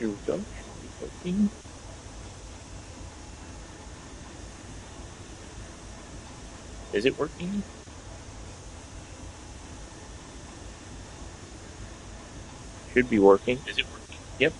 Here we go. Should be working. Is it working? Should be working. Is it working? Yep.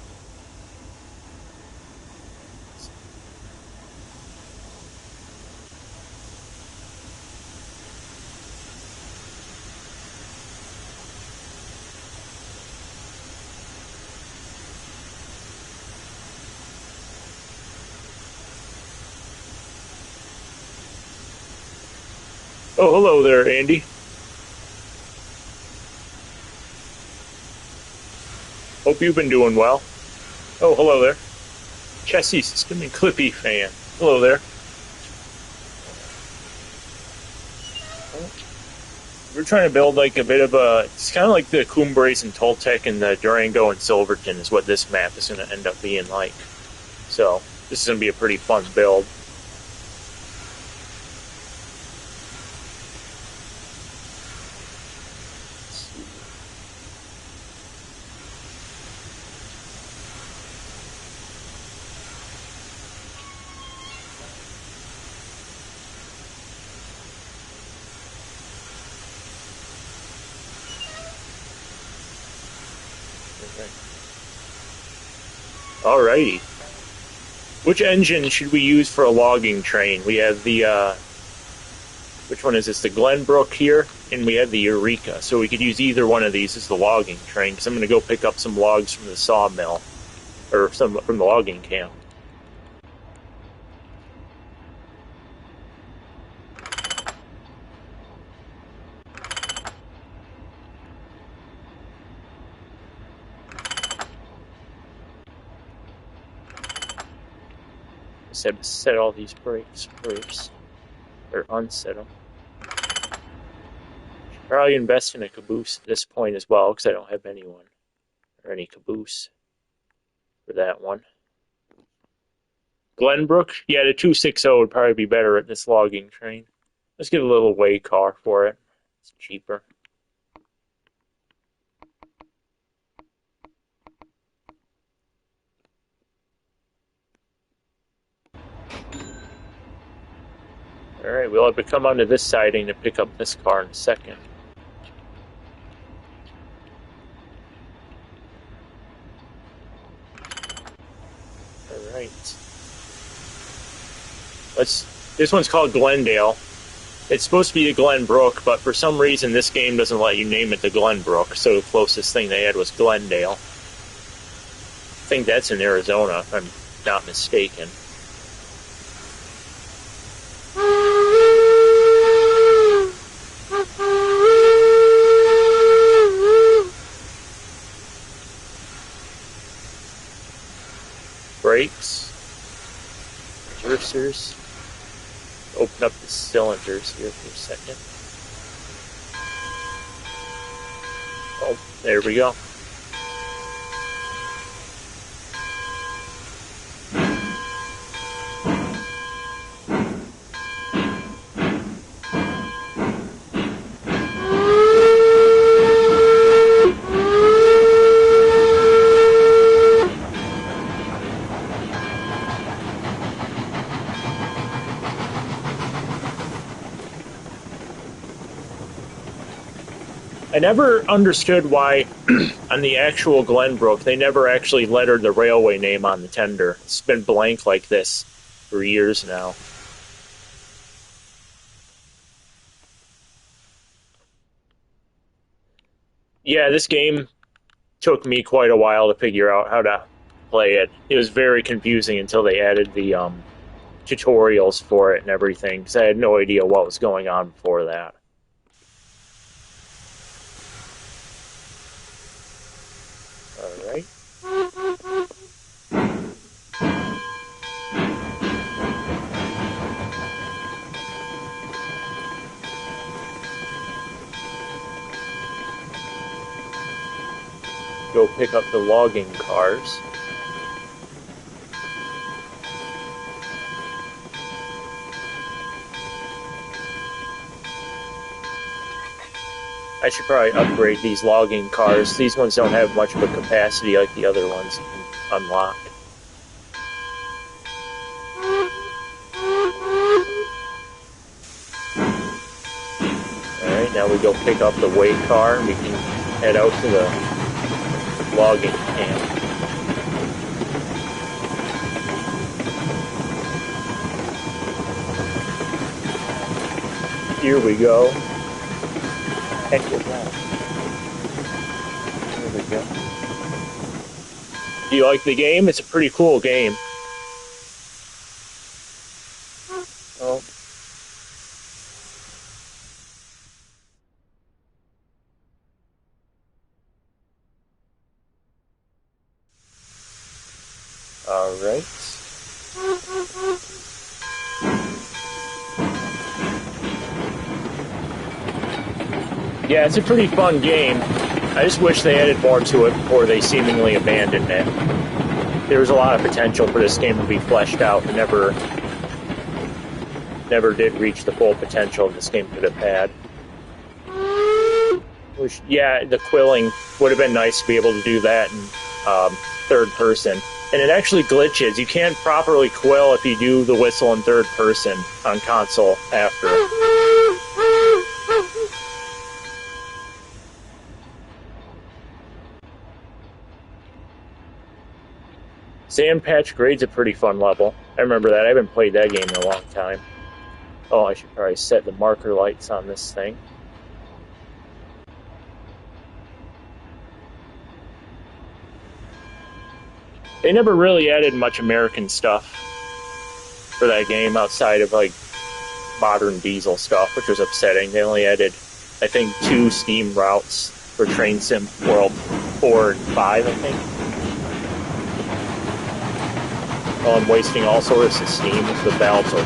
Oh, hello there, Andy. Hope you've been doing well. Oh, hello there. Chessie System and Clippy fan. Hello there. We're trying to build like a bit of a. It's kind of like the Cumbres and Toltec and the Durango and Silverton is what this map is going to end up being like. So this is going to be a pretty fun build. Alrighty. Which engine should we use for a logging train? We have the, which one is this? The Glenbrook here, and we have the Eureka. So we could use either one of these as the logging train, because I'm going to go pick up some logs from the sawmill, or some from the logging camp. Set all these brakes first, or unset them. Should probably invest in a caboose at this point as well, because I don't have anyone or any caboose for that one. Glenbrook, yeah, the 260 would probably be better at this logging train. Let's get a little way car for it. It's cheaper. Alright, we'll have to come onto this siding to pick up this car in a second. Alright. This one's called Glendale. It's supposed to be the Glenbrook, but for some reason this game doesn't let you name it the Glenbrook, so the closest thing they had was Glendale. I think that's in Arizona, if I'm not mistaken. Brakes, reversers. Open up the cylinders here for a second. Oh, there we go. I never understood why on the actual Glenbrook they never actually lettered the railway name on the tender. It's been blank like this for years now. Yeah, this game took me quite a while to figure out how to play it. It was very confusing until they added the tutorials for it and everything, because I had no idea what was going on before that. Alright. Go pick up the logging cars. I should probably upgrade these logging cars. These ones don't have much of a capacity like the other ones can unlock. Alright, now we go pick up the weight car and we can head out to the logging camp. Here we go. Heck with that. There we go. Do you like the game? It's a pretty cool game. Oh. Alright. Yeah, it's a pretty fun game. I just wish they added more to it before they seemingly abandoned it. There was a lot of potential for this game to be fleshed out and never did reach the full potential this game could have had. Which, yeah, the quilling would have been nice to be able to do that in third person. And it actually glitches. You can't properly quill if you do the whistle in third person on console after. Sand Patch Grade's a pretty fun level. I remember that. I haven't played that game in a long time. Oh, I should probably set the marker lights on this thing. They never really added much American stuff for that game outside of, like, modern diesel stuff, which was upsetting. They only added, I think, 2 Steam routes for Train Sim World 4 and 5, I think. Oh, I'm wasting all sorts of steam with the valves open.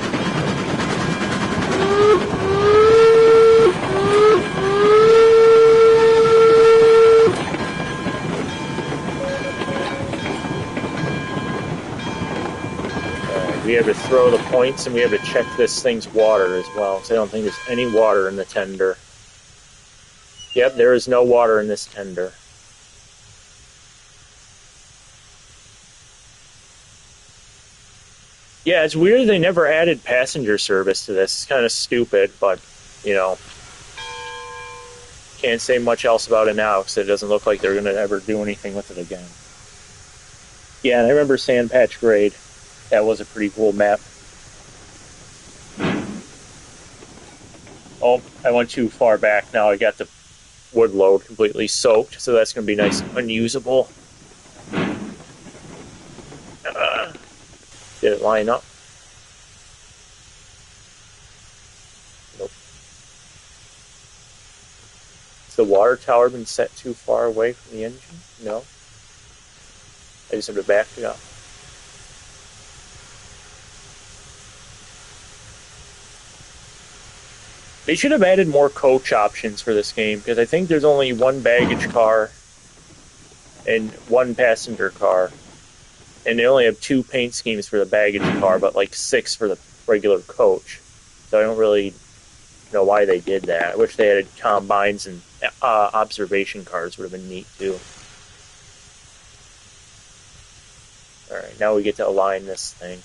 We have to throw the points and we have to check this thing's water as well, because I don't think there's any water in the tender. Yep, there is no water in this tender. Yeah, it's weird they never added passenger service to this. It's kind of stupid, but, you know, can't say much else about it now because it doesn't look like they're going to ever do anything with it again. Yeah, and I remember Sand Patch Grade. That was a pretty cool map. Oh, I went too far back now. I got the wood load completely soaked, so that's going to be nice and unusable. Did it line up? Nope. Has the water tower been set too far away from the engine? No. I just have to back it up. They should have added more coach options for this game, because I think there's only 1 baggage car and 1 passenger car. And they only have 2 paint schemes for the baggage car, but like 6 for the regular coach. So I don't really know why they did that. I wish they added combines and observation cars would have been neat too. Alright, now we get to align this thing.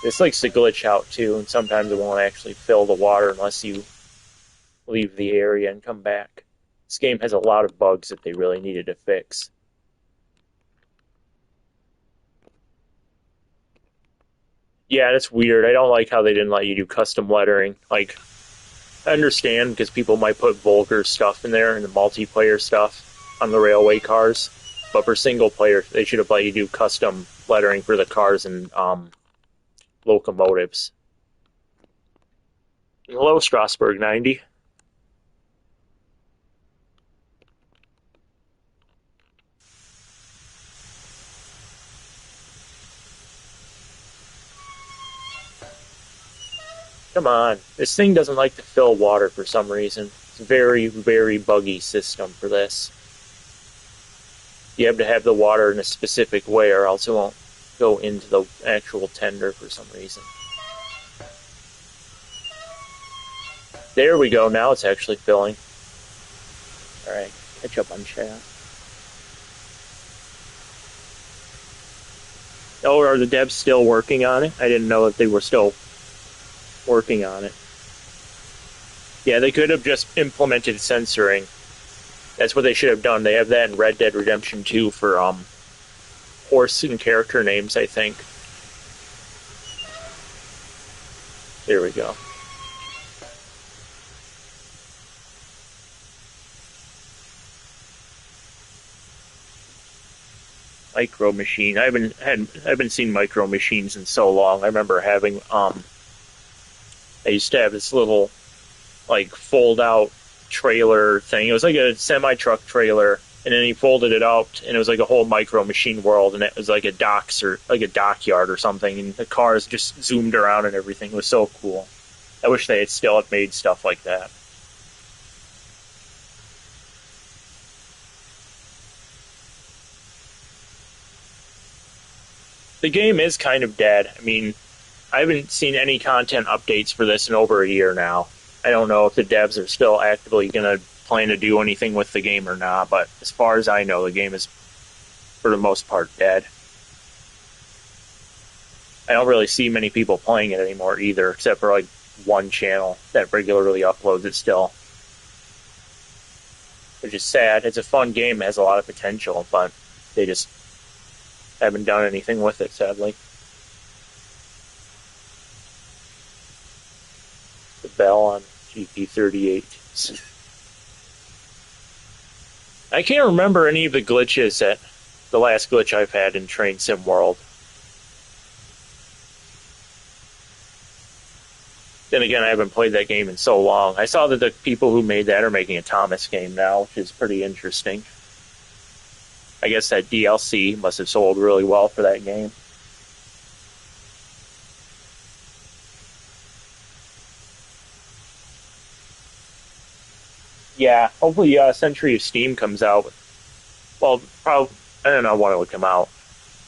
This likes to glitch out too, and sometimes it won't actually fill the water unless you leave the area and come back. This game has a lot of bugs that they really needed to fix. Yeah, that's weird. I don't like how they didn't let you do custom lettering. Like, I understand because people might put vulgar stuff in there and the multiplayer stuff on the railway cars, but for single player, they should have let you do custom lettering for the cars and locomotives. Hello, Strasbourg 90. Come on. This thing doesn't like to fill water for some reason. It's a very, very buggy system for this. You have to have the water in a specific way or else it won't go into the actual tender for some reason. There we go. Now it's actually filling. All right, catch up on chat. Oh, are the devs still working on it? I didn't know that they were still working on it. Yeah, they could have just implemented censoring. That's what they should have done. They have that in Red Dead Redemption 2 for horse and character names, I think. There we go. Micro Machine. I haven't seen Micro Machines in so long. I remember having I used to have this little like fold out trailer thing. It was like a semi truck trailer, and then he folded it out, and it was like a whole Micro Machine world, and it was like a docks or like a dockyard or something, and the cars just zoomed around and everything. It was so cool. I wish they had still made stuff like that. The game is kind of dead. I mean, I haven't seen any content updates for this in over a year now. I don't know if the devs are still actively going to plan to do anything with the game or not, but as far as I know, the game is, for the most part, dead. I don't really see many people playing it anymore either, except for like one channel that regularly uploads it still. Which is sad. It's a fun game, it has a lot of potential, but they just haven't done anything with it, sadly. The bell on GP38. I can't remember any of the glitches at the last glitch I've had in Train Sim World. Then again, I haven't played that game in so long. I saw that the people who made that are making a Thomas game now, which is pretty interesting. I guess that DLC must have sold really well for that game. Yeah, hopefully Century of Steam comes out. Well, probably, I don't know when it would come out.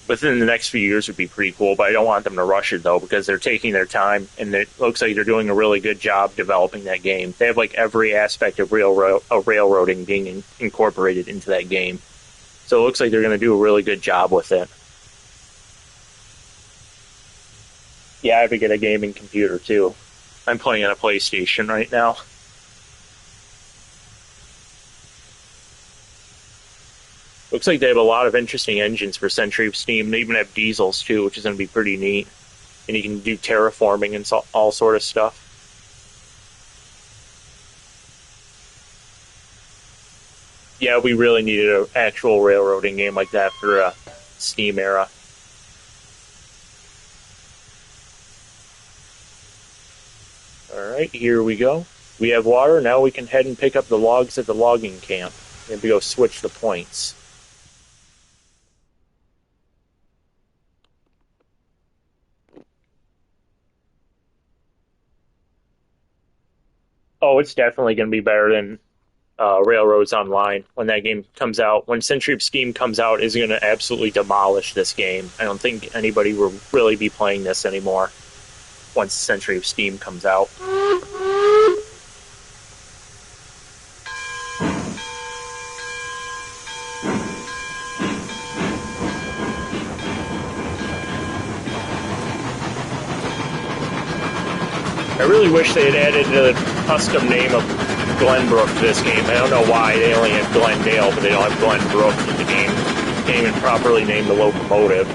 Within the next few years would be pretty cool, but I don't want them to rush it, though, because they're taking their time, and it looks like they're doing a really good job developing that game. They have, like, every aspect of railroading being incorporated into that game. So it looks like they're going to do a really good job with it. Yeah, I have to get a gaming computer, too. I'm playing on a PlayStation right now. Looks like they have a lot of interesting engines for Century of Steam. They even have diesels, too, which is going to be pretty neat. And you can do terraforming and all sort of stuff. Yeah, we really needed an actual railroading game like that for Steam era. Alright, here we go. We have water, now we can head and pick up the logs at the logging camp. We have to go switch the points. Oh, it's definitely going to be better than Railroads Online when that game comes out. When Century of Steam comes out, is going to absolutely demolish this game. I don't think anybody will really be playing this anymore once Century of Steam comes out. I really wish they had added a custom name of Glenbrook to this game. I don't know why they only have Glendale, but they don't have Glenbrook in the game. Can't even properly name the locomotive.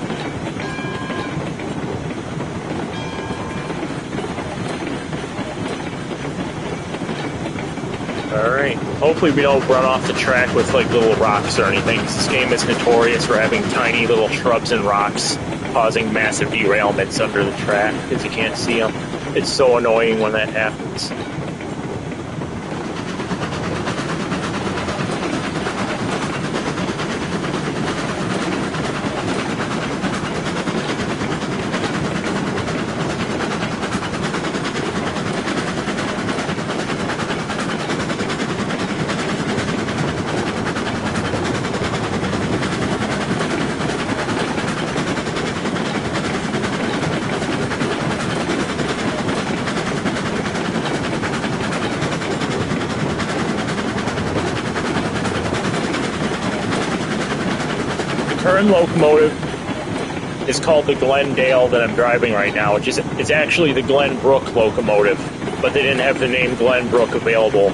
Alright, hopefully we don't run off the track with like little rocks or anything, because this game is notorious for having tiny little shrubs and rocks causing massive derailments under the track because you can't see them. It's so annoying when that happens. current locomotive is called the Glendale that I'm driving right now, which is it's actually the Glenbrook locomotive, but they didn't have the name Glenbrook available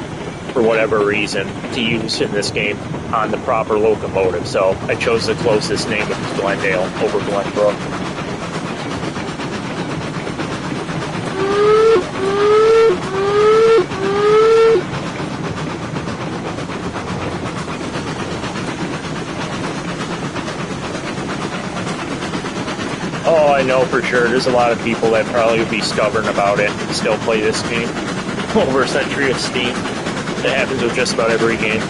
for whatever reason to use in this game on the proper locomotive. So I chose the closest name, which is Glendale, over Glenbrook. Oh, I know for sure. There's a lot of people that probably would be stubborn about it and still play this game over a century of Steam. That happens with just about every game.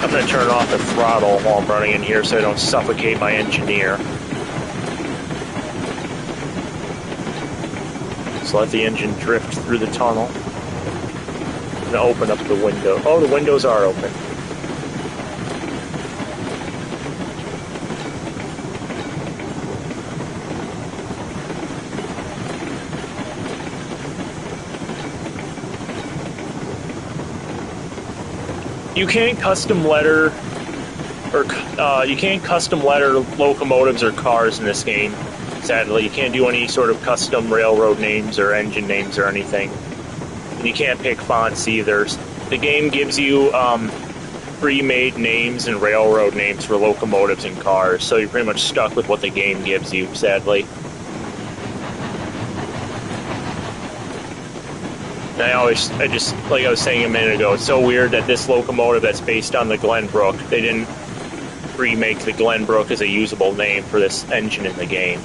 I'm going to turn off the throttle while I'm running in here so I don't suffocate my engineer. Just let the engine drift through the tunnel. I'm going to open up the window. Oh, the windows are open. You can't custom letter locomotives or cars in this game. Sadly, you can't do any sort of custom railroad names or engine names or anything. And you can't pick fonts either. The game gives you pre-made names and railroad names for locomotives and cars, so you're pretty much stuck with what the game gives you, sadly. And I just, like I was saying a minute ago, it's so weird that this locomotive that's based on the Glenbrook, they didn't remake the Glenbrook as a usable name for this engine in the game.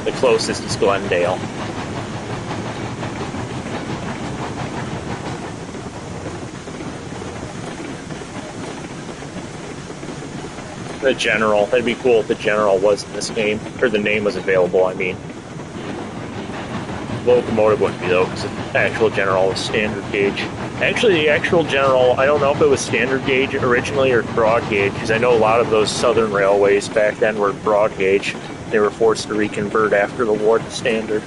The closest is Glendale. The General. That'd be cool if the General was in this game, or the name was available, I mean. Locomotive wouldn't be though, because the actual General was standard gauge. Actually, the actual General, I don't know if it was standard gauge originally or broad gauge, because I know a lot of those southern railways back then were broad gauge. They were forced to reconvert after the war to standard.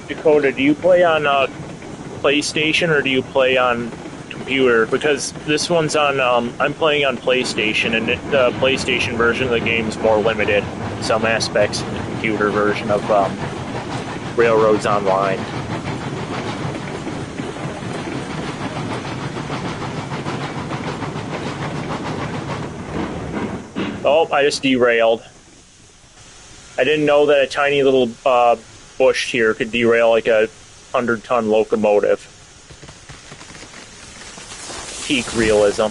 Dakota, do you play on PlayStation or do you play on computer? Because this one's on, I'm playing on PlayStation, and the PlayStation version of the game is more limited in some aspects than the computer version of Railroads Online. Oh, I just derailed. I didn't know that a tiny little bush here could derail like a 100-ton locomotive. Peak realism.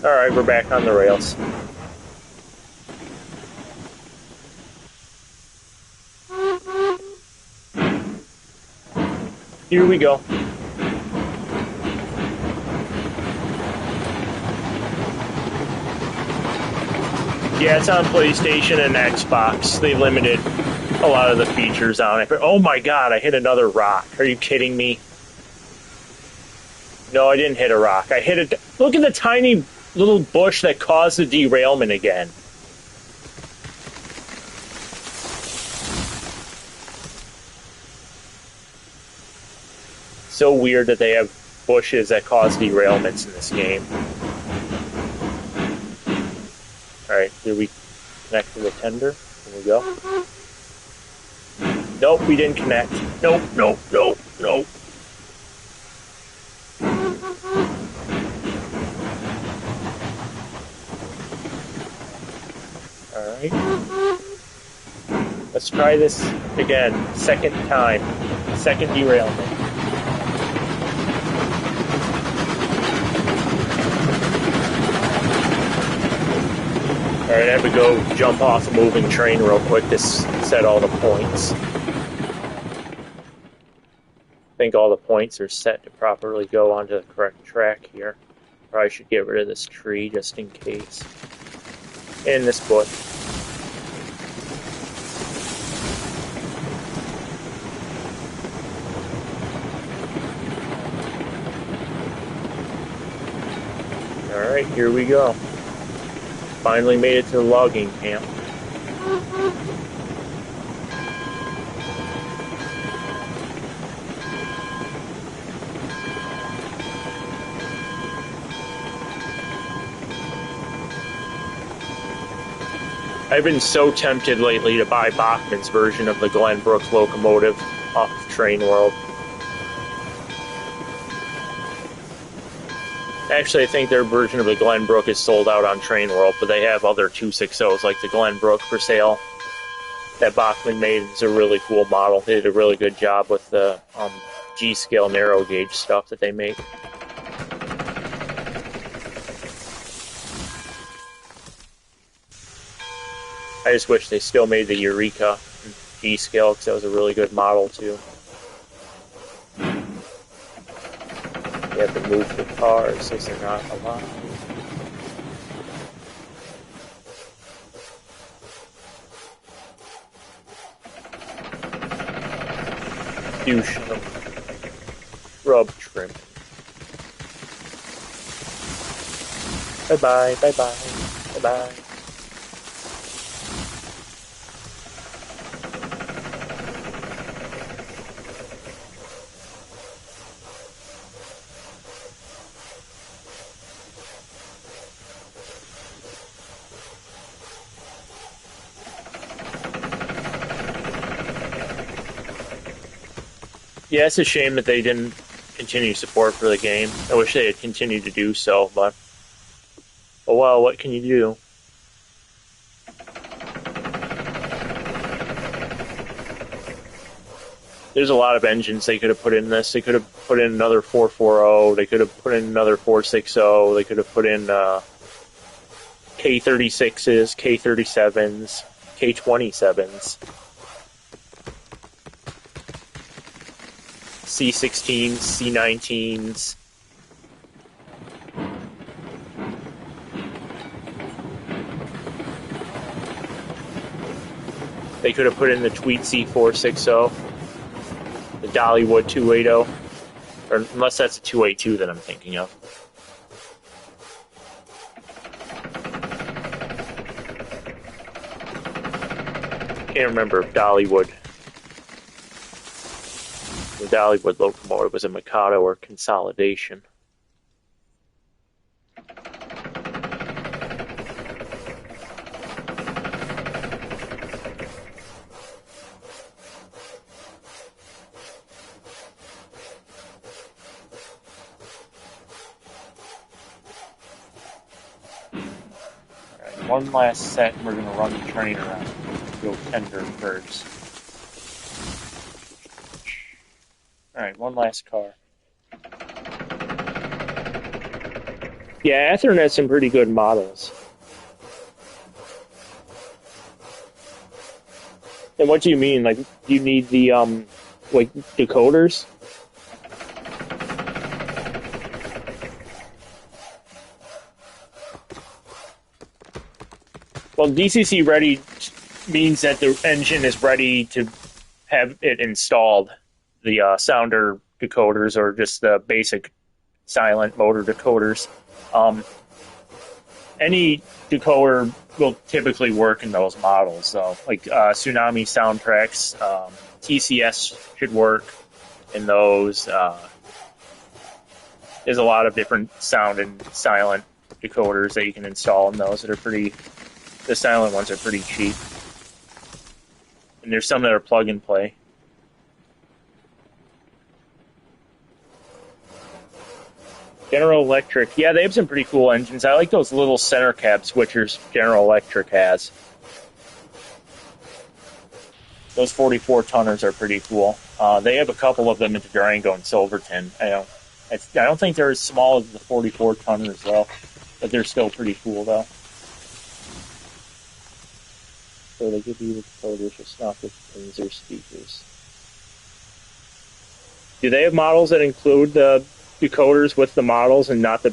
Alright, we're back on the rails. Here we go. Yeah, it's on PlayStation and Xbox. They limited a lot of the features on it. But oh my god, I hit another rock. Are you kidding me? No, I didn't hit a rock. I hit a... Look at the tiny little bush that caused the derailment again. So weird that they have bushes that cause derailments in this game. Alright, here we connect to the tender. Here we go. Nope, we didn't connect. Nope, nope, nope, nope. Alright. Let's try this again. Second time. Second derailment. Alright, I have to go jump off a moving train real quick to set all the points. I think all the points are set to properly go onto the correct track here. Probably should get rid of this tree just in case. And this bush. Alright, here we go. Finally made it to the logging camp. I've been so tempted lately to buy Bachmann's version of the Glenbrook locomotive off of Train World. Actually, I think their version of the Glenbrook is sold out on Train World, but they have other 260s like the Glenbrook for sale that Bachmann made. It's a really cool model. They did a really good job with the G-scale narrow gauge stuff that they make. I just wish they still made the Eureka G-scale because that was a really good model too. You have to move the cars since they're not alive. Douche them. Rub trim. Bye-bye, bye-bye, bye-bye. Yeah, it's a shame that they didn't continue support for the game. I wish they had continued to do so, but oh well, what can you do? There's a lot of engines they could have put in this. They could have put in another 440, they could have put in another 460, they could have put in K36s, K37s, K27s. C16s, C19s. They could have put in the Tweet C460, the Dollywood 280, or unless that's a 282 that I'm thinking of. Can't remember if Dollywood. The Dollywood locomotive was a Mikado or Consolidation. Alright, one last set and we're going to run the train around. Go tender birds. Alright, one last car. Yeah, Athearn has some pretty good models. And what do you mean? Like, you need the, like, decoders? Well, DCC ready means that the engine is ready to have it installed. The sounder decoders or just the basic silent motor decoders. Any decoder will typically work in those models, though. Like Tsunami soundtracks, TCS should work in those. There's a lot of different sound and silent decoders that you can install in those that are pretty. The silent ones are pretty cheap, and there's some that are plug and play. General Electric, yeah, they have some pretty cool engines. I like those little center cab switchers General Electric has. Those 44-tonners are pretty cool. They have a couple of them at the Durango and Silverton. I don't think they're as small as the 44-tonners, though, but they're still pretty cool, though. So they give you the decoders, just not the things or speakers. Do they have models that include the decoders with the models and not the...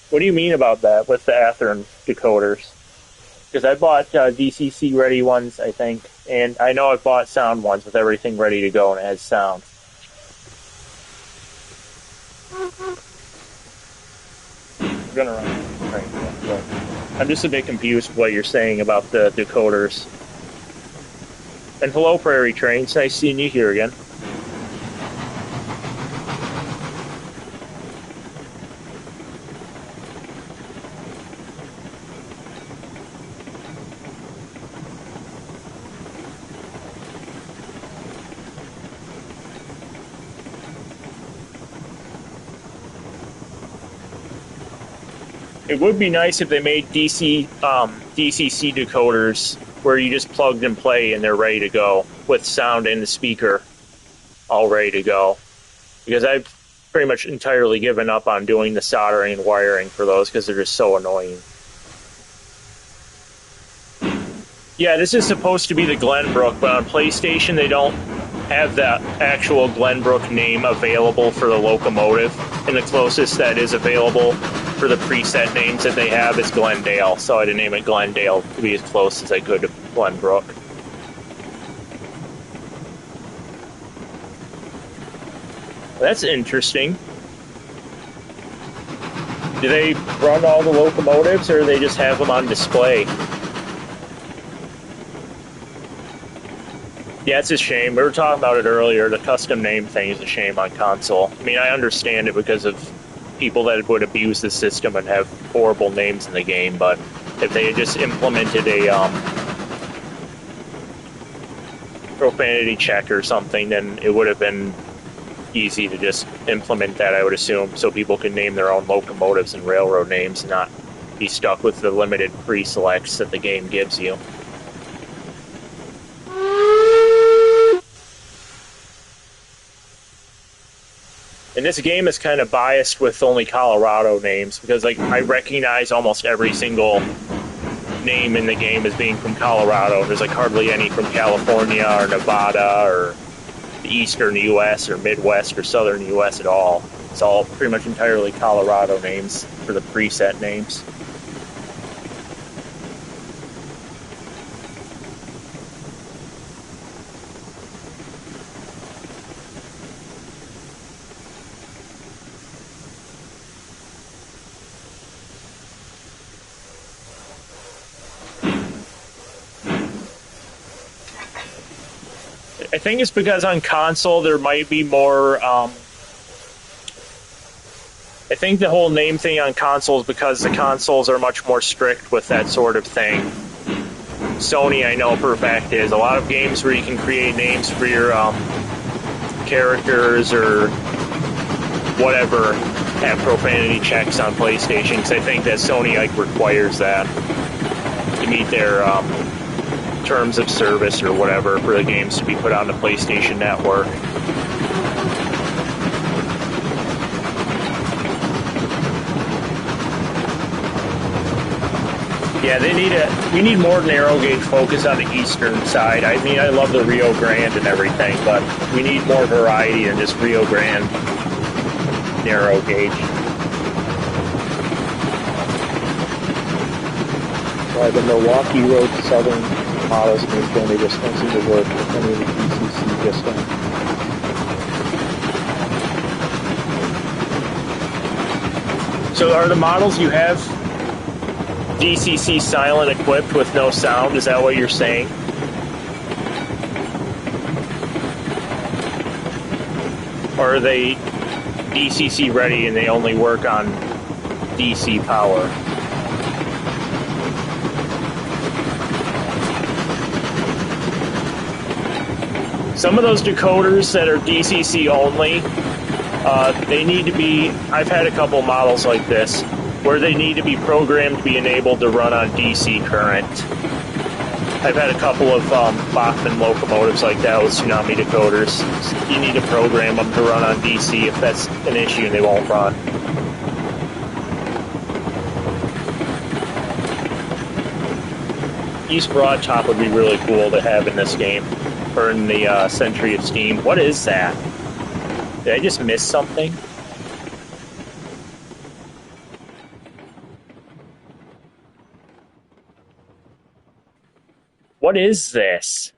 What do you mean about that with the Athearn decoders? Because I bought DCC ready ones, I think, and I know I've bought sound ones with everything ready to go and it has sound. gonna run right, but I'm just a bit confused with what you're saying about the decoders. And hello, Prairie Train. It's nice seeing you here again. It would be nice if they made DCC decoders where you just plug and play and they're ready to go with sound and the speaker all ready to go. Because I've pretty much entirely given up on doing the soldering and wiring for those because they're just so annoying. Yeah, this is supposed to be the Glenbrook, but on PlayStation they don't have that actual Glenbrook name available for the locomotive, and the closest that is available for the preset names that they have is Glendale, so I had to name it Glendale to be as close as I could to Glenbrook. That's interesting. Do they run all the locomotives, or do they just have them on display? Yeah, it's a shame. We were talking about it earlier. The custom name thing is a shame on console. I mean, I understand it because of people that would abuse the system and have horrible names in the game, but if they had just implemented a profanity check or something, then it would have been easy to just implement that, I would assume, so people can name their own locomotives and railroad names and not be stuck with the limited pre-selects that the game gives you. And this game is kind of biased with only Colorado names because, like, I recognize almost every single name in the game as being from Colorado. There's like hardly any from California or Nevada or the eastern U.S. or Midwest or southern U.S. at all. It's all pretty much entirely Colorado names for the preset names. I think it's because on console there might be more. I think the whole name thing on console is because the consoles are much more strict with that sort of thing. Sony, I know for a fact, is a lot of games where you can create names for your characters or whatever have profanity checks on PlayStation. Because I think that Sony like requires that to meet their terms of service or whatever for the games to be put on the PlayStation Network. Yeah, we need more narrow gauge focus on the eastern side. I mean, I love the Rio Grande and everything, but we need more variety than just Rio Grande narrow gauge. The Milwaukee Road Southern models in this game, they just don't seem to work with any of the DCC just So are the models you have DCC silent equipped with no sound? Is that what you're saying? Or are they DCC ready and they only work on DC power? Some of those decoders that are DCC only, they need to be, I've had a couple models like this, where they need to be programmed to be enabled to run on DC current. I've had a couple of Bachmann locomotives like that with Tsunami decoders. You need to program them to run on DC. If that's an issue, they won't run. East Broad Top would be really cool to have in this game, or in the Century of Steam. What is that? Did I just miss something? What is this?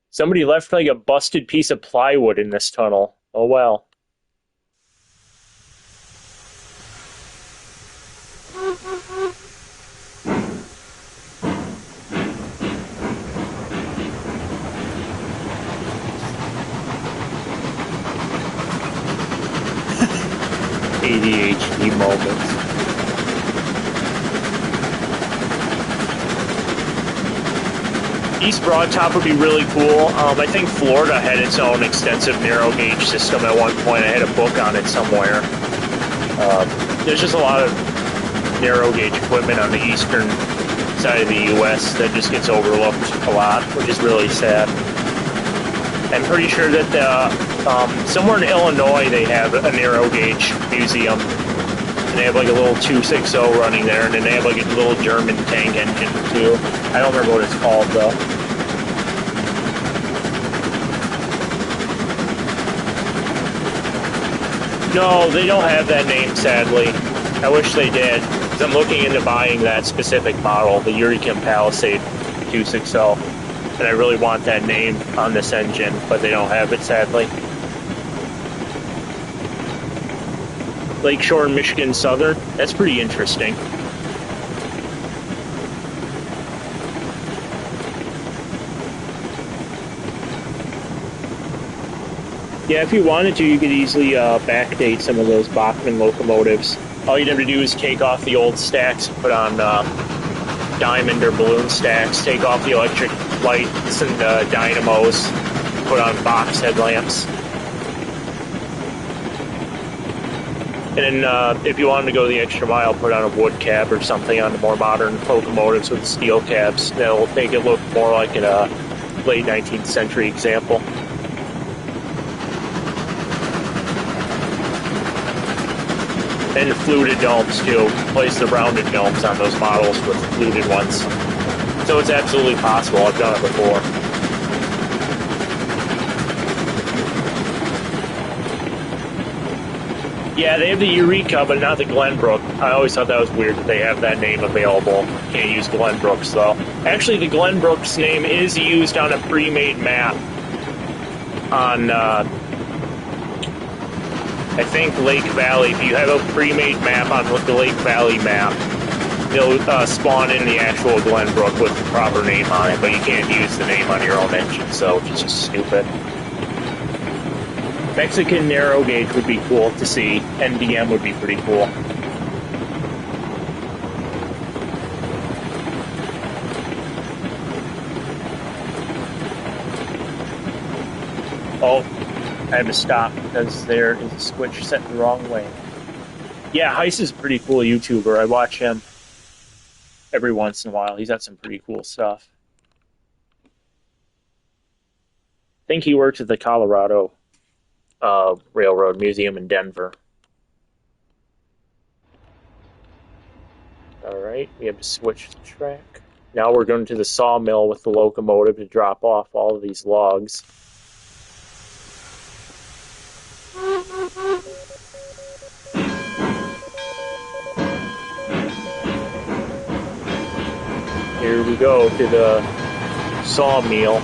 Somebody left like a busted piece of plywood in this tunnel. Oh well. ADHD moments. East Broad Top would be really cool. I think Florida had its own extensive narrow gauge system at one point. I had a book on it somewhere. There's just a lot of narrow gauge equipment on the eastern side of the U.S. that just gets overlooked a lot, which is really sad. I'm pretty sure that somewhere in Illinois they have a narrow gauge museum. And they have like a little 260 running there, and then they have like a little German tank engine too. I don't remember what it's called though. No, they don't have that name, sadly. I wish they did, because I'm looking into buying that specific model, the Eureka Palisade 260, and I really want that name on this engine, but they don't have it, sadly. Lakeshore, Michigan Southern, that's pretty interesting. Yeah, if you wanted to, you could easily backdate some of those Bachmann locomotives. All you'd have to do is take off the old stacks, put on diamond or balloon stacks, take off the electric lights and dynamos, put on box headlamps. And then if you wanted to go the extra mile, put on a wood cab or something on the more modern locomotives with steel cabs. That'll make it look more like a late 19th century example. And fluted domes too. Place the rounded domes on those models with fluted ones. So it's absolutely possible. I've done it before. Yeah, they have the Eureka, but not the Glenbrook. I always thought that was weird that they have that name available. Can't use Glenbrooks though. Actually, the Glenbrooks name is used on a pre-made map on I think Lake Valley. If you have a pre-made map on the Lake Valley map, it'll spawn in the actual Glenbrook with the proper name on it, but you can't use the name on your own engine, so it's just stupid. Mexican narrow gauge would be cool to see. NDM would be pretty cool. Oh, I had to stop because there is a switch set the wrong way. Yeah, Heist is a pretty cool YouTuber. I watch him every once in a while. He's got some pretty cool stuff. I think he works at the Colorado Railroad Museum in Denver. Alright, we have to switch the track. Now we're going to the sawmill with the locomotive to drop off all of these logs. Here we go to the sawmill.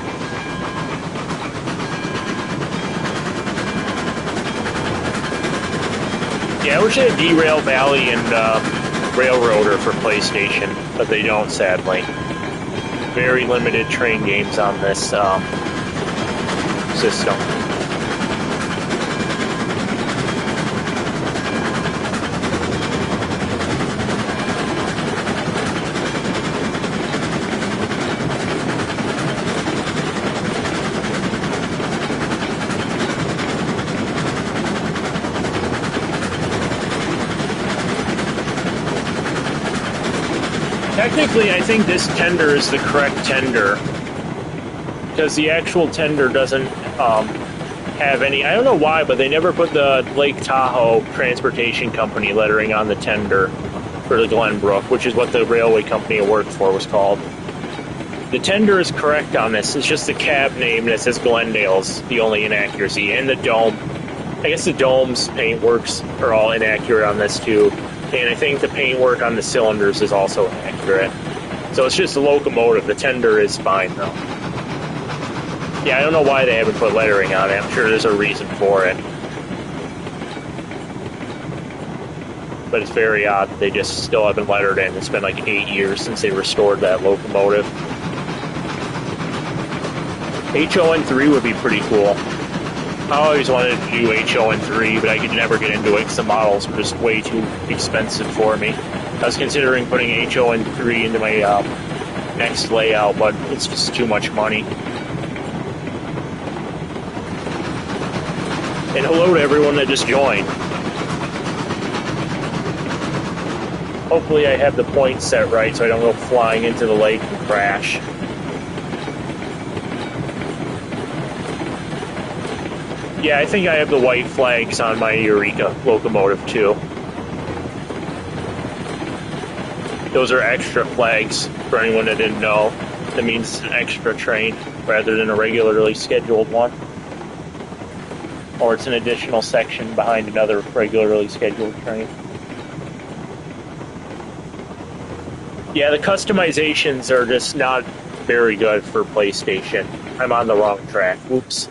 Yeah, I wish they had Derail Valley and Railroader for PlayStation, but they don't, sadly. Very limited train games on this system. Technically, I think this tender is the correct tender, because the actual tender doesn't have any... I don't know why, but they never put the Lake Tahoe Transportation Company lettering on the tender for the Glenbrook, which is what the railway company I worked for was called. The tender is correct on this. It's just the cab name that says Glendale's the only inaccuracy, and the dome. I guess the dome's paintworks are all inaccurate on this too. And I think the paintwork on the cylinders is also inaccurate. So it's just a locomotive. The tender is fine, though. Yeah, I don't know why they haven't put lettering on it. I'm sure there's a reason for it. but it's very odd that they just still haven't let her in. It's been like 8 years since they restored that locomotive. HON3 would be pretty cool. I always wanted to do HON3, but I could never get into it because the models were just way too expensive for me. I was considering putting HON3 into my next layout, but it's just too much money. And hello to everyone that just joined. Hopefully I have the point set right so I don't go flying into the lake and crash. Yeah, I think I have the white flags on my Eureka locomotive too. Those are extra flags for anyone that didn't know. That means it's an extra train rather than a regularly scheduled one. Or it's an additional section behind another regularly scheduled train. Yeah, the customizations are just not very good for PlayStation. I'm on the wrong track. Whoops.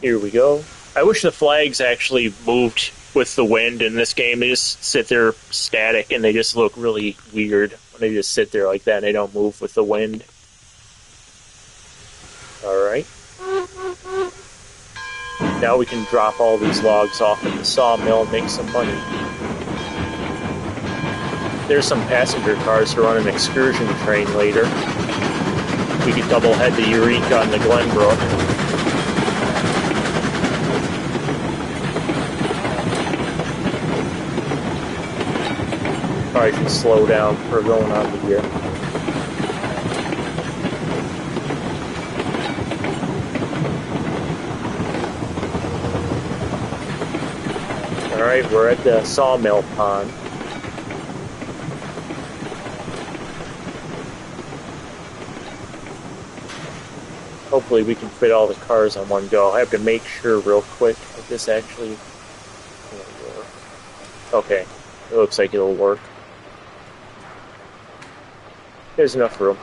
Here we go. I wish the flags actually moved with the wind in this game. They just sit there static and they just look really weird when they just sit there like that and they don't move with the wind. Alright. Now we can drop all these logs off at the sawmill and make some money. There's some passenger cars to run an excursion train later. We could double head the Eureka and the Glenbrook. Probably should slow down for going on the gear. Alright, we're at the sawmill pond. Hopefully we can fit all the cars on one go. I have to make sure real quick if this actually will work. Okay, it looks like it'll work. There's enough room.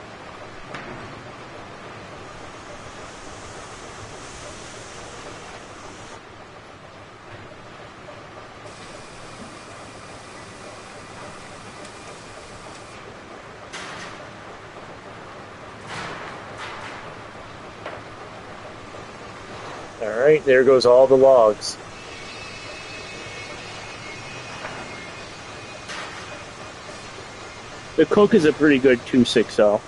Alright, there goes all the logs. The Cook is a pretty good 260. I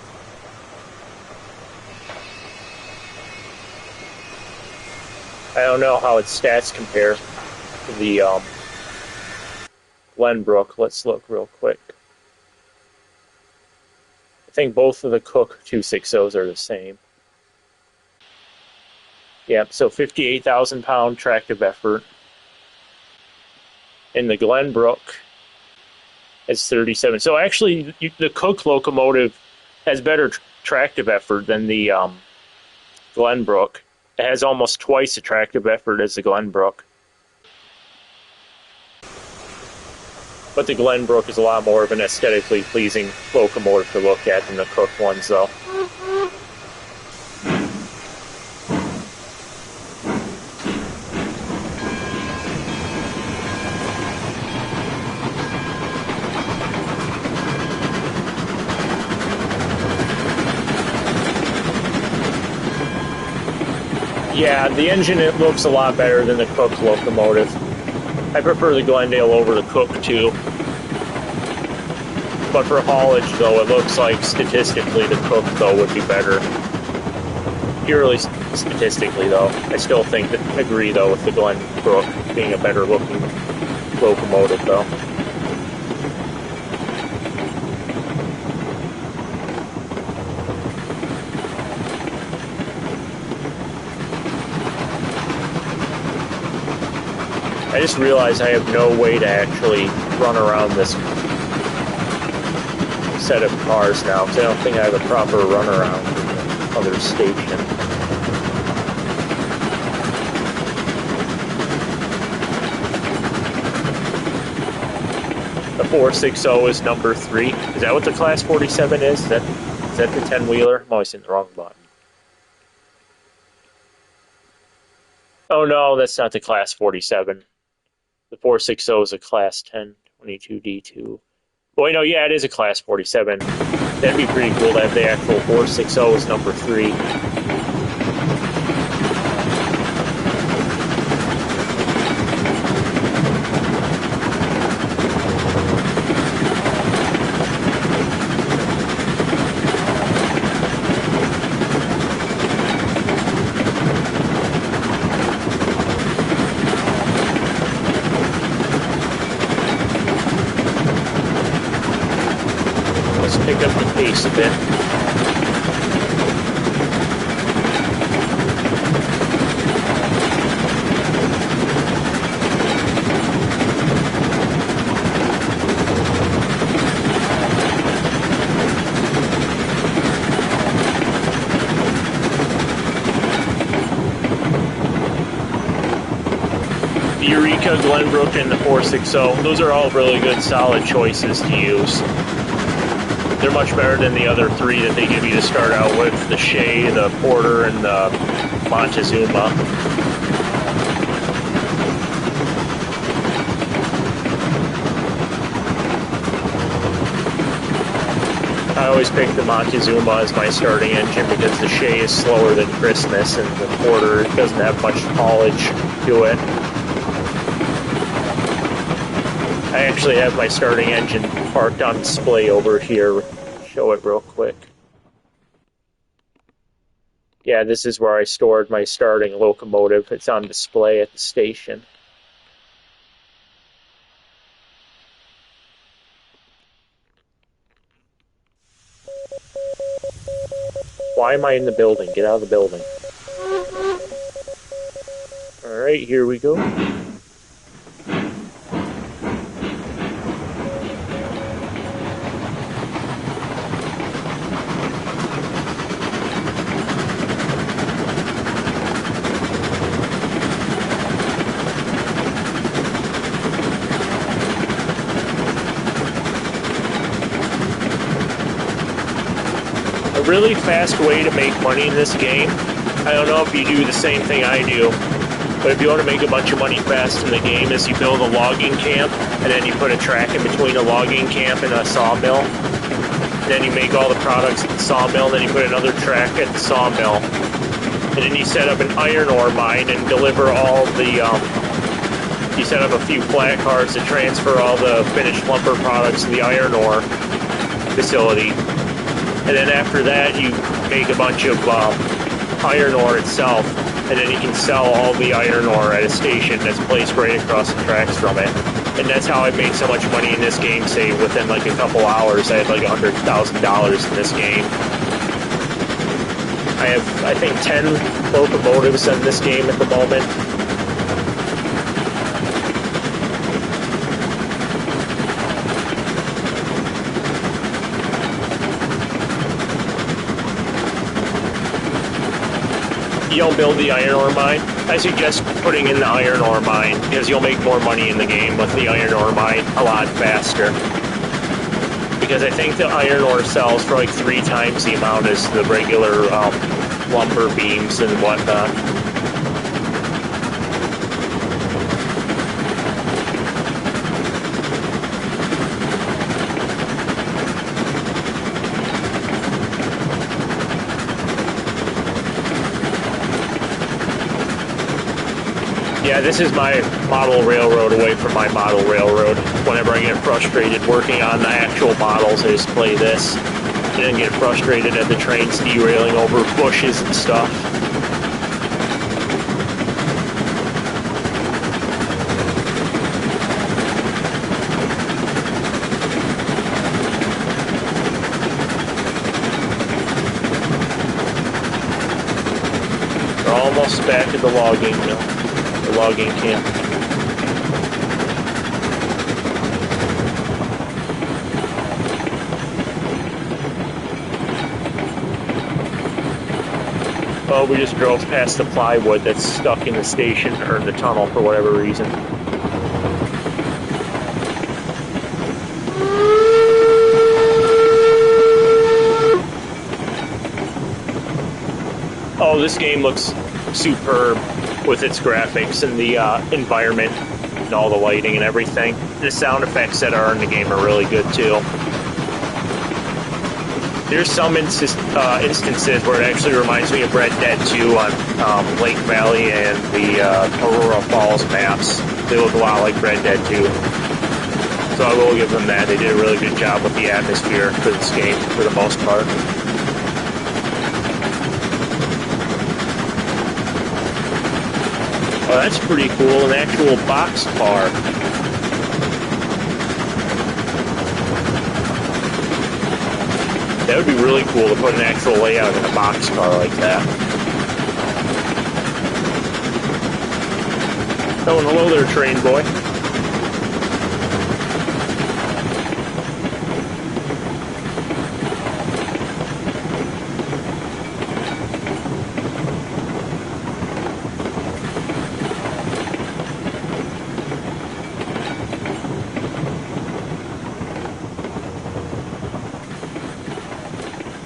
don't know how its stats compare to the Glenbrook. Let's look real quick. I think both of the Cook 260s are the same. Yep, so 58,000 pound tractive effort. And the Glenbrook is 37. So actually, the Cook locomotive has better tractive effort than the Glenbrook. It has almost twice the tractive effort as the Glenbrook. But the Glenbrook is a lot more of an aesthetically pleasing locomotive to look at than the Cook ones, though. Yeah, the engine, it looks a lot better than the Cook locomotive. I prefer the Glendale over the Cook, too. But for haulage, though, it looks like statistically the Cook, though, would be better. Purely statistically, though. I still agree, though, with the Glenbrook being a better looking locomotive, though. I just realized I have no way to actually run around this set of cars now, because I don't think I have a proper runaround in the other station. The 460 is number 3. Is that what the Class 47 is? Is that that the 10-wheeler? I'm always hitting the wrong button. Oh no, that's not the Class 47. The 460 is a Class 1022D2. Well, no, yeah, it is a Class 47. That'd be pretty cool to have the actual 460 as number 3. Pick up the pace a bit. The Eureka, Glenbrook, and the 460, those are all really good, solid choices to use. They're much better than the other 3 that they give you to start out with, the Shea, the Porter, and the Montezuma. I always pick the Montezuma as my starting engine because the Shea is slower than Christmas, and the Porter doesn't have much haulage to it. I actually have my starting engine parked on display over here. Show it real quick. Yeah, this is where I stored my starting locomotive. It's on display at the station. Why am I in the building? Get out of the building. Alright, here we go. Really fast way to make money in this game. I don't know if you do the same thing I do, but if you want to make a bunch of money fast in the game is you build a logging camp, and then you put a track in between a logging camp and a sawmill. Then you make all the products at the sawmill, and then you put another track at the sawmill. And then you set up an iron ore mine and deliver all the, you set up a few flat cars to transfer all the finished lumber products to the iron ore facility. And then after that, you make a bunch of iron ore itself, and then you can sell all the iron ore at a station that's placed right across the tracks from it. And that's how I made so much money in this game, say within like a couple hours. I had like $100,000 in this game. I have, I think, 10 locomotives in this game at the moment. You don't build the iron ore mine. I suggest putting in the iron ore mine because you'll make more money in the game with the iron ore mine a lot faster. Because I think the iron ore sells for like 3 times the amount as the regular lumber beams and whatnot. Yeah, this is my model railroad away from my model railroad. Whenever I get frustrated working on the actual models, I just play this. And then get frustrated at the trains derailing over bushes and stuff. We're almost back at the logging mill. Logging camp. Oh, we just drove past the plywood that's stuck in the station or in the tunnel for whatever reason. Oh, this game looks superb with its graphics and the environment and all the lighting and everything. The sound effects that are in the game are really good too. There's some instances where it actually reminds me of Red Dead 2 on Lake Valley and the Aurora Falls maps. They look a lot like Red Dead 2. So I will give them that. They did a really good job with the atmosphere for this game for the most part. Oh, that's pretty cool. An actual boxcar. That would be really cool to put an actual layout in a boxcar like that. Oh, and hello there, train boy.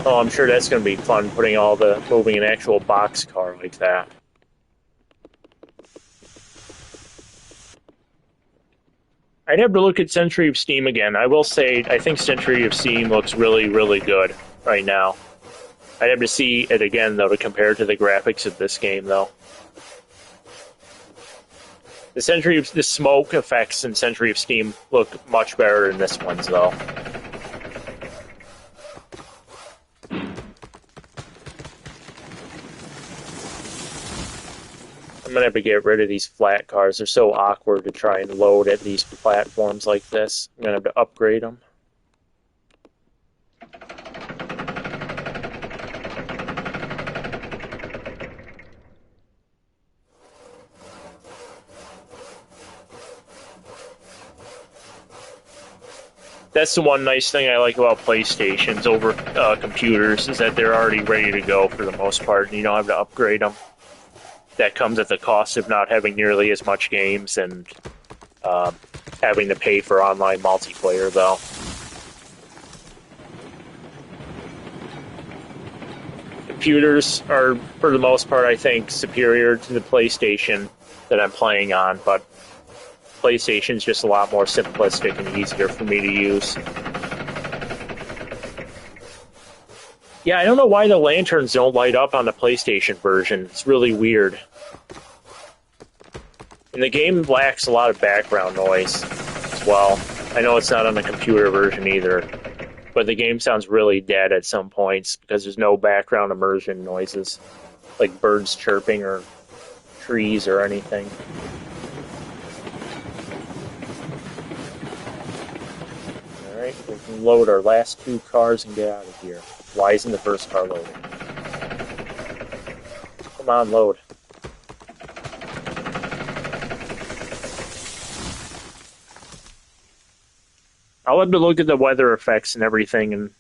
Oh, I'm sure that's going to be fun, moving an actual boxcar like that. I'd have to look at Century of Steam again. I will say, I think Century of Steam looks really, really good right now. I'd have to see it again, though, to compare to the graphics of this game, though. The smoke effects in Century of Steam look much better than this one's, though. I'm going to have to get rid of these flat cars. They're so awkward to try and load at these platforms like this. I'm going to have to upgrade them. That's the one nice thing I like about PlayStations over computers, is that they're already ready to go for the most part, and you don't have to upgrade them. That comes at the cost of not having nearly as much games and having to pay for online multiplayer, though. Computers are, for the most part, I think, superior to the PlayStation that I'm playing on, but PlayStation's just a lot more simplistic and easier for me to use. Yeah, I don't know why the lanterns don't light up on the PlayStation version. It's really weird. And the game lacks a lot of background noise as well. I know it's not on the computer version either, but the game sounds really dead at some points because there's no background immersion noises, like birds chirping or trees or anything. Alright, we can load our last 2 cars and get out of here. Why isn't the first car loading? Come on, load. I'll have to look at the weather effects and everything in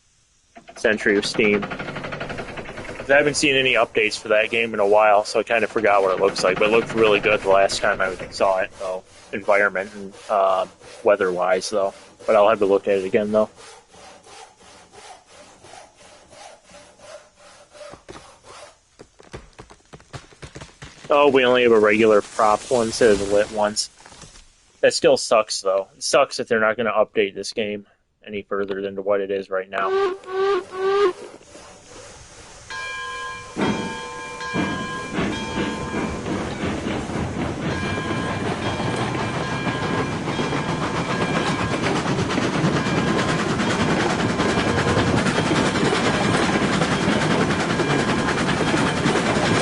Century of Steam. I haven't seen any updates for that game in a while, so I kind of forgot what it looks like. But it looked really good the last time I saw it, though, environment and weather-wise, though. But I'll have to look at it again, though. Oh, we only have a regular prop one instead of the lit ones. That still sucks, though. It sucks that they're not going to update this game any further than to what it is right now.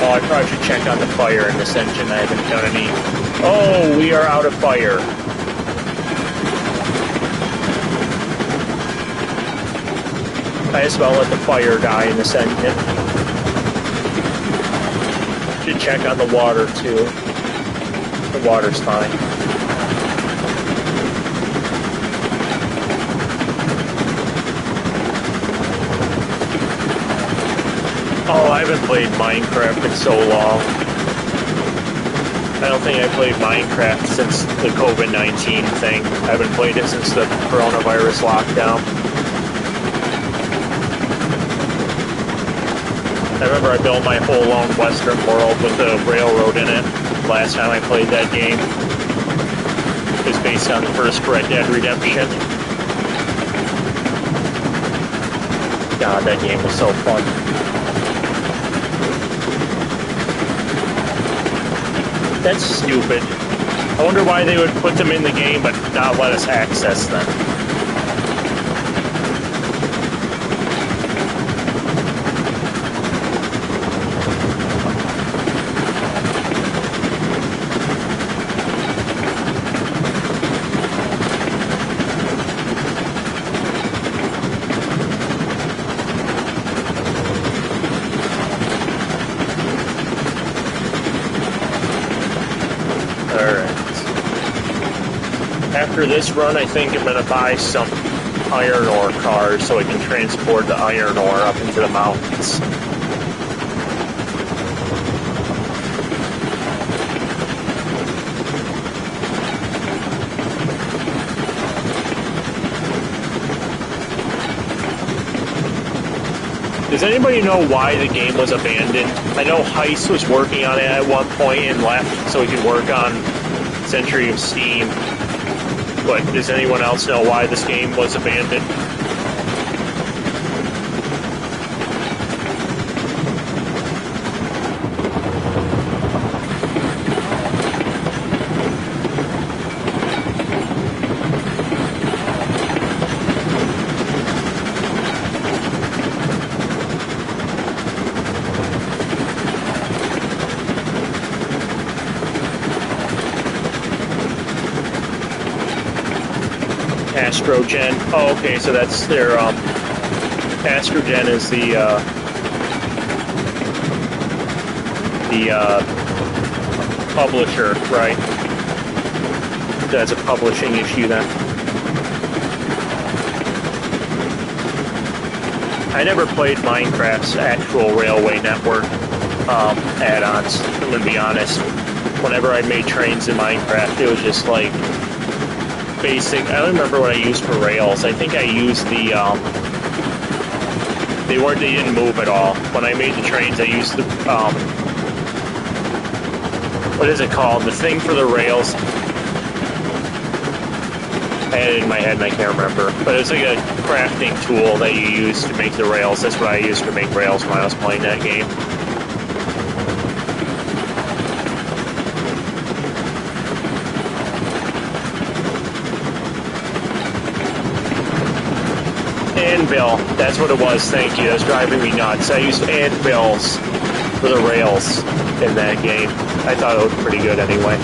Oh, I probably should check on the fire in this engine. I haven't done any. Oh, we are out of fire. I just about let the fire die in this engine. Should check on the water, too. The water's fine. Oh, I haven't played Minecraft in so long. I don't think I played Minecraft since the COVID-19 thing. I haven't played it since the coronavirus lockdown. I remember I built my whole own Western world with the railroad in it last time I played that game. It was based on the first Red Dead Redemption. God, that game was so fun. That's stupid. I wonder why they would put them in the game but not let us access them. After this run, I think I'm going to buy some iron ore cars so I can transport the iron ore up into the mountains. Does anybody know why the game was abandoned? I know Heist was working on it at one point and left so he could work on Century of Steam. But does anyone else know why this game was abandoned? Astrogen. Oh, okay, so that's their, Astrogen is the publisher, right? That's a publishing issue then. I never played Minecraft's actual railway network add-ons, I'm gonna be honest. Whenever I made trains in Minecraft, it was just like basic. I don't remember what I used for rails. I think I used the they didn't move at all. When I made the trains, I used the what is it called? The thing for the rails. I had it in my head and I can't remember. But it was like a crafting tool that you use to make the rails. That's what I used to make rails when I was playing that game. Anvil, that's what it was, thank you. That was driving me nuts. I used anvils for the rails in that game. I thought it looked pretty good anyway.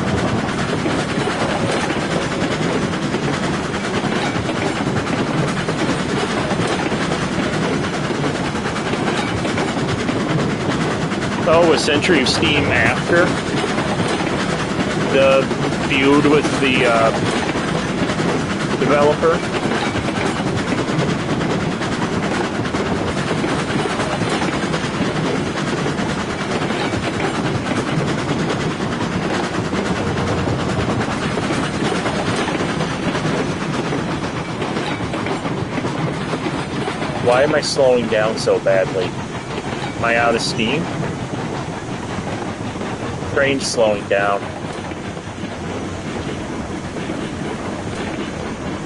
Oh, was Century of Steam after the feud with the developer? Why am I slowing down so badly? Am I out of steam? Train's slowing down.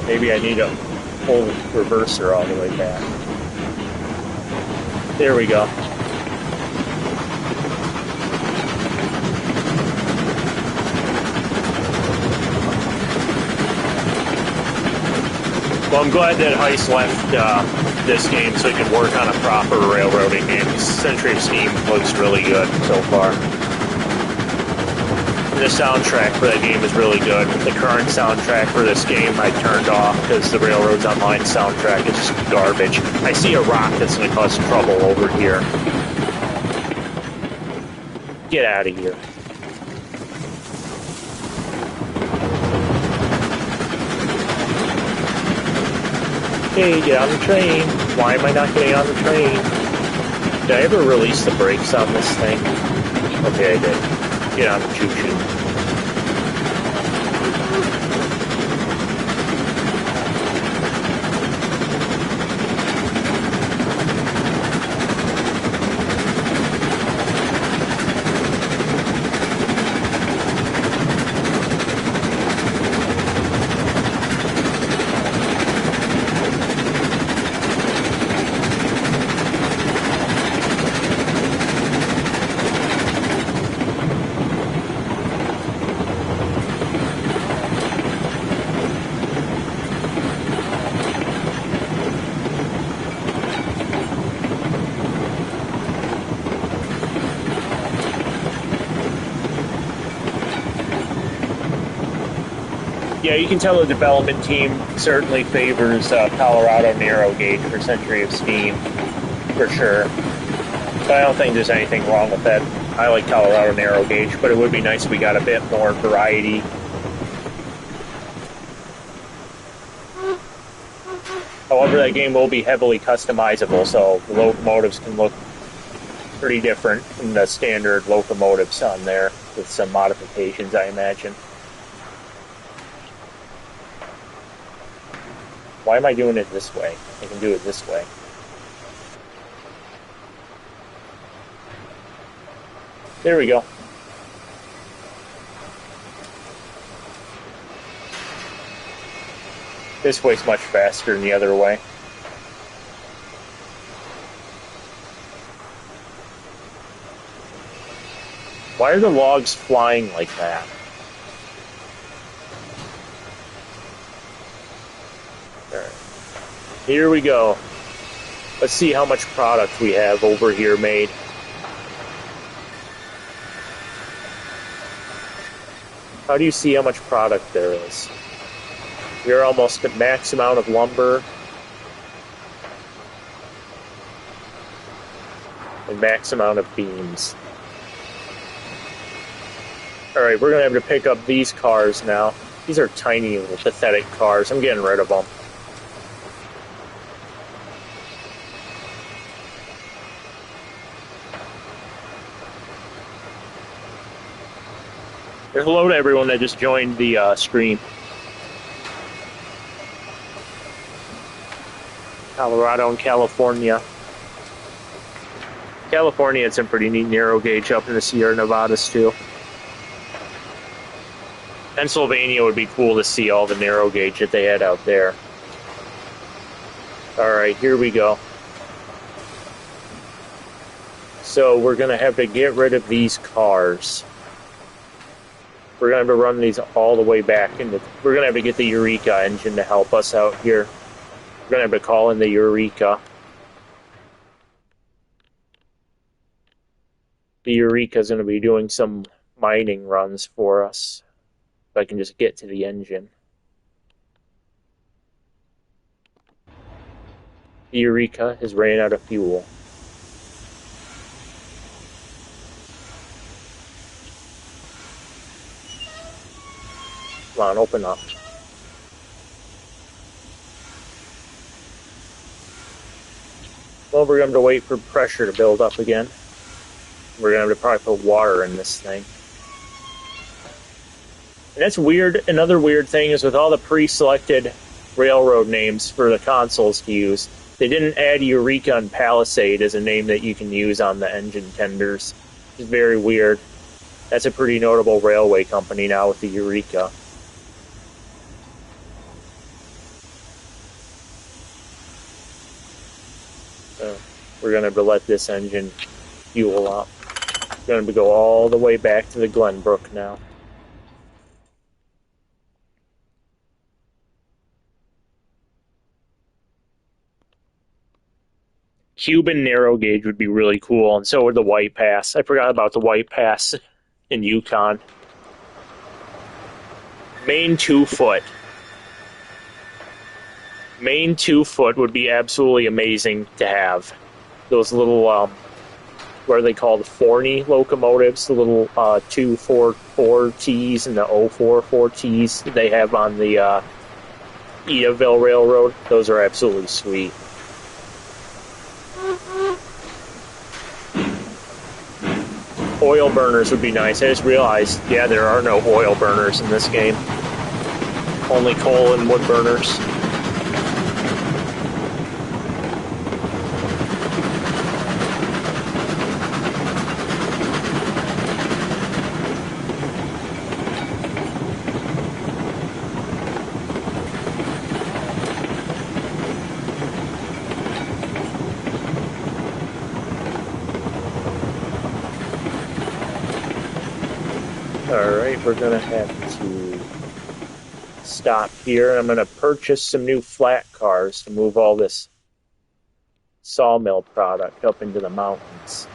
Maybe I need to pull the reverser all the way back. There we go. Well, I'm glad that Heist left this game so he could work on a proper railroading game. Century of Steam looks really good so far. The soundtrack for that game is really good. The current soundtrack for this game I turned off because the Railroads Online soundtrack is just garbage. I see a rock that's going to cause trouble over here. Get out of here. Hey, get on the train. Why am I not getting on the train? Did I ever release the brakes on this thing? Okay, I did. Get on the choo-choo. Yeah, you can tell the development team certainly favors Colorado narrow gauge for Century of Steam, for sure. But I don't think there's anything wrong with that. I like Colorado narrow gauge, but it would be nice if we got a bit more variety. However, that game will be heavily customizable, so the locomotives can look pretty different from the standard locomotives on there, with some modifications, I imagine. Why am I doing it this way? I can do it this way. There we go. This way's much faster than the other way. Why are the logs flying like that? Alright. Here we go. Let's see how much product we have over here made. How do you see how much product there is? We're almost at max amount of lumber. And max amount of beams. Alright, we're going to have to pick up these cars now. These are tiny little pathetic cars. I'm getting rid of them. Hello to everyone that just joined the stream. Colorado and California. California had some pretty neat narrow gauge up in the Sierra Nevadas too. Pennsylvania would be cool to see all the narrow gauge that they had out there. Alright, here we go. So we're going to have to get rid of these cars. We're going to have to run these all the way back into... We're going to have to get the Eureka engine to help us out here. We're going to have to call in the Eureka. The Eureka's going to be doing some mining runs for us. If I can just get to the engine. The Eureka has ran out of fuel. Come on, open up. Well, we're going to have to wait for pressure to build up again. We're going to have to probably put water in this thing. And that's weird. Another weird thing is with all the pre-selected railroad names for the consoles to use, they didn't add Eureka and Palisade as a name that you can use on the engine tenders. It's very weird. That's a pretty notable railway company now with the Eureka. So we're going to have to let this engine fuel up. We're going to go all the way back to the Glenbrook now. Cuban narrow gauge would be really cool, and so would the White Pass. I forgot about the White Pass in Yukon. Main 2-foot. Main 2-foot would be absolutely amazing to have. Those little, what are they called? Forney locomotives, the little 244Ts and the 044Ts they have on the Edaville Railroad. Those are absolutely sweet. Oil burners would be nice. I just realized, yeah, there are no oil burners in this game. Only coal and wood burners. Alright, we're going to have to stop here. I'm going to purchase some new flat cars to move all this sawmill product up into the mountains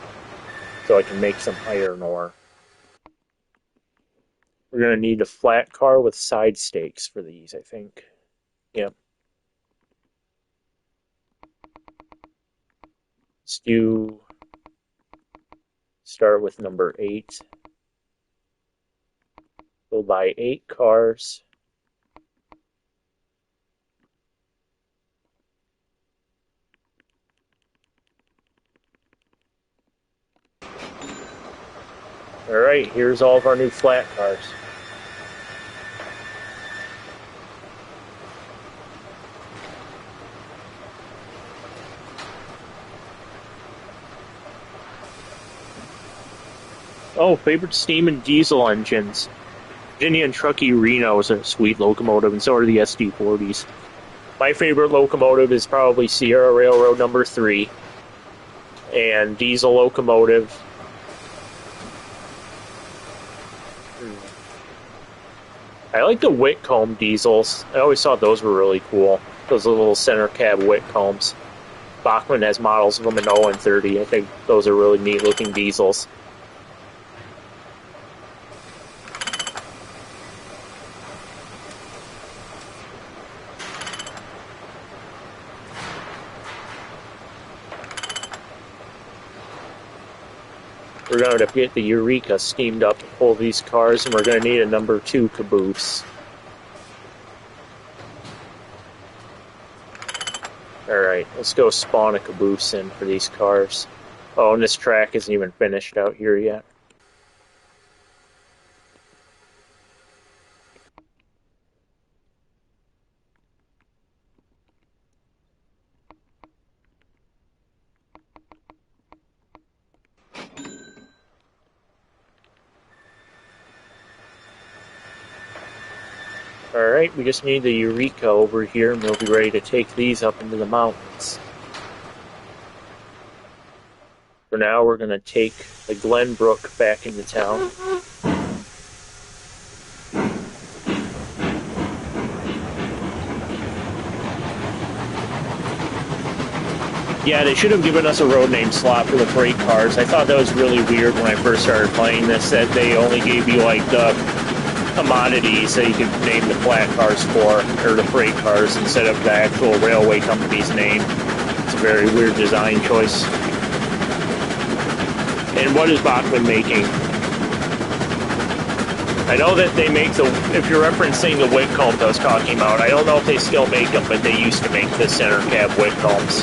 so I can make some iron ore. We're going to need a flat car with side stakes for these, I think. Yep. Start with number 8. We'll buy 8 cars. Alright, here's all of our new flat cars. Oh, favorite steam and diesel engines. Virginia and Truckee Reno is a sweet locomotive, and so are the SD40s. My favorite locomotive is probably Sierra Railroad number 3. And diesel locomotive. I like the Whitcomb diesels. I always thought those were really cool. Those little center cab Whitcombs. Bachmann has models of them in 0 and 30. I think those are really neat looking diesels. We're going to get the Eureka steamed up to pull these cars, and we're going to need a number 2 caboose. Alright, let's go spawn a caboose in for these cars. Oh, and this track isn't even finished out here yet. Alright, we just need the Eureka over here, and we'll be ready to take these up into the mountains. For now, we're going to take the Glenbrook back into town. Yeah, they should have given us a road name slot for the freight cars. I thought that was really weird when I first started playing this, that they only gave you, like, the commodities that you could name the flat cars for, or the freight cars, instead of the actual railway company's name. It's a very weird design choice. And what is Bachmann making? I know that they make the, if you're referencing the Whitcombs I was talking about, I don't know if they still make them, but they used to make the center cab Whitcombs.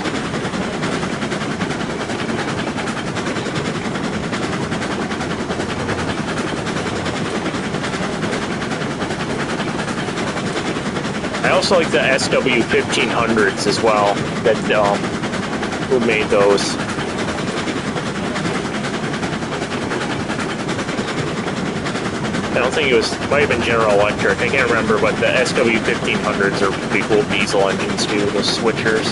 I also like the SW1500s as well, that, who made those. I don't think it was, might have been General Electric, I can't remember, but the SW1500s are pretty cool diesel engines too, those switchers.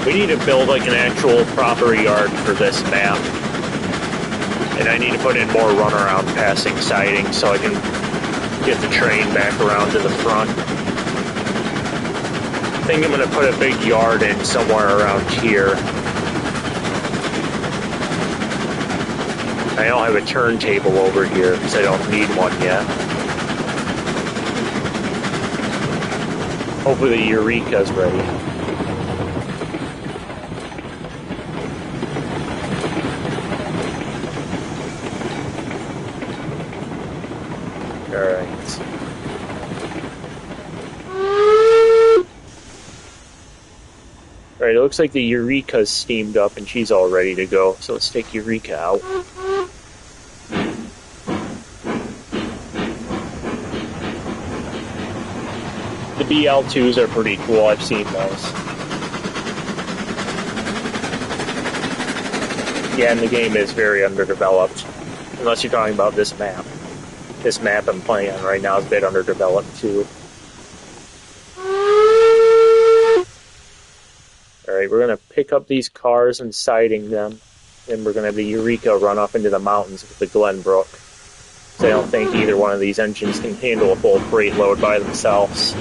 We need to build like an actual proper yard for this map. And I need to put in more runaround passing siding so I can get the train back around to the front. I think I'm going to put a big yard in somewhere around here. I don't have a turntable over here because I don't need one yet. Hopefully the Eureka's ready. Alright, it looks like the Eureka's steamed up and she's all ready to go, so let's take Eureka out. The BL2s are pretty cool, I've seen those. Yeah, and the game is very underdeveloped, unless you're talking about this map. This map I'm playing on right now is a bit underdeveloped too. Alright, we're going to pick up these cars and siding them. Then we're going to have the Eureka run up into the mountains with the Glenbrook. So I don't think either one of these engines can handle a full freight load by themselves.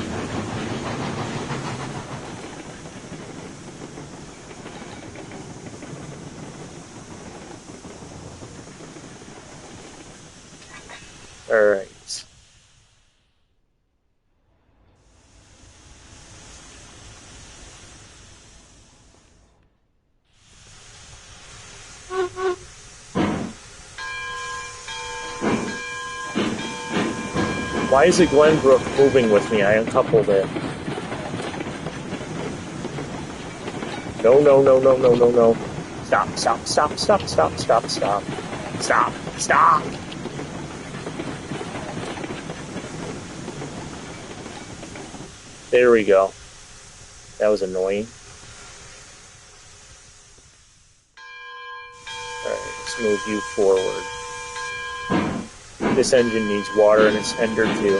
Why is the Glenbrook moving with me? I uncoupled it. No, no, no, no, no, no, no. Stop, stop, stop, stop, stop, stop, stop. Stop, stop! There we go. That was annoying. Alright, let's move you forward. This engine needs water in its tender too.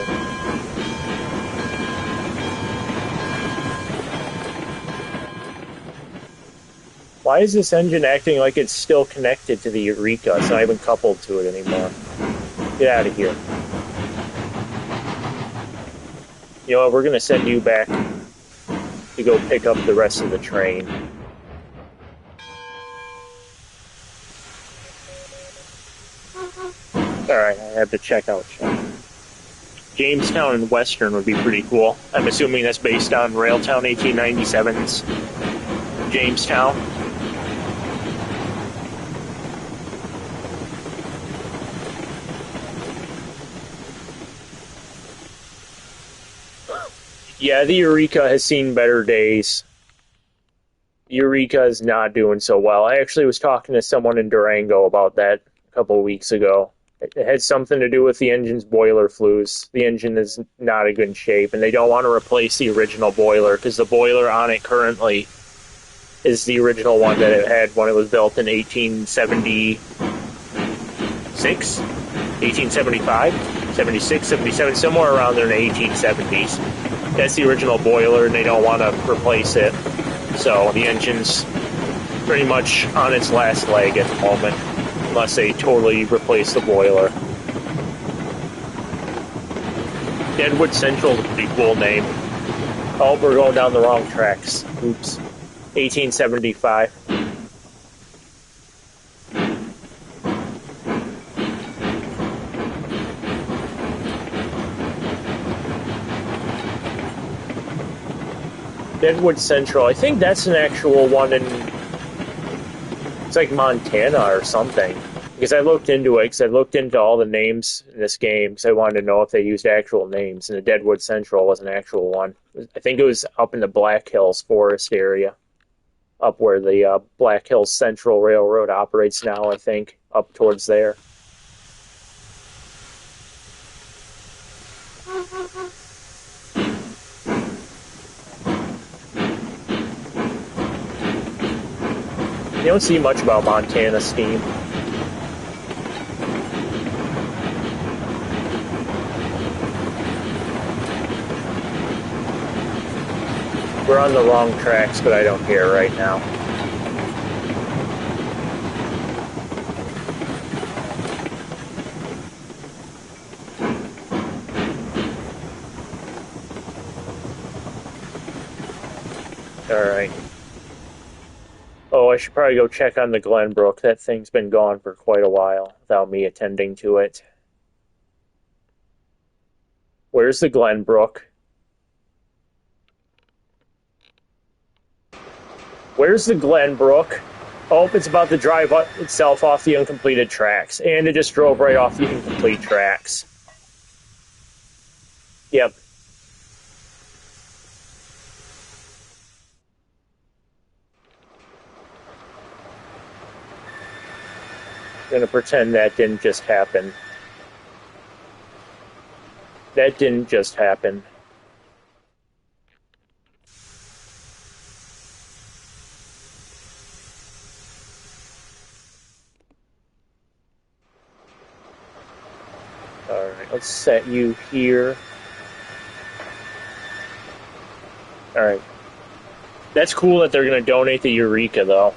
Why is this engine acting like it's still connected to the Eureka? It's not even coupled to it anymore. Get out of here. You know what, we're going to send you back to go pick up the rest of the train. Alright, I have to check out Jamestown and Western would be pretty cool. I'm assuming that's based on Railtown 1897's Jamestown. Yeah, the Eureka has seen better days. Eureka is not doing so well. I actually was talking to someone in Durango about that a couple of weeks ago. It had something to do with the engine's boiler flues. The engine is not in good shape, and they don't want to replace the original boiler because the boiler on it currently is the original one that it had when it was built in 1876, 1875, 76, 77, somewhere around there in the 1870s. That's the original boiler, and they don't want to replace it. So the engine's pretty much on its last leg at the moment, unless they totally replace the boiler. Deadwood Central is a pretty cool name. Oh, we're going down the wrong tracks. Oops. 1875. Deadwood Central. I think that's an actual one in... It's like Montana or something. Because I looked into it, because I looked into all the names in this game, because I wanted to know if they used actual names, and the Deadwood Central was an actual one. I think it was up in the Black Hills Forest area. Up where the Black Hills Central Railroad operates now, I think. Up towards there. You don't see much about Montana Steam. We're on the wrong tracks, but I don't care right now. Alright. Oh, I should probably go check on the Glenbrook. That thing's been gone for quite a while without me attending to it. Where's the Glenbrook? Where's the Glenbrook? Oh, it's about to drive itself off the uncompleted tracks. And it just drove right off the incomplete tracks. Yep. I'm gonna pretend that didn't just happen. That didn't just happen. Alright, let's set you here. Alright. That's cool that they're gonna donate the Eureka, though.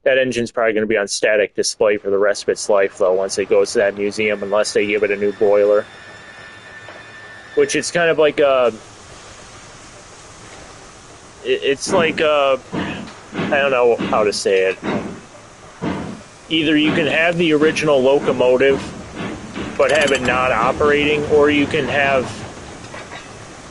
That engine's probably going to be on static display for the rest of its life, though, once it goes to that museum, unless they give it a new boiler. Which it's kind of like a... It's like a... I don't know how to say it. Either you can have the original locomotive, but have it not operating, or you can have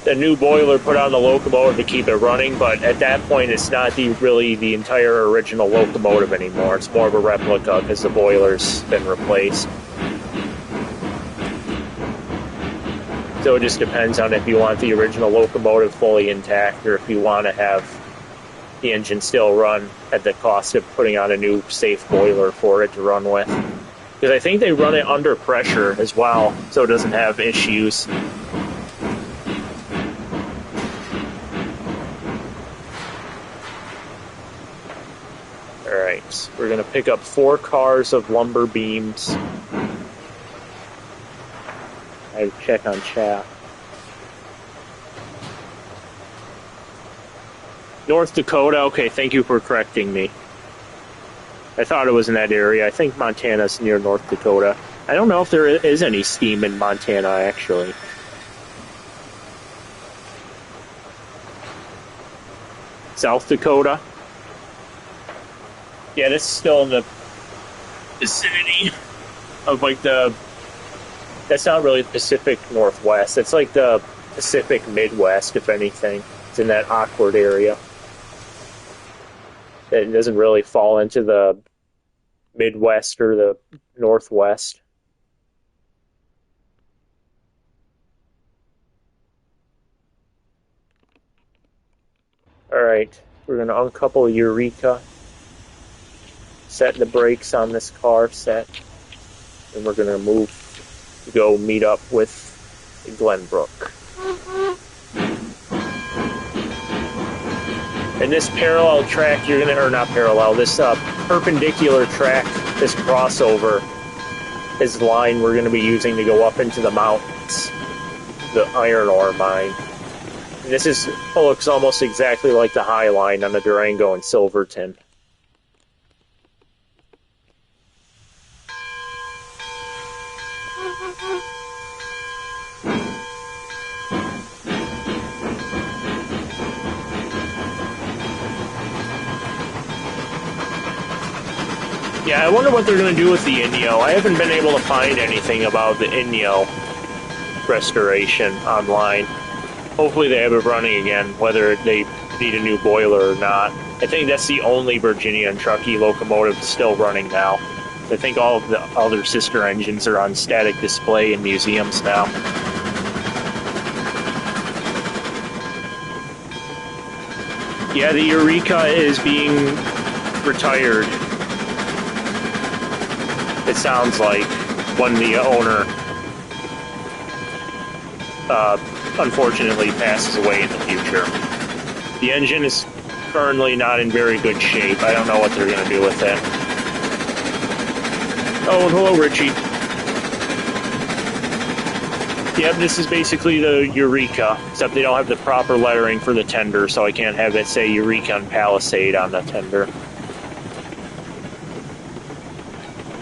a new boiler put on the locomotive to keep it running, but at that point it's not really the entire original locomotive anymore. It's more of a replica because the boiler's been replaced. So it just depends on if you want the original locomotive fully intact or if you want to have the engine still run at the cost of putting on a new safe boiler for it to run with. Because I think they run it under pressure as well, so it doesn't have issues. Alright, we're going to pick up 4 cars of lumber beams. I check on chat. North Dakota, okay, thank you for correcting me. I thought it was in that area. I think Montana's near North Dakota. I don't know if there is any steam in Montana, actually. South Dakota? Yeah, this is still in the vicinity of like that's not really the Pacific Northwest. It's like the Pacific Midwest, if anything. It's in that awkward area. It doesn't really fall into the Midwest or the Northwest. Alright, we're going to uncouple Eureka. Set the brakes on this car set. And we're going to go meet up with Glenbrook. And this parallel track, you're gonna, or not parallel, this perpendicular track, this crossover, is the line we're gonna be using to go up into the mountains, the iron ore mine. And this looks almost exactly like the High Line on the Durango and Silverton. Yeah, I wonder what they're going to do with the Inyo. I haven't been able to find anything about the Inyo restoration online. Hopefully they have it running again, whether they need a new boiler or not. I think that's the only Virginia and Truckee locomotive still running now. I think all of the other sister engines are on static display in museums now. Yeah, the Eureka is being retired. It sounds like, when the owner unfortunately passes away in the future. The engine is currently not in very good shape. I don't know what they're going to do with it. Oh, and hello, Richie. Yep, this is basically the Eureka, except they don't have the proper lettering for the tender, so I can't have it say Eureka and Palisade on the tender.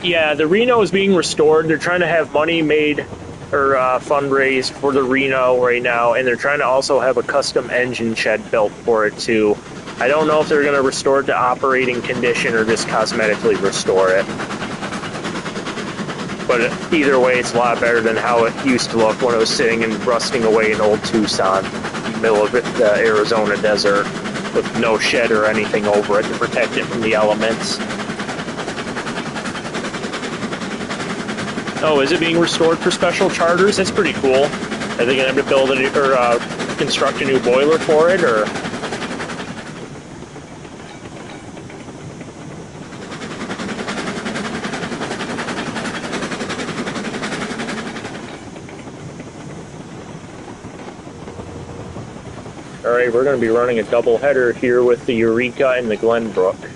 Yeah, the Reno is being restored. They're trying to have money made or fundraised for the Reno right now, and they're trying to also have a custom engine shed built for it too. I don't know if they're going to restore it to operating condition or just cosmetically restore it. But either way, it's a lot better than how it used to look when it was sitting and rusting away in old Tucson, in the middle of the Arizona desert, with no shed or anything over it to protect it from the elements. Oh, is it being restored for special charters? That's pretty cool. Are they going to have to build or construct a new boiler for it, or? Alright, we're going to be running a double header here with the Eureka and the Glenbrook.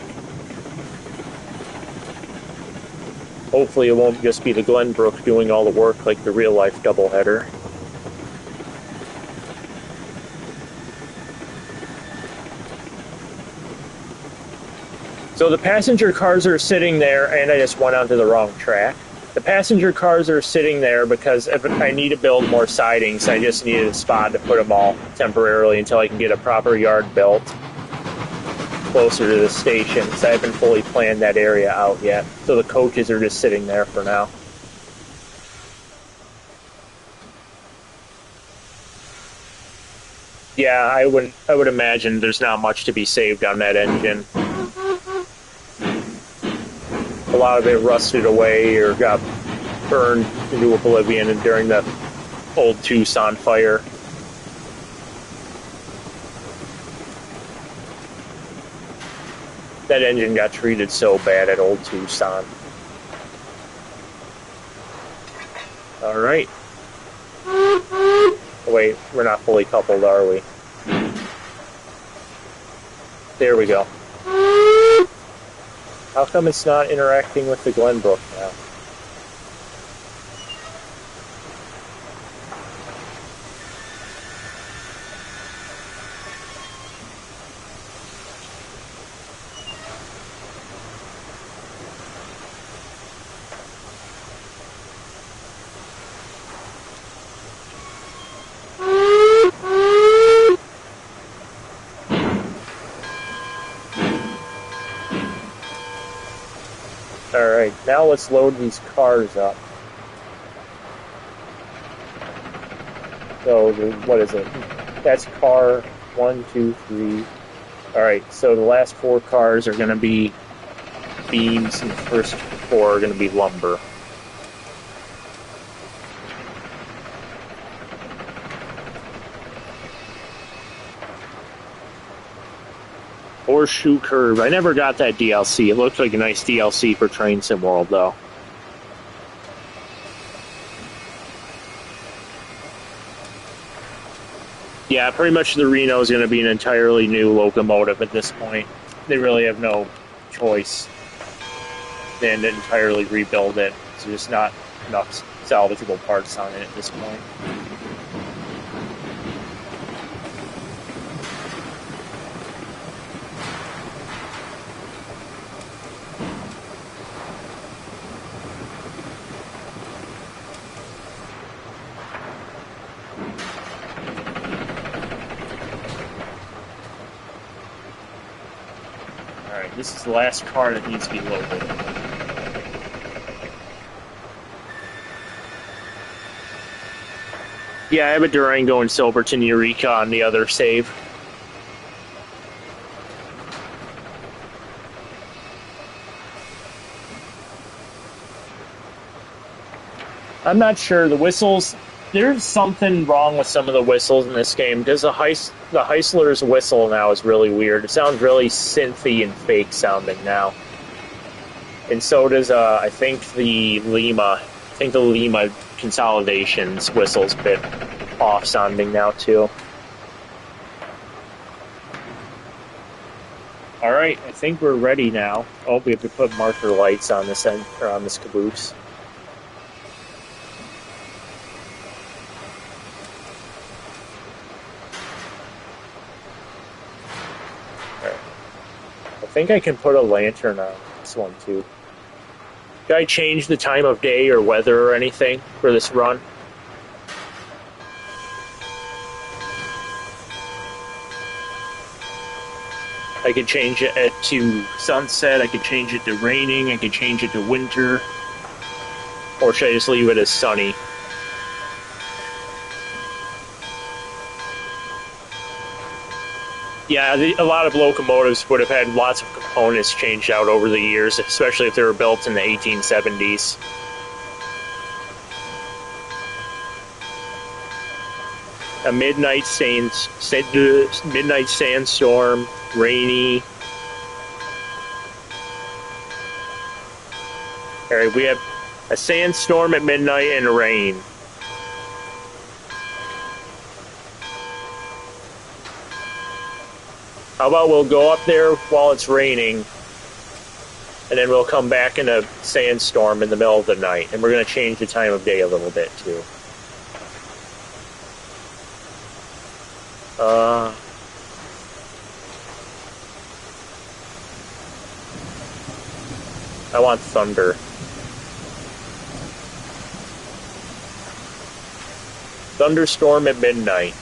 Hopefully it won't just be the Glenbrook doing all the work like the real-life doubleheader. So the passenger cars are sitting there, and I just went onto the wrong track. The passenger cars are sitting there because if I need to build more sidings, I just needed a spot to put them all temporarily until I can get a proper yard built closer to the station, so I haven't fully planned that area out yet. So the coaches are just sitting there for now. Yeah, I would imagine there's not much to be saved on that engine. A lot of it rusted away or got burned into oblivion during the old Tucson fire. That engine got treated so bad at old Tucson. All right. Wait, we're not fully coupled, are we? There we go. How come it's not interacting with the Glenbrook now? Alright, now let's load these cars up. So, what is it? That's car 1, 2, 3. Alright, so the last 4 cars are going to be beams, and the first 4 are going to be lumber. Horseshoe Curve. I never got that DLC. It looked like a nice DLC for Train Sim World, though. Yeah, pretty much the Reno is going to be an entirely new locomotive at this point. They really have no choice than to entirely rebuild it. There's just not enough salvageable parts on it at this point. This is the last car that needs to be loaded. Yeah, I have a Durango and Silverton Eureka on the other save. I'm not sure. The whistles, there's something wrong with some of the whistles in this game, because the Heisler's whistle now is really weird. It sounds really synthy and fake sounding now. And so does, I think the Lima Consolidation's whistle's a bit off sounding now, too. Alright, I think we're ready now. Oh, we have to put marker lights on this end, or on this caboose. I think I can put a lantern on this one too. Did I change the time of day or weather or anything for this run? I could change it to sunset, I could change it to raining, I could change it to winter. Or should I just leave it as sunny? Yeah, a lot of locomotives would have had lots of components changed out over the years, especially if they were built in the 1870s. A midnight sandstorm, rainy. Alright, we have a sandstorm at midnight and rain. How about we'll go up there while it's raining, and then we'll come back in a sandstorm in the middle of the night, and we're going to change the time of day a little bit, too. I want thunder. Thunderstorm at midnight.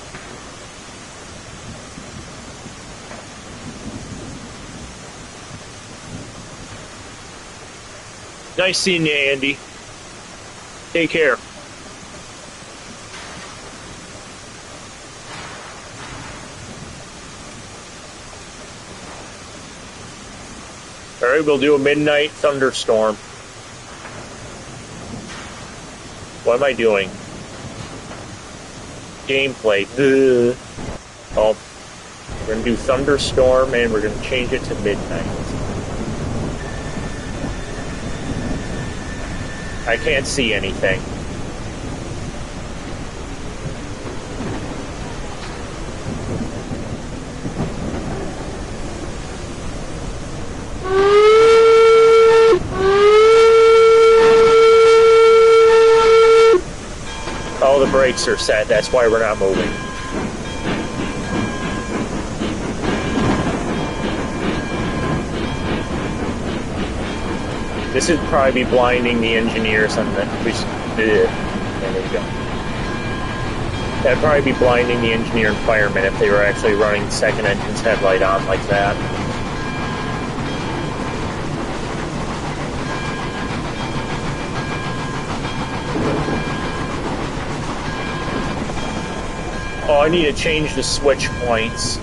Nice seeing you, Andy. Take care. Alright, we'll do a midnight thunderstorm. What am I doing? Gameplay. Ugh. Oh, we're going to do thunderstorm and we're going to change it to midnight. I can't see anything. Oh, the brakes are set. That's why we're not moving. This would probably be blinding the engineers on the... there you go. That'd probably be blinding the engineer and firemen if they were actually running the second engine's headlight on like that. Oh, I need to change the switch points.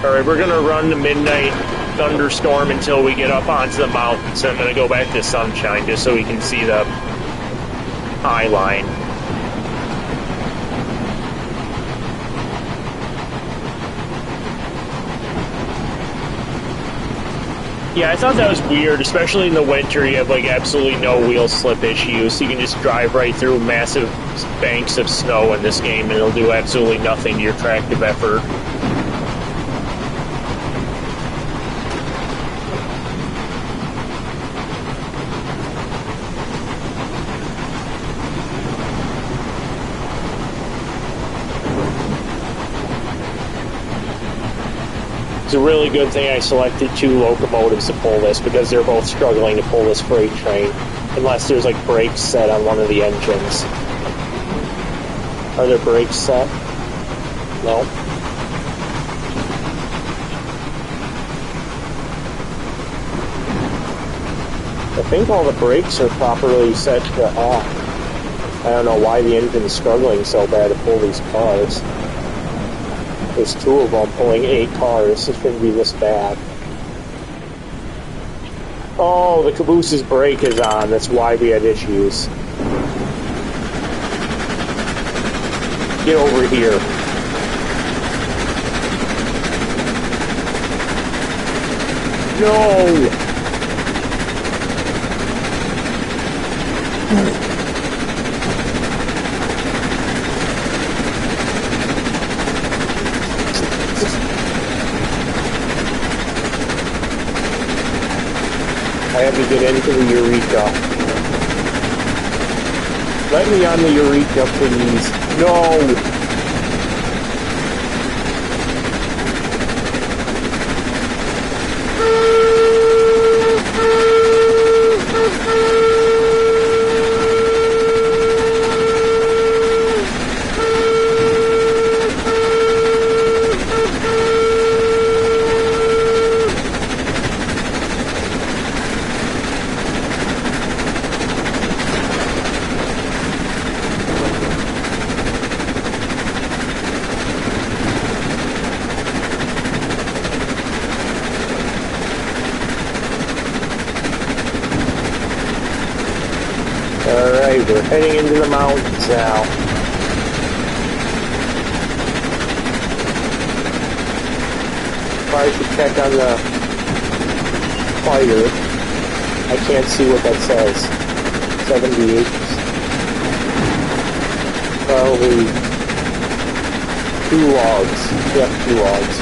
Alright, we're going to run the midnight thunderstorm until we get up onto the mountains. I'm going to go back to sunshine just so we can see the high line. Yeah, I thought that was weird, especially in the winter. You have like absolutely no wheel slip issues. You can just drive right through massive banks of snow in this game and it'll do absolutely nothing to your tractive effort. It's a really good thing I selected two locomotives to pull this because they're both struggling to pull this freight train unless there's like brakes set on one of the engines. Are there brakes set? No. I think all the brakes are properly set to off. I don't know why the engine's struggling so bad to pull these cars. There's two of them pulling 8 cars. It shouldn't be this bad. Oh, the caboose's brake is on. That's why we had issues. Get over here. No! I have to get into the Eureka. Let me on the Eureka, please. No! Alright, we're heading into the mountains now. Probably should check on the fire. I can't see what that says. 78. Probably 2 logs. Yep, 2 logs.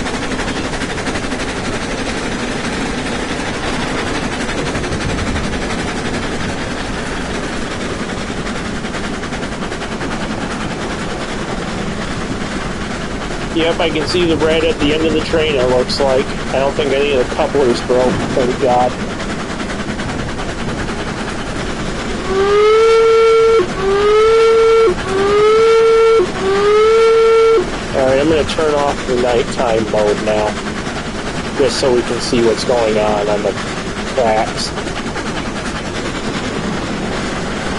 Yep, I can see the red at the end of the train, it looks like. I don't think any of the couplers broke, thank God. Alright, I'm going to turn off the nighttime mode now, just so we can see what's going on the tracks.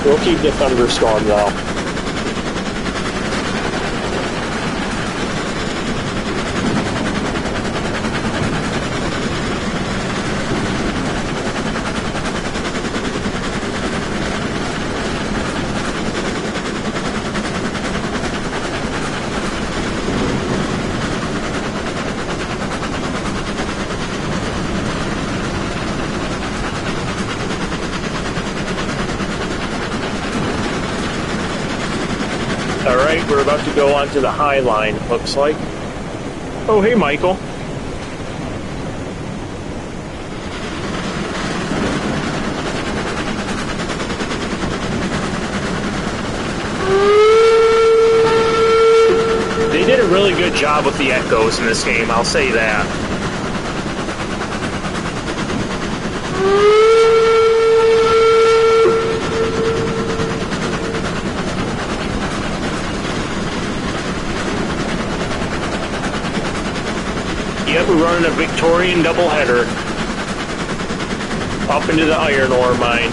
We'll keep the thunderstorm though. Alright, we're about to go onto the High Line, it looks like. Oh, hey, Michael. They did a really good job with the echoes in this game, I'll say that. Yep, we're running a Victorian doubleheader up into the iron ore mine.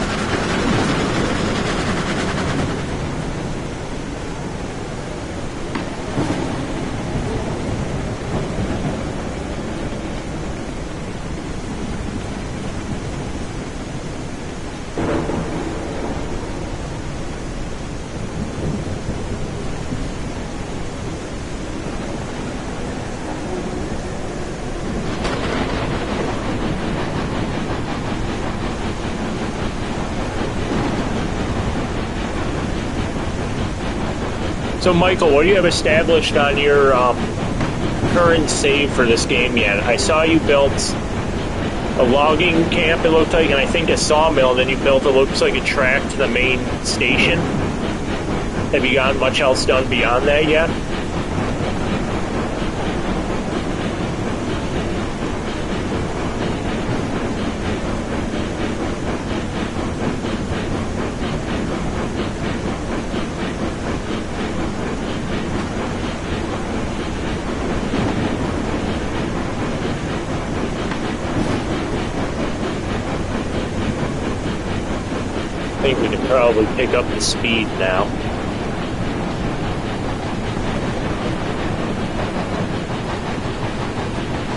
So, Michael, what do you have established on your current save for this game yet? I saw you built a logging camp, it looked like, and I think a sawmill, and then you built, it looks like, a track to the main station. Have you gotten much else done beyond that yet? I think we can probably pick up the speed now.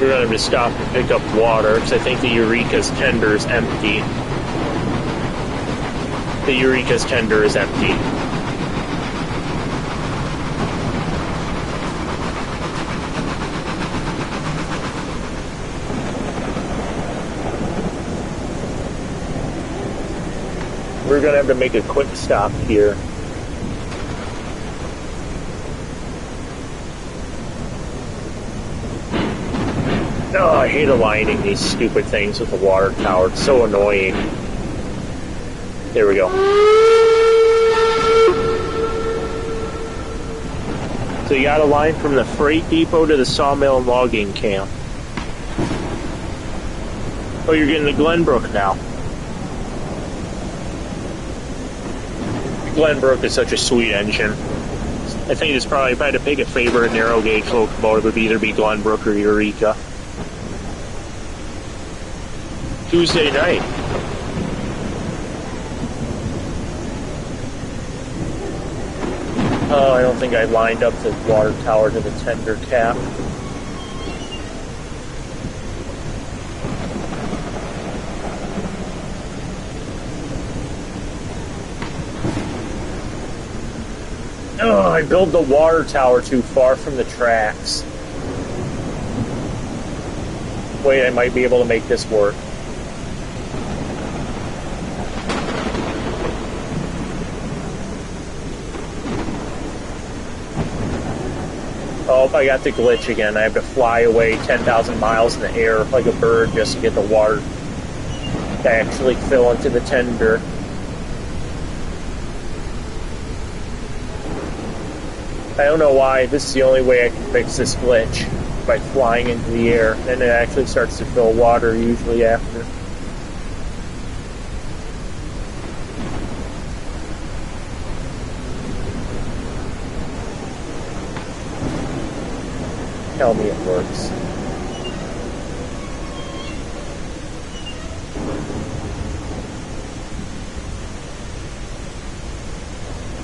We're going to have to stop and pick up water, because I think the Eureka's tender is empty. The Eureka's tender is empty. We're going to have to make a quick stop here. Oh, I hate aligning these stupid things with the water tower. It's so annoying. There we go. So you got a line from the freight depot to the sawmill and logging camp. Oh, you're getting to Glenbrook now. Glenbrook is such a sweet engine. I think it's probably, if I had to pick a favorite narrow gauge locomotive, it would either be Glenbrook or Eureka. Tuesday night. Oh, I don't think I lined up the water tower to the tender cap. Oh, I built the water tower too far from the tracks. Wait, I might be able to make this work. Oh, I got the glitch again. I have to fly away 10,000 miles in the air like a bird just to get the water to actually fill into the tender. I don't know why. This is the only way I can fix this glitch, by flying into the air. Then it actually starts to fill water usually after. Tell me it works.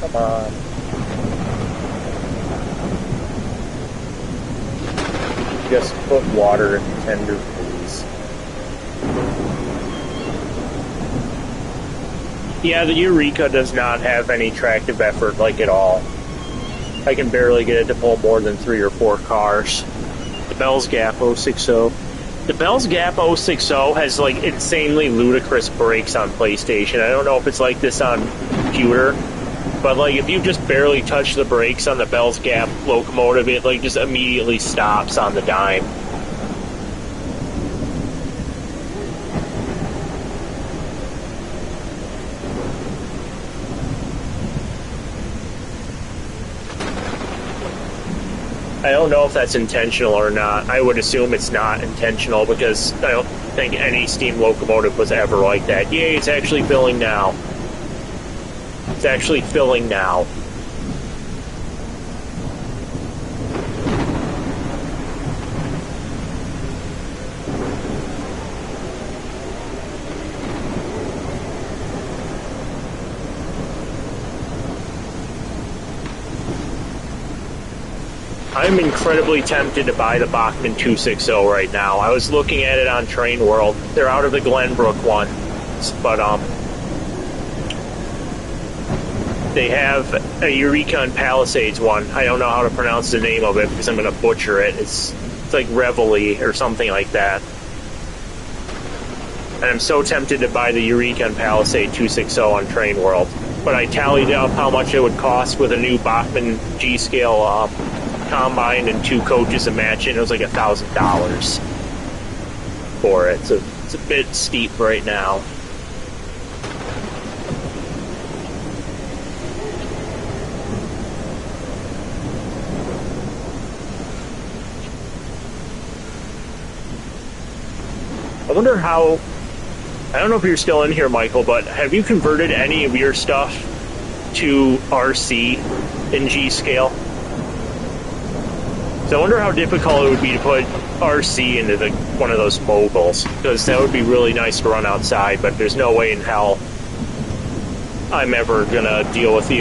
Come on. Just put water in the tender, please. Yeah, the Eureka does not have any tractive effort, like, at all. I can barely get it to pull more than 3 or 4 cars. The Bell's Gap 060. The Bell's Gap 060 has, like, insanely ludicrous brakes on PlayStation. I don't know if it's like this on computer, but, like, if you just barely touch the brakes on the Bell's Gap locomotive, it, like, just immediately stops on the dime. I don't know if that's intentional or not. I would assume it's not intentional because I don't think any steam locomotive was ever like that. Yay, it's actually filling now. It's actually filling now. I'm incredibly tempted to buy the Bachmann 260 right now. I was looking at it on Train World. They're out of the Glenbrook one, but they have a Eureka and Palisades one. I don't know how to pronounce the name of it because I'm going to butcher it. It's like Reveille or something like that. And I'm so tempted to buy the Eureka and Palisade 260 on Train World. But I tallied up how much it would cost with a new Bachmann G-Scale combine and 2 coaches a match, and it was like $1,000 for it. So it's a bit steep right now. I wonder how, I don't know if you're still in here, Michael, but have you converted any of your stuff to RC in G-Scale? So I wonder how difficult it would be to put RC into one of those moguls, because that would be really nice to run outside, but there's no way in hell I'm ever going to deal with the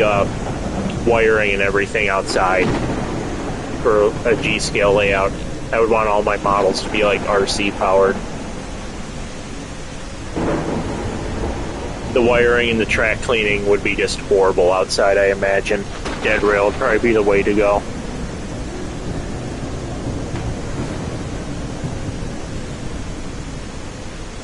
wiring and everything outside for a G-Scale layout. I would want all my models to be like RC powered. The wiring and the track cleaning would be just horrible outside, I imagine. Dead rail would probably be the way to go.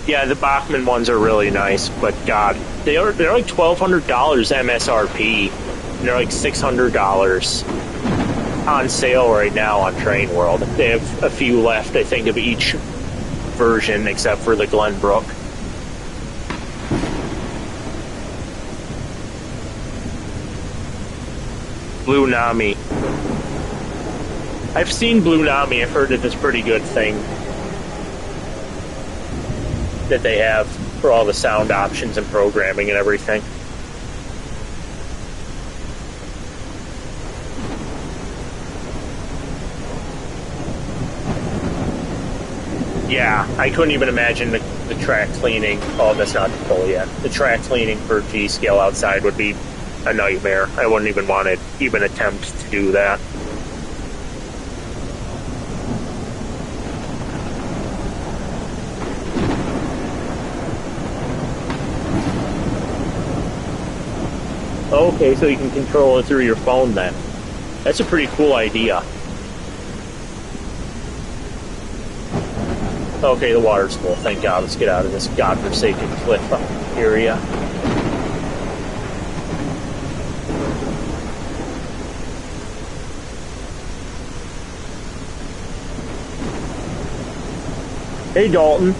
Yeah, the Bachmann ones are really nice, but God, they're like $1,200 MSRP, and they're like $600 on sale right now on Train World. They have a few left, I think, of each version except for the Glenbrook. Blue Nami. I've seen Blue Nami. I've heard that it's a pretty good thing that they have for all the sound options and programming and everything. Yeah, I couldn't even imagine the track cleaning. Oh, that's not full yet. The track cleaning for G-Scale outside would be a nightmare. I wouldn't even want to even attempt to do that. Okay, so you can control it through your phone then. That's a pretty cool idea. Okay, the water's full. Thank God. Let's get out of this godforsaken cliff area. Hey, Dalton.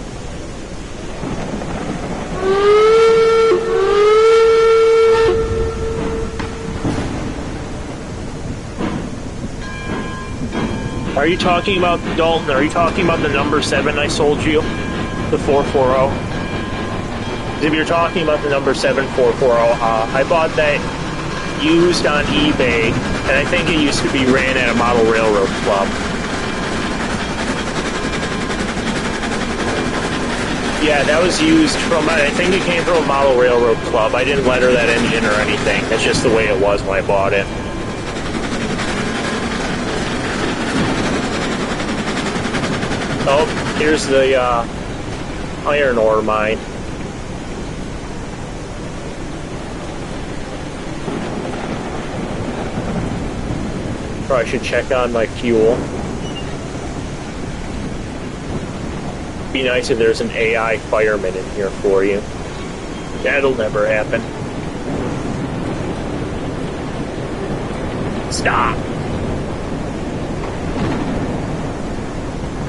Are you talking about, Dalton, are you talking about the number 7 I sold you? The 440? If you're talking about the number 7 440, I bought that used on eBay, and I think it used to be ran at a model railroad club. Yeah, that was used from, I think it came from a model railroad club. I didn't letter that engine or anything. That's just the way it was when I bought it. Oh, here's the iron ore mine. Probably should check on my fuel. Be nice if there's an AI fireman in here for you. That'll never happen. Stop!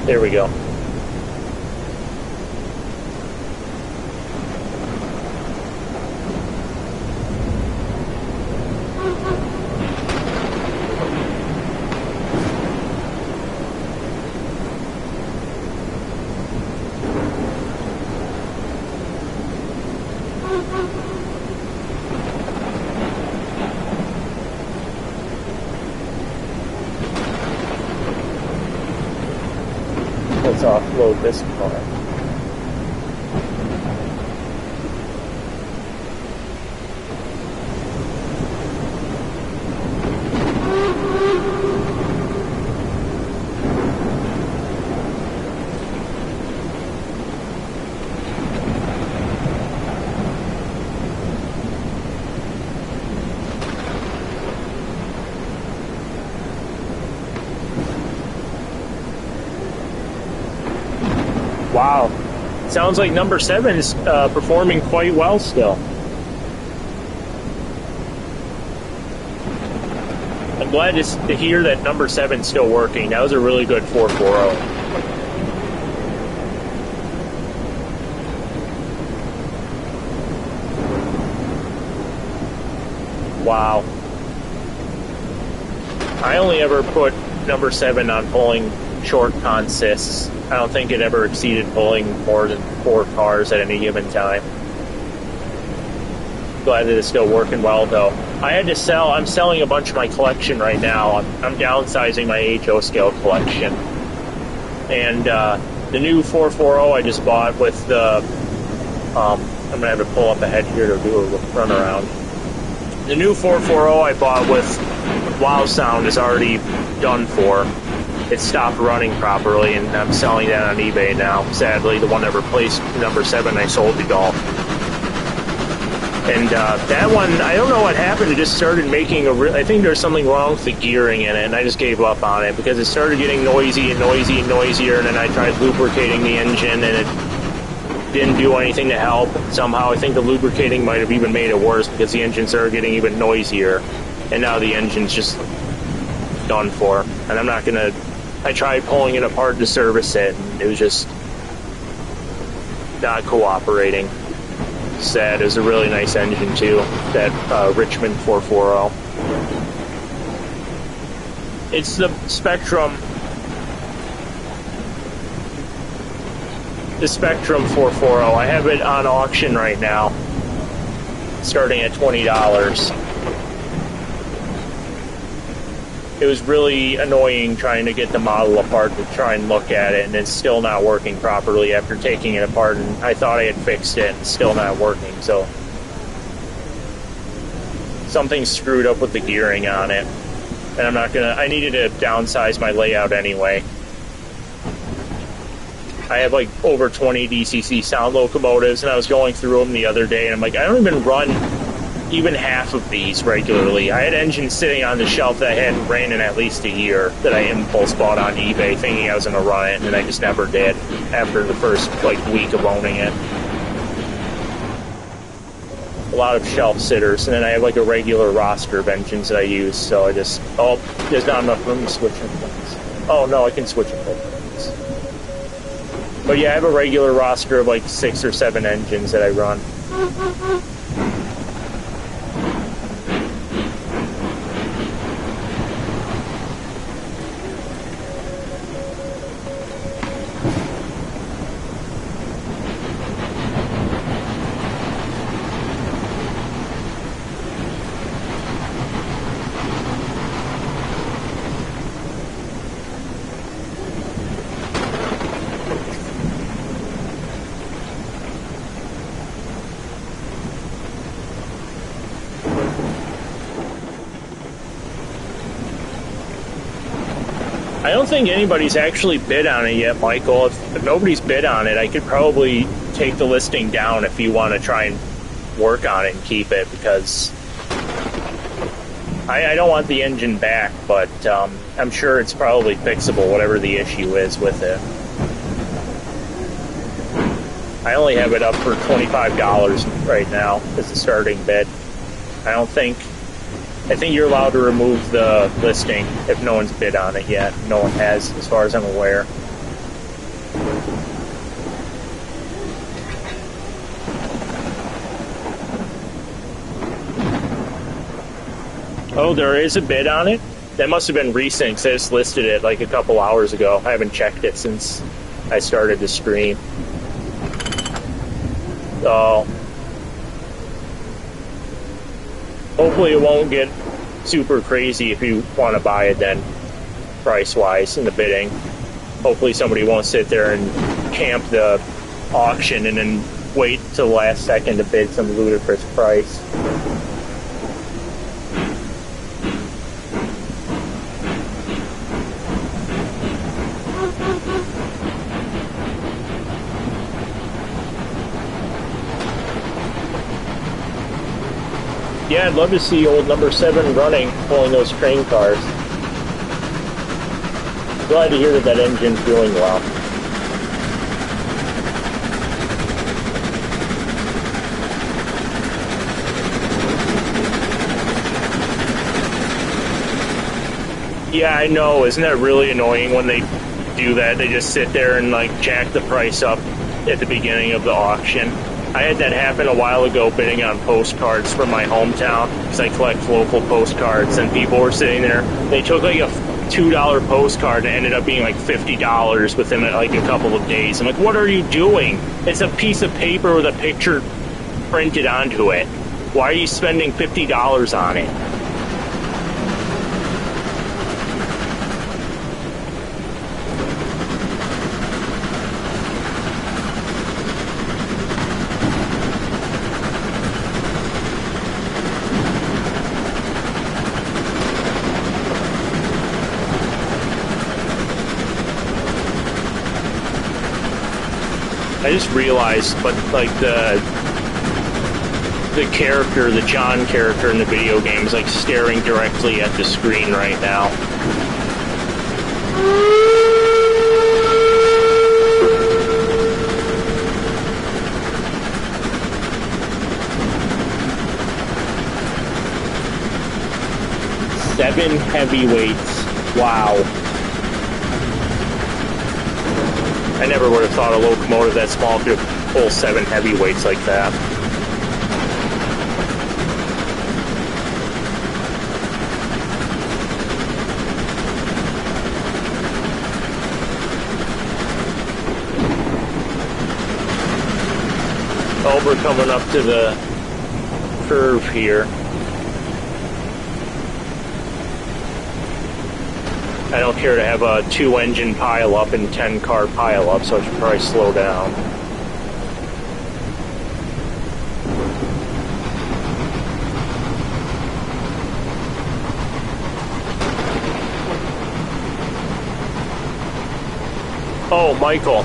There we go. Let's offload this car. Wow. Sounds like number 7 is performing quite well still. I'm glad to hear that number 7's still working. That was a really good 440. Wow. I only ever put number 7 on pulling short consists. I don't think it ever exceeded pulling more than 4 cars at any given time. Glad that it's still working well, though. I had to sell. I'm selling a bunch of my collection right now. I'm downsizing my HO scale collection. And the new 440 I just bought with the... I'm going to have to pull up ahead here to do a run around. The new 440 I bought with Wow Sound is already done for. It stopped running properly, and I'm selling that on eBay now. Sadly, the one that replaced number 7, I sold to Golf. And that one, I don't know what happened. It just started making I think there's something wrong with the gearing in it, and I just gave up on it because it started getting noisy and noisy and noisier, and then I tried lubricating the engine, and it didn't do anything to help. Somehow, I think the lubricating might have even made it worse because the engine started getting even noisier, and now the engine's just done for. And I'm not going to... I tried pulling it apart to service it, and it was just not cooperating. Sad. It was a really nice engine, too, that Richmond 440. It's the Spectrum 440. I have it on auction right now, starting at $20. It was really annoying trying to get the model apart to try and look at it, and it's still not working properly after taking it apart, and I thought I had fixed it, and it's still not working, so something's screwed up with the gearing on it, and I needed to downsize my layout anyway. I have like over 20 DCC sound locomotives, and I was going through them the other day, and I'm like, I don't even run even half of these regularly. I had engines sitting on the shelf that I hadn't ran in at least a year that I impulse bought on eBay thinking I was going to run it, and I just never did after the first week of owning it. A lot of shelf sitters, and then I have a regular roster of engines that I use, so I just... Oh, there's not enough room to switch them things. Oh no, I can switch them things. But yeah, I have a regular roster of 6 or 7 engines that I run. I don't think anybody's actually bid on it yet, Michael. If nobody's bid on it, I could probably take the listing down if you want to try and work on it and keep it, because I don't want the engine back, but I'm sure it's probably fixable, whatever the issue is with it. I only have it up for $25 right now as a starting bid. I think you're allowed to remove the listing if no one's bid on it yet. No one has, as far as I'm aware. Oh, there is a bid on it? That must have been recent, because I just listed it like a couple hours ago. I haven't checked it since I started the stream. So hopefully it won't get super crazy if you want to buy it then, price-wise, in the bidding. Hopefully somebody won't sit there and camp the auction and then wait till the last second to bid some ludicrous price. Yeah, I'd love to see old number 7 running, pulling those train cars. Glad to hear that that engine's doing well. Yeah, I know. Isn't that really annoying when they do that? They just sit there and like jack the price up at the beginning of the auction. I had that happen a while ago bidding on postcards from my hometown, because I collect local postcards, and people were sitting there. They took like a $2 postcard and ended up being like $50 within like a couple of days. I'm like, what are you doing? It's a piece of paper with a picture printed onto it. Why are you spending $50 on it? I just realized, but like the character, the John character in the video game is like staring directly at the screen right now. Seven heavyweights. Wow. I never would have thought a locomotive that small could pull 7 heavyweights like that. Oh, we're coming up to the curve here. I don't care to have a 2-engine pile-up and 10-car pile-up, so I should probably slow down. Oh, Michael,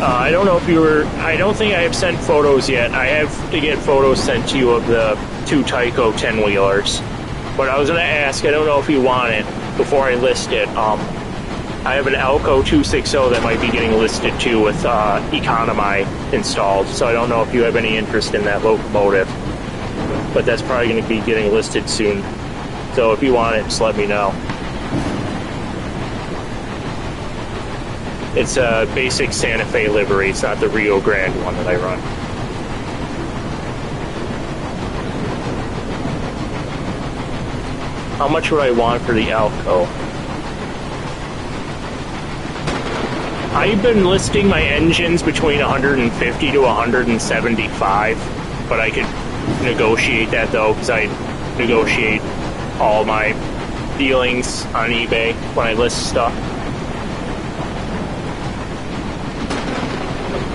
I don't know if you were... I don't think I have sent photos yet. I have to get photos sent to you of the 2 Tyco 10-wheelers. But I was going to ask, I don't know if you want it. Before I list it, I have an Elco 260 that might be getting listed too with Economy installed, so I don't know if you have any interest in that locomotive, but that's probably going to be getting listed soon, so if you want it, just let me know. It's a basic Santa Fe livery, it's not the Rio Grande one that I run. How much would I want for the Elco? I've been listing my engines between 150 to 175, but I could negotiate that though, because I negotiate all my dealings on eBay when I list stuff.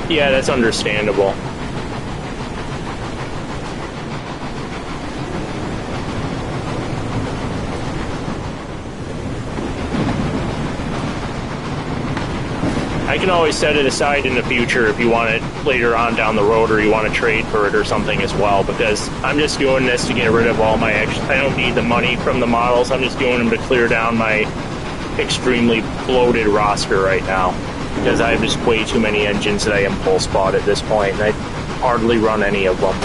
Yeah, that's understandable. I can always set it aside in the future if you want it later on down the road, or you want to trade for it or something as well, because I'm just doing this to get rid of all my extra. I don't need the money from the models. I'm just doing them to clear down my extremely bloated roster right now, because I have just way too many engines that I impulse bought at this point, and I hardly run any of them,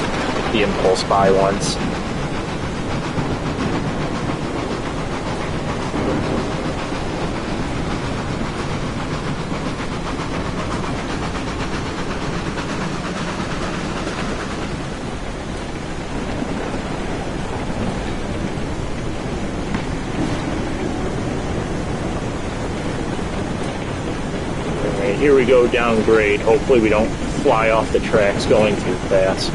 the impulse buy ones. Here we go downgrade. Hopefully we don't fly off the tracks going too fast.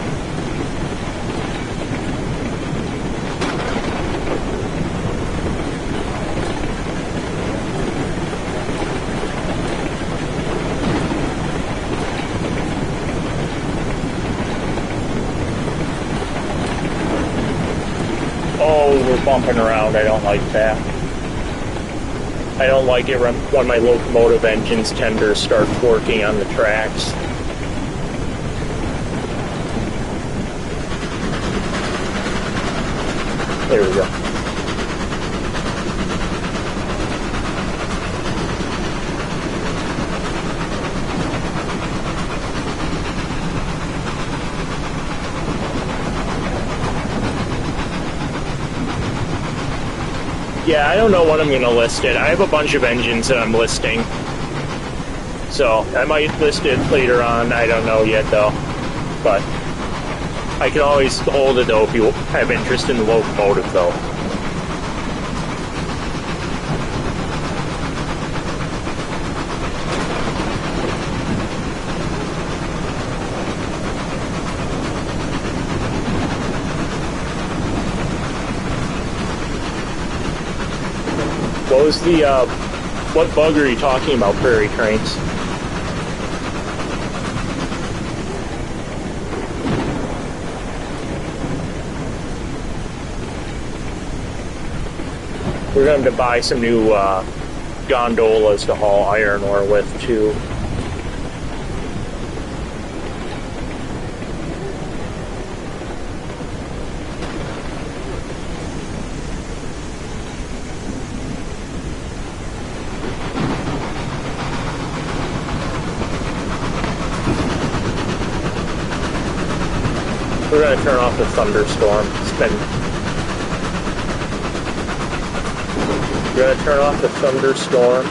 Oh, we're bumping around. I don't like that. I don't like it when my locomotive engine's tender starts working on the tracks. There we go. Yeah, I don't know when I'm going to list it. I have a bunch of engines that I'm listing. So, I might list it later on. I don't know yet, though. But I can always hold it, though, if you have interest in the locomotive, though. What was the, what bug are you talking about, Prairie Trains? We're going to buy some new gondolas to haul iron ore with, too. We're going to turn off the thunderstorm. We're going to turn off the thunderstorm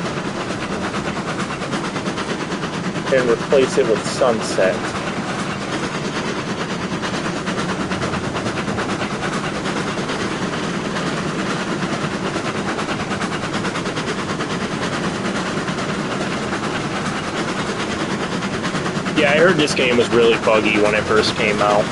and replace it with sunset. Yeah, I heard this game was really buggy when it first came out.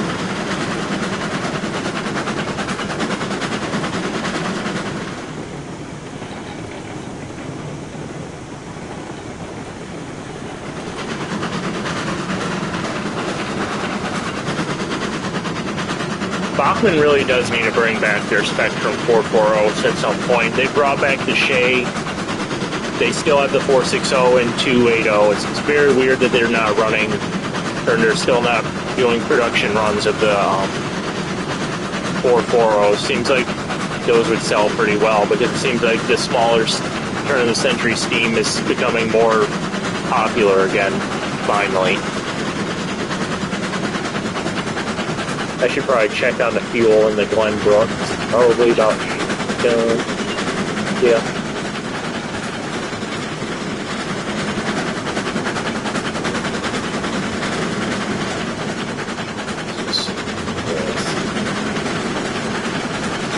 Bachmann really does need to bring back their Spectrum 440s at some point. They brought back the Shay. They still have the 460 and 280. It's very weird that they're not running, or they're still not doing production runs of the 440s. Seems like those would sell pretty well, because it seems like the smaller turn-of-the-century steam is becoming more popular again, finally. I should probably check on the fuel in the Glenbrook. Probably about, yeah.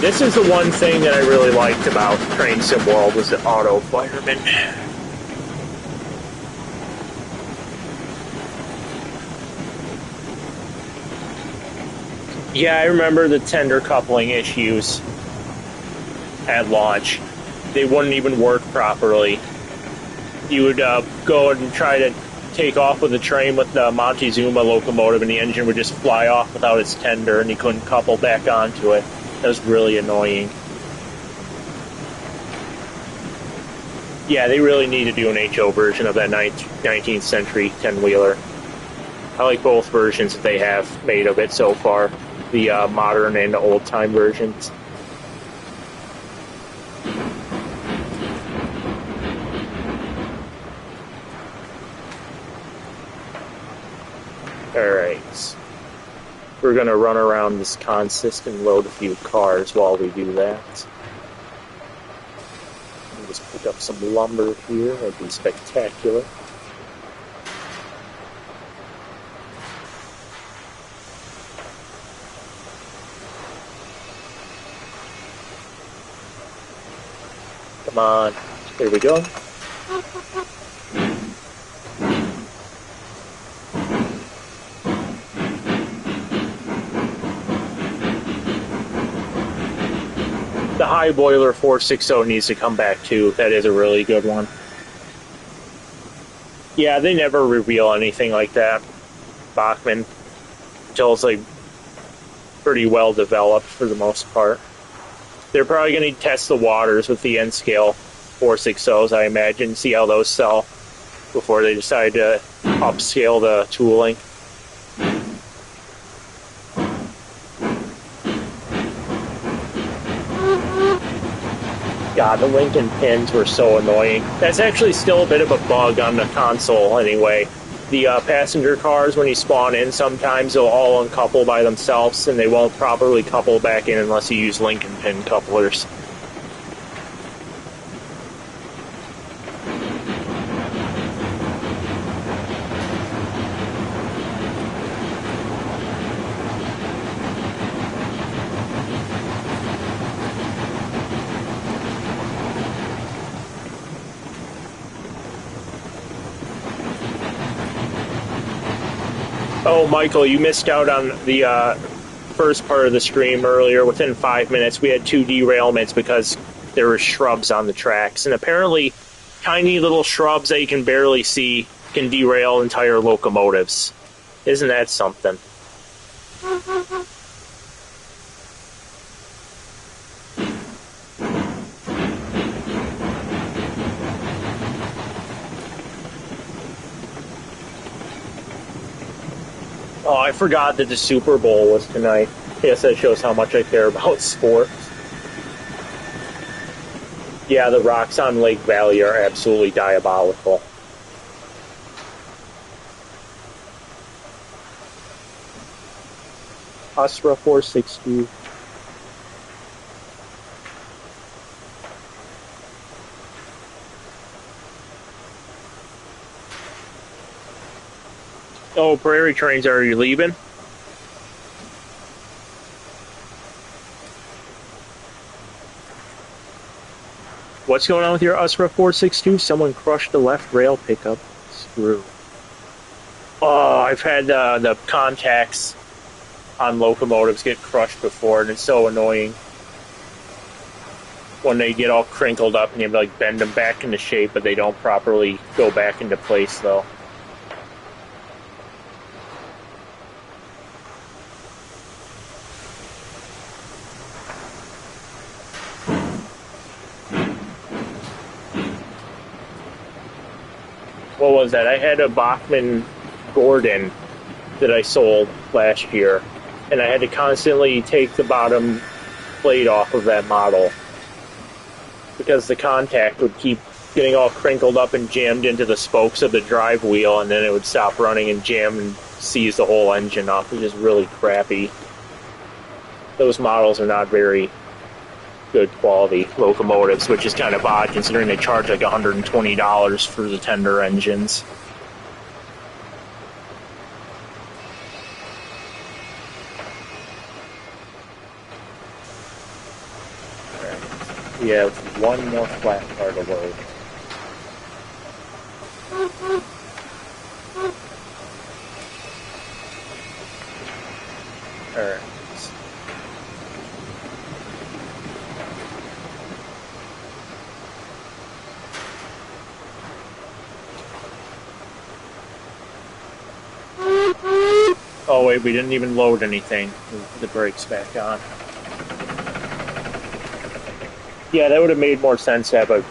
This is the one thing that I really liked about Train Sim World, was the auto fireman. Yeah, I remember the tender coupling issues at launch. They wouldn't even work properly. You would go and try to take off with the train with the Montezuma locomotive, and the engine would just fly off without its tender, and you couldn't couple back onto it. That was really annoying. Yeah, they really need to do an HO version of that 19th century 10-wheeler. I like both versions that they have made of it so far, the modern and old-time versions. Alright. We're going to run around this consist and load a few cars while we do that. Just pick up some lumber here. That'd be spectacular. Come on. There we go. The high boiler 460 needs to come back too. That is a really good one. Yeah, they never reveal anything like that, Bachmann, until it's like pretty well developed for the most part. They're probably going to test the waters with the N-scale 460s, I imagine, see how those sell before they decide to upscale the tooling. God, the Lincoln pins were so annoying. That's actually still a bit of a bug on the console anyway. The passenger cars, when you spawn in, sometimes they'll all uncouple by themselves, and they won't properly couple back in unless you use Lincoln pin couplers. Oh, Michael, you missed out on the first part of the stream earlier. Within 5 minutes, we had 2 derailments because there were shrubs on the tracks. And apparently, tiny little shrubs that you can barely see can derail entire locomotives. Isn't that something? Oh, I forgot that the Super Bowl was tonight. Yes, that shows how much I care about sports. Yeah, the rocks on Lake Valley are absolutely diabolical. Astra 460. Oh, Prairie Trains, are you leaving? What's going on with your Astra 462? Someone crushed the left rail pickup. Screw. Oh, I've had the contacts on locomotives get crushed before, and it's so annoying when they get all crinkled up and you have to like bend them back into shape, but they don't properly go back into place though. What was that? I had a Bachmann Gordon that I sold last year, and I had to constantly take the bottom plate off of that model because the contact would keep getting all crinkled up and jammed into the spokes of the drive wheel, and then it would stop running and jam and seize the whole engine up. It was just really crappy. Those models are not very good quality locomotives, which is kind of odd considering they charge like $120 for the tender engines. Alright. We have one more flat car to load. Alright. Oh wait, we didn't even load anything. The brakes back on. Yeah, that would have made more sense to have a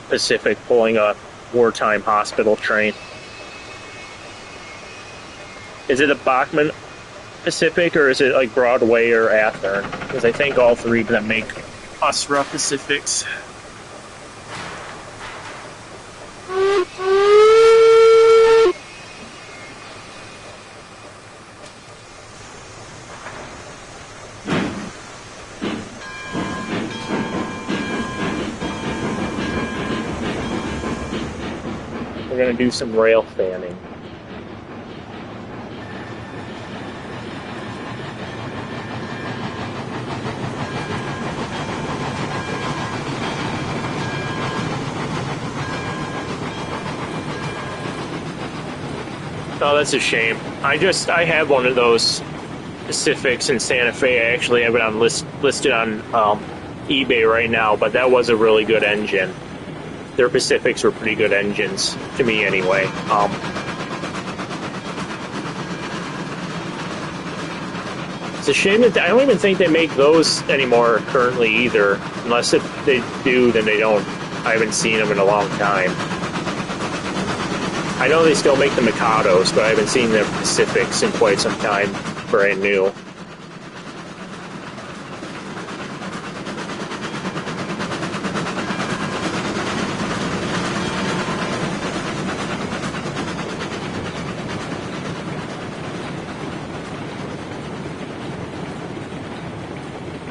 Pacific pulling a wartime hospital train. Is it a Bachmann Pacific or is it like Broadway or Athearn? Because I think all three of them make Usra Pacifics. We're going to do some rail fanning. Oh, that's a shame. I have one of those Pacifics in Santa Fe. I actually have it on listed on eBay right now, but that was a really good engine. Their Pacifics were pretty good engines, to me anyway. It's a shame that I don't even think they make those anymore currently either. Unless if they do, then they don't. I haven't seen them in a long time. I know they still make the Mikados, but I haven't seen the Pacifics in quite some time, brand new.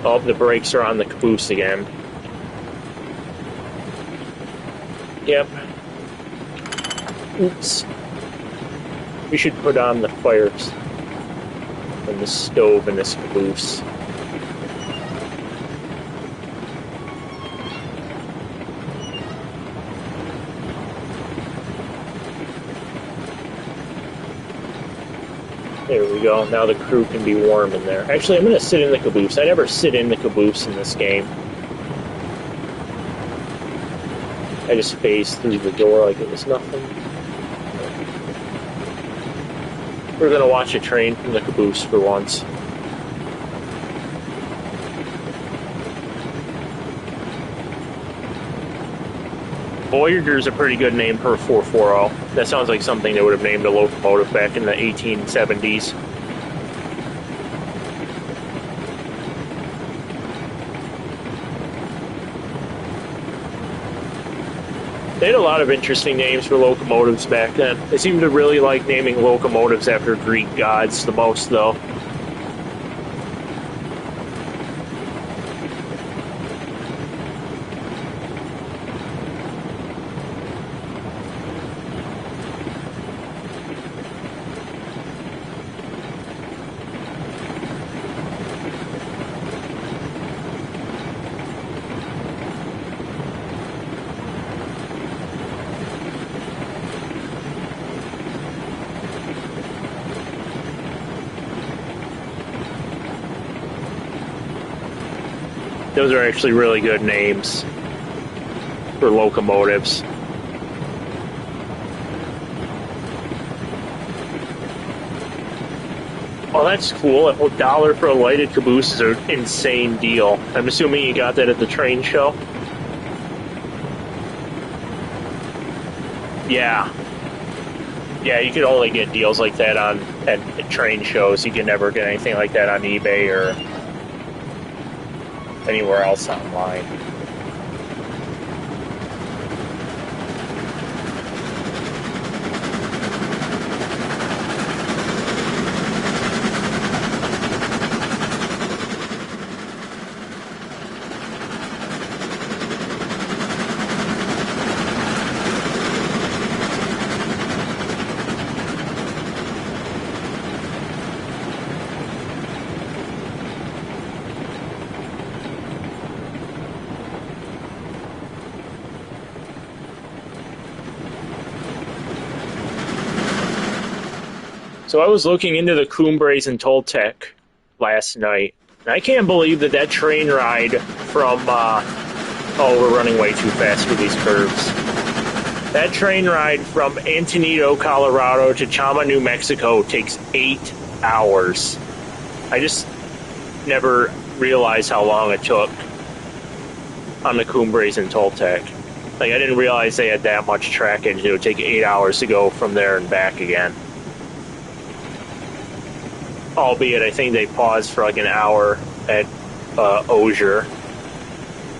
All of the brakes are on the caboose again. Yep. Oops. We should put on the fires and the stove in this caboose. There we go. Now the crew can be warm in there. Actually, I'm going to sit in the caboose. I never sit in the caboose in this game. I just phased through the door like it was nothing. We're going to watch a train from the caboose for once. Voyager's a pretty good name for a 440. That sounds like something they would have named a locomotive back in the 1870s. They had a lot of interesting names for locomotives back then. They seemed to really like naming locomotives after Greek gods the most, though. Those are actually really good names for locomotives. Oh, that's cool. $1 for a lighted caboose is an insane deal. I'm assuming you got that at the train show? Yeah. Yeah, you could only get deals like that at train shows. You can never get anything like that on eBay or anywhere else online. So I was looking into the Cumbres and Toltec last night, and I can't believe that train ride from, oh, we're running way too fast for these curves. That train ride from Antonito, Colorado to Chama, New Mexico takes 8 hours. I just never realized how long it took on the Cumbres and Toltec. Like, I didn't realize they had that much trackage. It would take 8 hours to go from there and back again. Albeit, I think they paused for like an hour at Osier.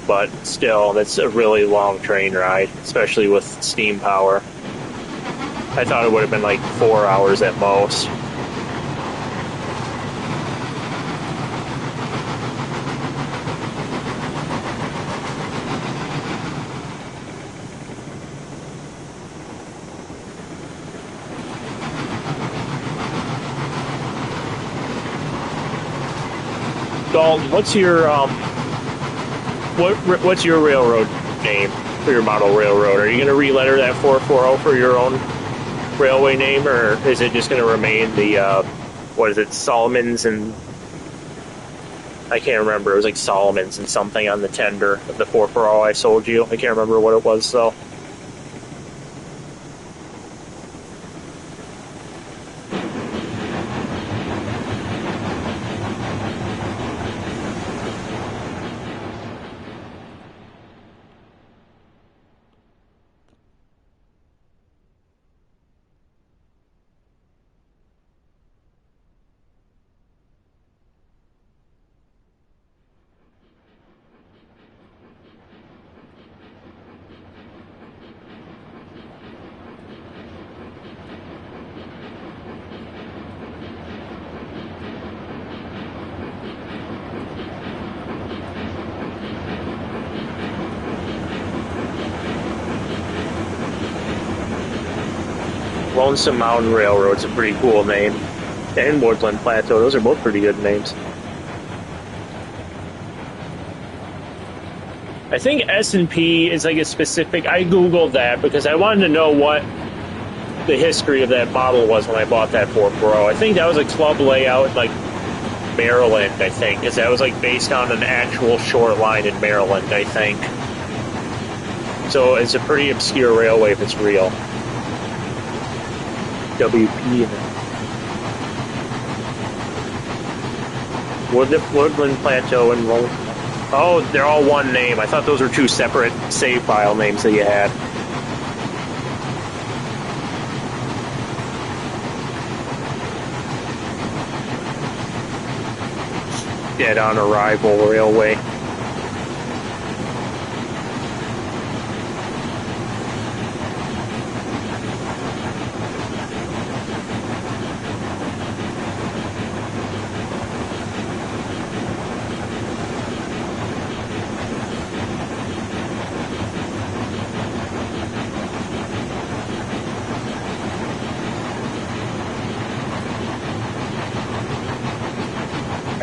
But still, that's a really long train ride, especially with steam power. I thought it would have been like 4 hours at most. Dalton, what's your what's your railroad name for your model railroad? Are you going to re-letter that 440 for your own railway name, or is it just going to remain the what is it, Solomons and I can't remember. It was like Solomons and something on the tender of the 440 I sold you. I can't remember what it was though. Lonesome Mountain Railroad's a pretty cool name. And Woodland Plateau, those are both pretty good names. I think S&P is like a specific... I googled that because I wanted to know what the history of that model was when I bought that 440. I think that was a club layout in like Maryland, I think, because that was like based on an actual short line in Maryland, I think. So it's a pretty obscure railway if it's real. WP. Woodland Plateau and Roll. Oh, they're all one name. I thought those were two separate save file names that you had. Dead on arrival railway.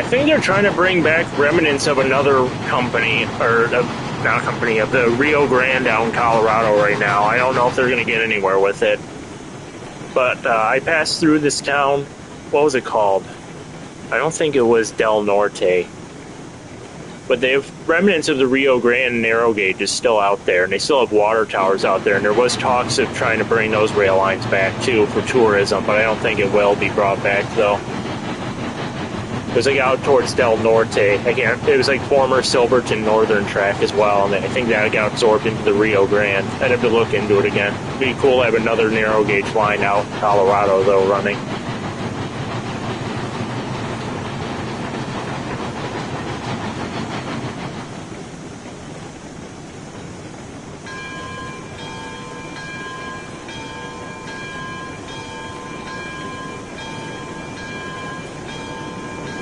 I think they're trying to bring back remnants of another company, or not a company, of the Rio Grande out in Colorado right now. I don't know if they're going to get anywhere with it. But I passed through this town. What was it called? I don't think it was Del Norte. But they have remnants of the Rio Grande narrow gauge is still out there, and they still have water towers out there. And there was talks of trying to bring those rail lines back too for tourism, but I don't think it will be brought back though. It was like out towards Del Norte. It was like former Silverton Northern track as well, and I think that got absorbed into the Rio Grande. I'd have to look into it again. It'd be cool to have another narrow gauge line out in Colorado though running.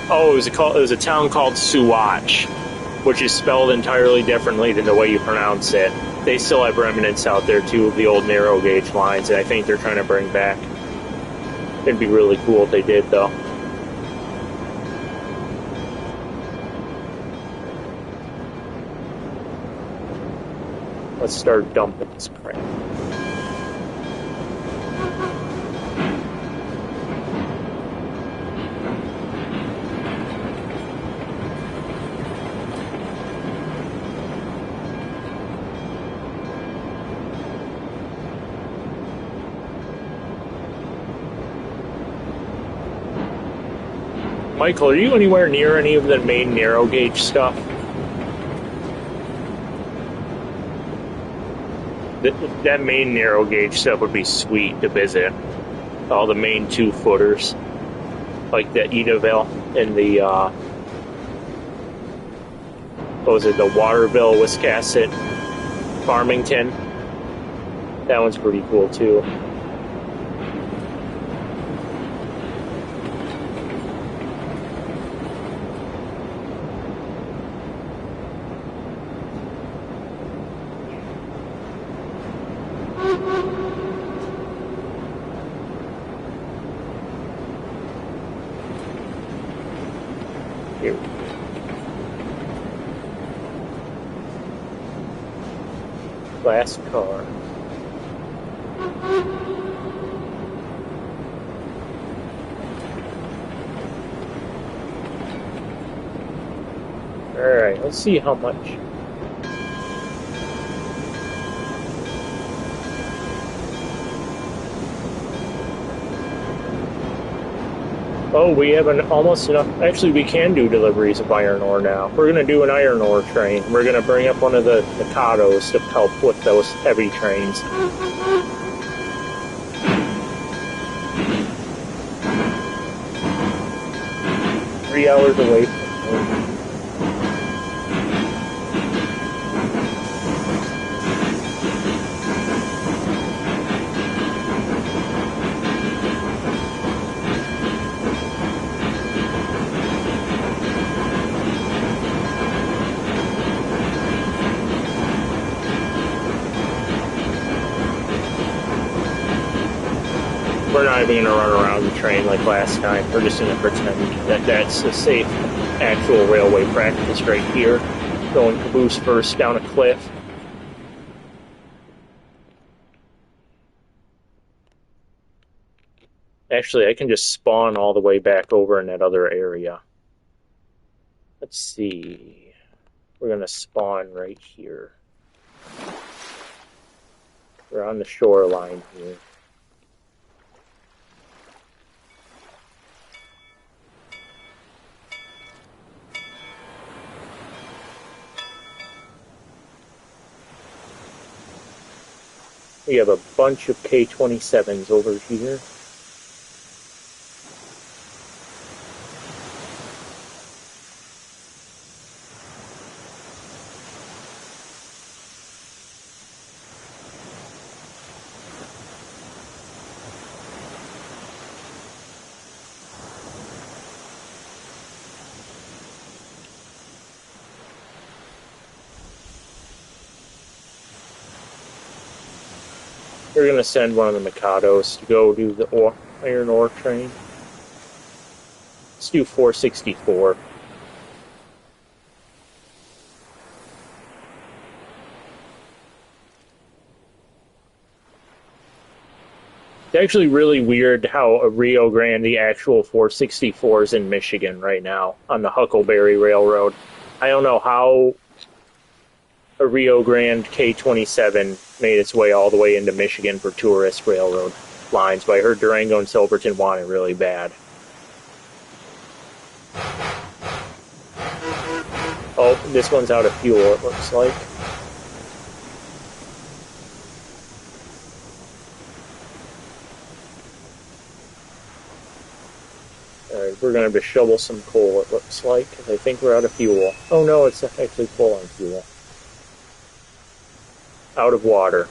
Oh, it was a town called Suwatch, which is spelled entirely differently than the way you pronounce it. They still have remnants out there, too, of the old narrow gauge lines that I think they're trying to bring back. It'd be really cool if they did, though. Let's start dumping this crap. Michael, are you anywhere near any of the main narrow gauge stuff? that main narrow gauge stuff would be sweet to visit. All the main 2-footers, like the Edaville and the what was it, the Waterville, Wiscasset, Farmington. That one's pretty cool too. Here. Last car. Alright, let's see how much. Oh, we have almost enough. Actually, we can do deliveries of iron ore now. We're going to do an iron ore train. We're going to bring up one of the Mikados to help with those heavy trains. Three hours away from home. We're not even going to run around the train like last time. We're just going to pretend that that's a safe, actual railway practice right here. Going caboose first down a cliff. Actually, I can just spawn all the way back over in that other area. Let's see. We're going to spawn right here. We're on the shoreline here. We have a bunch of K-27s over here. We're going to send one of the Mikados to go do the iron ore train. Let's do 464. It's actually really weird how a Rio Grande, the actual 464, is in Michigan right now on the Huckleberry Railroad. I don't know how a Rio Grande K-27 made its way all the way into Michigan for tourist railroad lines, but I heard Durango and Silverton want it really bad. Oh, this one's out of fuel, it looks like. Alright, we're going to shovel some coal, it looks like, because I think we're out of fuel. Oh no, it's actually full on fuel. Out of water.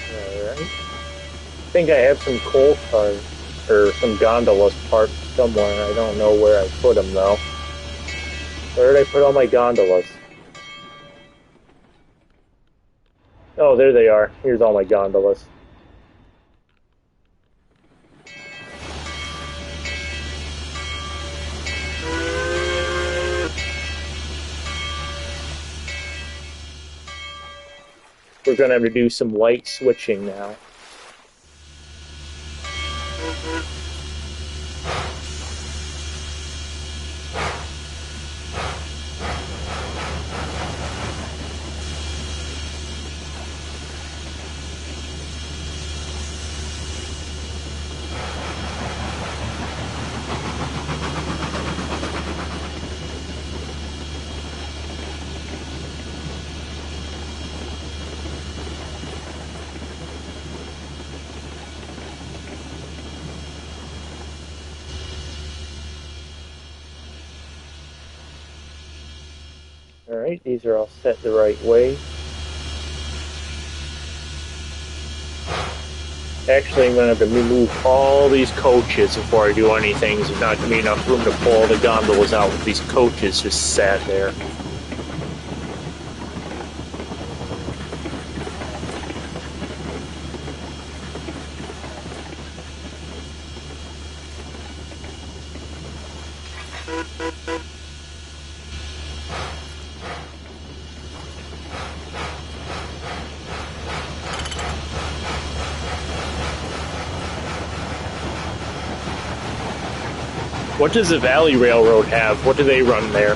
Alright. think I have some coal cars or some gondolas parked somewhere. I don't know where I put them though. Where did I put all my gondolas? Oh, there they are. Here's all my gondolas. We're going to have to do some light switching now. Alright, these are all set the right way. Actually, I'm going to have to remove all these coaches before I do anything. There's not going to be enough room to pull all the gondolas out with these coaches just sat there. What does the Valley Railroad have? What do they run there?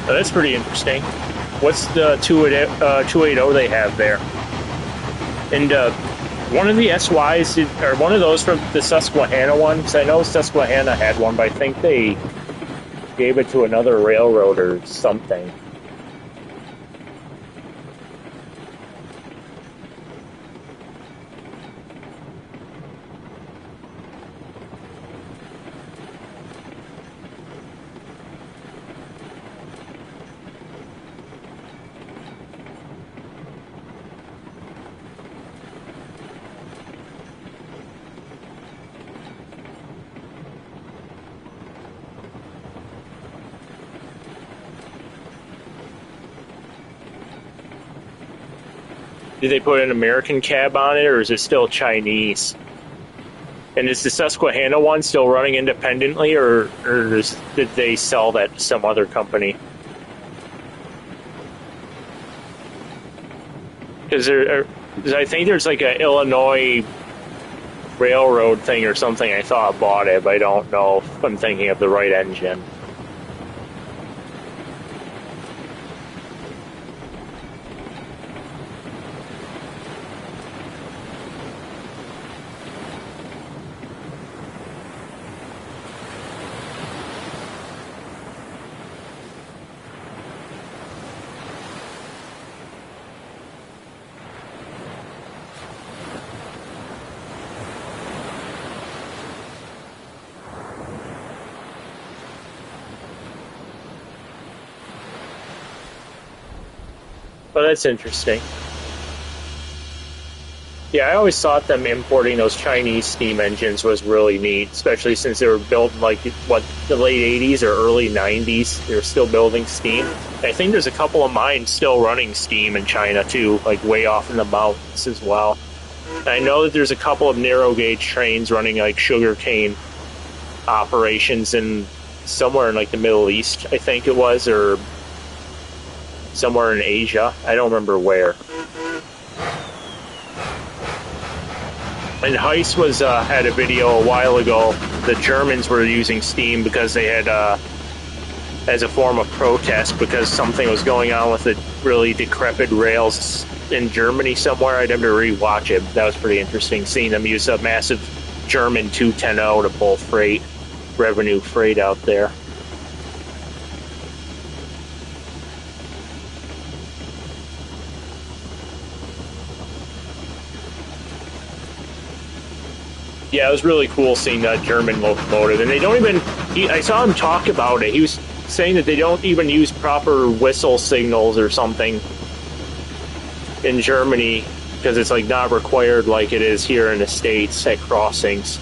Oh, that's pretty interesting. What's the 280 they have there? And one of the SYs, or one of those from the Susquehanna one, because I know Susquehanna had one, but I think they gave it to another railroad or something. Did they put an American cab on it, or is it still Chinese? And is the Susquehanna one still running independently, or did they sell that to some other company? Because I think there's like an Illinois Railroad thing or something. I thought bought it, but I don't know if I'm thinking of the right engine. Oh, that's interesting. Yeah, I always thought them importing those Chinese steam engines was really neat, especially since they were built in like, what, the late 80s or early 90s. They were still building steam. I think there's a couple of mines still running steam in China too, like way off in the mountains as well. And I know that there's a couple of narrow gauge trains running like sugarcane operations in somewhere in like the Middle East, I think it was, or somewhere in Asia. I don't remember where. And Heist was had a video a while ago. The Germans were using Steam because they had, as a form of protest, because something was going on with the really decrepit rails in Germany somewhere. I'd have to rewatch it. That was pretty interesting, seeing them use a massive German 210 to pull freight, revenue freight out there. Yeah, it was really cool seeing that German locomotive. And they don't even... I saw him talk about it. He was saying that they don't even use proper whistle signals or something in Germany because it's like not required like it is here in the States at crossings.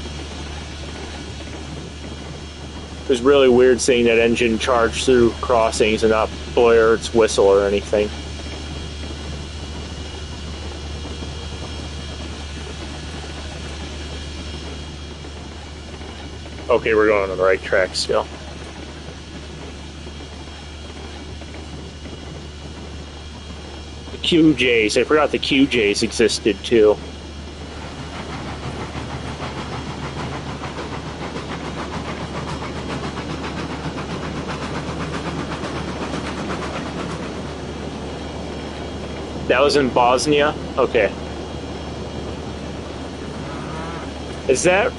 It was really weird seeing that engine charge through crossings and not blare its whistle or anything. Okay, we're going on the right track still. The QJs. I forgot the QJs existed too. That was in Bosnia? Okay. Is that...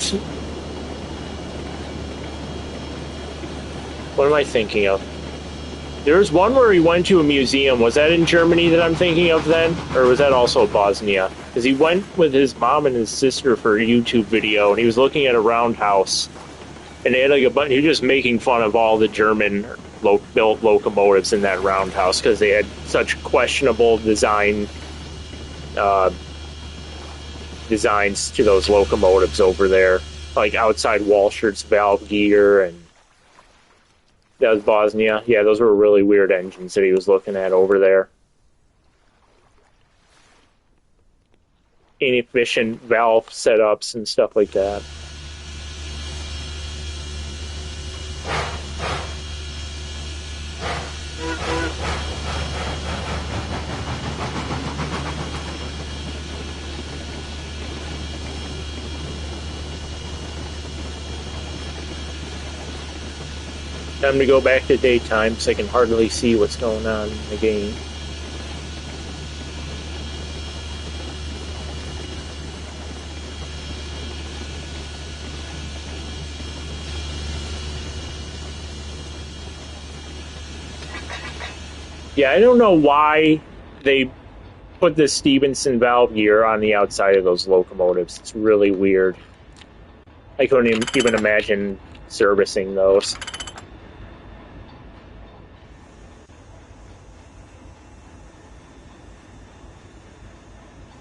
What am I thinking of? There's one where he went to a museum. Was that in Germany that I'm thinking of then? Or was that also Bosnia? Because he went with his mom and his sister for a YouTube video, and he was looking at a roundhouse. And they had like a bunch, he was just making fun of all the German built locomotives in that roundhouse because they had such questionable designs to those locomotives over there. Like outside Walschaerts valve gear, and that was Bosnia. Yeah, those were really weird engines that he was looking at over there. Inefficient valve setups and stuff like that. Time to go back to daytime so I can hardly see what's going on in the game. Yeah, I don't know why they put the Stevenson valve gear on the outside of those locomotives. It's really weird. I couldn't even imagine servicing those.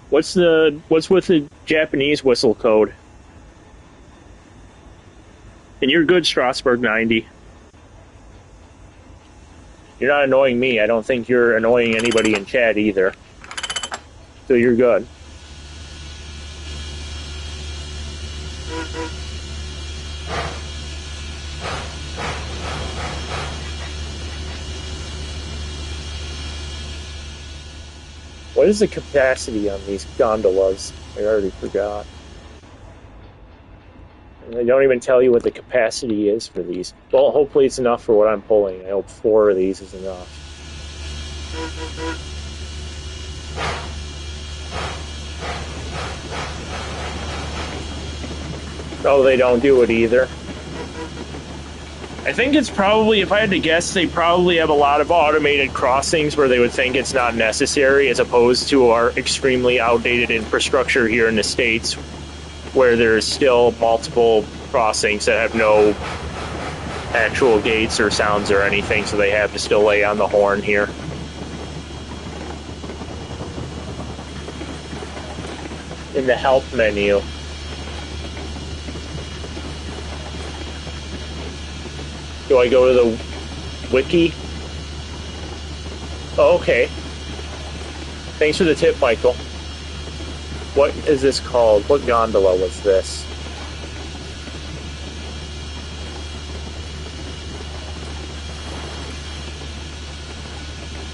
What's with the Japanese whistle code? And you're good, Strasbourg 90. You're not annoying me. I don't think you're annoying anybody in chat either. So you're good. What is the capacity on these gondolas? I already forgot. And they don't even tell you what the capacity is for these. Well, hopefully it's enough for what I'm pulling. I hope 4 of these is enough. Oh, they don't do it either. I think it's probably, if I had to guess, they probably have a lot of automated crossings where they would think it's not necessary, as opposed to our extremely outdated infrastructure here in the States, where there's still multiple crossings that have no actual gates or sounds or anything, so they have to still lay on the horn here. In the help menu. Do I go to the wiki? Oh, okay. Thanks for the tip, Michael. What is this called? What gondola was this?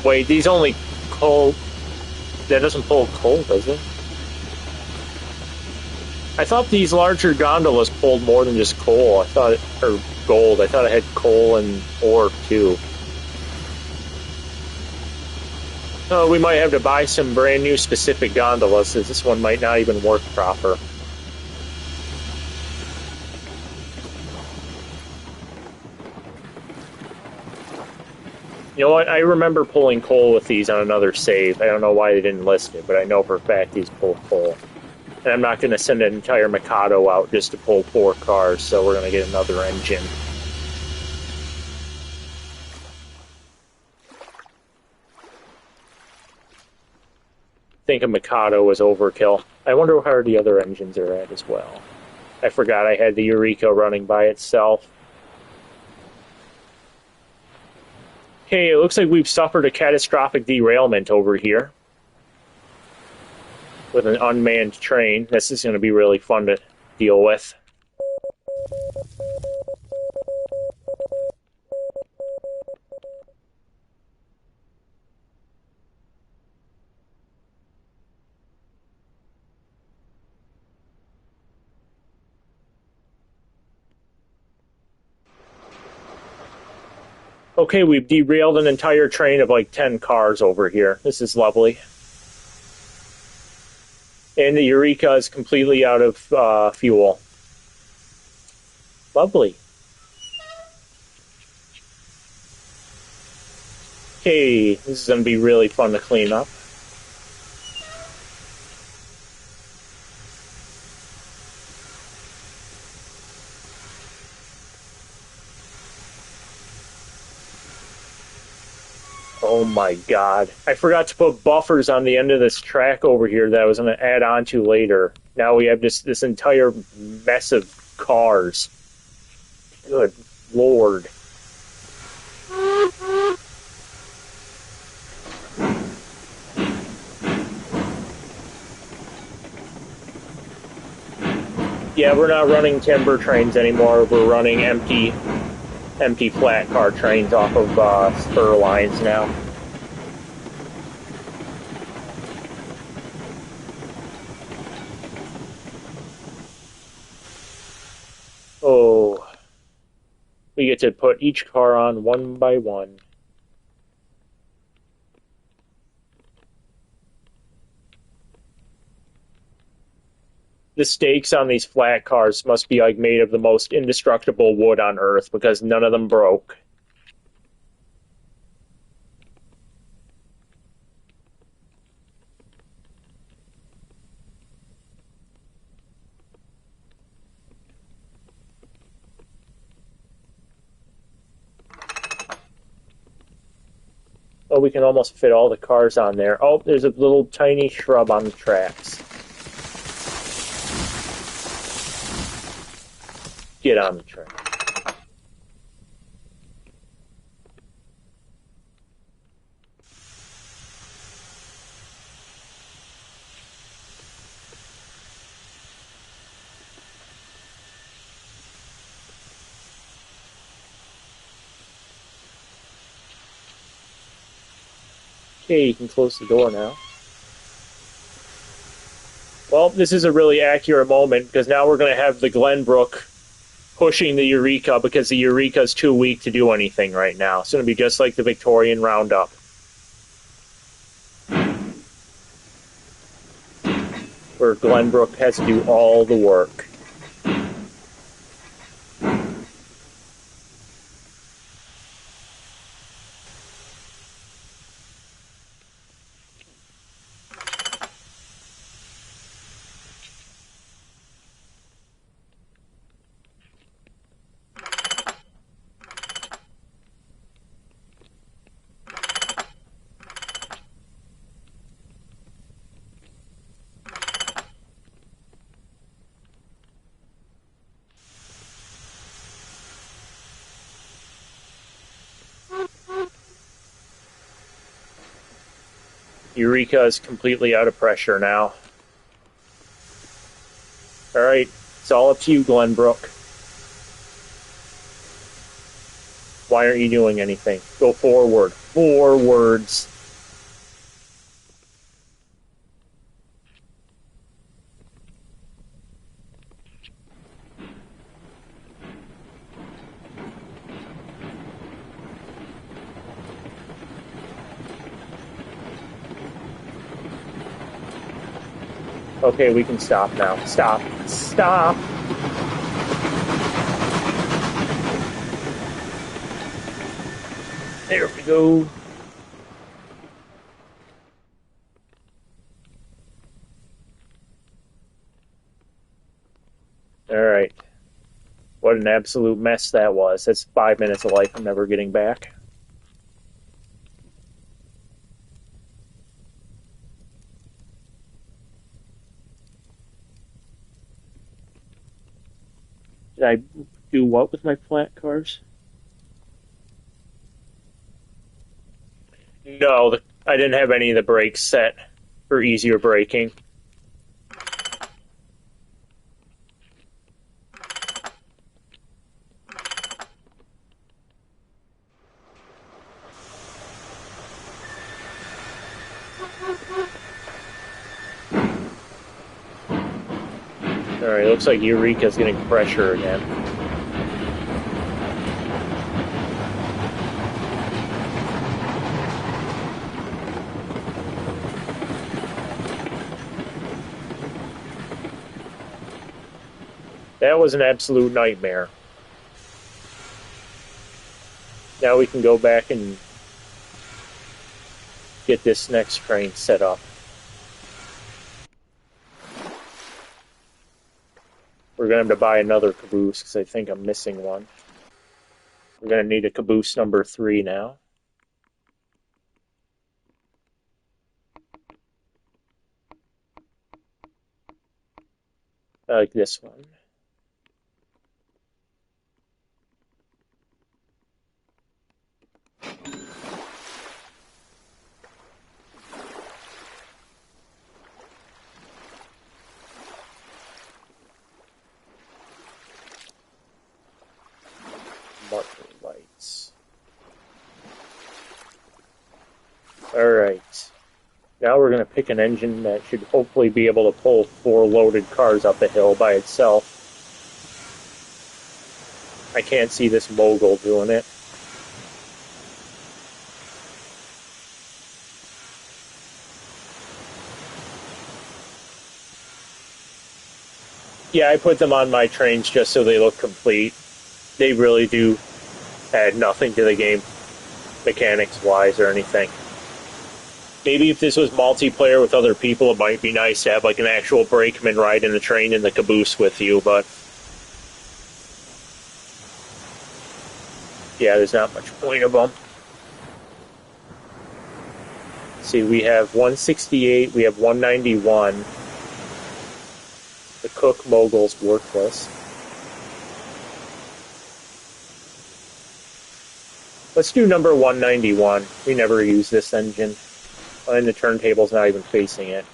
Wait, these only coal... That doesn't pull coal, does it? I thought these larger gondolas pulled more than just coal. I thought... Or gold. I thought I had coal and ore, too. Oh, we might have to buy some brand new specific gondolas, since this one might not even work proper. You know what? I remember pulling coal with these on another save. I don't know why they didn't list it, but I know for a fact these pull coal. And I'm not going to send an entire Mikado out just to pull 4 cars, so we're going to get another engine. I think a Mikado was overkill. I wonder where the other engines are at as well. I forgot I had the Eureka running by itself. Okay, it looks like we've suffered a catastrophic derailment over here with an unmanned train. This is going to be really fun to deal with. Okay, we've derailed an entire train of like 10 cars over here. This is lovely. And the Eureka is completely out of fuel. Lovely. Okay, this is going to be really fun to clean up. Oh my god. I forgot to put buffers on the end of this track over here that I was going to add on to later. Now we have this entire mess of cars. Good lord. Yeah, we're not running timber trains anymore. We're running empty flat car trains off of spur lines now. Oh, we get to put each car on one by one. The stakes on these flat cars must be like made of the most indestructible wood on earth because none of them broke. Oh, we can almost fit all the cars on there. Oh, there's a little tiny shrub on the tracks. Get on the train. Okay, you can close the door now. Well, this is a really accurate moment because now we're going to have the Glenbrook pushing the Eureka because the Eureka is too weak to do anything right now. It's going to be just like the Victorian Roundup. Where Glenbrook has to do all the work. Eureka is completely out of pressure now. Alright, it's all up to you, Glenbrook. Why aren't you doing anything? Go forward. Forwards. Okay, we can stop now. Stop. Stop! There we go. Alright. What an absolute mess that was. That's 5 minutes of life I'm never getting back. Did I do what with my flat cars? No, I didn't have any of the brakes set for easier braking. Alright, looks like Eureka's getting pressure again. That was an absolute nightmare. Now we can go back and get this next train set up. We're going to have to buy another caboose because I think I'm missing one. We're going to need a caboose number 3 now. I like this one. Marker lights. Alright. Now we're going to pick an engine that should hopefully be able to pull 4 loaded cars up a hill by itself. I can't see this mogul doing it. Yeah, I put them on my trains just so they look complete. They really do add nothing to the game, mechanics-wise or anything. Maybe if this was multiplayer with other people, it might be nice to have like an actual brakeman riding the train in the caboose with you, but yeah, there's not much point of them. See, we have 168, we have 191. The Cook Mogul's worthless. Let's do number 191. We never use this engine. And the turntable's not even facing it.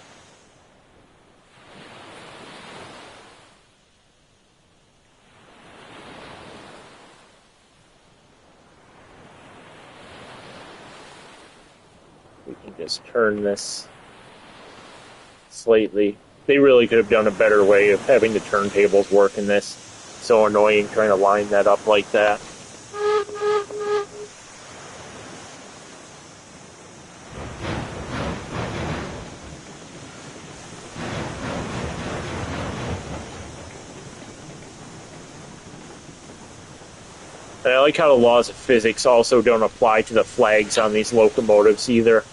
We can just turn this slightly. They really could have done a better way of having the turntables work in this. So annoying trying to line that up like that. And I like how the laws of physics also don't apply to the flags on these locomotives either.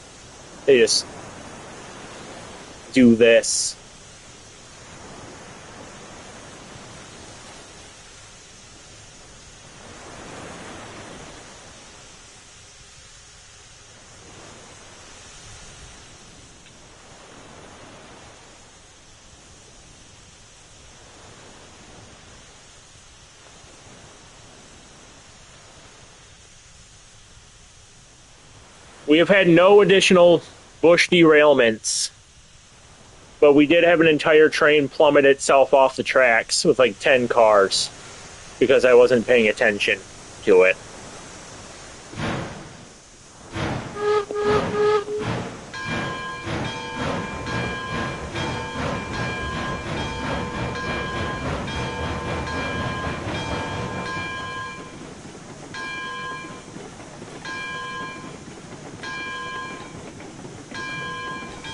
They just do this. We have had no additional bush derailments, but we did have an entire train plummet itself off the tracks with like 10 cars because I wasn't paying attention to it.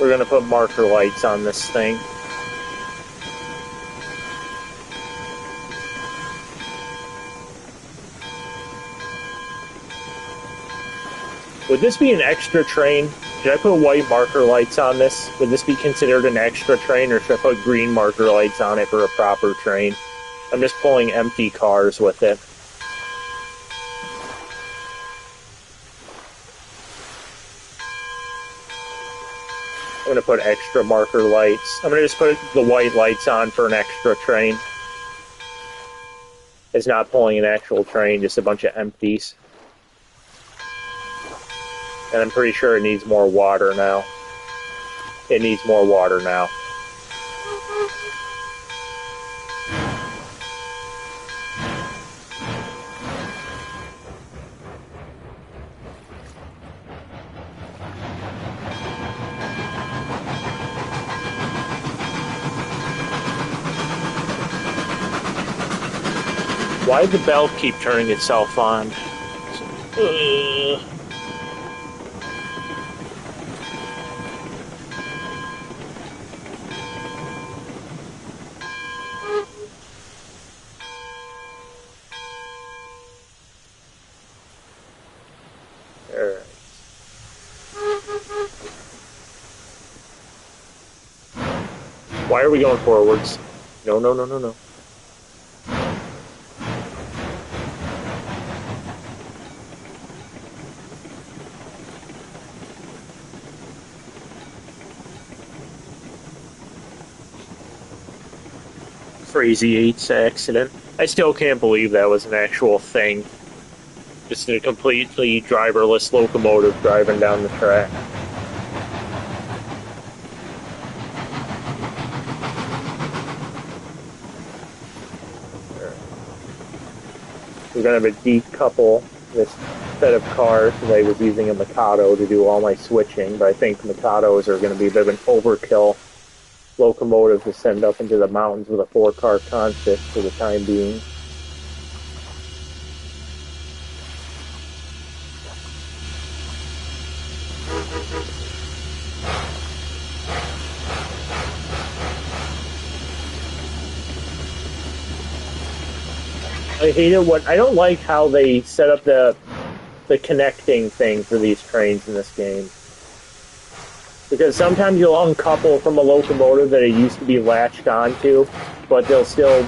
We're going to put marker lights on this thing. Would this be an extra train? Should I put white marker lights on this? Would this be considered an extra train, or should I put green marker lights on it for a proper train? I'm just pulling empty cars with it. I'm going to put extra marker lights. I'm going to just put the white lights on for an extra train. It's not pulling an actual train, just a bunch of empties. And I'm pretty sure it needs more water now. It needs more water now. Why did the belt keep turning itself on? Alright. Why are we going forwards? No, no, no, no, no. Crazy 8's accident. I still can't believe that was an actual thing. Just a completely driverless locomotive driving down the track. We're going to have a decouple this set of cars, because I was using a Mikado to do all my switching, but I think Mikados are going to be a bit of an overkill locomotive to send up into the mountains with a 4-car consist for the time being. I hate it I don't like how they set up the connecting thing for these trains in this game. Because sometimes you'll uncouple from a locomotive that it used to be latched onto, but they'll still,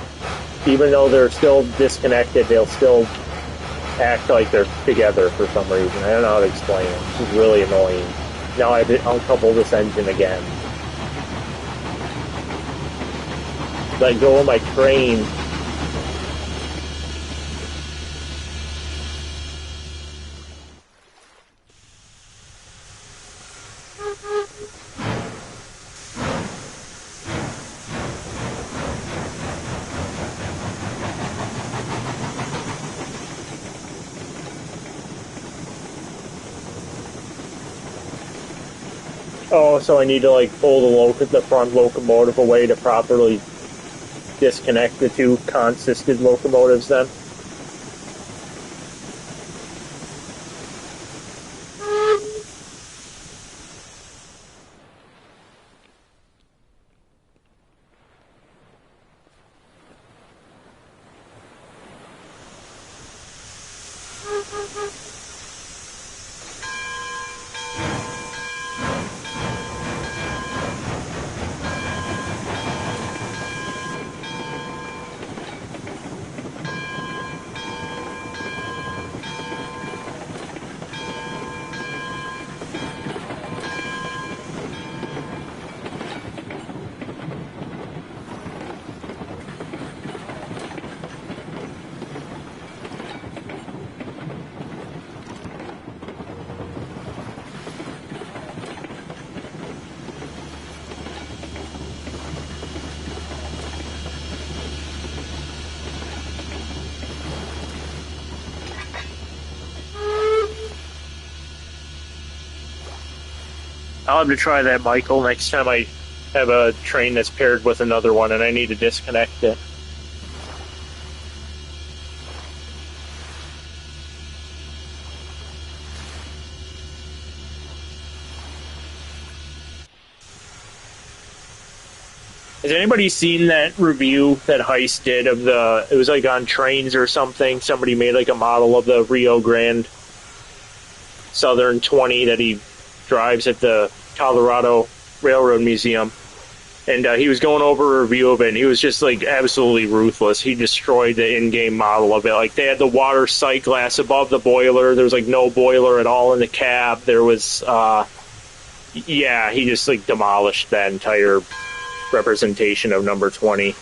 even though they're still disconnected, they'll still act like they're together for some reason. I don't know how to explain it. It's really annoying. Now I have to uncouple this engine again. Let go of my train. Oh, so I need to like pull the front locomotive away to properly disconnect the two consisted locomotives then? I'll have to try that, Michael, next time I have a train that's paired with another one and I need to disconnect it. Has anybody seen that review that Heist did of the? It was like on trains or something. Somebody made like a model of the Rio Grande Southern 20 that he drives at the Colorado Railroad Museum. And he was going over a review of it, and he was just like absolutely ruthless. He destroyed the in-game model of it. Like they had the water sight glass above the boiler. There was like no boiler at all in the cab. There was, yeah, he just like demolished that entire representation of number 20.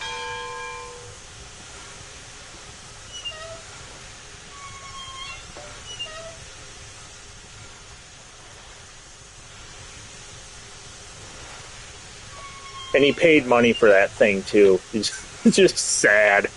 And he paid money for that thing too. It's just sad.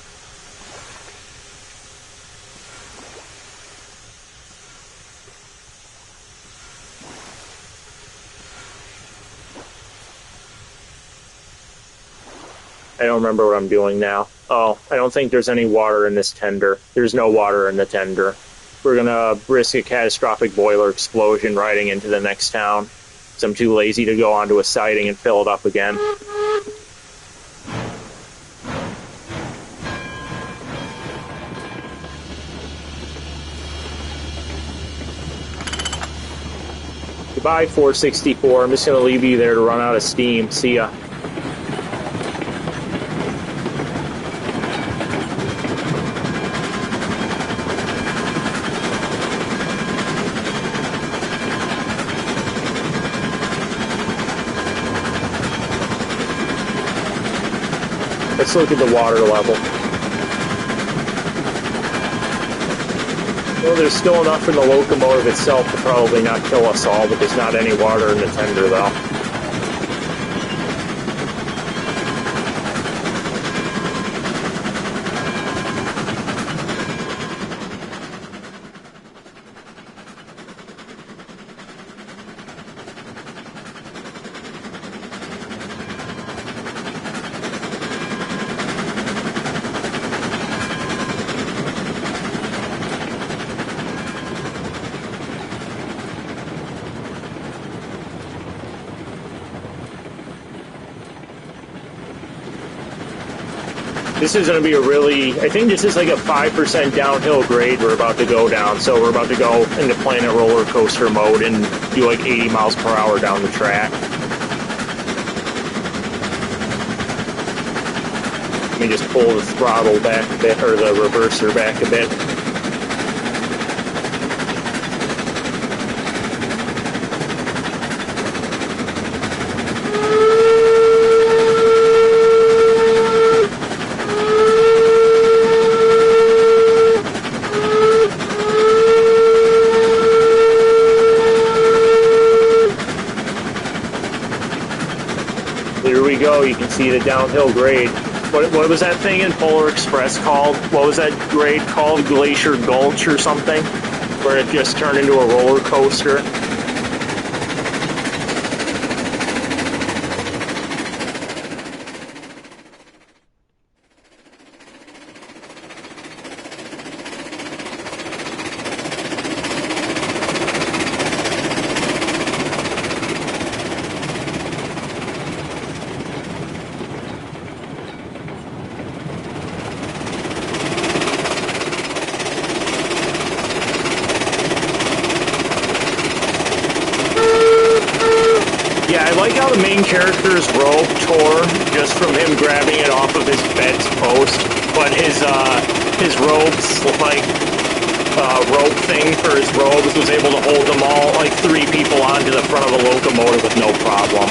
I don't remember what I'm doing now. Oh, I don't think there's any water in this tender. There's no water in the tender. We're gonna risk a catastrophic boiler explosion riding into the next town. So I'm too lazy to go onto a siding and fill it up again. Goodbye, 464. I'm just gonna leave you there to run out of steam. See ya. Let's look at the water level. Well, there's still enough in the locomotive itself to probably not kill us all, but there's not any water in the tender, though. This is going to be a really, I think this is like a 5% downhill grade we're about to go down. So we're about to go into Planet Roller Coaster mode and do like 80 miles per hour down the track. Let me just pull the throttle back a bit, or the reverser back a bit. You can see the downhill grade. What was that thing in Polar Express called? What was that grade called? Glacier Gulch or something? Where it just turned into a roller coaster? The main character's robe tore just from him grabbing it off of his bed's post, but his robe's like rope thing for his robes was able to hold them all, like 3 people onto the front of a locomotive with no problem.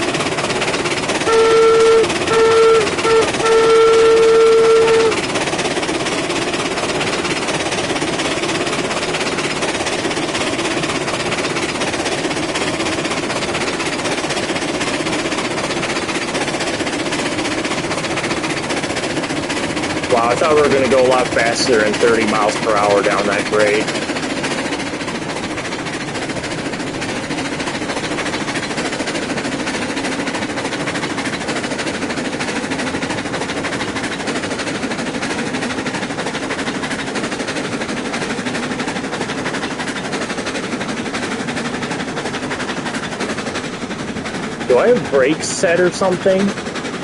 Wow, I thought we were going to go a lot faster than 30 miles per hour down that grade. Do I have brakes set or something?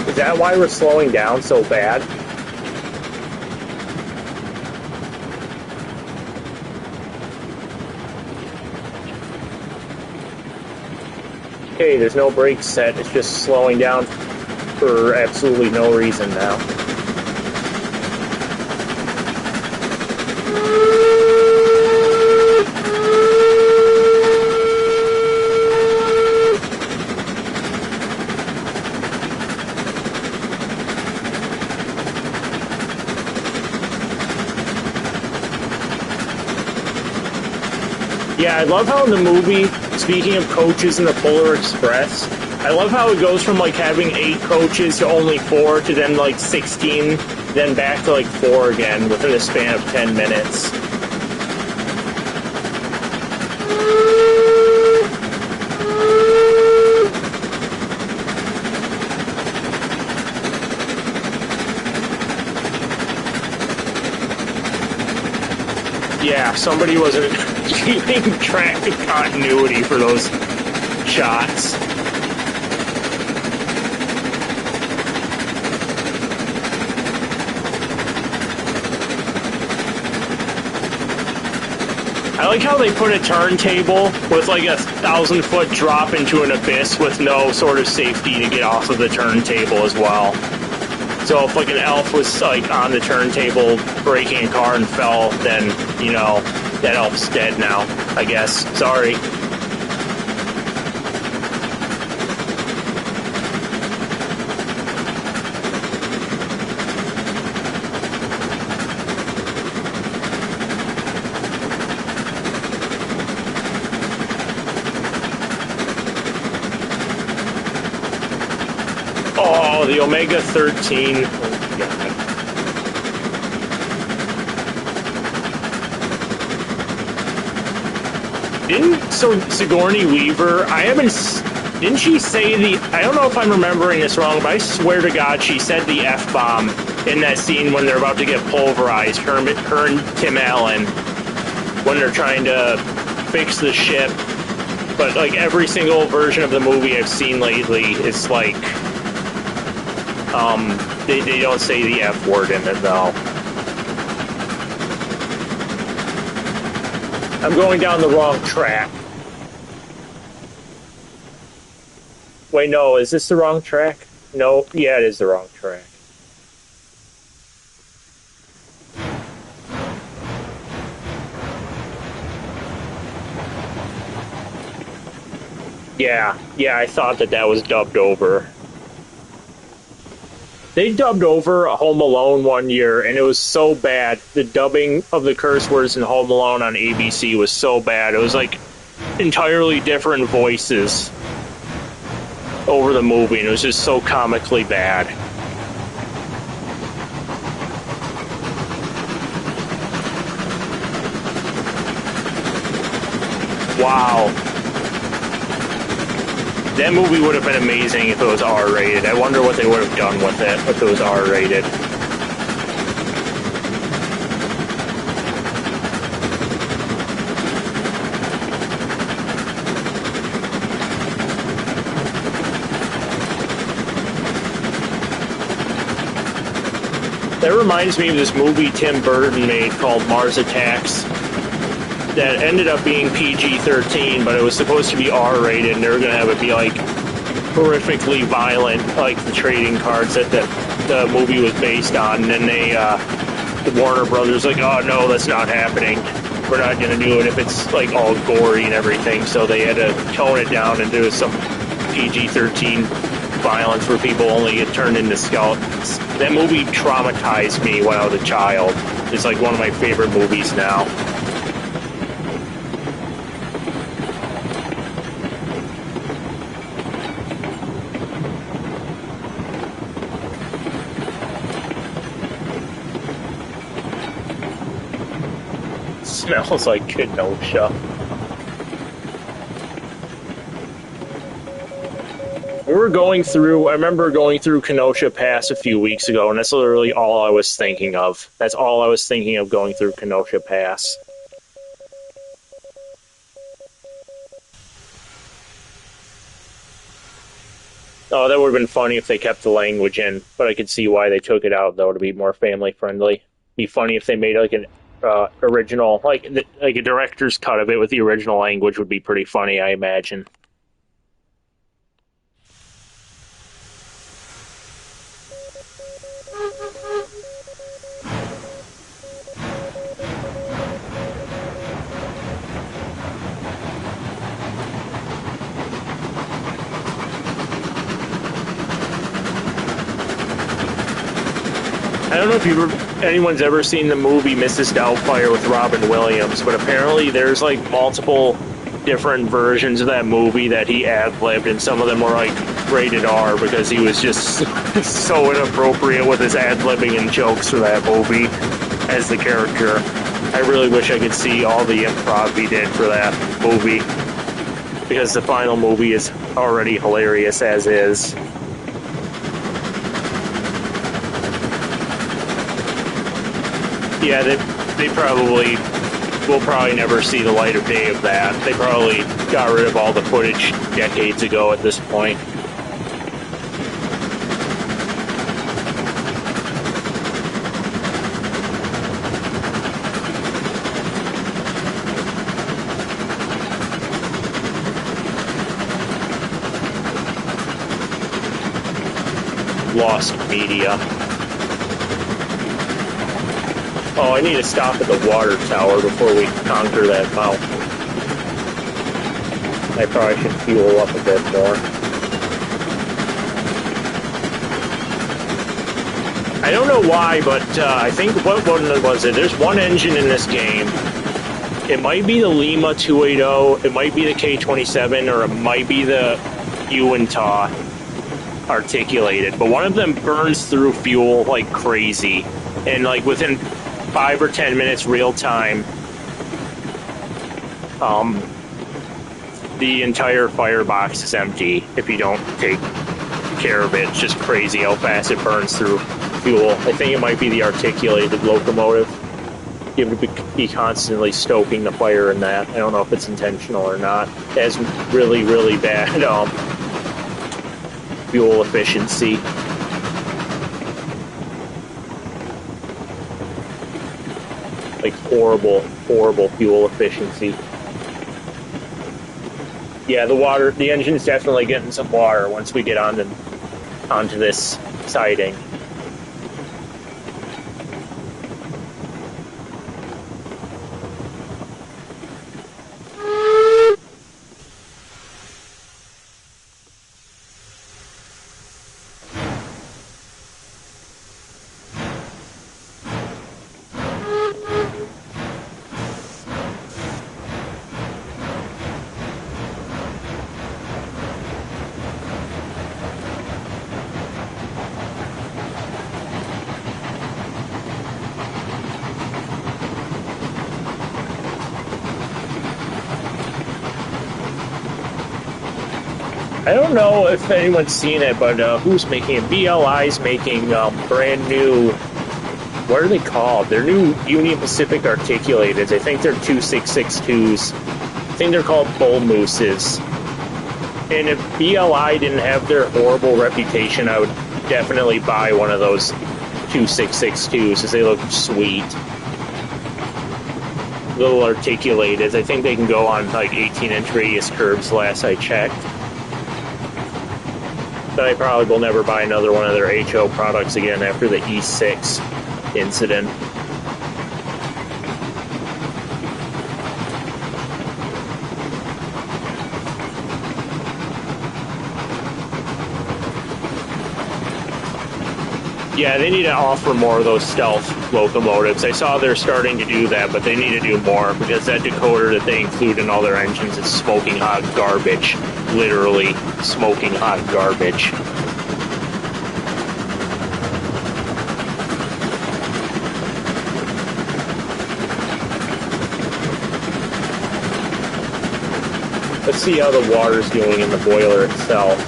Is that why we're slowing down so bad? Okay, there's no brake set. It's just slowing down for absolutely no reason now. Yeah, I love how in the movie, speaking of coaches in the Polar Express, I love how it goes from like having 8 coaches to only 4 to then like 16, then back to like 4 again within a span of 10 minutes. Yeah, somebody wasn't keeping track of continuity for those shots. I like how they put a turntable with like a 1,000-foot drop into an abyss with no sort of safety to get off of the turntable as well. So if like an elf was like on the turntable braking a car and fell, then, you know, that elf's dead now, I guess. Sorry. Oh, the Omega 13. Oh, God. Didn't Sigourney Weaver, didn't she say I don't know if I'm remembering this wrong, but I swear to God she said the F-bomb in that scene when they're about to get pulverized, her and Tim Allen, when they're trying to fix the ship. But like every single version of the movie I've seen lately, it's like, they don't say the F word in it though. I'm going down the wrong track. Wait, no, is this the wrong track? No, yeah, it is the wrong track. Yeah, I thought that was dubbed over. They dubbed over Home Alone one year, and it was so bad. The dubbing of the curse words in Home Alone on ABC was so bad. It was like entirely different voices over the movie, and it was just so comically bad. Wow. That movie would have been amazing if it was R-rated. I wonder what they would have done with it if it was R-rated. That reminds me of this movie Tim Burton made called Mars Attacks that ended up being PG-13, but it was supposed to be R-rated, and they were going to have it be like horrifically violent, like the trading cards that the movie was based on. And then the Warner Brothers like, oh no, that's not happening. We're not going to do it if it's like all gory and everything. So they had to tone it down and do some PG-13 violence where people only get turned into skeletons. That movie traumatized me when I was a child. It's like one of my favorite movies now. Smells like Kenosha. I remember going through Kenosha Pass a few weeks ago, and that's literally all I was thinking of. That's all I was thinking of going through Kenosha Pass. Oh, that would have been funny if they kept the language in, but I could see why they took it out though to be more family friendly. Be funny if they made like an original, like a director's cut of it with the original language would be pretty funny, I imagine. I don't know if anyone's ever seen the movie Mrs. Doubtfire with Robin Williams, but apparently there's like multiple different versions of that movie that he ad-libbed, and some of them were like rated R because he was just so inappropriate with his ad-libbing and jokes for that movie as the character. I really wish I could see all the improv he did for that movie because the final movie is already hilarious as is. Yeah, they probably will probably never see the light of day of that. They probably got rid of all the footage decades ago at this point. Lost media. Oh, I need to stop at the water tower before we conquer that mountain. I probably should fuel up a bit more. I don't know why, but I think, what one was it? There's one engine in this game. It might be the Lima 280, it might be the K27, or it might be the Uintah articulated. But one of them burns through fuel like crazy. And like within 5 or 10 minutes real time, the entire firebox is empty if you don't take care of it. It's just crazy how fast it burns through fuel. I think it might be the articulated locomotive. You have to be constantly stoking the fire in that. I don't know if it's intentional or not. It has really, really bad fuel efficiency. Like horrible, horrible fuel efficiency. Yeah, the engine's definitely getting some water once we get onto this siding. I don't know if anyone's seen it, but who's making it? BLI's making brand new, what are they called? They're new Union Pacific articulateds. I think they're 2662s. I think they're called bull mooses. And if BLI didn't have their horrible reputation, I would definitely buy one of those 2662s because they look sweet. Little articulateds. I think they can go on like 18-inch radius curbs last I checked. But I probably will never buy another one of their HO products again after the E6 incident. Yeah, they need to offer more of those stealth locomotives. I saw they're starting to do that, but they need to do more because that decoder that they include in all their engines is smoking hot garbage. Literally smoking hot garbage. Let's see how the water's doing in the boiler itself.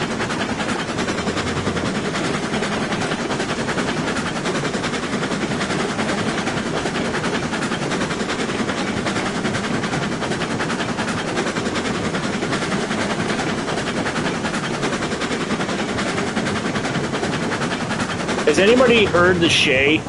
Has anybody heard the Shay?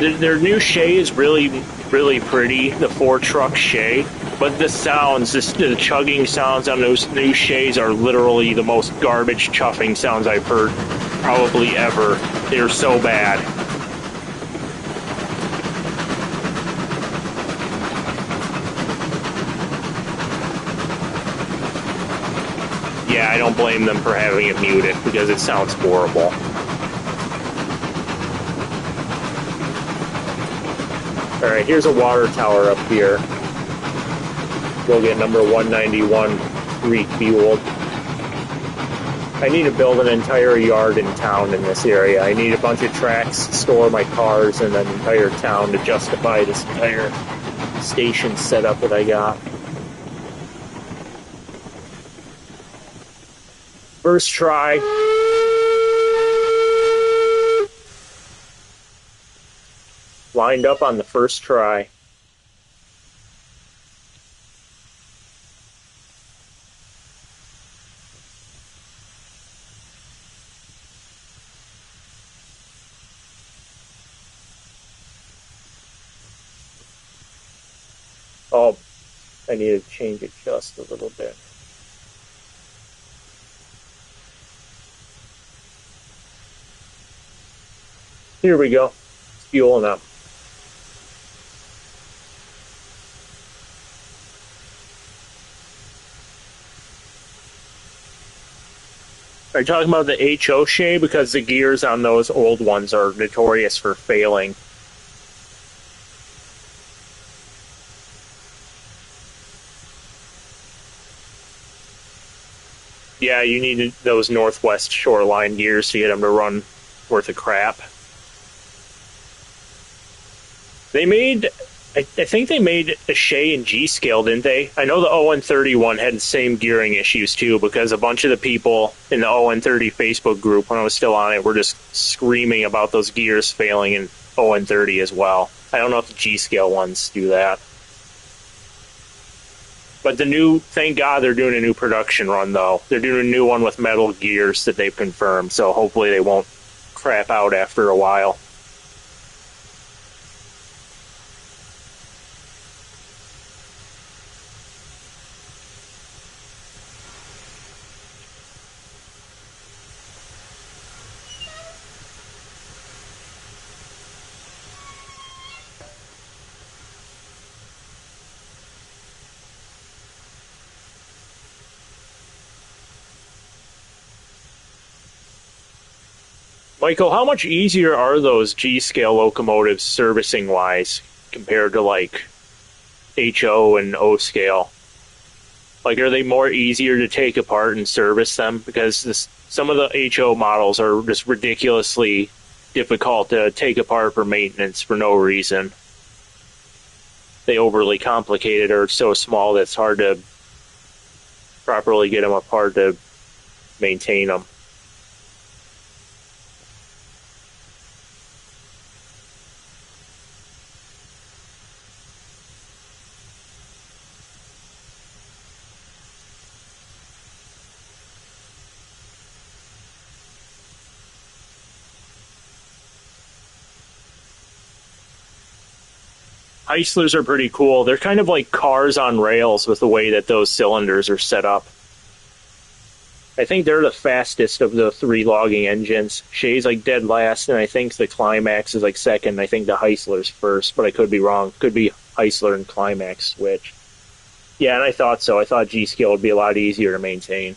Their new Shay is really, really pretty, the 4-truck Shay. But the sounds, the chugging sounds on those new Shays are literally the most garbage chuffing sounds I've heard probably ever. They're so bad. Yeah, I don't blame them for having it muted because it sounds horrible. Alright, here's a water tower up here. We'll get number 191 refueled. I need to build an entire yard in town in this area. I need a bunch of tracks, store my cars, and an entire town to justify this entire station setup that I got. First try. Lined up on the first try. Oh, I need to change it just a little bit. Here we go. It's fueling up. Are you talking about the HO Shay? Because the gears on those old ones are notorious for failing. Yeah, you need those Northwest Shoreline gears to get them to run worth of crap. They made, I think they made a Shay and G-Scale, didn't they? I know the ON31 had the same gearing issues too, because a bunch of the people in the ON30 Facebook group, when I was still on it, were just screaming about those gears failing in ON30 as well. I don't know if the G-Scale ones do that. But the new, thank God they're doing a new production run, though. They're doing a new one with metal gears that they've confirmed, so hopefully they won't crap out after a while. Michael, how much easier are those G-Scale locomotives servicing-wise compared to, like, HO and O-Scale? Like, are they more easier to take apart and service them? Because some of the HO models are just ridiculously difficult to take apart for maintenance for no reason. They overly complicated or so small that it's hard to properly get them apart to maintain them. Heislers are pretty cool. They're kind of like cars on rails with the way that those cylinders are set up. I think they're the fastest of the 3 logging engines. Shay's like dead last, and I think the Climax is like second. I think the Heisler's first, but I could be wrong. Could be Heisler and Climax switch. Yeah, and I thought so. I thought G-Scale would be a lot easier to maintain.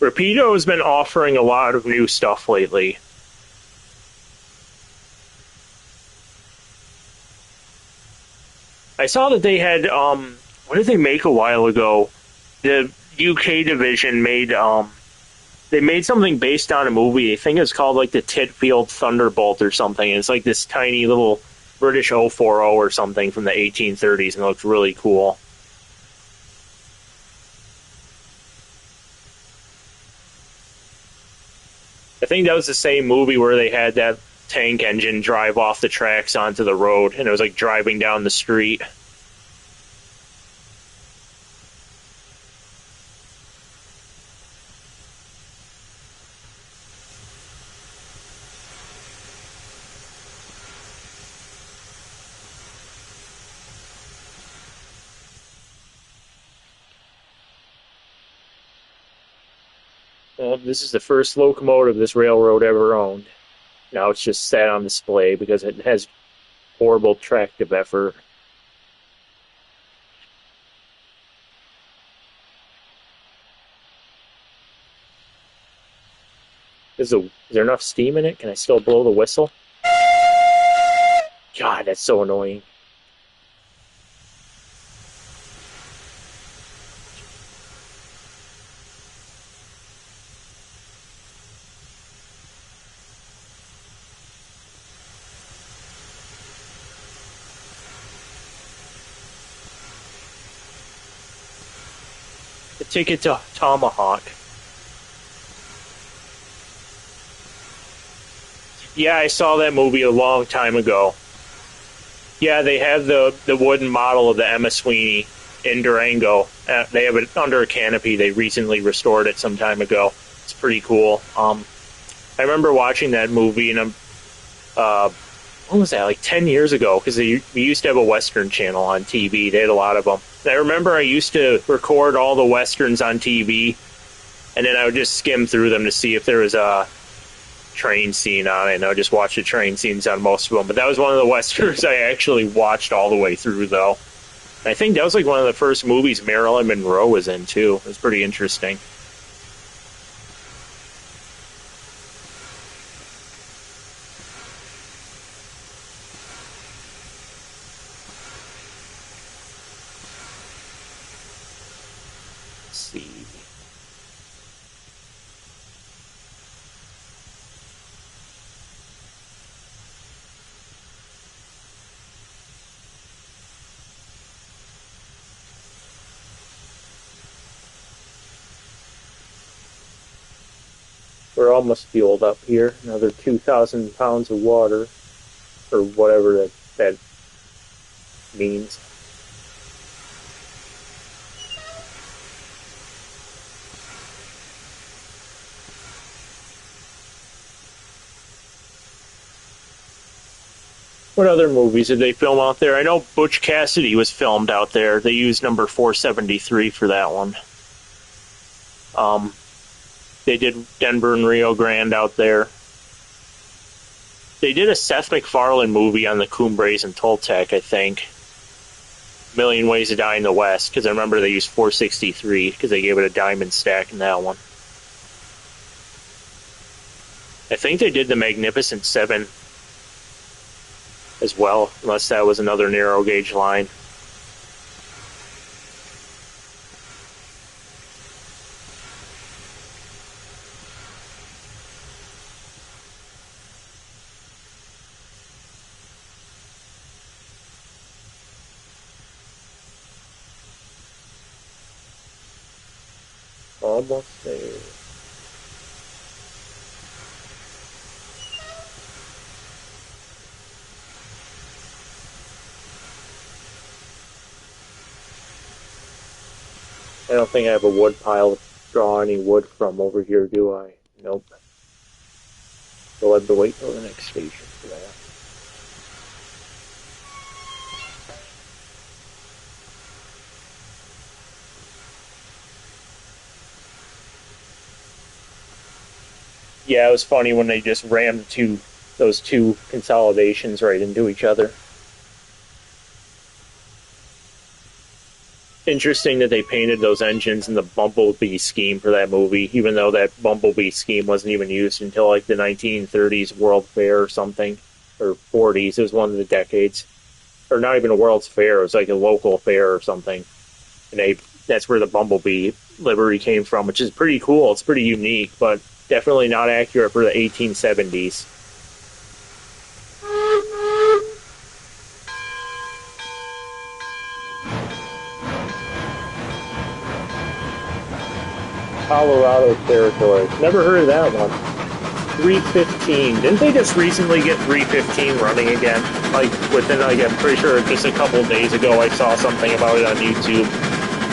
Rapido has been offering a lot of new stuff lately. I saw that they had, what did they make a while ago? The UK division made, they made something based on a movie. I think it's called like the Titfield Thunderbolt or something. It's like this tiny little British 040 or something from the 1830s, and it looks really cool. I think that was the same movie where they had that tank engine drive off the tracks onto the road, and it was like driving down the street. Well, this is the first locomotive this railroad ever owned. Now it's just sat on display because it has horrible tractive effort. Is there enough steam in it? Can I still blow the whistle? God, that's so annoying. The ticket to Tomahawk. Yeah, I saw that movie a long time ago. Yeah, they have the wooden model of the Emma Sweeney in Durango. They have it under a canopy. They recently restored it some time ago. It's pretty cool. I remember watching that movie, and when was that? Like 10 years ago, because we used to have a Western channel on TV. They had a lot of them. And I remember I used to record all the Westerns on TV, and then I would just skim through them to see if there was a train scene on it, and I would just watch the train scenes on most of them. But that was one of the Westerns I actually watched all the way through, though. And I think that was like one of the first movies Marilyn Monroe was in, too. It was pretty interesting. Let's see. We're almost fueled up here. Another 2,000 pounds of water, or whatever that means. What other movies did they film out there? I know Butch Cassidy was filmed out there. They used number 473 for that one. They did Denver and Rio Grande out there. They did a Seth MacFarlane movie on the Cumbres and Toltec, I think. Million Ways to Die in the West, because I remember they used 463 because they gave it a diamond stack in that one. I think they did the Magnificent Seven as well, unless that was another narrow gauge line. Almost there. I don't think I have a wood pile to draw any wood from over here, do I? Nope. So I'll have to wait till the next station for that. Yeah, it was funny when they just rammed those two consolidations right into each other. Interesting that they painted those engines in the Bumblebee scheme for that movie, even though that Bumblebee scheme wasn't even used until like the 1930s World Fair or something, or 40s. It was one of the decades, or not even a World's Fair. It was like a local fair or something, and that's where the Bumblebee livery came from, which is pretty cool. It's pretty unique, but definitely not accurate for the 1870s. Colorado Territory. Never heard of that one. 315. Didn't they just recently get 315 running again? Like within, like, I'm pretty sure just a couple days ago I saw something about it on YouTube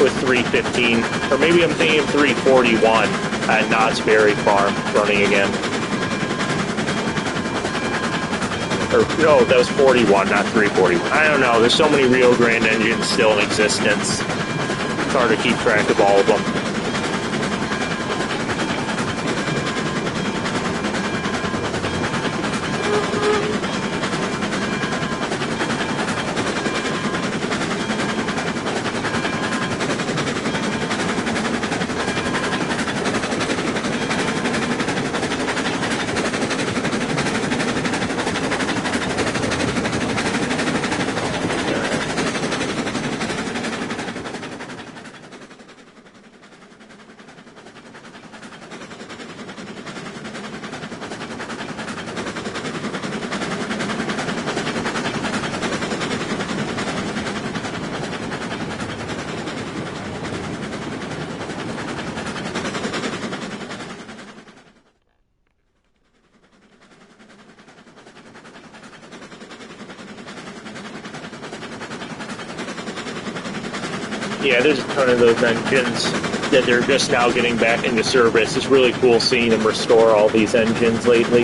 with 315. Or maybe I'm thinking of 341 at Knott's Berry Farm running again. Or no, that was 41, not 341. I don't know. There's so many Rio Grande engines still in existence. It's hard to keep track of all of them. Yeah, there's a ton of those engines that they're just now getting back into service. It's really cool seeing them restore all these engines lately.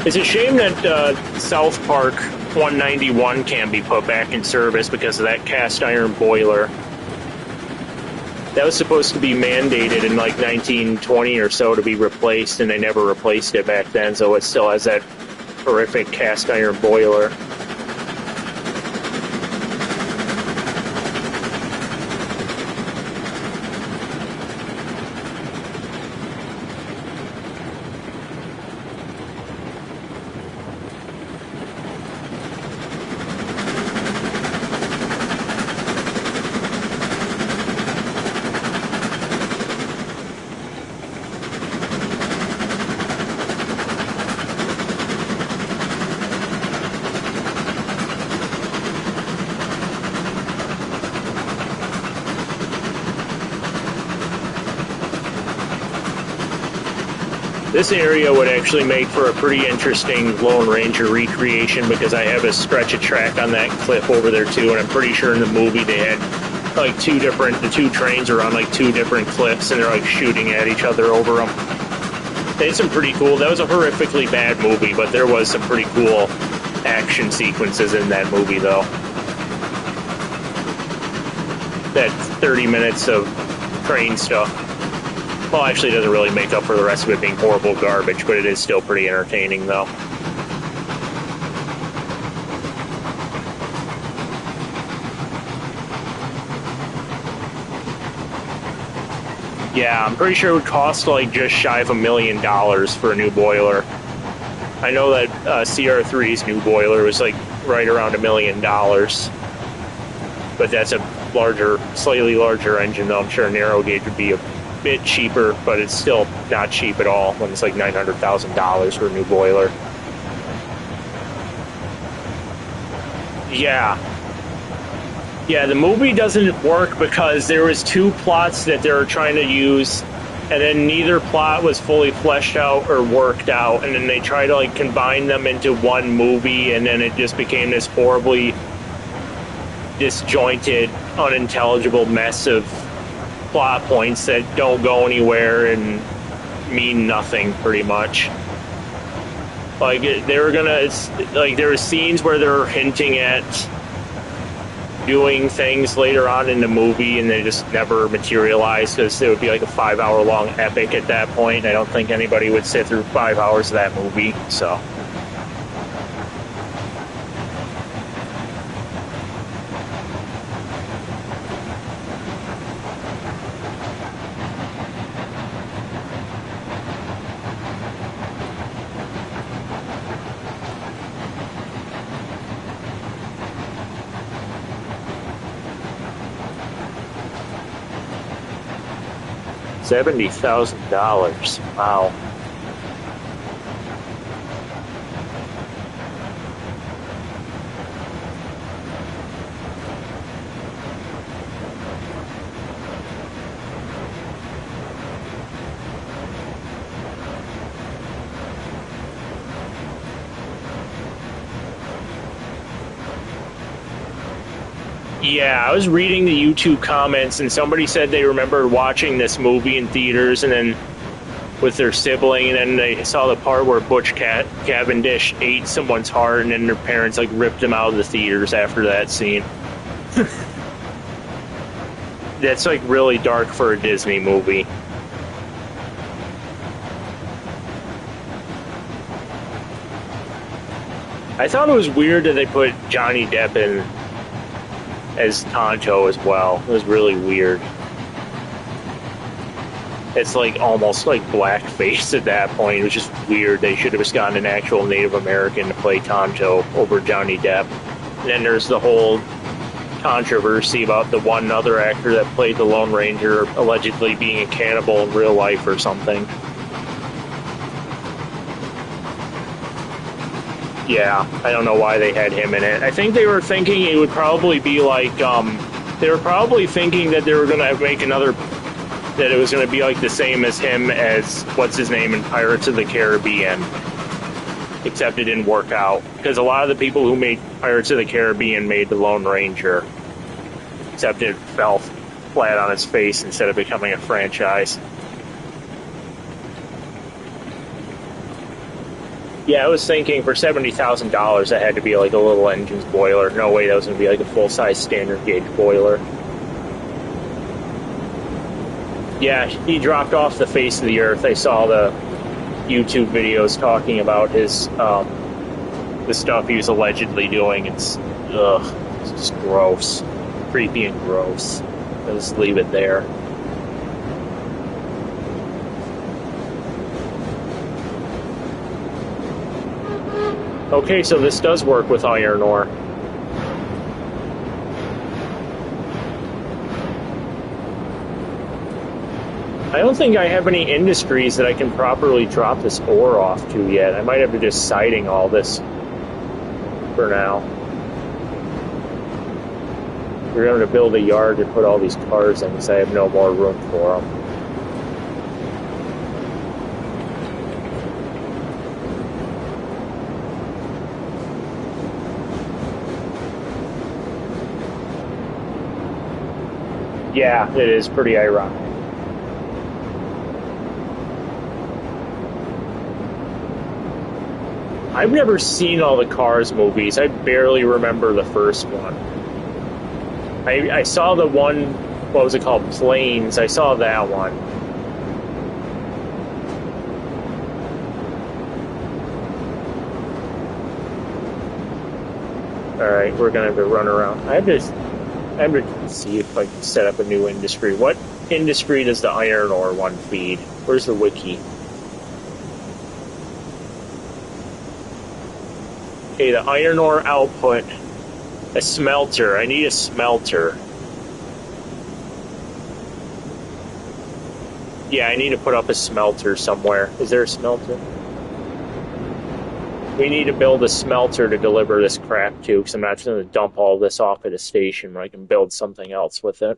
It's a shame that South Park 191 can't be put back in service because of that cast iron boiler. That was supposed to be mandated in like 1920 or so to be replaced, and they never replaced it back then, so it still has that horrific cast iron boiler. This area would actually make for a pretty interesting Lone Ranger recreation because I have a stretch of track on that cliff over there too, and I'm pretty sure in the movie they had like the two trains are on like two different cliffs and they're like shooting at each other over them. They had some pretty cool, that was a horrifically bad movie, but there was some pretty cool action sequences in that movie though. That 30 minutes of train stuff. Well, actually, it doesn't really make up for the rest of it being horrible garbage, but it is still pretty entertaining, though. Yeah, I'm pretty sure it would cost like just shy of $1 million for a new boiler. I know that CR3's new boiler was like right around $1 million, but that's a slightly larger engine, though. I'm sure narrow gauge would be a bit cheaper, but it's still not cheap at all when it's like $900,000 for a new boiler. Yeah, the movie doesn't work because there was two plots that they were trying to use, and then neither plot was fully fleshed out or worked out, and then they tried to like combine them into one movie, and then it just became this horribly disjointed, unintelligible mess of plot points that don't go anywhere and mean nothing, pretty much. Like, there were scenes where they were hinting at doing things later on in the movie, and they just never materialized because it would be like a 5-hour long epic at that point. I don't think anybody would sit through 5 hours of that movie, so. $70,000. Wow. Yeah, I was reading the YouTube comments, and somebody said they remembered watching this movie in theaters, and then with their sibling, and then they saw the part where Butch Cavendish ate someone's heart, and then their parents like ripped him out of the theaters after that scene. That's like really dark for a Disney movie. I thought it was weird that they put Johnny Depp in as Tonto as well. It was really weird. It's like almost like blackface at that point. It was just weird. They should have just gotten an actual Native American to play Tonto over Johnny Depp. And then there's the whole controversy about the one other actor that played the Lone Ranger allegedly being a cannibal in real life or something. Yeah, I don't know why they had him in it. I think they were thinking it would probably be like, they were probably thinking that they were going to make another, that it was going to be like the same as him as, what's his name, in Pirates of the Caribbean. Except it didn't work out. Because a lot of the people who made Pirates of the Caribbean made the Lone Ranger. Except it fell flat on its face instead of becoming a franchise. Yeah, I was thinking for $70,000 that had to be like a little engine's boiler. No way that was going to be like a full-size standard gauge boiler. Yeah, he dropped off the face of the earth. I saw the YouTube videos talking about his, the stuff he was allegedly doing. It's just gross. Creepy and gross. I'll just leave it there. Okay, so this does work with iron ore. I don't think I have any industries that I can properly drop this ore off to yet. I might have to just siding all this for now. We're going to build a yard to put all these cars in because I have no more room for them. Yeah, it is pretty ironic. I've never seen all the Cars movies. I barely remember the first one. I saw the one, what was it called? Planes. I saw that one. Alright, we're going to have to run around. I have to see if I can set up a new industry. What industry does the iron ore one feed? Where's the wiki? Okay, the iron ore output. A smelter. I need a smelter. Yeah, I need to put up a smelter somewhere. Is there a smelter? We need to build a smelter to deliver this crap to, because I'm not just going to dump all this off at a station where I can build something else with it.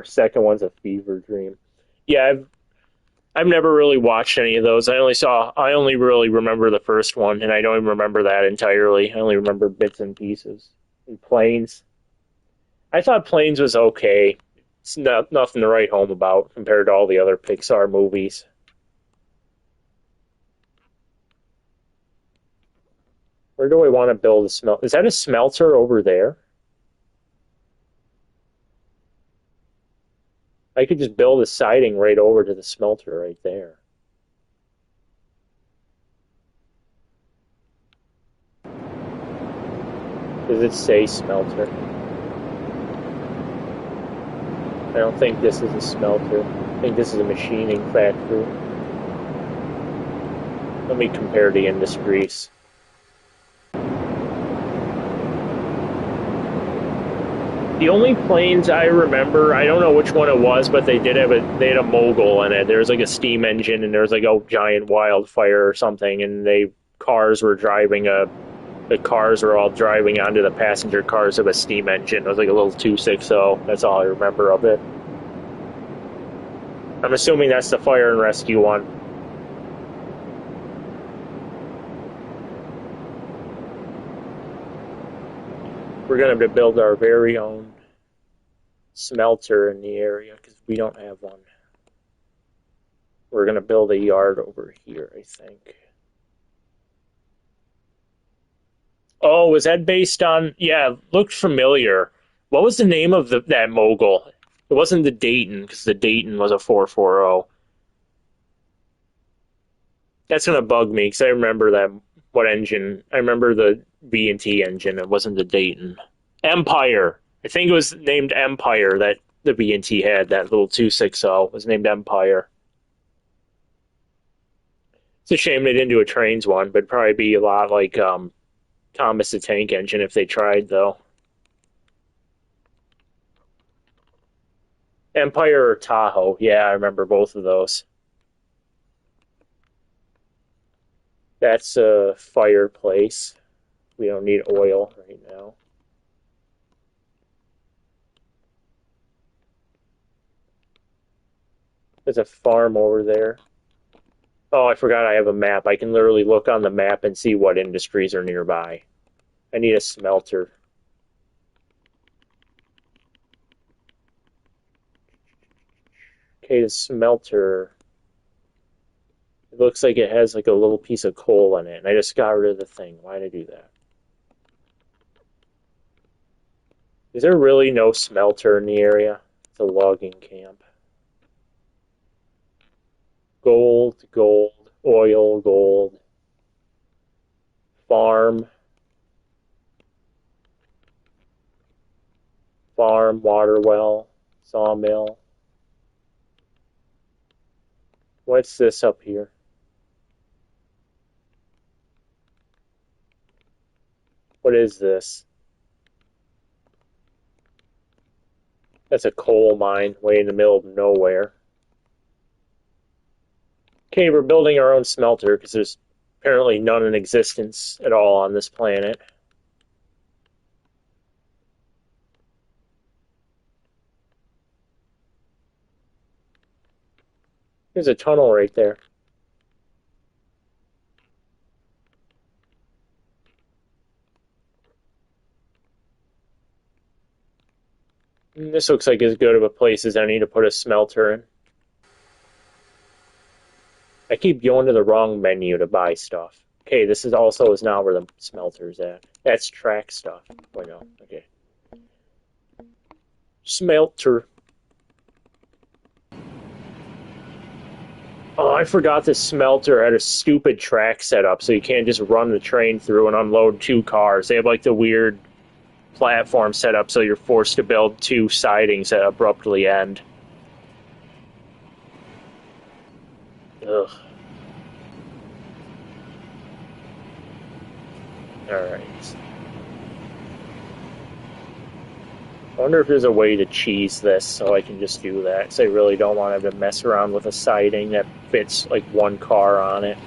Second one's a fever dream. Yeah, I've never really watched any of those. I only really remember the first one, and I don't even remember that entirely. I only remember bits and pieces. And Planes. I thought Planes was okay. It's nothing to write home about compared to all the other Pixar movies. Where do I want to build a smelter? Is that a smelter over there? I could just build a siding right over to the smelter right there. Does it say smelter? I don't think this is a smelter. I think this is a machining factory. Let me compare the industries. The only planes I remember, I don't know which one it was, but they had a mogul in it. There was like a steam engine, and there was like a giant wildfire or something, and the cars were all driving onto the passenger cars of a steam engine. It was like a little 260. That's all I remember of it. I'm assuming that's the fire and rescue one. we're going to build our very own smelter in the area because we don't have one. We're going to build a yard over here, I think. Oh, was that based on... Yeah, looked familiar. What was the name of that mogul? It wasn't the Dayton, because the Dayton was a 440. That's going to bug me, because I remember that... What engine? I remember the B&T engine. It wasn't the Dayton. Empire. I think it was named Empire that the B&T had. That little 260 was named Empire. It's a shame they didn't do a trains one, but it'd probably be a lot like Thomas the Tank Engine if they tried, though. Empire or Tahoe. Yeah, I remember both of those. That's a fireplace. We don't need oil right now. There's a farm over there. Oh, I forgot I have a map. I can literally look on the map and see what industries are nearby. I need a smelter. Okay, the smelter. It looks like it has like a little piece of coal in it, and I just got rid of the thing. Why did I do that? Is there really no smelter in the area? It's a logging camp. Gold, gold, oil, gold. Farm. Farm, water well, sawmill. What's this up here? What is this? That's a coal mine way in the middle of nowhere. Okay, we're building our own smelter because there's apparently none in existence at all on this planet. There's a tunnel right there. This looks like as good of a place as any to put a smelter in. I keep going to the wrong menu to buy stuff. Okay, this is not where the smelter's at. That's track stuff. Oh no, okay. Smelter. Oh, I forgot the smelter had a stupid track setup, so you can't just run the train through and unload two cars. They have like the weird platform setup, so you're forced to build two sidings that abruptly end. Ugh. Alright. I wonder if there's a way to cheese this so I can just do that, because I really don't want to have to mess around with a siding that fits like one car on it.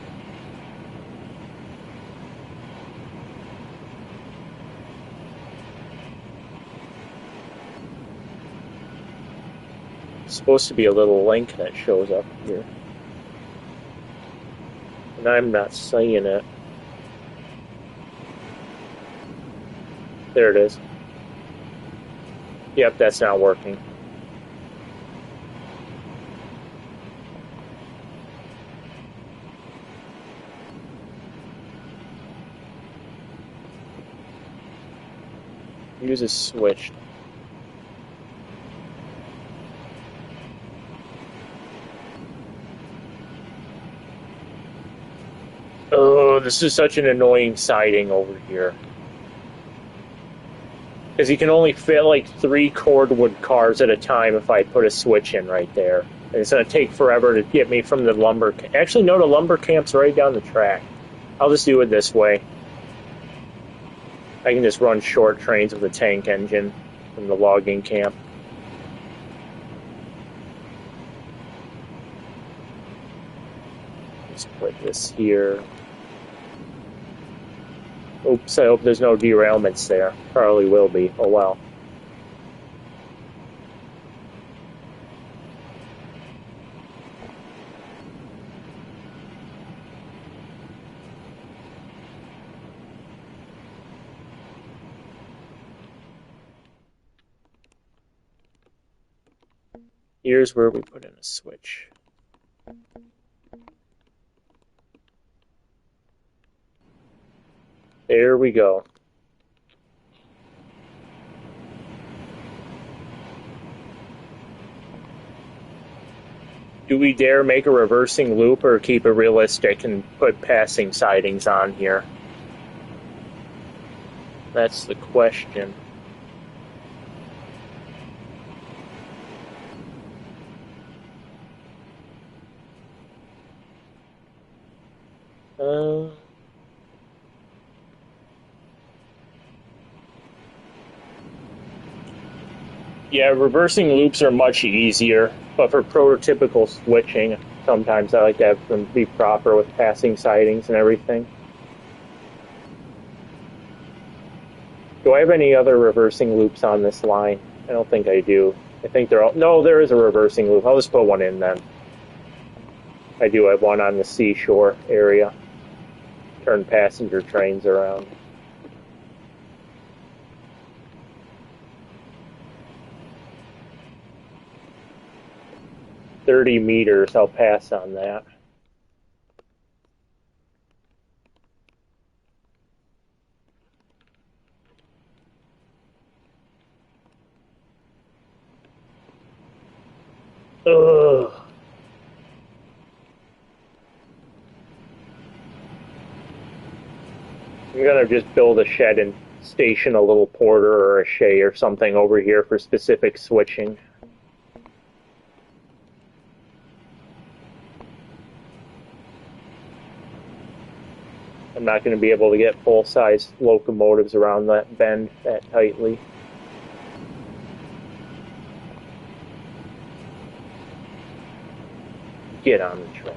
It's supposed to be a little link that shows up here. And I'm not seeing it. There it is. Yep, that's not working. Use a switch. Oh, this is such an annoying siding over here. Because you can only fit like 3 cordwood cars at a time if I put a switch in right there. And it's going to take forever to get me from the lumber... Actually, no, the lumber camp's right down the track. I'll just do it this way. I can just run short trains with a tank engine from the logging camp. Let's put this here. Oops, I hope there's no derailments there. Probably will be. Oh well. Here's where we put in a switch. There we go. Do we dare make a reversing loop or keep it realistic and put passing sidings on here? That's the question. Yeah, reversing loops are much easier, but for prototypical switching, sometimes I like to have them be proper with passing sidings and everything. Do I have any other reversing loops on this line? I don't think I do. I think they're all... No, there is a reversing loop. I'll just put one in then. I do have one on the seashore area. Turn passenger trains around. "30 meters, I'll pass on that. Ugh. I'm gonna just build a shed and station a little porter or a shay or something over here for specific switching. I'm not going to be able to get full-size locomotives around that bend that tightly. Get on the track.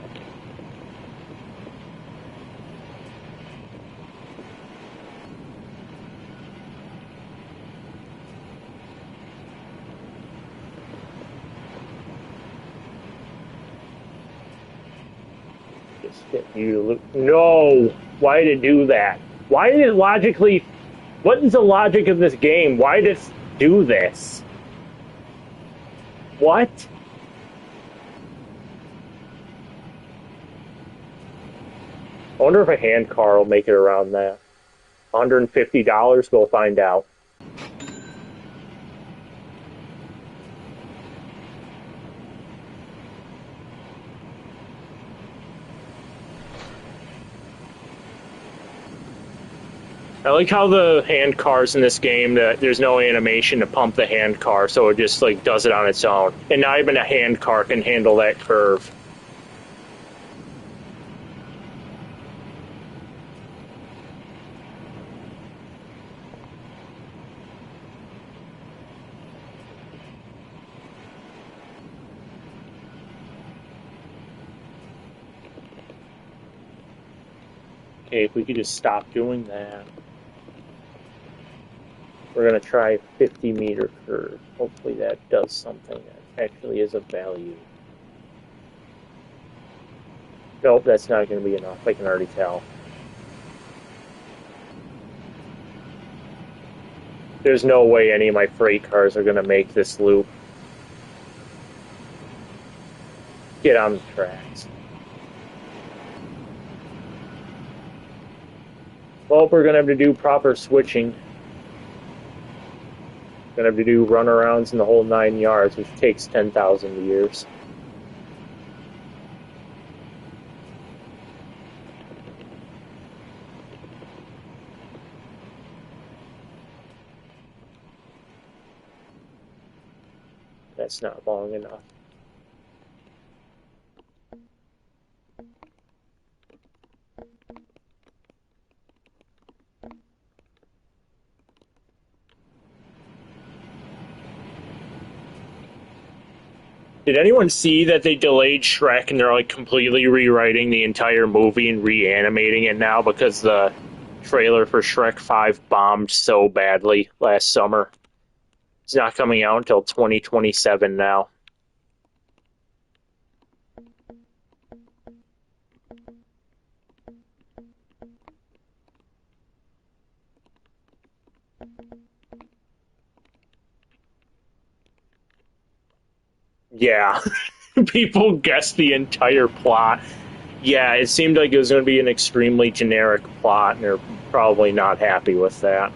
Just get you to... No! Why did it do that? Why did it logically... What is the logic of this game? Why did it do this? What? I wonder if a hand car will make it around that. $150? We'll find out. I like how the hand cars in this game, that there's no animation to pump the hand car, so it just like does it on its own. And not even a hand car can handle that curve. Okay, if we could just stop doing that. We're going to try 50-meter curve. Hopefully that does something that actually is of value. Nope, that's not going to be enough. I can already tell. There's no way any of my freight cars are going to make this loop. Get on the tracks. Well, we're going to have to do proper switching. Gonna have to do runarounds in the whole 9 yards, which takes 10,000 years. That's not long enough. Did anyone see that they delayed Shrek and they're like completely rewriting the entire movie and reanimating it now because the trailer for Shrek 5 bombed so badly last summer? It's not coming out until 2027 now. Yeah. People guessed the entire plot. Yeah, it seemed like it was going to be an extremely generic plot, and they're probably not happy with that.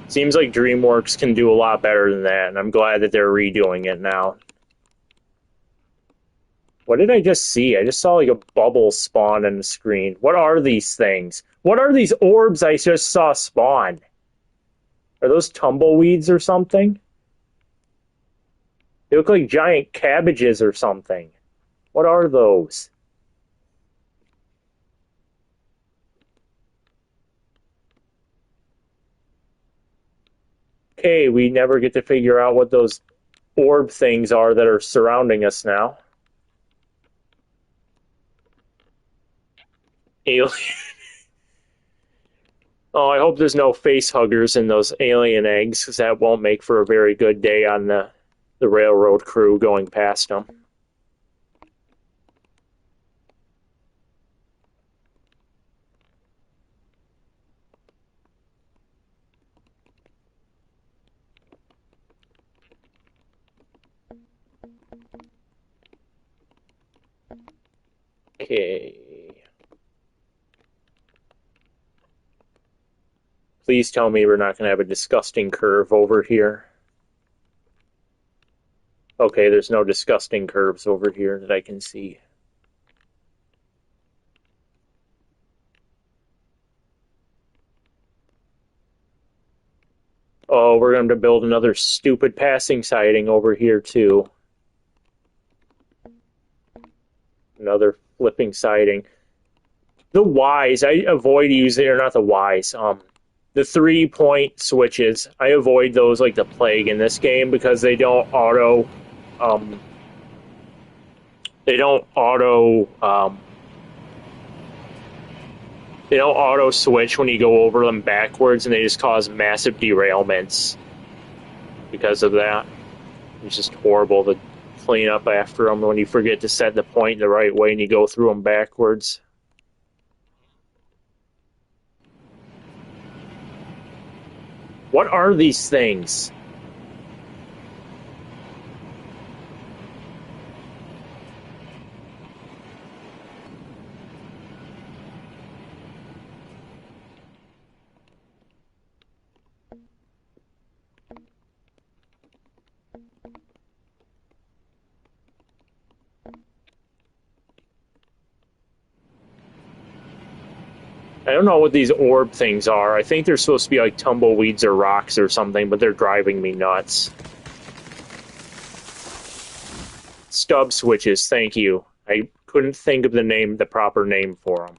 Seems like DreamWorks can do a lot better than that, and I'm glad that they're redoing it now. What did I just see? I just saw like a bubble spawn on the screen. What are these things? What are these orbs I just saw spawn? Are those tumbleweeds or something? They look like giant cabbages or something. What are those? Okay, we never get to figure out what those orb things are that are surrounding us now. Alien. Oh, I hope there's no face huggers in those alien eggs, because that won't make for a very good day on the railroad crew going past them. Okay. Please tell me we're not going to have a disgusting curve over here. Okay, there's no disgusting curves over here that I can see. Oh, we're going to build another stupid passing siding over here, too. Another flipping siding. The Ys, I avoid using, or not the Ys, the 3-point switches. I avoid those like the plague in this game because they don't auto switch when you go over them backwards, and they just cause massive derailments because of that. It's just horrible to clean up after them when you forget to set the point the right way and you go through them backwards. What are these things? I don't know what these orb things are. I think they're supposed to be like tumbleweeds or rocks or something, but they're driving me nuts. Stub switches, thank you. I couldn't think of the proper name for them.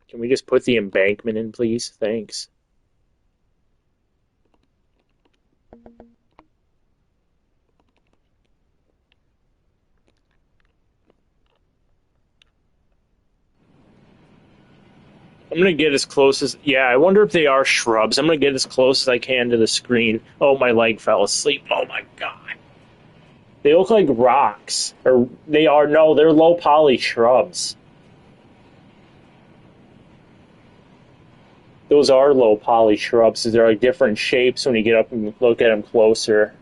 Can we just put the embankment in, please? Thanks. I'm going to get as close as... Yeah, I wonder if they are shrubs. I'm going to get as close as I can to the screen. Oh, my leg fell asleep. Oh, my God. They look like rocks. Or they are... No, they're low-poly shrubs. Those are low-poly shrubs. They're like different shapes when you get up and look at them closer.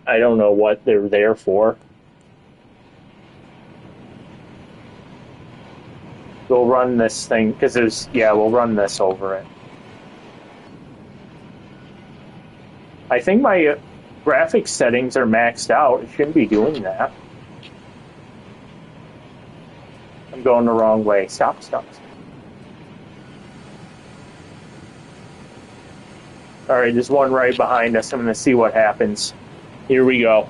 I don't know what they're there for. We'll run this thing, because there's... Yeah, we'll run this over it. I think my graphics settings are maxed out. It shouldn't be doing that. I'm going the wrong way. Stop, stop. Alright, there's one right behind us. I'm going to see what happens. Here we go.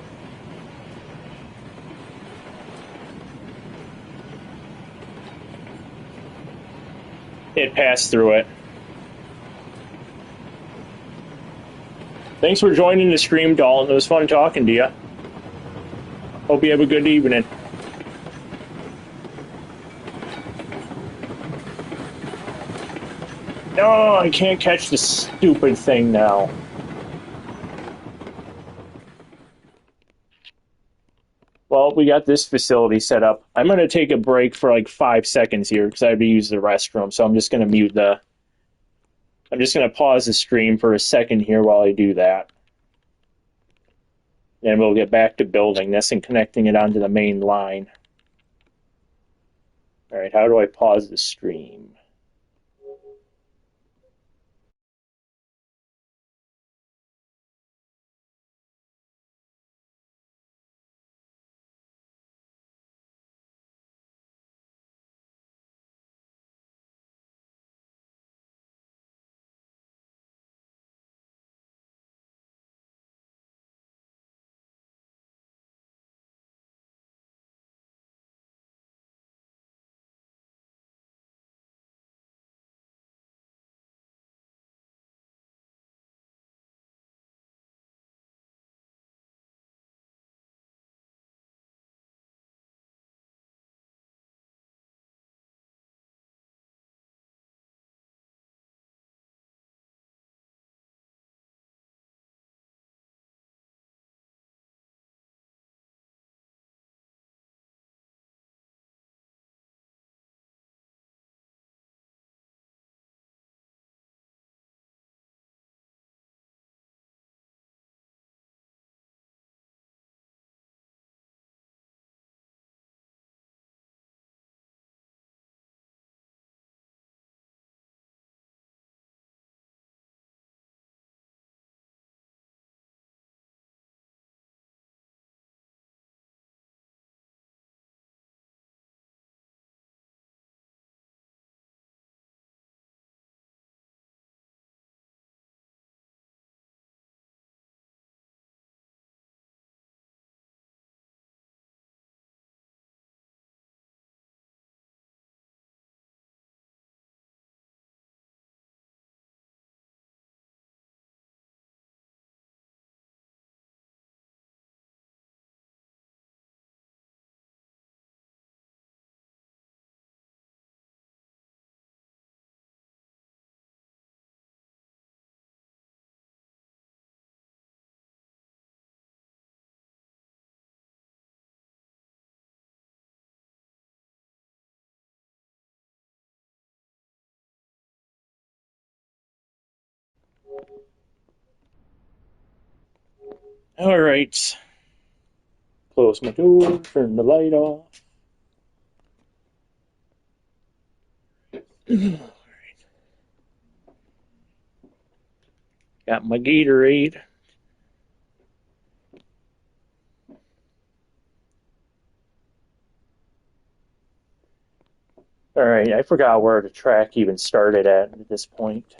It passed through it. Thanks for joining the stream, Dalton. It was fun talking to you. Hope you have a good evening. No, I can't catch this stupid thing now. Well, we got this facility set up. I'm going to take a break for like 5 seconds here because I have to use the restroom. So I'm just going to mute the. I'm just going to pause the stream for a second here while I do that. And we'll get back to building this and connecting it onto the main line. All right, how do I pause the stream? All right. Close my door, turn the light off. Got my Gatorade. All right, I forgot where the track even started at this point.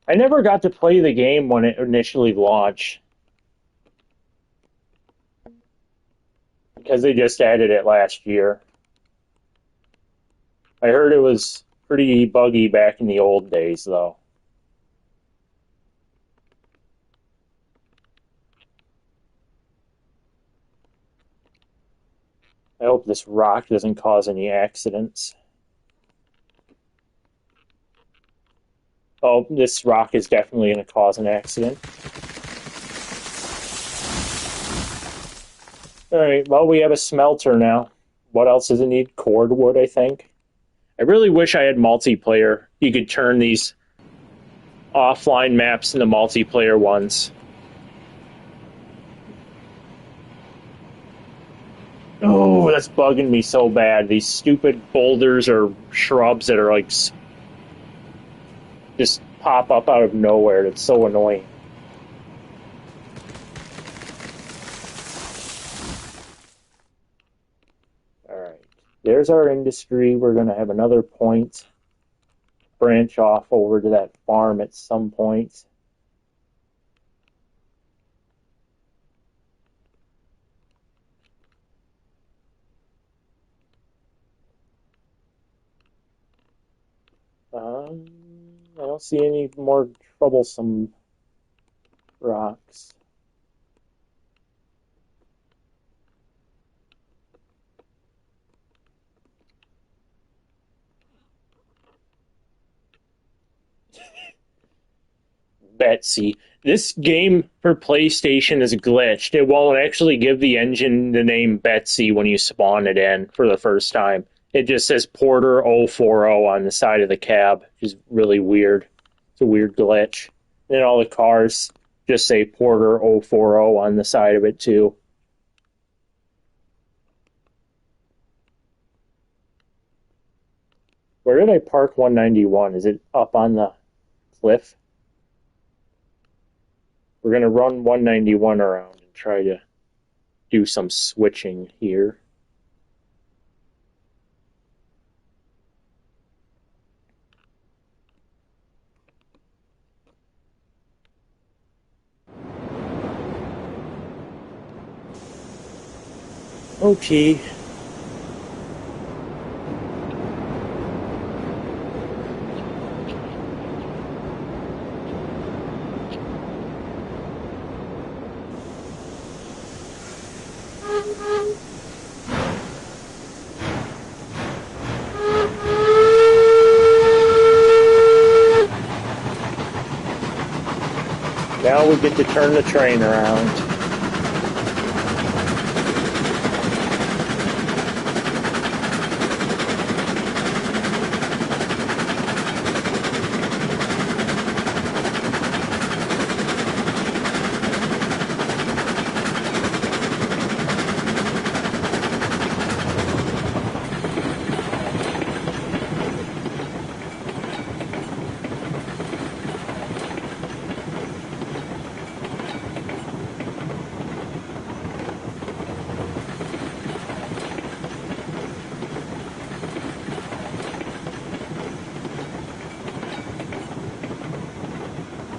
I never got to play the game when it initially launched because they just added it last year. I heard it was pretty buggy back in the old days, though. I hope this rock doesn't cause any accidents. Oh, this rock is definitely going to cause an accident. All right, well, we have a smelter now. What else does it need? Cordwood, I think. I really wish I had multiplayer. You could turn these offline maps into multiplayer ones. Oh, that's bugging me so bad. These stupid boulders or shrubs that are like just pop up out of nowhere. That's so annoying. All right, there's our industry. We're going to have another point branch off over to that farm at some point. I don't see any more troublesome rocks. Betsy. This game for PlayStation is glitched. It won't actually give the engine the name Betsy when you spawn it in for the first time. It just says Porter 040 on the side of the cab, which is really weird. It's a weird glitch. And all the cars just say Porter 040 on the side of it too. Where did I park 191? Is it up on the cliff? We're going to run 191 around and try to do some switching here. Okay. Now we get to turn the train around.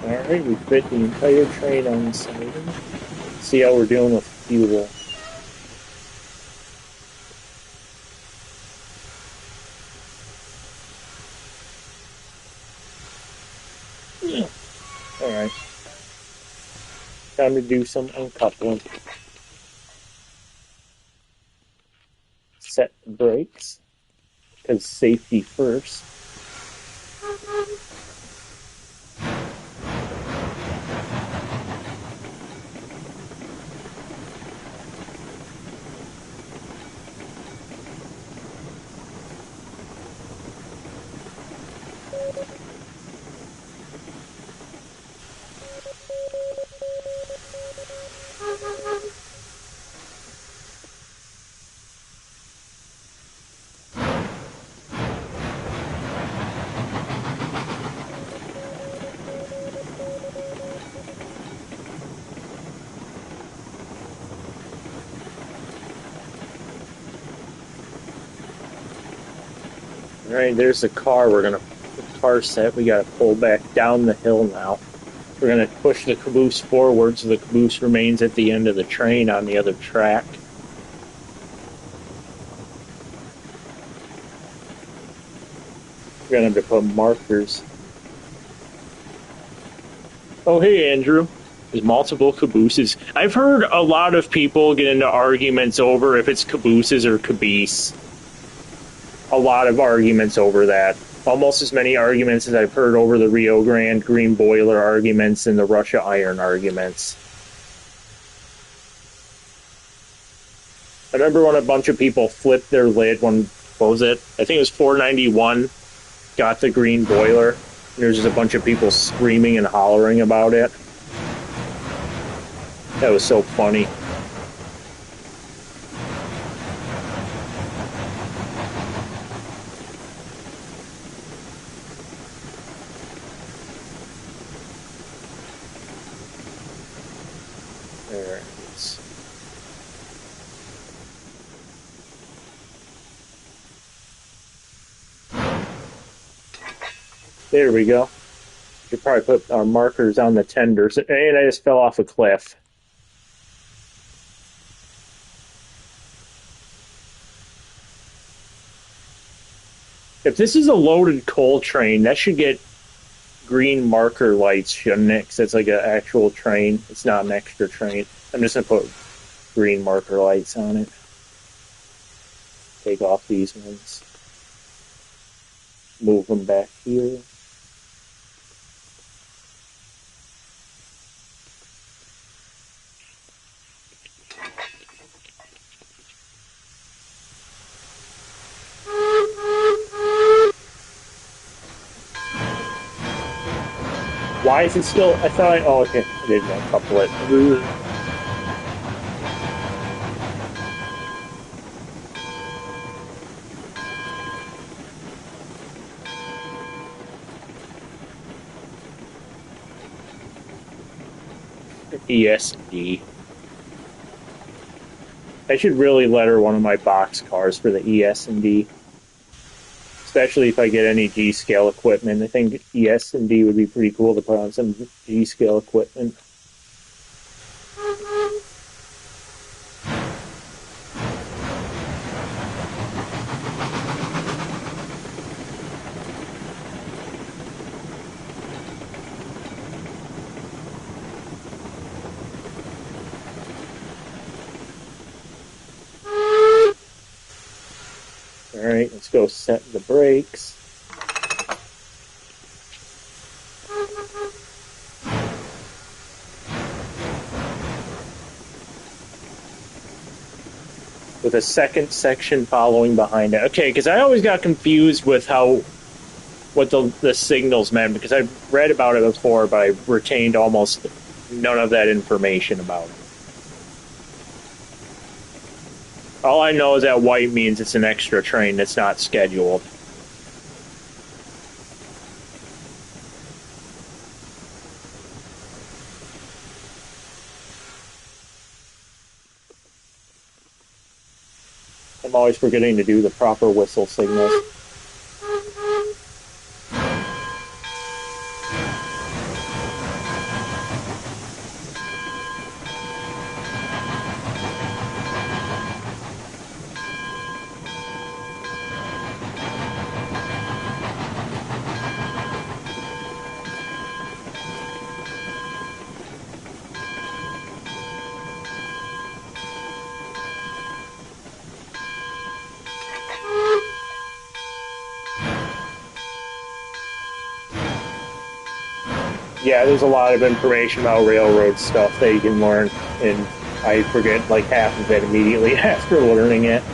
Alright, we fit the entire train on the siding. See how we're doing with fuel. Alright. Time to do some uncoupling. Set the brakes, because safety first. Alright, there's the car. The car set. We gotta pull back down the hill now. We're gonna push the caboose forward so the caboose remains at the end of the train on the other track. We're gonna have to put markers. Oh, hey, Andrew. There's multiple cabooses. I've heard a lot of people get into arguments over if it's cabooses or caboose. A lot of arguments over that. Almost as many arguments as I've heard over the Rio Grande Green Boiler arguments and the Russia Iron arguments. I remember when a bunch of people flipped their lid when, what was it? I think it was 491 got the green boiler. And there's just a bunch of people screaming and hollering about it. That was so funny. There it is. There we go. Should probably put our markers on the tenders. And I just fell off a cliff. If this is a loaded coal train, that should get green marker lights, shouldn't it? 'Cause it's like an actual train. It's not an extra train. I'm just gonna put green marker lights on it. Take off these ones. Move them back here. Why is it still? I thought. Oh, okay. I didn't uncouple it. ESD. I should really letter one of my box cars for the ES&D. Especially if I get any G-scale equipment. I think ES&D would be pretty cool to put on some G-scale equipment. Alright, let's go set the brakes. With a second section following behind it. Okay, because I always got confused with what the signals meant, because I read about it before, but I retained almost none of that information about it. All I know is that white means it's an extra train that's not scheduled. I'm always forgetting to do the proper whistle signals. Yeah, there's a lot of information about railroad stuff that you can learn, and I forget like half of it immediately after learning it.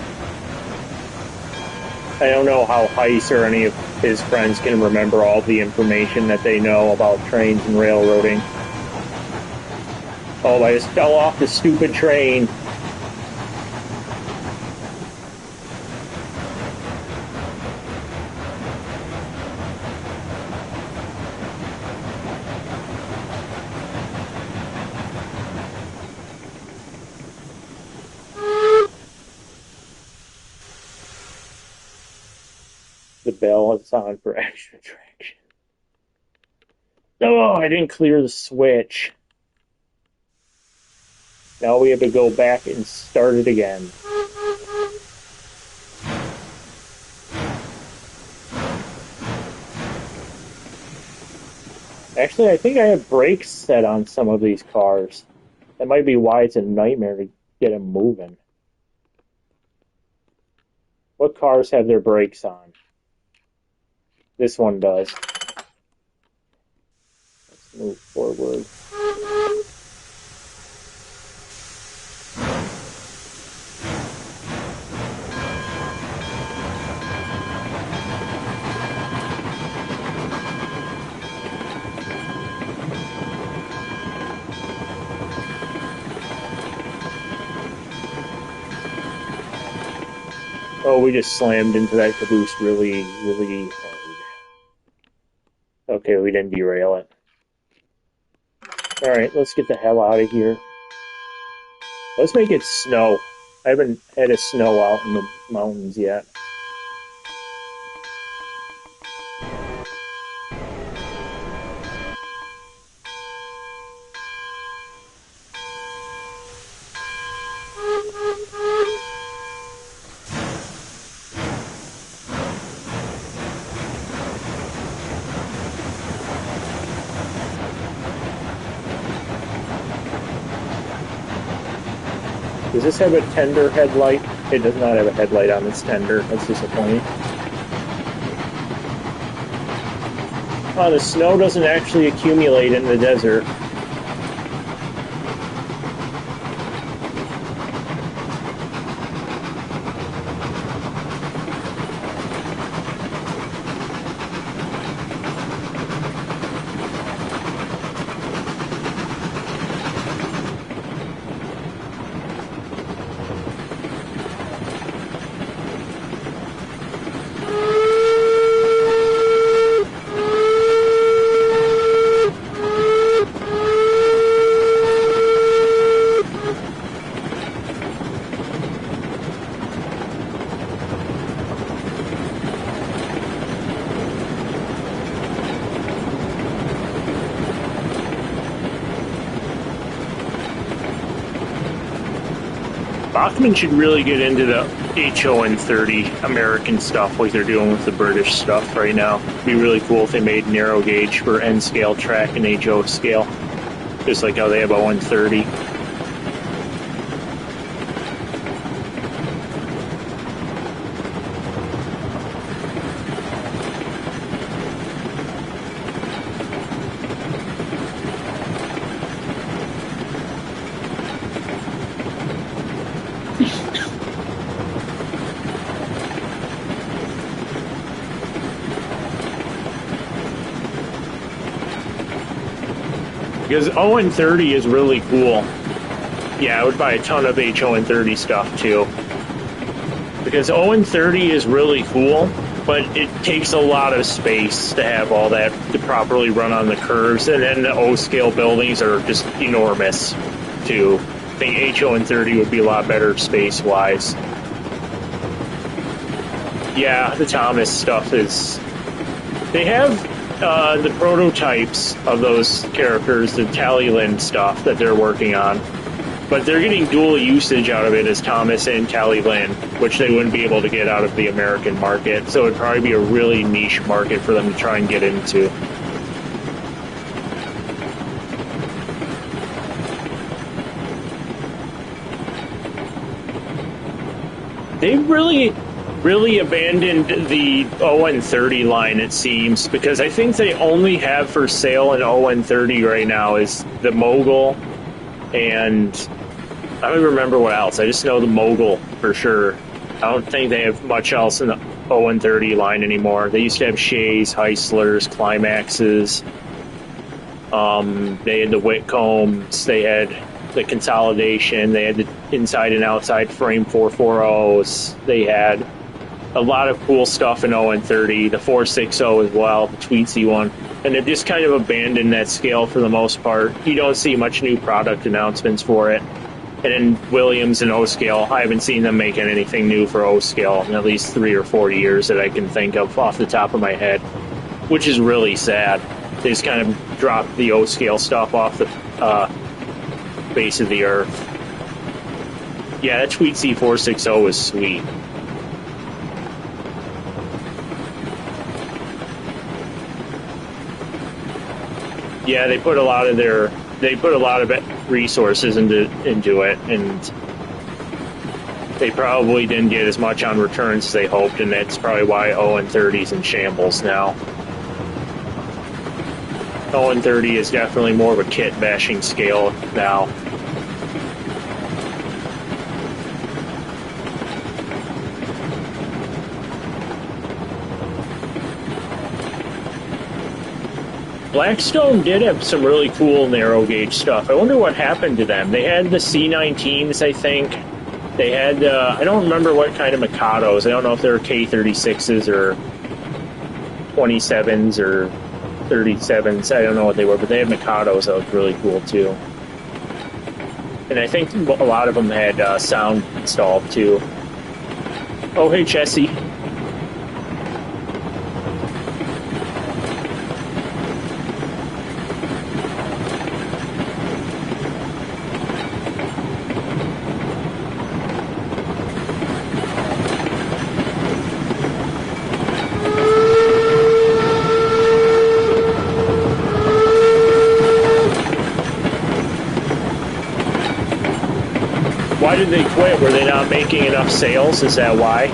I don't know how Heiss or any of his friends can remember all the information that they know about trains and railroading. Oh, I just fell off the stupid train. The bell is on for extra traction. Oh, I didn't clear the switch. Now we have to go back and start it again. Actually, I think I have brakes set on some of these cars. That might be why it's a nightmare to get them moving. What cars have their brakes on? This one does. Let's move forward. Oh, we just slammed into that caboose really, really hard. Okay, we didn't derail it. Alright, let's get the hell out of here. Let's make it snow. I haven't had a snow out in the mountains yet. Does this have a tender headlight? It does not have a headlight on this tender. That's disappointing. Oh, the snow doesn't actually accumulate in the desert. Bachmann should really get into the HON30 American stuff like they're doing with the British stuff right now. It'd be really cool if they made narrow gauge for N scale track and HO scale, just like how they have a 130. Because ON30 is really cool. Yeah, I would buy a ton of HON30 stuff too. Because ON30 is really cool, but it takes a lot of space to have all that to properly run on the curves. And then the O-scale buildings are just enormous too. I think HON30 would be a lot better space-wise. Yeah, the Thomas stuff is... They have the prototypes of those characters, the Tallyland stuff that they're working on, but they're getting dual usage out of it as Thomas and Tallyland, which they wouldn't be able to get out of the American market. So it'd probably be a really niche market for them to try and get into. They've really abandoned the ON30 line, it seems, because I think they only have for sale an ON30 right now is the Mogul, and I don't even remember what else. I just know the Mogul for sure. I don't think they have much else in the ON30 line anymore. They used to have Shays, Heislers, Climaxes. They had the Whitcombs. They had the Consolidation. They had the inside and outside frame 440s. They had a lot of cool stuff in ON30, the 460 as well, the Tweetsy one. And they've just kind of abandoned that scale for the most part. You don't see much new product announcements for it. And then Williams and O-scale, I haven't seen them making anything new for O-scale in at least 3 or 4 years that I can think of off the top of my head, which is really sad. They just kind of dropped the O-scale stuff off the base of the earth. Yeah, that Tweetsy 460 was sweet. Yeah, they put a lot of resources into it, and they probably didn't get as much on returns as they hoped, and that's probably why ON30's in shambles now. ON30 is definitely more of a kit bashing scale now. Blackstone did have some really cool narrow gauge stuff. I wonder what happened to them. They had the C19s, I think. They had, I don't remember what kind of Mikados. I don't know if they were K36s or 27s or 37s. I don't know what they were, but they had Mikados that looked really cool too. And I think a lot of them had sound installed too. Oh, hey, Chessie. did they quit? Were they not making enough sales? Is that why?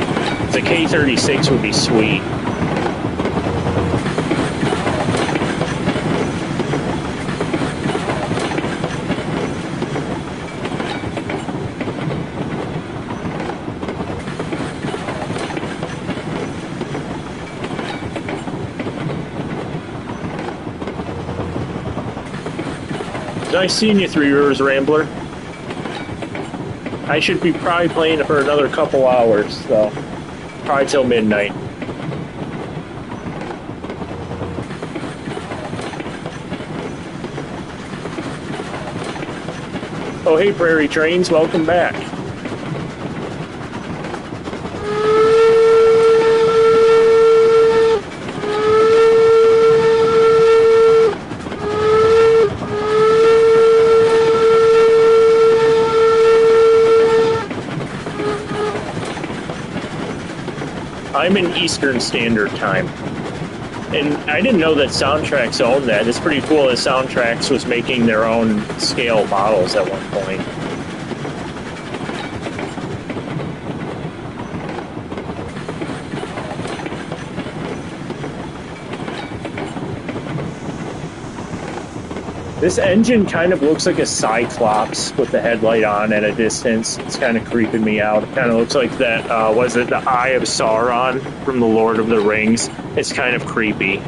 The K36 would be sweet. Nice seeing you, Three Rivers Rambler. I should be probably playing for another couple hours, so probably till midnight. Oh, hey, Prairie Trains, welcome back. I'm in Eastern Standard Time. And I didn't know that Soundtrax owned that. It's pretty cool that Soundtrax was making their own scale models at one point. This engine kind of looks like a Cyclops with the headlight on at a distance. It's kind of creeping me out. It kind of looks like that, was it the Eye of Sauron from the Lord of the Rings? It's kind of creepy.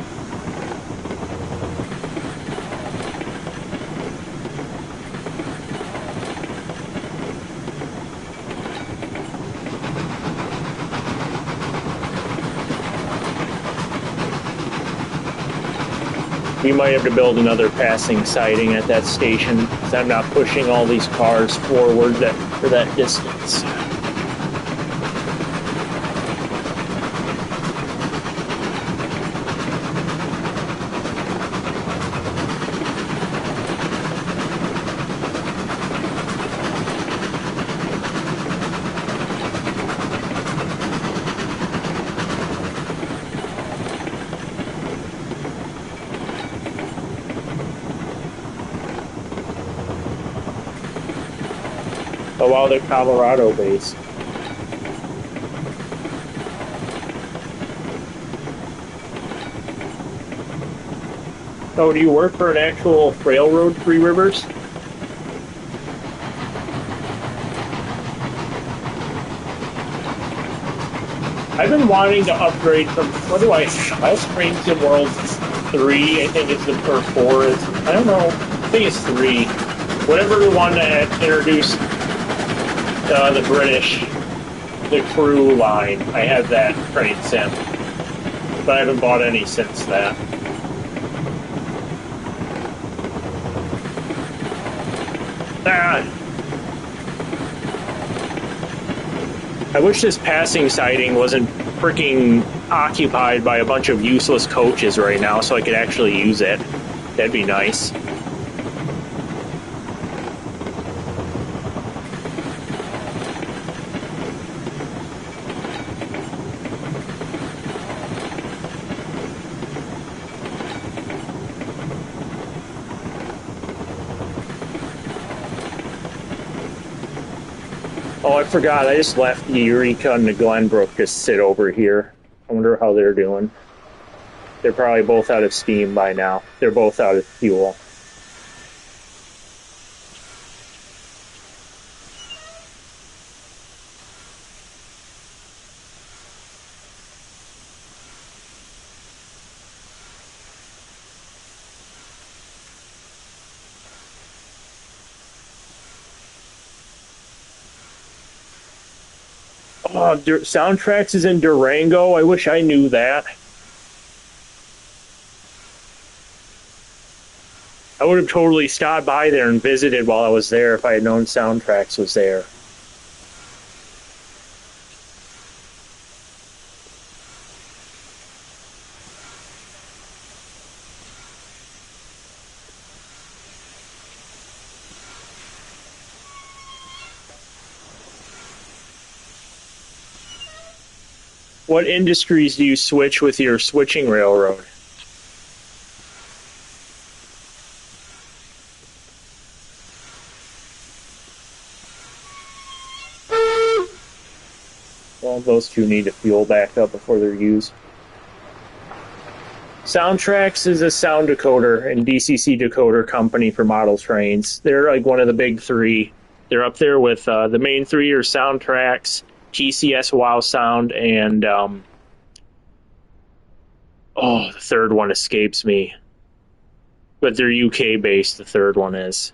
We might have to build another passing siding at that station because I'm not pushing all these cars forward for that distance. Oh, wow, they're Colorado based. Oh, do you work for an actual railroad, Three Rivers? I've been wanting to upgrade from, what do I have? Train Sim World 3, I think it's the, or 4 is, I don't know, I think it's 3. Whatever the one that introduced the British, the crew line. I have that train sim, but I haven't bought any since that. Ah. I wish this passing siding wasn't freaking occupied by a bunch of useless coaches right now so I could actually use it. That'd be nice. Oh, I forgot. I just left the Eureka and the Glenbrook to sit over here. I wonder how they're doing. They're probably both out of steam by now. They're both out of fuel. Oh, Soundtrax is in Durango. I wish I knew that. I would have totally stopped by there and visited while I was there if I had known Soundtrax was there. What industries do you switch with your switching railroad? fuel. Those two need to fuel back up before they're used. Soundtrax is a sound decoder and DCC decoder company for model trains. They're like one of the big three. They're up there with the main three are Soundtrax, TCS Wow Sound, and the third one escapes me. But they're UK based, the third one is.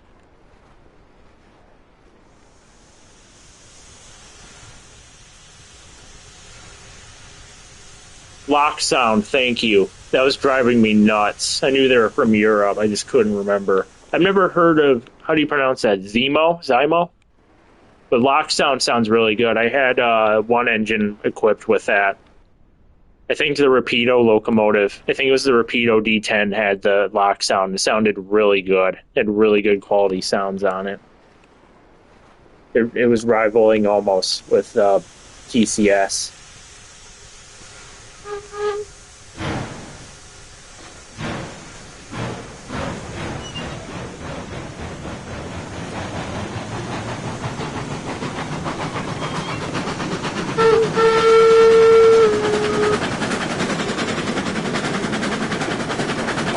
Lock Sound, thank you. That was driving me nuts. I knew they were from Europe. I just couldn't remember. I've never heard of, how do you pronounce that? Zymo? But Lock Sound sounds really good. I had one engine equipped with that. I think the Rapido locomotive, I think it was the Rapido D10 had the Lock Sound. It sounded really good. It had really good quality sounds on it. It was rivaling almost with TCS.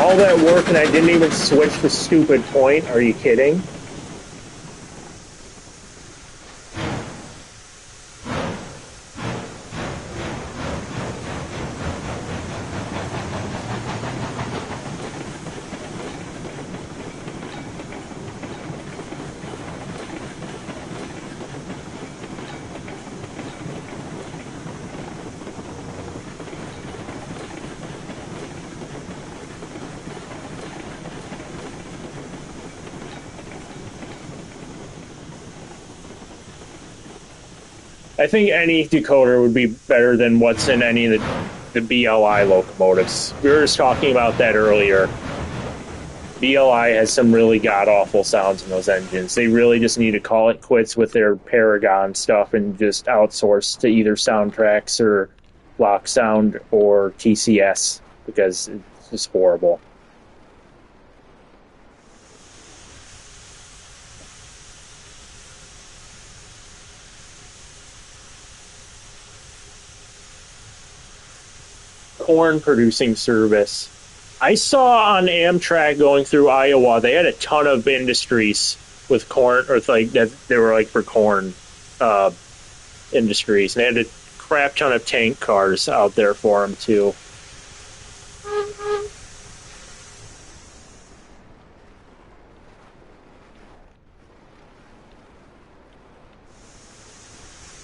All that work and I didn't even switch the stupid point? Are you kidding? I think any decoder would be better than what's in any of the BLI locomotives. We were just talking about that earlier. BLI has some really god-awful sounds in those engines. They really just need to call it quits with their Paragon stuff and just outsource to either Soundtrax or Lock Sound or TCS, because it's just horrible. Corn producing service. I saw on Amtrak going through Iowa, they had a ton of industries with corn, or like that they were like for corn industries. They had a crap ton of tank cars out there for them too.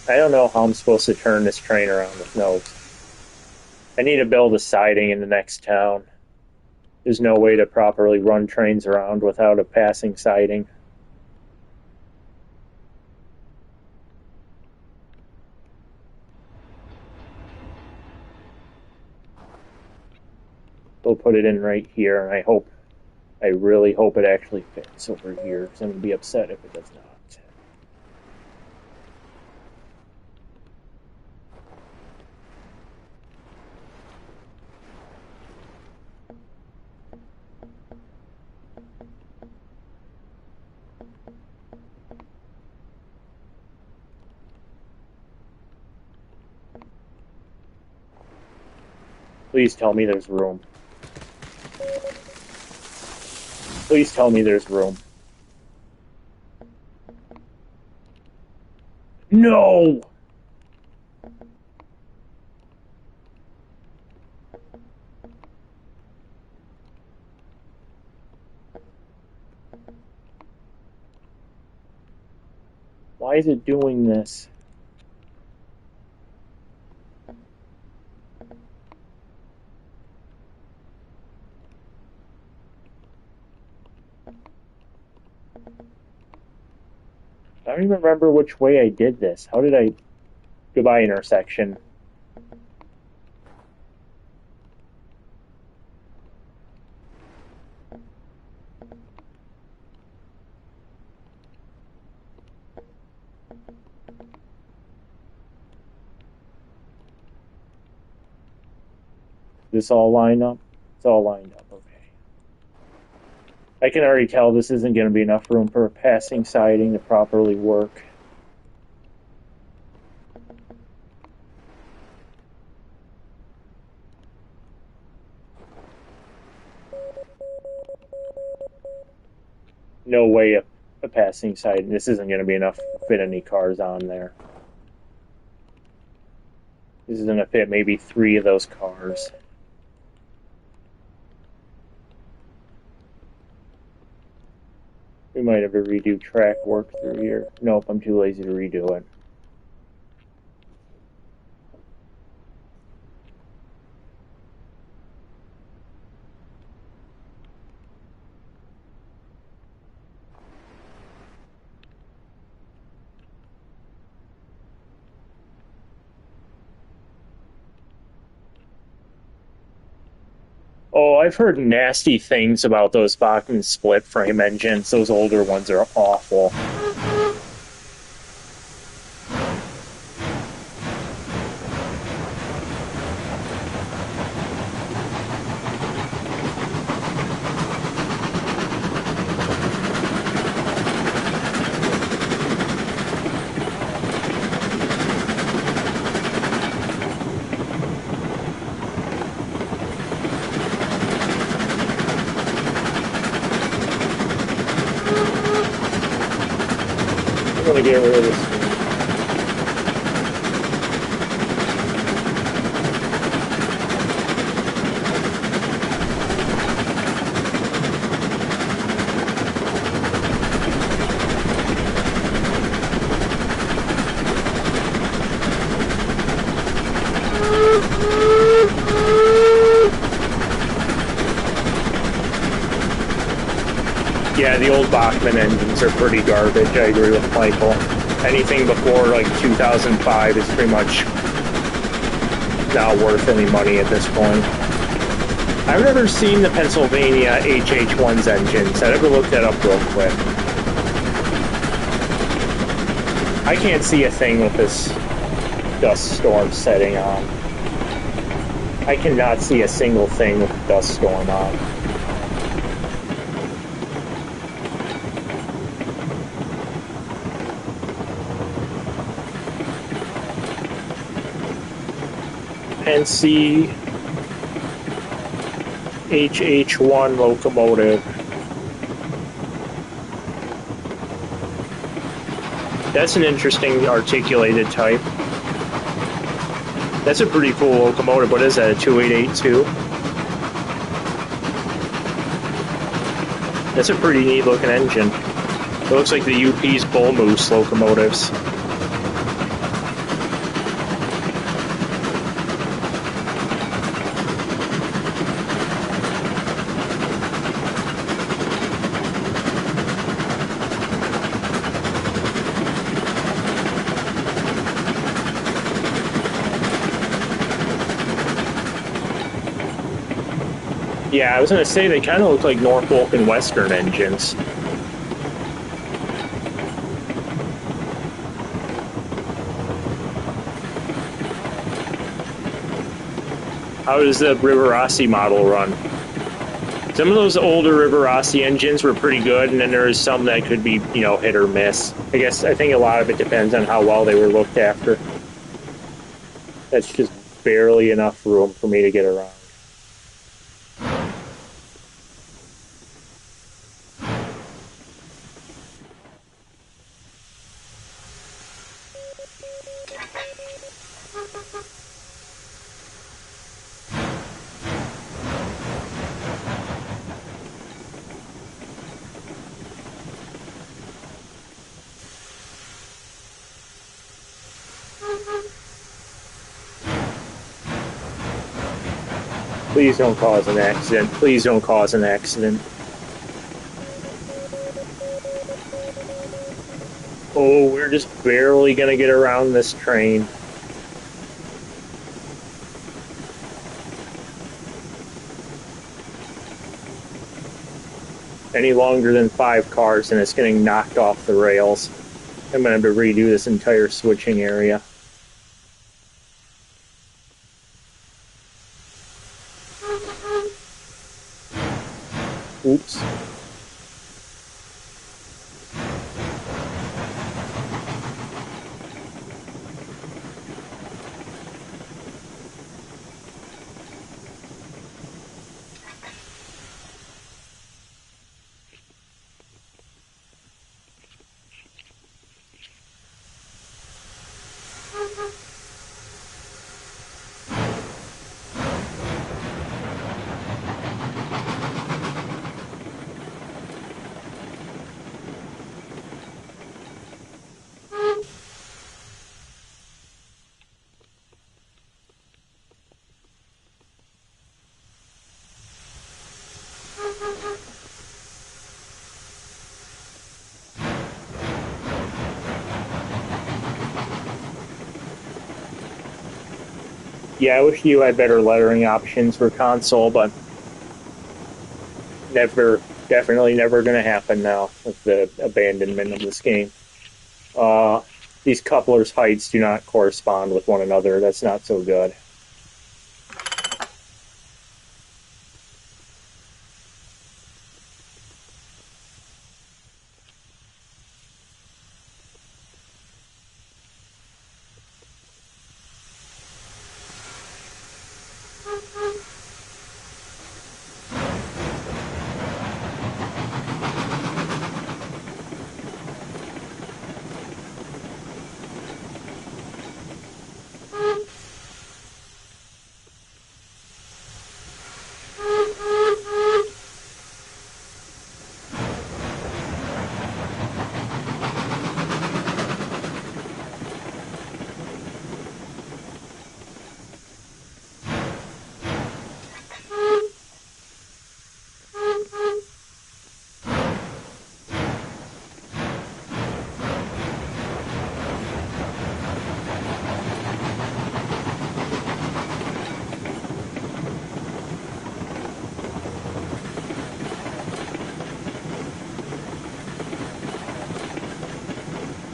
I don't know how I'm supposed to turn this train around with notes. I need to build a siding in the next town. There's no way to properly run trains around without a passing siding. We'll put it in right here, and I really hope it actually fits over here, because I'm going to be upset if it does not. Please tell me there's room. Please tell me there's room. No! Why is it doing this? I don't even remember which way I did this. How did I... Goodbye, intersection. This all line up? It's all lined up, okay. I can already tell this isn't going to be enough room for a passing siding to properly work. No way a passing side. This isn't going to be enough to fit any cars on there. This is going to fit maybe 3 of those cars. We might have to redo track work through here. Nope, I'm too lazy to redo it. Oh, I've heard nasty things about those Bachmann split frame engines. Those older ones are awful. I'm gonna get rid of this. Yeah, the old Bachmann engines are pretty garbage. I agree with Michael. Anything before like 2005 is pretty much not worth any money at this point. I've never seen the Pennsylvania HH1's engines. I never looked that up real quick. I can't see a thing with this dust storm setting on. I cannot see a single thing with the dust storm on. NC HH1 locomotive. That's an interesting articulated type. That's a pretty cool locomotive. What is that, a 2882? That's a pretty neat looking engine. It looks like the UP's Bull Moose locomotives. Yeah, I was going to say they kind of look like Norfolk and Western engines. How does the Rivarossi model run? Some of those older Rivarossi engines were pretty good, and then there's some that could be, you know, hit or miss. I think a lot of it depends on how well they were looked after. That's just barely enough room for me to get around. Please don't cause an accident. Please don't cause an accident. Oh, we're just barely gonna get around this train. Any longer than 5 cars and it's getting knocked off the rails. I'm gonna have to redo this entire switching area. Oops. Yeah, I wish you had better lettering options for console, but definitely never going to happen now with the abandonment of this game. These couplers' heights do not correspond with one another. That's not so good.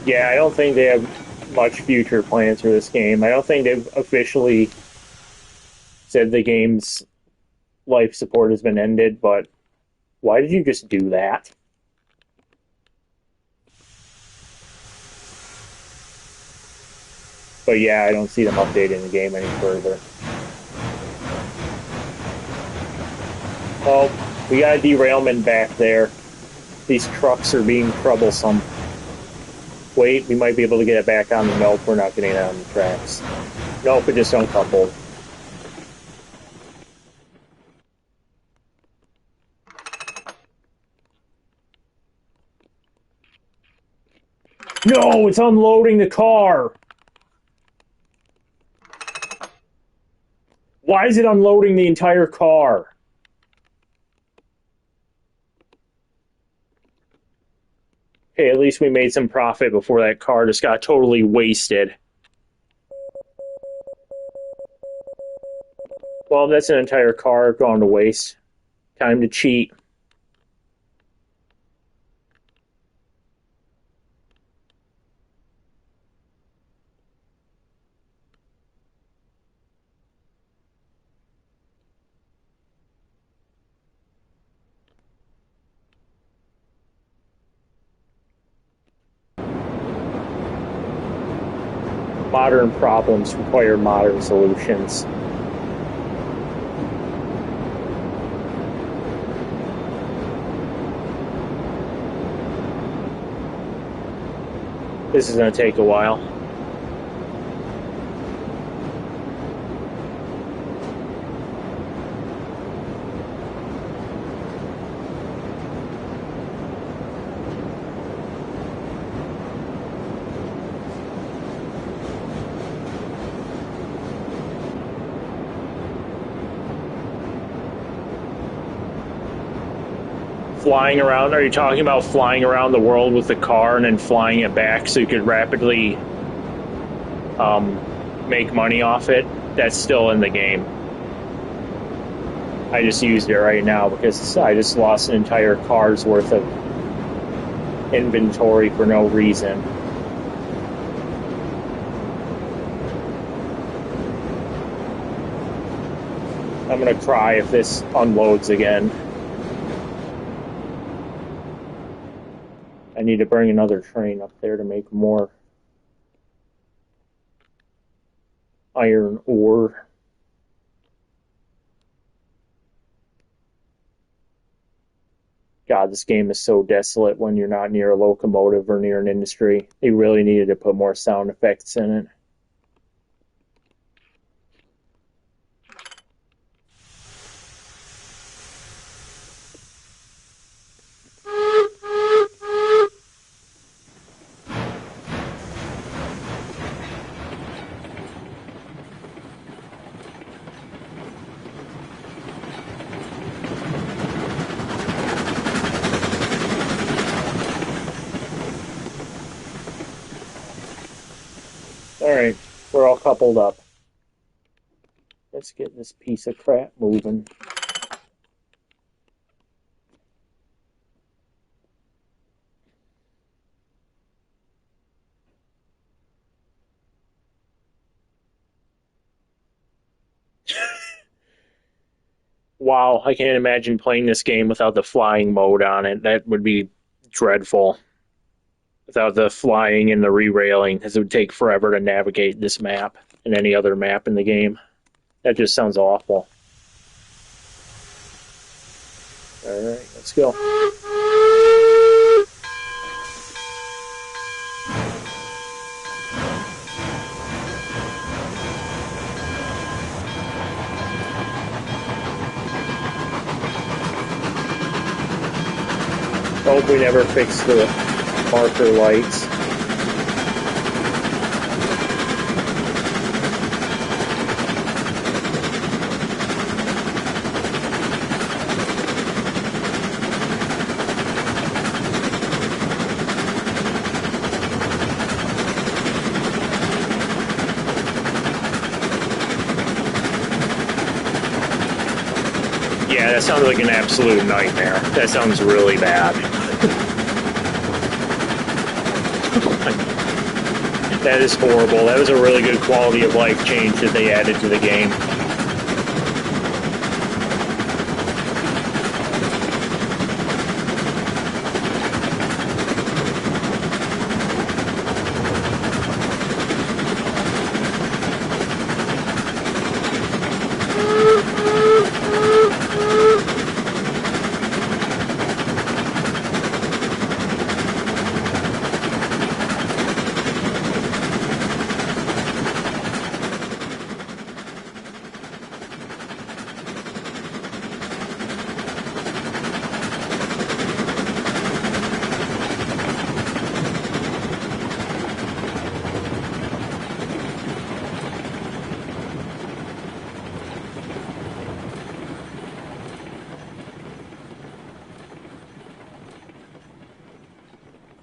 Yeah, I don't think they have much future plans for this game. I don't think they've officially said the game's life support has been ended, but why did you just do that? But yeah, I don't see them updating the game any further. Oh, we got a derailment back there. These trucks are being troublesome. Wait, we might be able to get it back on the nope, we're not getting it on the tracks. Nope, it just uncoupled. No, it's unloading the car! Why is it unloading the entire car? Hey, at least we made some profit before that car just got totally wasted. Well, that's an entire car gone to waste. Time to cheat. Modern problems require modern solutions. This is going to take a while. Flying around? Are you talking about flying around the world with the car and then flying it back so you could rapidly make money off it? That's still in the game. I just used it right now because I just lost an entire car's worth of inventory for no reason. I'm gonna cry if this unloads again. I need to bring another train up there to make more iron ore. God, this game is so desolate when you're not near a locomotive or near an industry. They really needed to put more sound effects in it. Alright, we're all coupled up. let's get this piece of crap moving. Wow, I can't imagine playing this game without the flying mode on it. That would be dreadful. Without the flying and the re-railing, because it would take forever to navigate this map and any other map in the game. That just sounds awful. Alright, let's go. Hope we never fix the marker lights. Yeah, that sounds like an absolute nightmare. That sounds really bad. That is horrible. That was a really good quality of life change that they added to the game.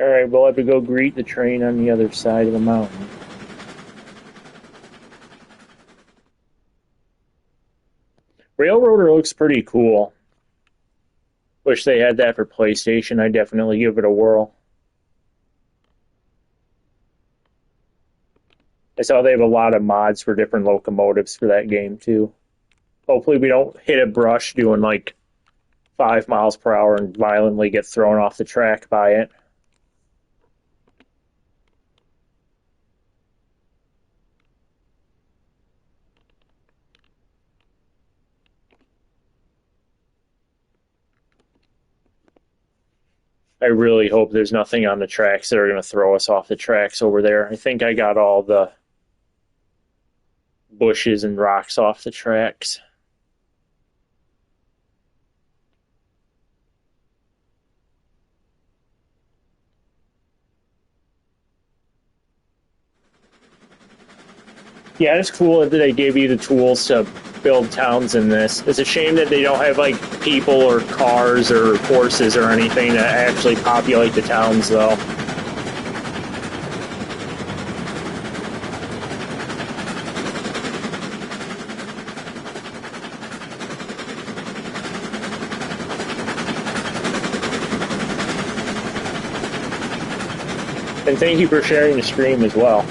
Alright, we'll have to go greet the train on the other side of the mountain. Railroader looks pretty cool. Wish they had that for PlayStation. I'd definitely give it a whirl. I saw they have a lot of mods for different locomotives for that game, too. Hopefully we don't hit a brush doing like 5 miles per hour and violently get thrown off the track by it. I really hope there's nothing on the tracks that are going to throw us off the tracks over there. I think I got all the bushes and rocks off the tracks. Yeah, it's cool that they gave you the tools to build towns in this. It's a shame that they don't have like people or cars or horses or anything to actually populate the towns, though. And thank you for sharing the stream as well.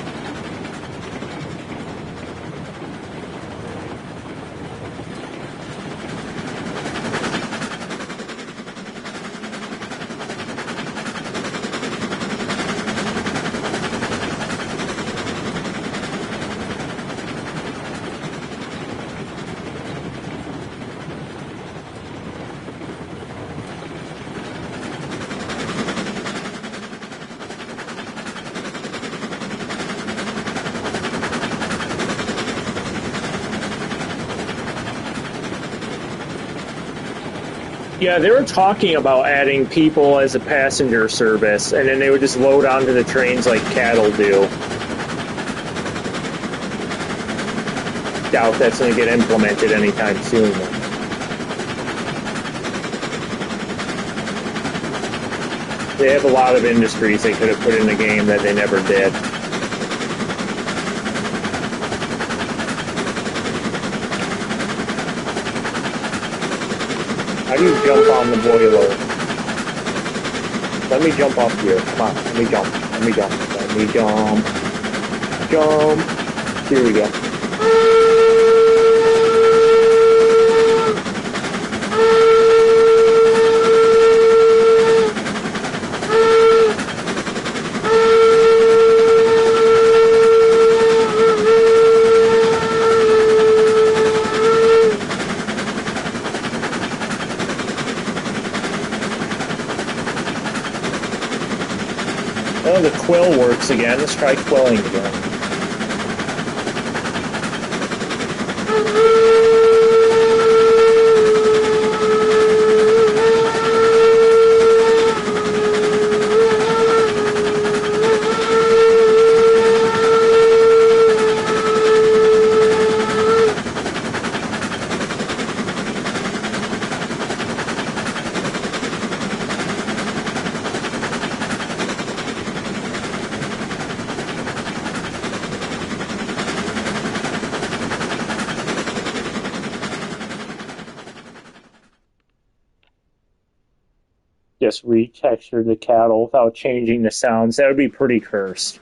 Yeah, they were talking about adding people as a passenger service, and then they would just load onto the trains like cattle do. Doubt that's going to get implemented anytime soon. They have a lot of industries they could have put in the game that they never did. How do you jump on the boiler? Let me jump up here. Come on, let me jump. Let me jump. Let me jump. Jump. Here we go. Oh, the quill works again. Let's try quilling again. Just retexture the cattle without changing the sounds. That would be pretty cursed.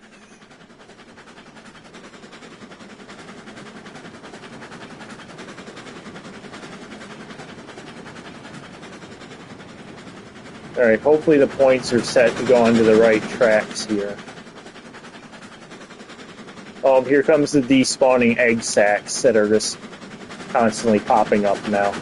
Alright, hopefully the points are set to go onto the right tracks here. Oh, here comes the despawning egg sacs that are just constantly popping up now.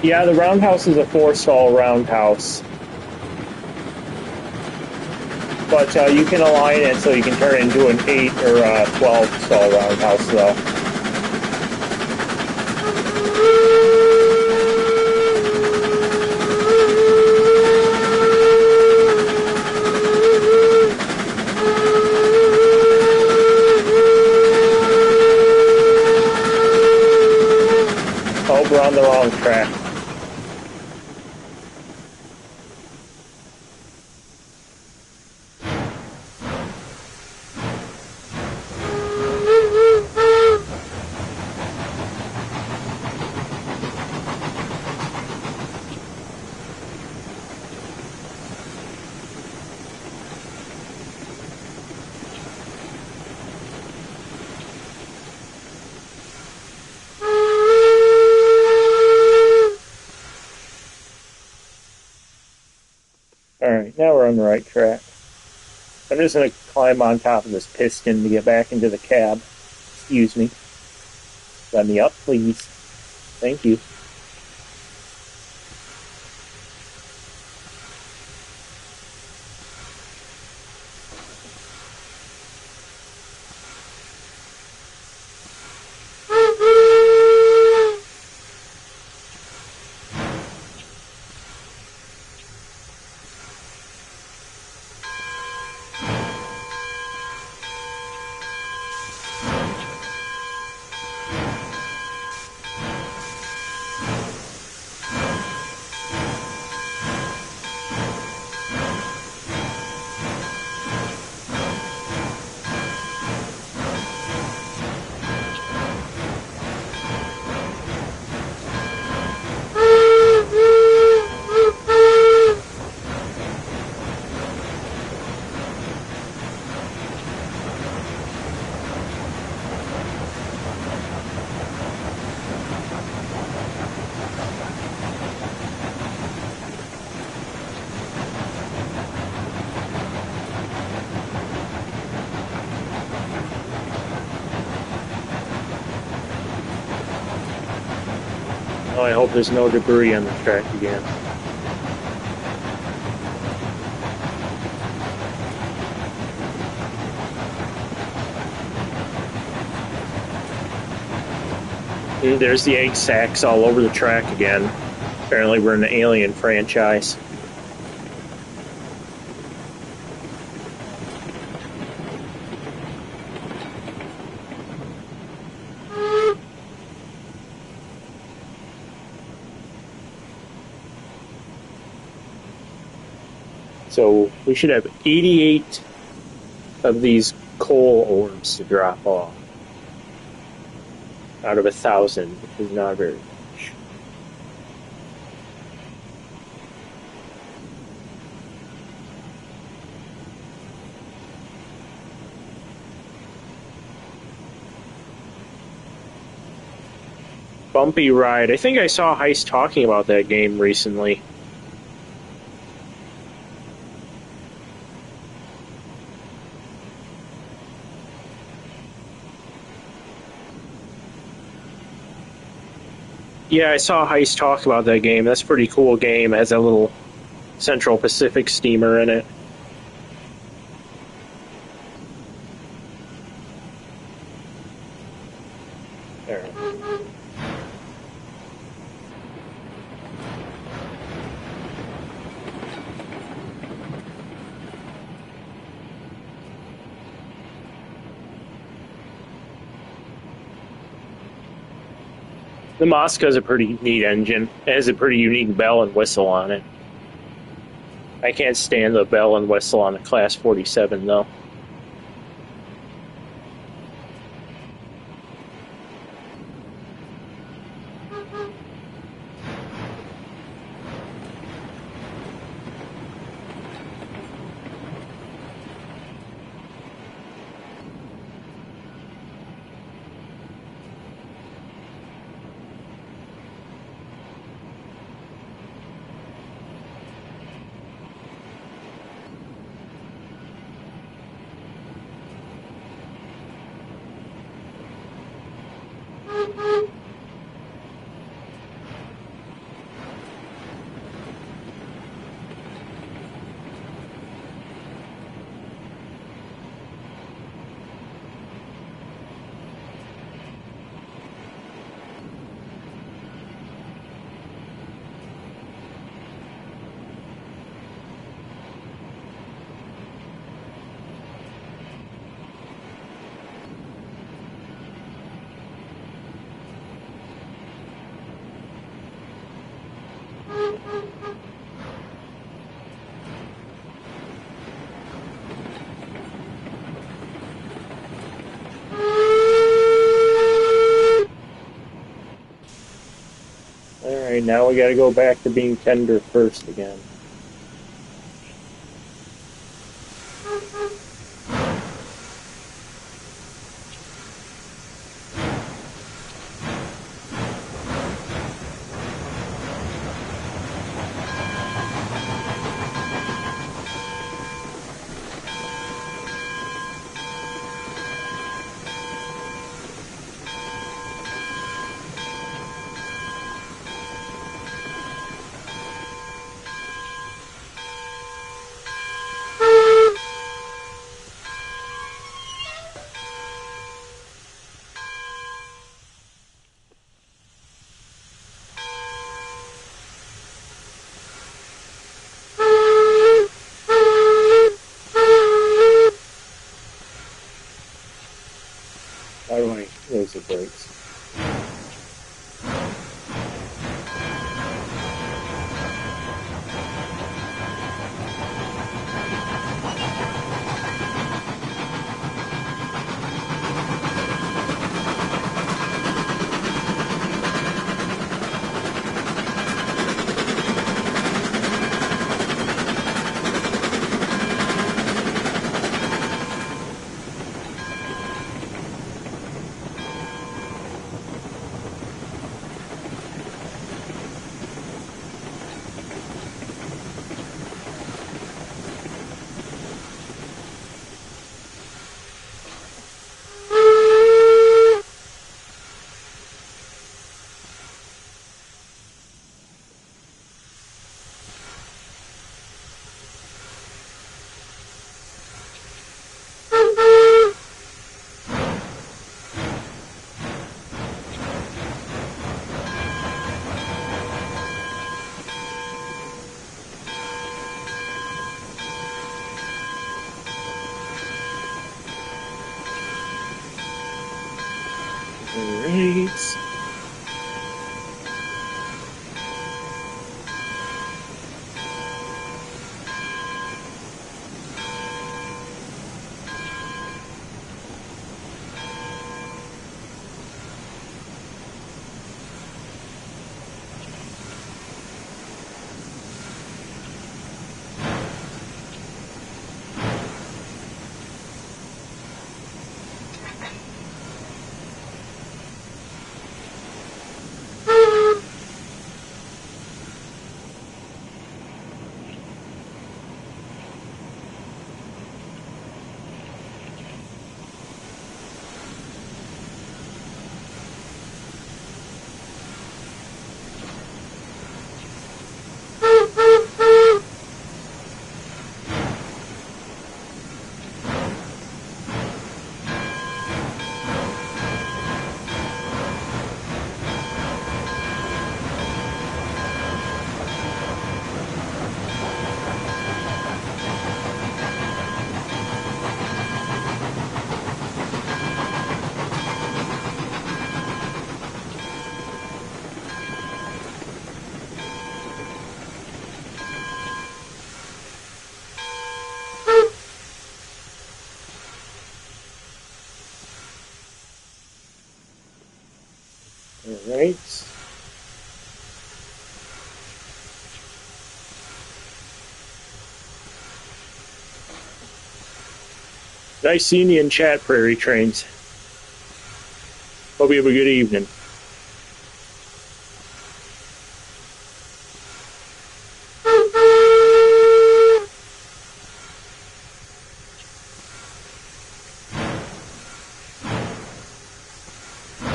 Yeah, the roundhouse is a 4-stall roundhouse. But you can align it so you can turn it into an 8 or 12-stall roundhouse, though. Oh, we're on the wrong track. Alright, now we're on the right track. I'm just going to climb on top of this piston to get back into the cab. Excuse me. Let me up, please. Thank you. Oh, I hope there's no debris on the track again. And there's the egg sacs all over the track again. Apparently we're in the Alien franchise. So we should have 88 of these coal orbs to drop off out of 1,000, which is not very much. Bumpy Ride. I think I saw Heist talking about that game recently. Yeah, I saw Heist talk about that game. That's a pretty cool game. It has a little Central Pacific steamer in it. There. The Mosca is a pretty neat engine. It has a pretty unique bell and whistle on it. I can't stand the bell and whistle on the Class 47, though. Alright, now we gotta go back to being tender first again. Why do I close the brakes? Great. Alright. Nice seeing you in chat, Prairie Trains. Hope you have a good evening.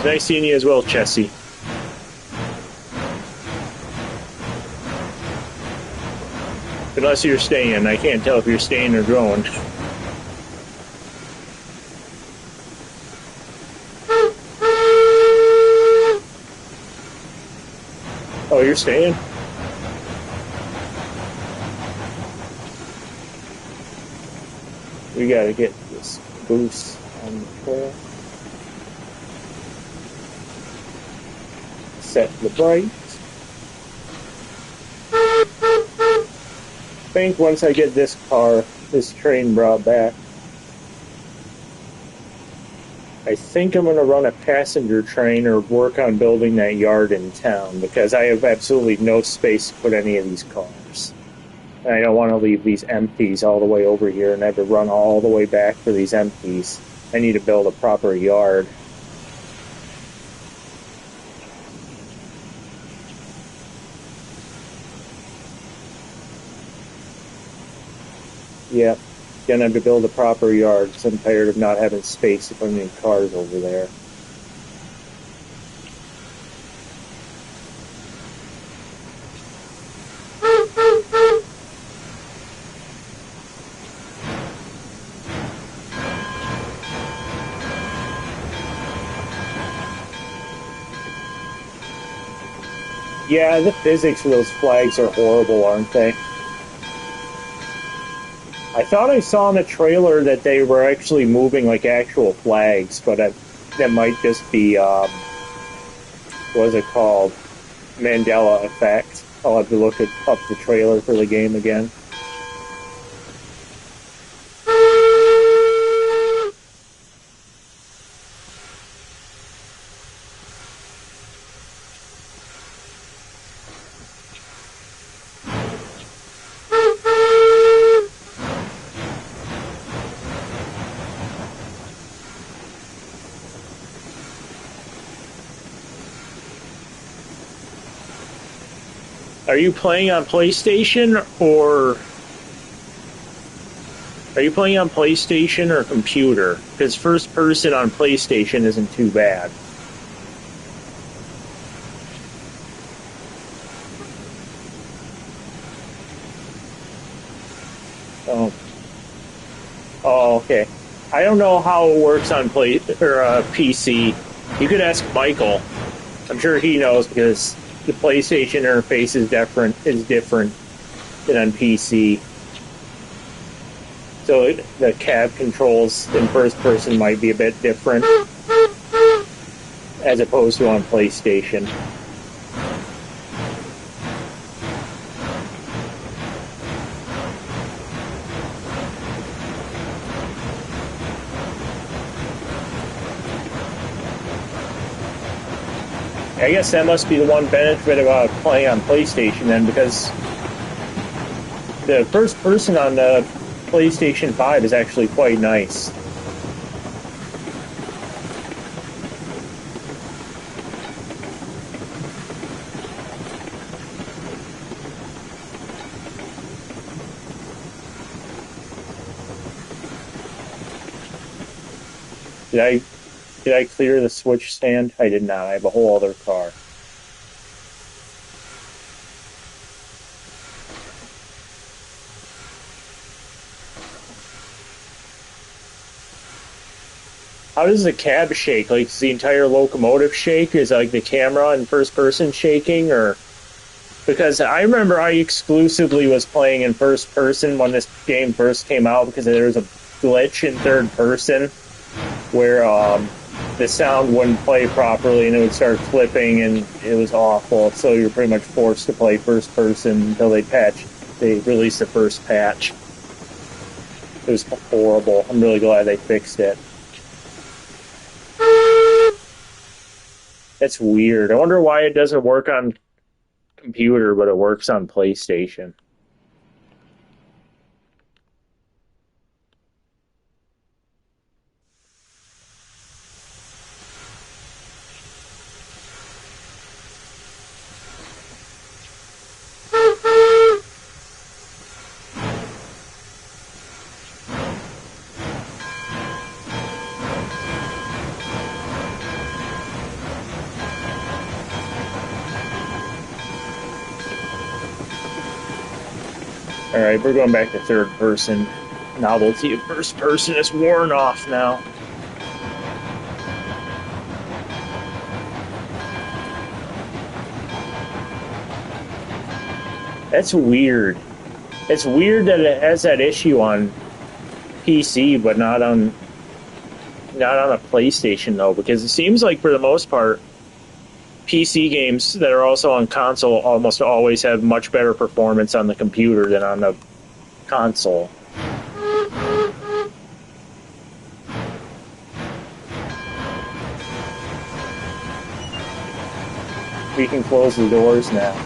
Nice seeing you as well, Chessie. Unless you're staying. I can't tell if you're staying or going. Oh, you're staying? We gotta get this boost on the trail. Set the bright. I think once I get this train brought back, I think I'm going to run a passenger train or work on building that yard in town because I have absolutely no space to put any of these cars. And I don't want to leave these empties all the way over here and have to run all the way back for these empties. I need to build a proper yard. Yep, gonna have to build a proper yard because I'm tired of not having space to put any cars over there. Yeah, the physics for those flags are horrible, aren't they? I thought I saw in the trailer that they were actually moving like actual flags, but that might just be, what is it called? Mandela effect. I'll have to look up the trailer for the game again. Are you playing on PlayStation or computer? Because first person on PlayStation isn't too bad. Oh, okay. I don't know how it works on PC. You could ask Michael. I'm sure he knows because the PlayStation interface is different than on PC. So the cab controls in first person might be a bit different as opposed to on PlayStation. I guess that must be the one benefit about playing on PlayStation then, because the first person on the PlayStation 5 is actually quite nice. Did I clear the switch stand? I did not. I have a whole other car. How does the cab shake? Like, does the entire locomotive shake? Is like the camera in first person shaking, or? Because I remember I exclusively was playing in first person when this game first came out because there was a glitch in third person where the sound wouldn't play properly and it would start flipping and it was awful. So you're pretty much forced to play first person until they released the first patch. It was horrible. I'm really glad they fixed it. That's weird. I wonder why it doesn't work on computer, but it works on PlayStation. Alright, we're going back to third person. Novelty of first person is worn off now. That's weird. It's weird that it has that issue on PC, but not on a PlayStation though, because it seems like for the most part, PC games that are also on console almost always have much better performance on the computer than on the console. We can close the doors now.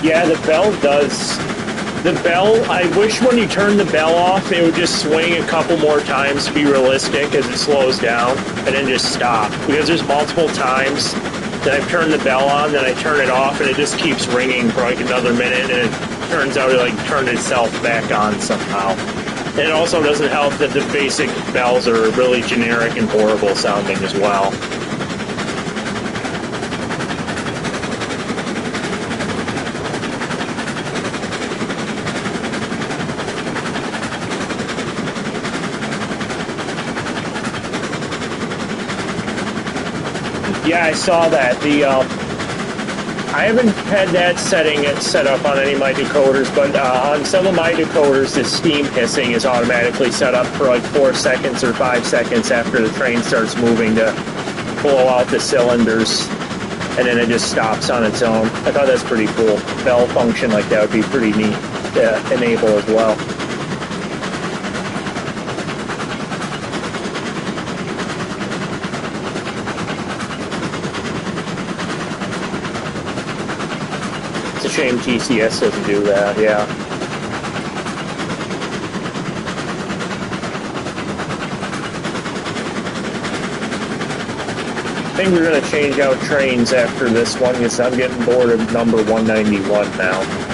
Yeah, the bell does. The bell, I wish when you turn the bell off, it would just swing a couple more times to be realistic as it slows down, and then just stop. Because there's multiple times that I've turned the bell on, then I turn it off, and it just keeps ringing for like another minute, and it turns out it like turned itself back on somehow. And it also doesn't help that the basic bells are really generic and horrible sounding as well. Yeah, I saw that. I haven't had that setting set up on any of my decoders, but on some of my decoders, the steam hissing is automatically set up for like 4 seconds or 5 seconds after the train starts moving to blow out the cylinders, and then it just stops on its own. I thought that's pretty cool. Bell function like that would be pretty neat to enable as well. Shame TCS doesn't do that, yeah. I think we're going to change out trains after this one because I'm getting bored of number 191 now.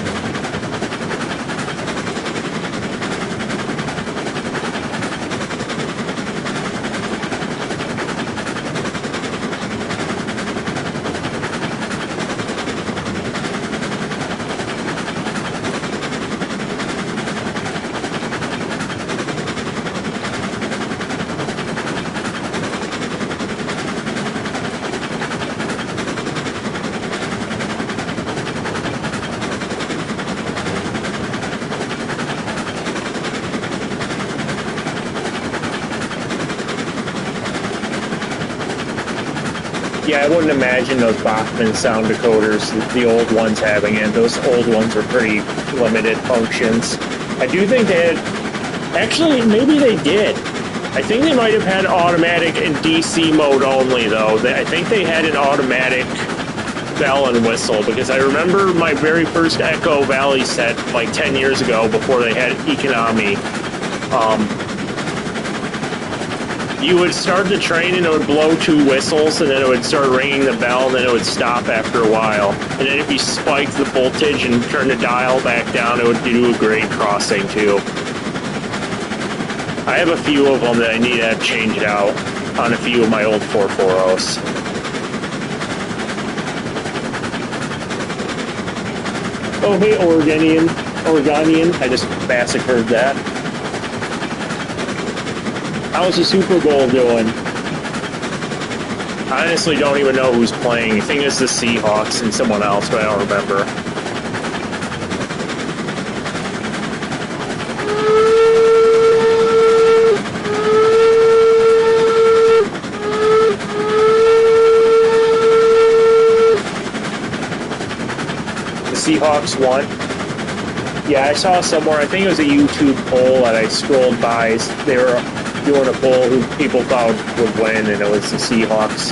Yeah, I wouldn't imagine those Bachmann sound decoders, the old ones having it. Those old ones are pretty limited functions. I do think they had... Actually, maybe they did. I think they might have had automatic in DC mode only, though. I think they had an automatic bell and whistle, because I remember my very first Echo Valley set, like 10 years ago, before they had Economy. You would start the train and it would blow 2 whistles, and then it would start ringing the bell, and then it would stop after a while. And then if you spiked the voltage and turned the dial back down, it would do a grade crossing too. I have a few of them that I need to have changed out on a few of my old 440s. Oh hey Oregonian, I just massacred that. How's the Super Bowl doing? I honestly don't even know who's playing. I think it's the Seahawks and someone else, but I don't remember. Seahawks won. Yeah, I saw somewhere, I think it was a YouTube poll that I scrolled by. They were doing a poll who people thought would win, and it was the Seahawks.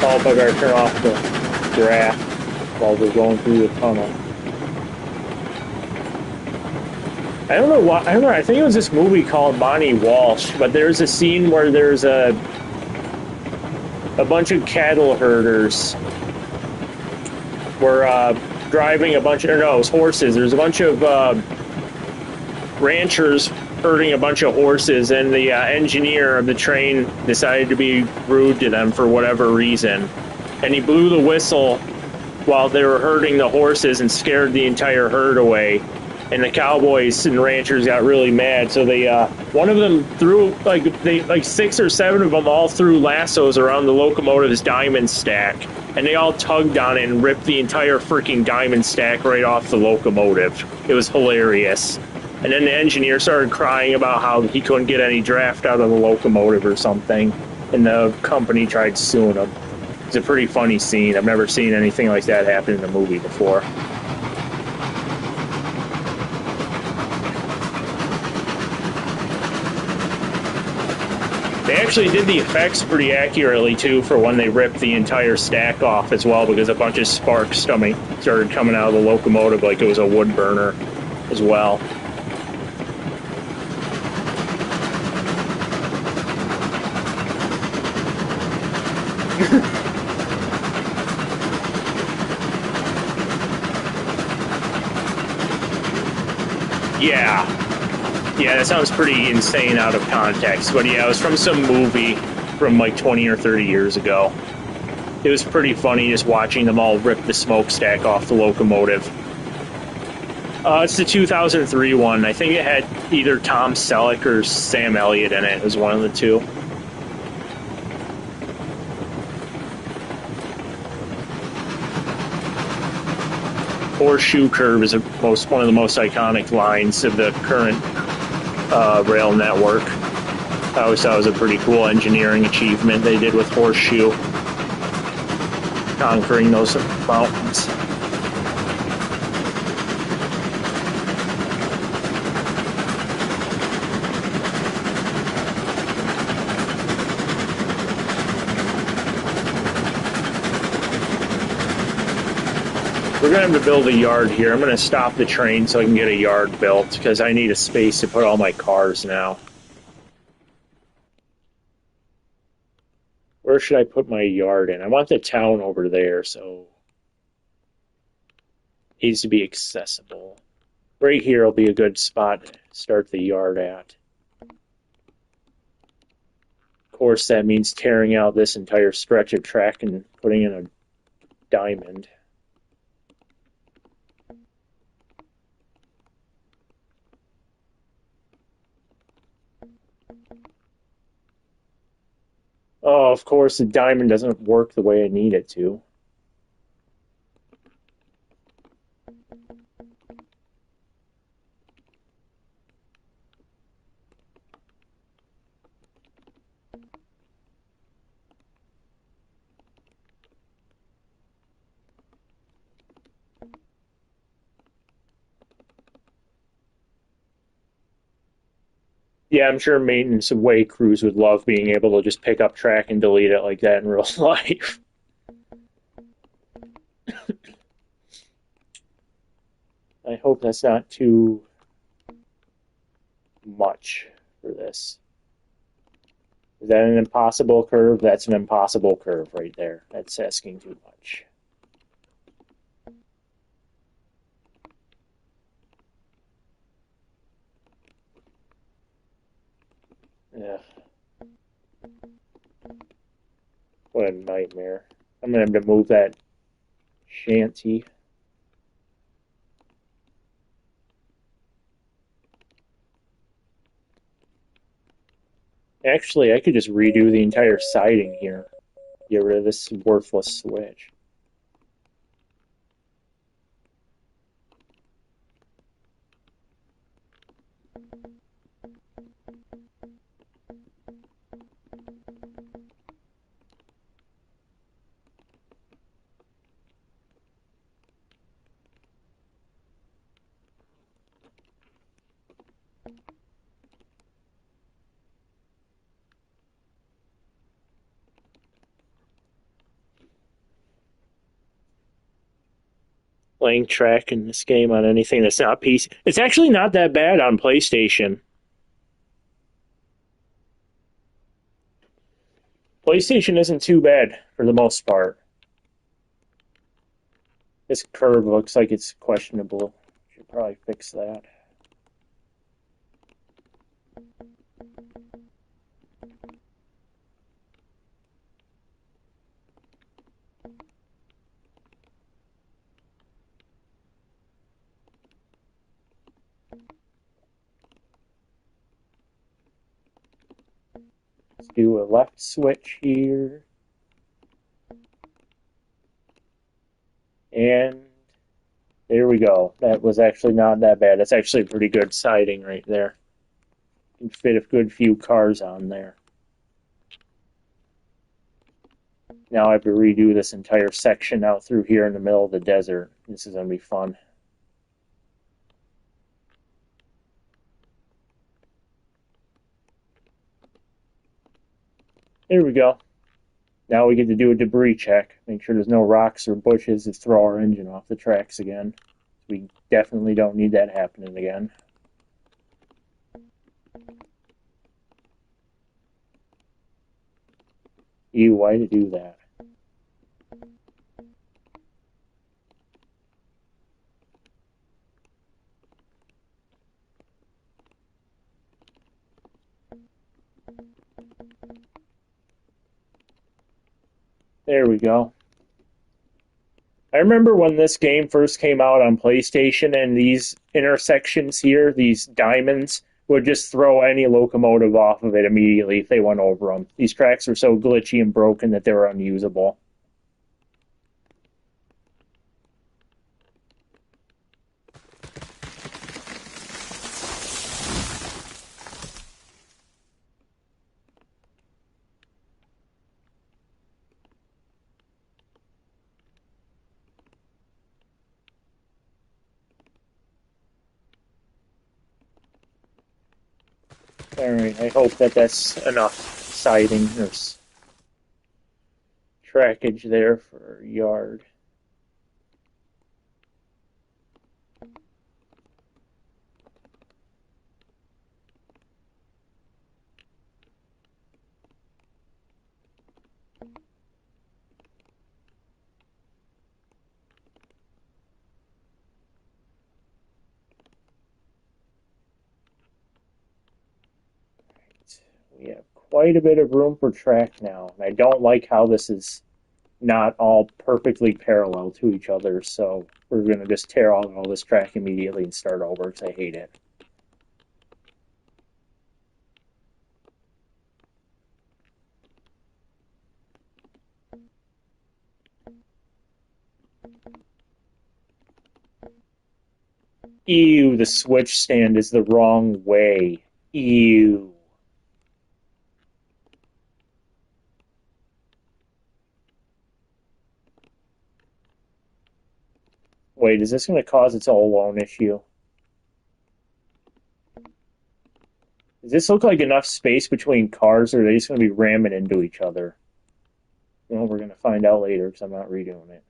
Oh, if I better turn off the draft while we're going through the tunnel. I don't know why. I don't know. I think it was this movie called Monty Walsh, but there's a scene where there's a bunch of cattle herders were driving a bunch of, no, it was horses. There's a bunch of ranchers herding a bunch of horses, and the engineer of the train decided to be rude to them for whatever reason. And he blew the whistle while they were herding the horses and scared the entire herd away. And the cowboys and ranchers got really mad, so they one of them threw like 6 or 7 of them all threw lassos around the locomotive's diamond stack, and they all tugged on it and ripped the entire freaking diamond stack right off the locomotive. It was hilarious. And then the engineer started crying about how he couldn't get any draft out of the locomotive or something, and the company tried suing him. It's a pretty funny scene. I've never seen anything like that happen in a movie before. They actually did the effects pretty accurately, too, for when they ripped the entire stack off as well, because a bunch of sparks started coming out of the locomotive like it was a wood burner as well. Yeah. Yeah, that sounds pretty insane out of context. But yeah, it was from some movie from like 20 or 30 years ago. It was pretty funny just watching them all rip the smokestack off the locomotive. It's the 2003 one. I think it had either Tom Selleck or Sam Elliott in it. It was one of the two. Horseshoe curve is one of the most iconic lines of the current rail network. I always thought it was a pretty cool engineering achievement they did with Horseshoe, conquering those mountains. We're going to have to build a yard here. I'm going to stop the train so I can get a yard built, because I need a space to put all my cars now. Where should I put my yard in? I want the town over there, so it needs to be accessible. Right here will be a good spot to start the yard at. Of course, that means tearing out this entire stretch of track and putting in a diamond. Oh, of course, the diamond doesn't work the way I need it to. Yeah, I'm sure maintenance and way crews would love being able to just pick up track and delete it like that in real life. I hope that's not too much for this. Is that an impossible curve? That's an impossible curve right there. That's asking too much. Yeah. What a nightmare. I'm going to have to move that shanty. Actually, I could just redo the entire siding here. Get rid of this worthless switch. Playing track in this game on anything that's not PC. It's actually not that bad on PlayStation. PlayStation isn't too bad for the most part. This curve looks like it's questionable. Should probably fix that. Let's do a left switch here. And there we go. That was actually not that bad. That's actually pretty good siding right there. You can fit a good few cars on there. Now I have to redo this entire section out through here in the middle of the desert. This is going to be fun. There we go. Now we get to do a debris check. Make sure there's no rocks or bushes that throw our engine off the tracks again. We definitely don't need that happening again. Ew, why did it do that? There we go. I remember when this game first came out on PlayStation and these intersections here, these diamonds, would just throw any locomotive off of it immediately if they went over them. These tracks were so glitchy and broken that they were unusable. Alright, I hope that that's enough siding or trackage there for a yard. We have quite a bit of room for track now, and I don't like how this is not all perfectly parallel to each other, so we're going to just tear out all this track immediately and start over because I hate it. Ew, the switch stand is the wrong way. Ew. Wait, is this going to cause its own issue? Does this look like enough space between cars, or are they just going to be ramming into each other? Well, we're going to find out later because I'm not redoing it.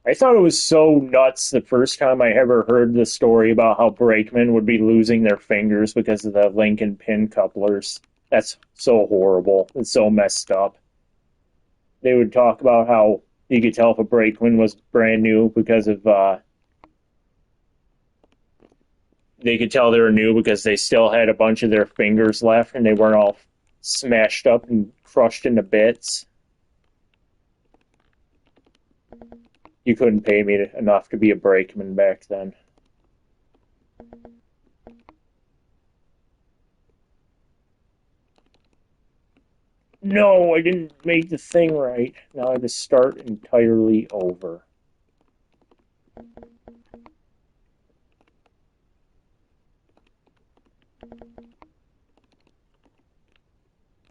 I thought it was so nuts the first time I ever heard the story about how brakemen would be losing their fingers because of the link and pin couplers. That's so horrible. It's so messed up. They would talk about how you could tell if a brakeman was brand new because of they could tell they were new because they still had a bunch of their fingers left and they weren't all smashed up and crushed into bits. You couldn't pay me enough to be a brakeman back then. No, I didn't make the thing right. Now I have to start entirely over.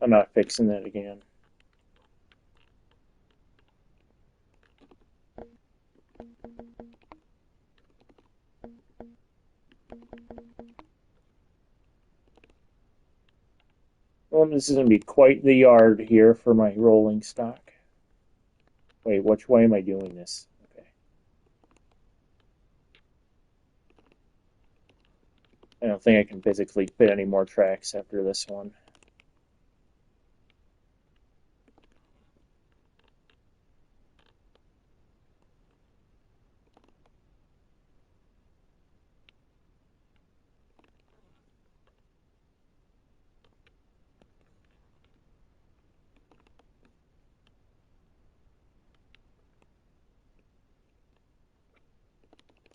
I'm not fixing that again. Well, this is going to be quite the yard here for my rolling stock. Wait, which way am I doing this? Okay. I don't think I can physically fit any more tracks after this one.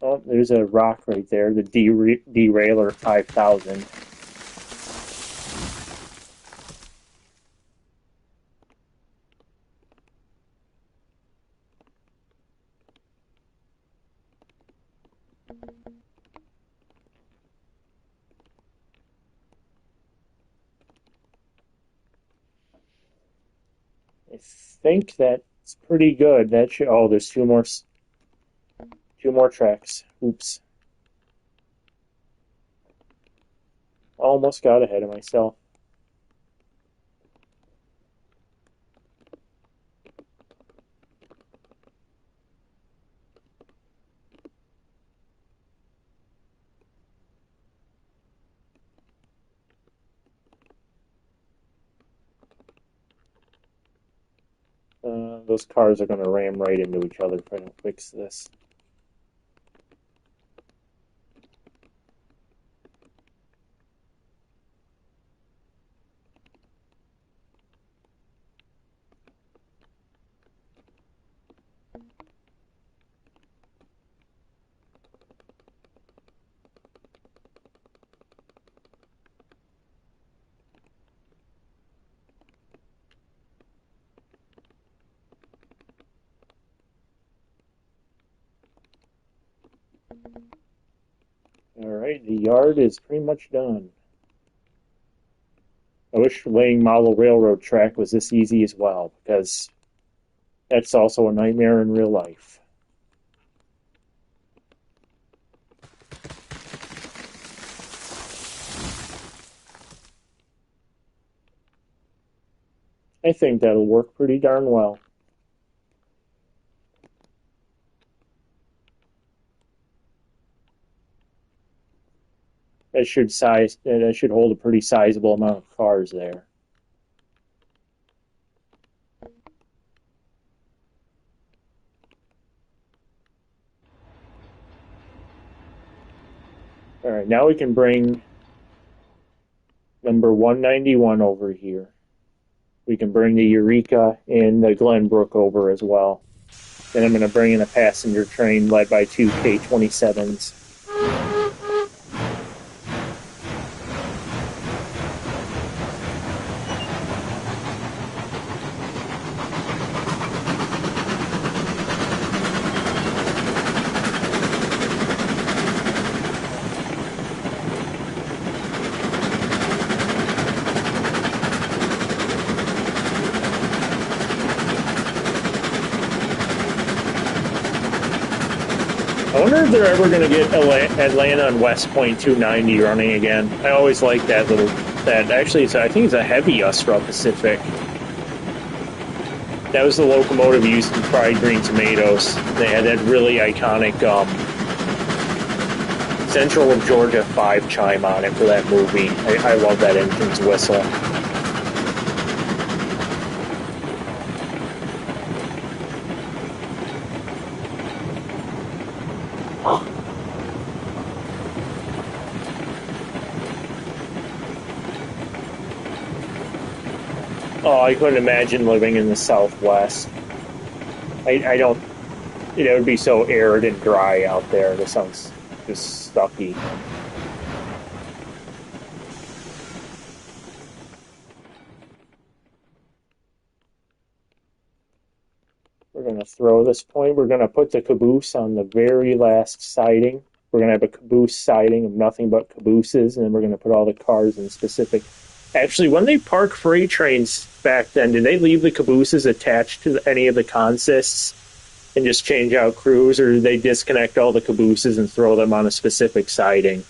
Oh, there's a rock right there, the Derailer 5000. I think that's pretty good. That should. Oh, there's two more tracks. Oops. Almost got ahead of myself. Those cars are going to ram right into each other if I don't fix this. Alright, the yard is pretty much done. I wish laying model railroad track was this easy as well, because that's also a nightmare in real life. I think that'll work pretty darn well. That should hold a pretty sizable amount of cars there. All right, now we can bring number 191 over here. We can bring the Eureka and the Glenbrook over as well. Then I'm going to bring in a passenger train led by two K-27s. I wonder if they're ever going to get Atlanta and West Point 290 running again. I always like that little. That actually, I think it's a heavy Austral Pacific. That was the locomotive used in Fried Green Tomatoes. They had that really iconic Central of Georgia 5 chime on it for that movie. I love that engine's whistle. Oh, I couldn't imagine living in the Southwest. I don't. It would be so arid and dry out there. This sounds just stucky. to throw this point. We're going to put the caboose on the very last siding. We're going to have a caboose siding of nothing but cabooses, and then we're going to put all the cars in specific. Actually, when they park freight trains back then, did they leave the cabooses attached to any of the consists and just change out crews, or did they disconnect all the cabooses and throw them on a specific siding?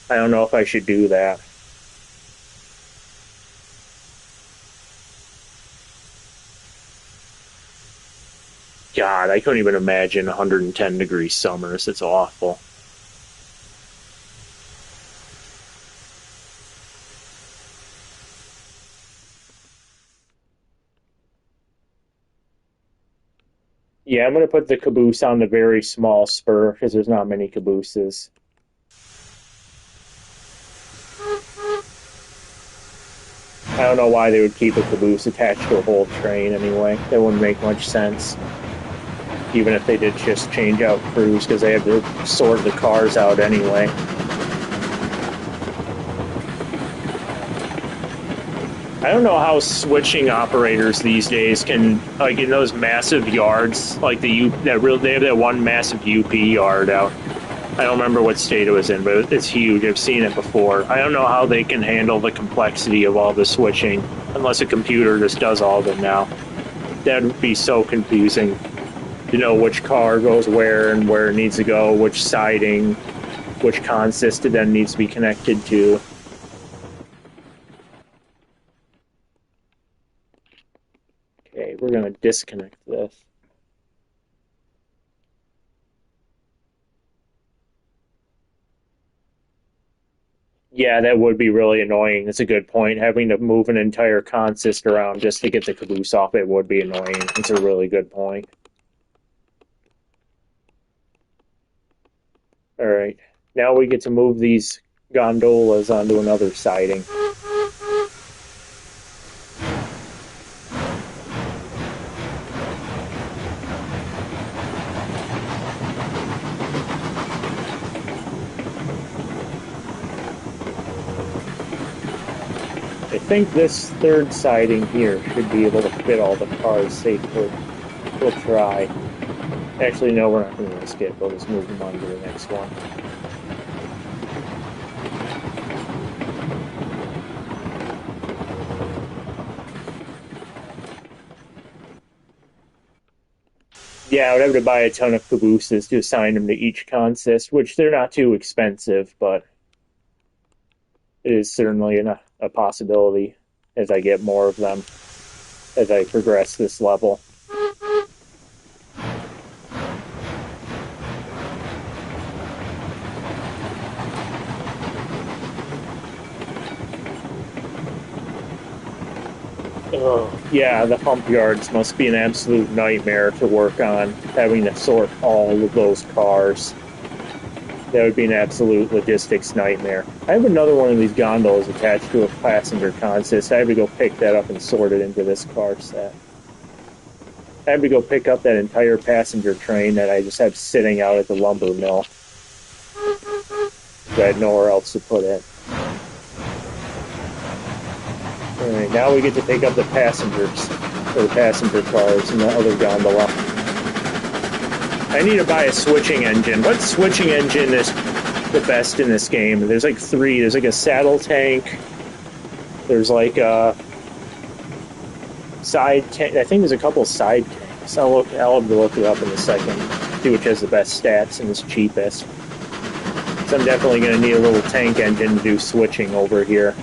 I don't know if I should do that. God, I couldn't even imagine 110-degree summers. It's awful. Yeah, I'm going to put the caboose on the very small spur because there's not many cabooses. I don't know why they would keep a caboose attached to a whole train anyway. That wouldn't make much sense. Even if they did just change out crews, because they have to sort the cars out anyway. I don't know how switching operators these days can, like in those massive yards, like they have that one massive UP yard out. I don't remember what state it was in, but it's huge. I've seen it before. I don't know how they can handle the complexity of all the switching, unless a computer just does all of it now. That would be so confusing. To know which car goes where and where it needs to go, which siding, which consist it then needs to be connected to. Okay, we're going to disconnect this. Yeah, that would be really annoying. That's a good point. Having to move an entire consist around just to get the caboose off it would be annoying. It's a really good point. Alright, now we get to move these gondolas onto another siding. I think this third siding here should be able to fit all the cars safely. We'll try. Actually, no, we're not going to risk it. We'll just move them on to the next one. Yeah, I would have to buy a ton of cabooses to assign them to each consist, which they're not too expensive, but it is certainly a possibility as I get more of them as I progress this level. Yeah, the hump yards must be an absolute nightmare to work on, having to sort all of those cars. That would be an absolute logistics nightmare. I have another one of these gondolas attached to a passenger consist. I have to go pick that up and sort it into this car set. I have to go pick up that entire passenger train that I just have sitting out at the lumber mill. I had nowhere else to put it. Alright, now we get to pick up the passengers, or the passenger cars in the other gondola. I need to buy a switching engine. What switching engine is the best in this game? There's like three. There's like a saddle tank. There's like a side tank. I think there's a couple side tanks. I'll have to look it up in a second. See which has the best stats and is cheapest. So I'm definitely going to need a little tank engine to do switching over here.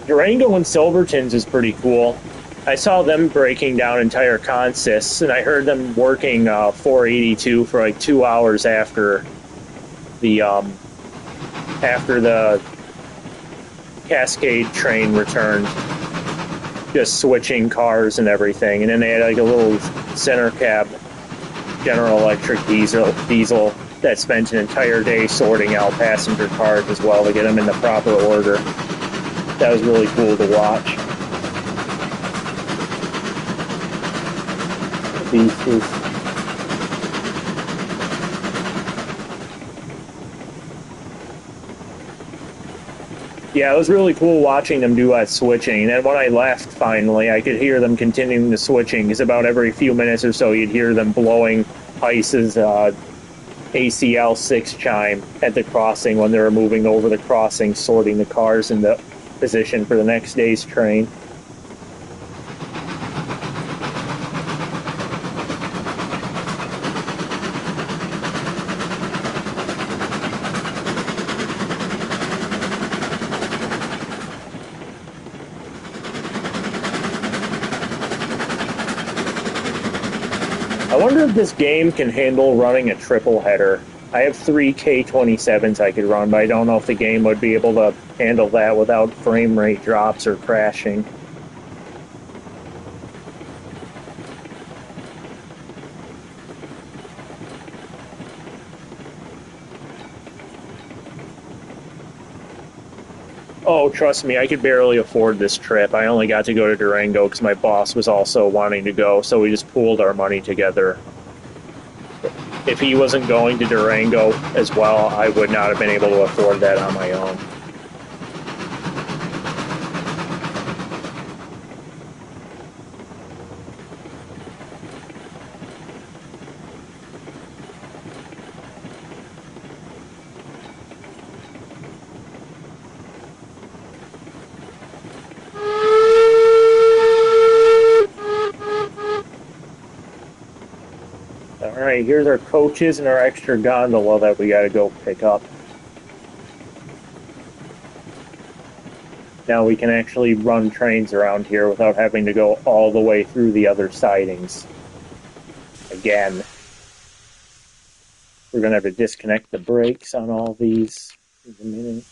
Durango and Silverton's is pretty cool. I saw them breaking down entire consists, and I heard them working 482 for like 2 hours after the Cascade train returned, just switching cars and everything. And then they had like a little center cab General Electric diesel that spent an entire day sorting out passenger cars as well to get them in the proper order. That was really cool to watch. Yeah, it was really cool watching them do that switching. And when I left, finally, I could hear them continuing the switching, because about every few minutes or so, you'd hear them blowing Ice's ACL 6 chime at the crossing when they were moving over the crossing, sorting the cars into position for the next day's train. I wonder if this game can handle running a triple header. I have 3 K27s I could run, but I don't know if the game would be able to handle that without frame rate drops or crashing. Oh, trust me, I could barely afford this trip. I only got to go to Durango because my boss was also wanting to go, so we just pooled our money together. If he wasn't going to Durango as well, I would not have been able to afford that on my own. Alright, here's our coaches and our extra gondola that we gotta go pick up. Now we can actually run trains around here without having to go all the way through the other sidings. Again. We're gonna have to disconnect the brakes on all these in a minute.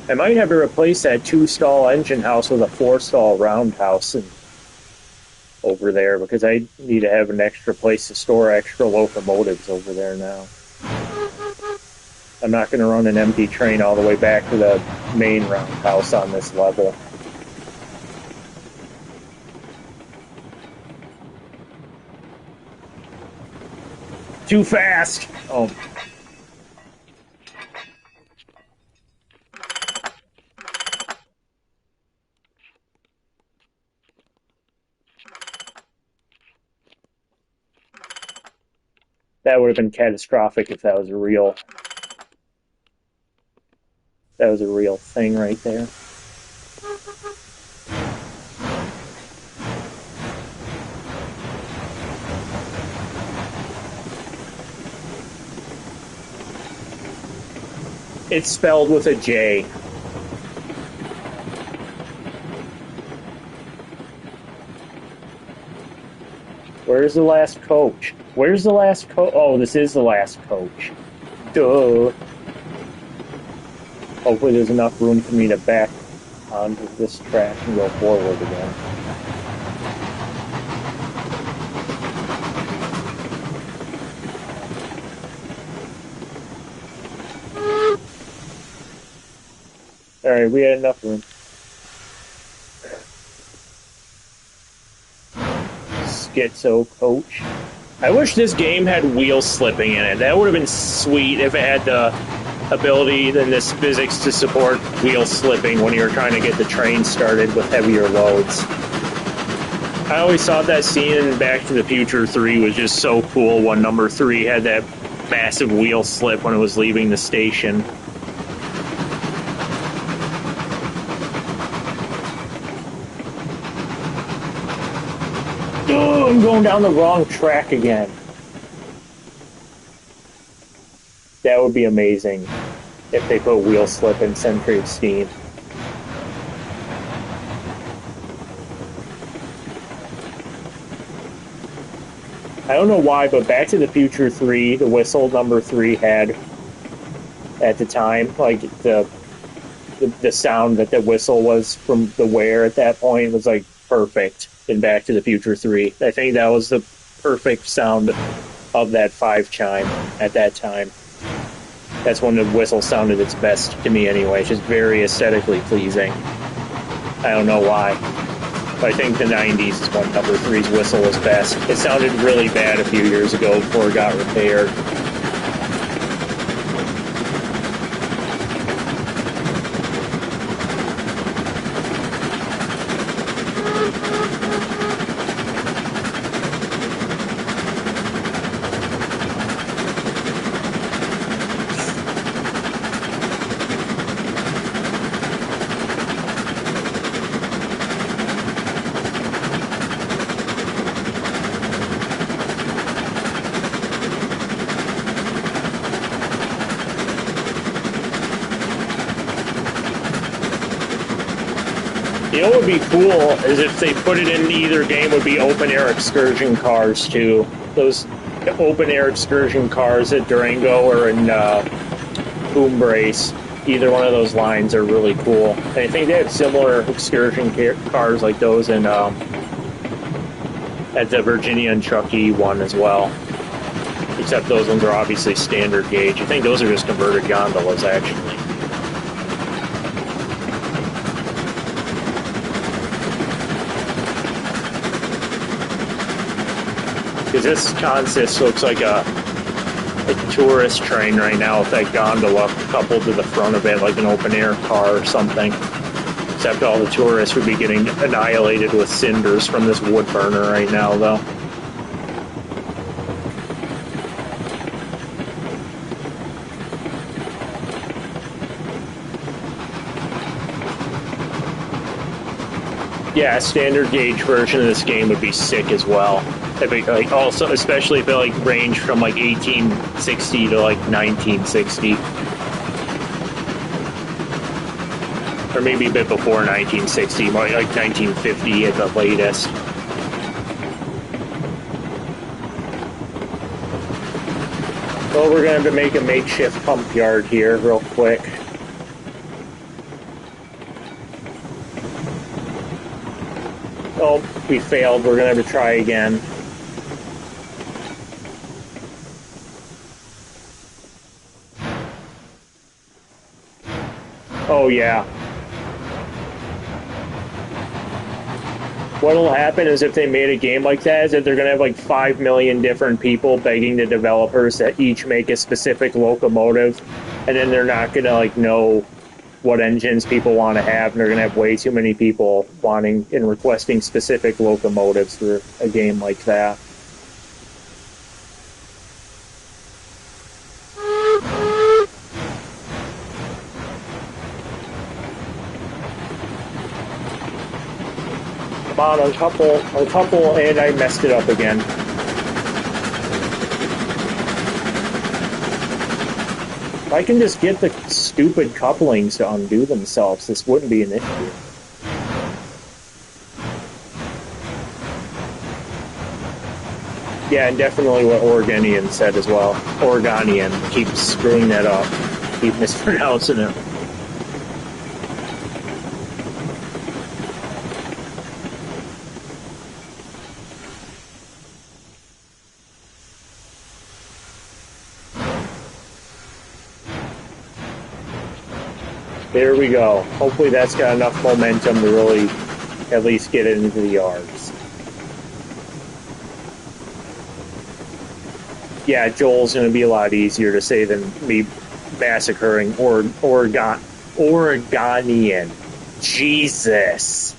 I might have to replace that 2-stall engine house with a 4-stall roundhouse over there, because I need to have an extra place to store extra locomotives over there now. I'm not going to run an empty train all the way back to the main roundhouse on this level. Too fast! Oh. That would have been catastrophic if that was a real thing right there. It's spelled with a J. Where's the last coach? Where's the last coach? Oh, this is the last coach. Duh. Hopefully there's enough room for me to back onto this track and go forward again. Alright, we had enough room. Schizo coach. I wish this game had wheel slipping in it. That would have been sweet if it had the ability and this physics to support wheel slipping when you're trying to get the train started with heavier loads. I always thought that scene in Back to the Future 3 was just so cool when number 3 had that massive wheel slip when it was leaving the station. Oh, I'm going down the wrong track again. That would be amazing if they put wheel slip in Century of Steam. I don't know why, but Back to the Future 3, the whistle number 3 had at the time, like the sound that the whistle was from the wear at that point was like perfect in Back to the Future 3. I think that was the perfect sound of that 5 chime at that time. That's when the whistle sounded its best to me anyway. It's just very aesthetically pleasing. I don't know why. But I think the 90s is when number 3's whistle was best. It sounded really bad a few years ago before it got repaired. You know what would be cool is if they put it in either game would be open air excursion cars too. Those open air excursion cars at Durango or in Cumbres, either one of those lines are really cool. And I think they have similar excursion cars like those in at the Virginia and Truckee one as well. Except those ones are obviously standard gauge. I think those are just converted gondolas actually. Because this consist looks like a tourist train right now with that gondola coupled to the front of it like an open air car or something. Except all the tourists would be getting annihilated with cinders from this wood burner right now though. Yeah, a standard gauge version of this game would be sick as well. It'd be like also, especially if it like ranged from like 1860 to like 1960, or maybe a bit before 1960, like 1950 at the latest. Well, we're going to have to make a makeshift pump yard here real quick. Oh, we failed. We're going to have to try again. Oh, yeah. What'll happen is if they made a game like that is that they're going to have like 5 million different people begging the developers to each make a specific locomotive, and then they're not going to like know what engines people want to have, and they're going to have way too many people wanting and requesting specific locomotives for a game like that. Come on, a couple, and I messed it up again. If I can just get the stupid couplings to undo themselves, this wouldn't be an issue. Yeah, and definitely what Oregonian said as well. Oregonian. Keep screwing that up. Keep mispronouncing it. There we go. Hopefully that's got enough momentum to really at least get it into the yards. Yeah, Joel's going to be a lot easier to say than me massacring Oregonian. Jesus.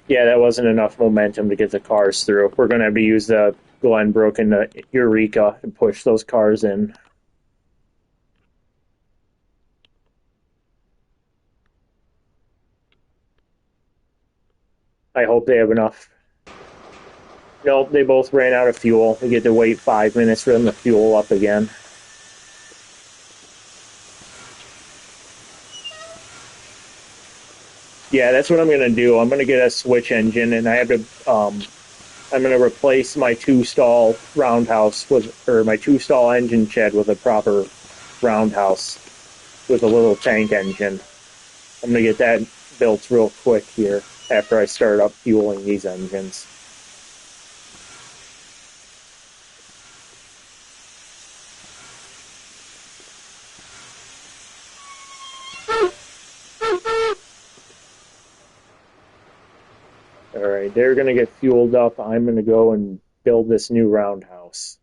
Yeah, that wasn't enough momentum to get the cars through. We're going to have to use the Glenbrook and the Eureka and push those cars in. I hope they have enough. Nope, they both ran out of fuel. We get to wait 5 minutes for them to fuel up again. Yeah, that's what I'm going to do. I'm going to get a switch engine, and I have to... I'm going to replace my two-stall roundhouse or my two-stall engine shed with a proper roundhouse with a little tank engine. I'm going to get that built real quick here after I start up fueling these engines. Alright, they're gonna get fueled up. I'm gonna go and build this new roundhouse.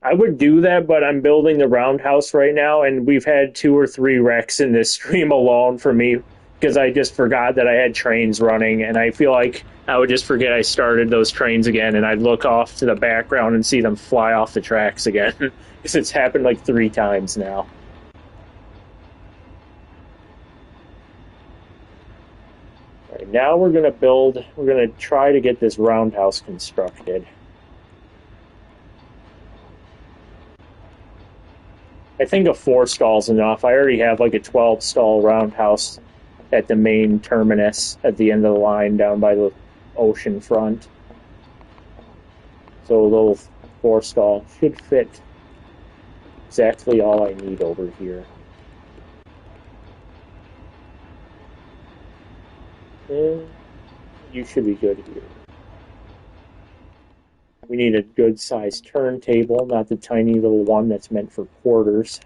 I would do that, but I'm building the roundhouse right now, and we've had 2 or 3 wrecks in this stream alone for me because I just forgot that I had trains running, and I feel like I would just forget I started those trains again, and I'd look off to the background and see them fly off the tracks again because it's happened like 3 times now. All right, now we're gonna try to get this roundhouse constructed. I think a 4 stall's enough. I already have like a 12 stall roundhouse at the main terminus at the end of the line down by the ocean front. So a little 4 stall should fit exactly all I need over here. And you should be good here. We need a good sized turntable, not the tiny little one that's meant for porters.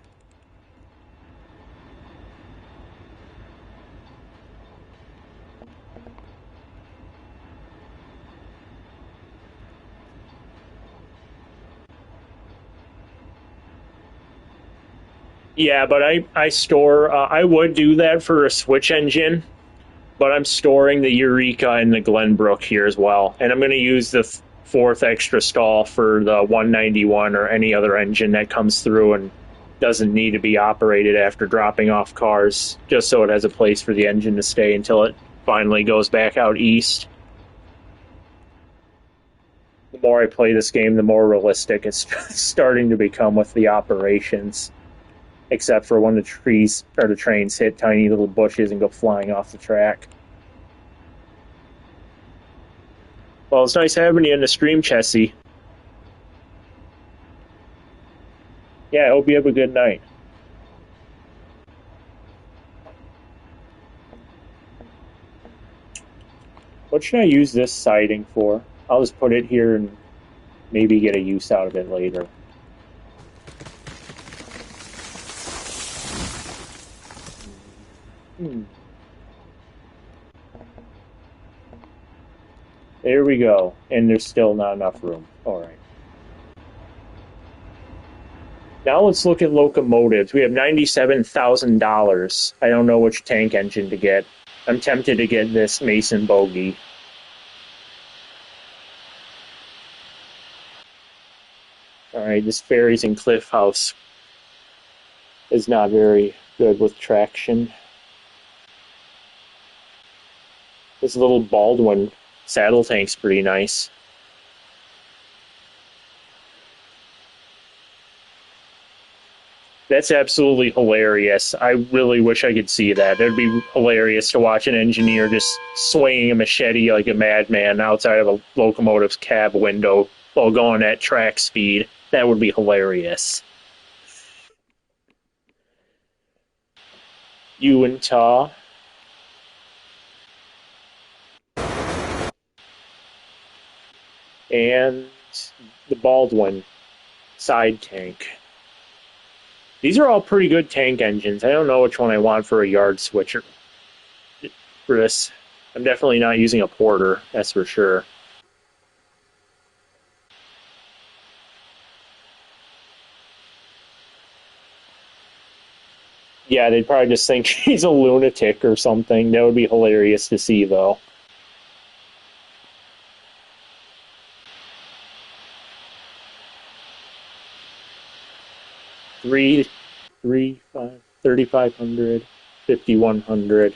Yeah, but I store, I would do that for a switch engine, but I'm storing the Eureka and the Glenbrook here as well. And I'm going to use the 4th extra stall for the 191 or any other engine that comes through and doesn't need to be operated after dropping off cars, just so it has a place for the engine to stay until it finally goes back out east. The more I play this game, the more realistic it's starting to become with the operations. Except for when the trees or the trains hit tiny little bushes and go flying off the track. Well, it's nice having you in the stream, Chessie. Yeah, I hope you have a good night. What should I use this siding for? I'll just put it here and maybe get a use out of it later. There we go. And there's still not enough room. Alright. Now let's look at locomotives. We have $97,000. I don't know which tank engine to get. I'm tempted to get this Mason Bogie. Alright, this Ferries and Cliff House is not very good with traction. This little Baldwin saddle tank's pretty nice. That's absolutely hilarious. I really wish I could see that. It'd be hilarious to watch an engineer just swinging a machete like a madman outside of a locomotive's cab window while going at track speed. That would be hilarious. Uintah. And the Baldwin side tank. These are all pretty good tank engines. I don't know which one I want for a yard switcher for this. I'm definitely not using a Porter, that's for sure. Yeah, they'd probably just think he's a lunatic or something. That would be hilarious to see, though. Three, 3,500, 5,100.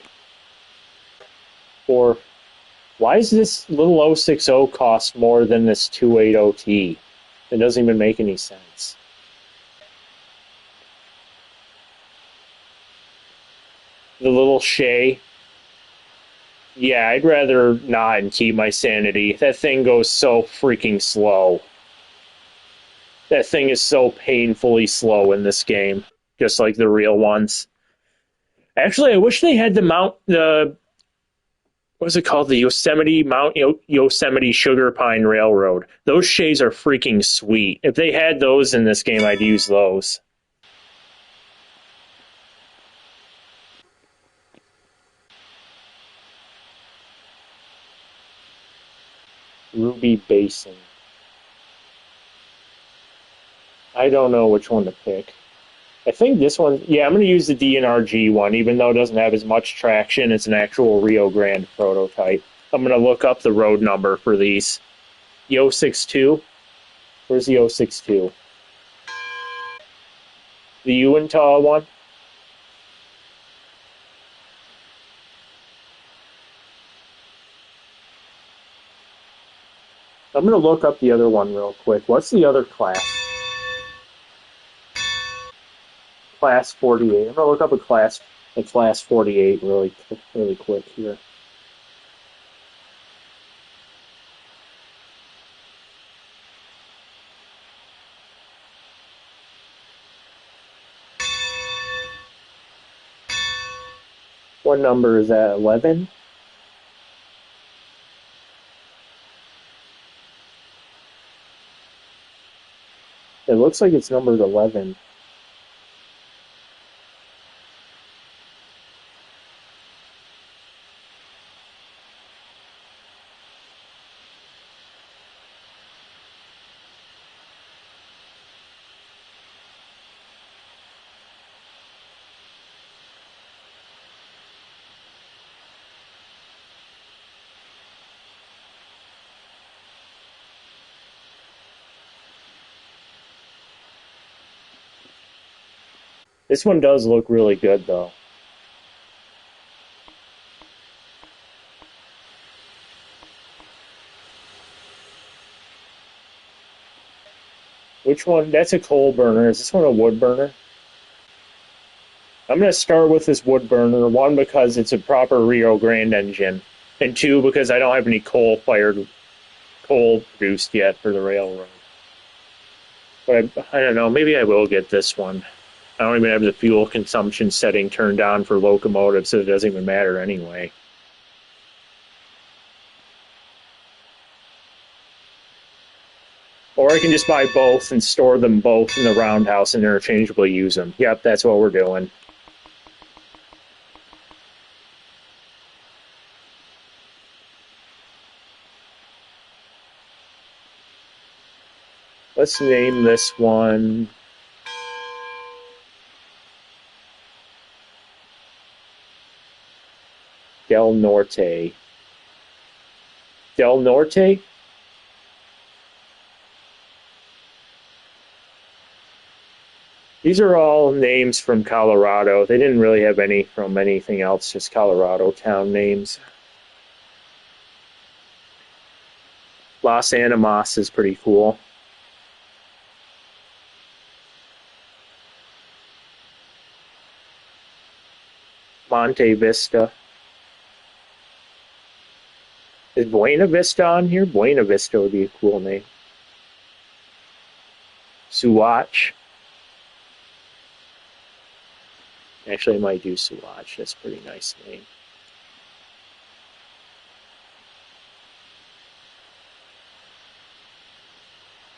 Or why does this little 060 cost more than this 280T? It doesn't even make any sense. The little Shay. Yeah, I'd rather not and keep my sanity. That thing goes so freaking slow. That thing is so painfully slow in this game, just like the real ones. Actually, I wish they had the What's it called? The Yosemite Sugar Pine Railroad. Those shades are freaking sweet. If they had those in this game, I'd use those. Ruby Basin. I don't know which one to pick. I think this one, yeah, I'm going to use the DNRG one, even though it doesn't have as much traction. It's an actual Rio Grande prototype. I'm going to look up the road number for these. The 062? Where's the 062? The Uintah one? I'm going to look up the other one real quick. What's the other class? Class 48. I'm going to look up a class 48 really quick here. What number is that? 11? It looks like it's numbered 11. This one does look really good, though. Which one? That's a coal burner. Is this one a wood burner? I'm going to start with this wood burner. One, because it's a proper Rio Grande engine. And two, because I don't have any coal produced yet for the railroad. But I don't know. Maybe I will get this one. I don't even have the fuel consumption setting turned on for locomotives, so it doesn't even matter anyway. Or I can just buy both and store them both in the roundhouse and interchangeably use them. Yep, that's what we're doing. Let's name this one Del Norte. Del Norte? These are all names from Colorado. They didn't really have any from anything else, just Colorado town names. Los Animas is pretty cool. Monte Vista. Is Buena Vista on here? Buena Vista would be a cool name. Suwatch. Actually, I might do Suwatch. That's a pretty nice name.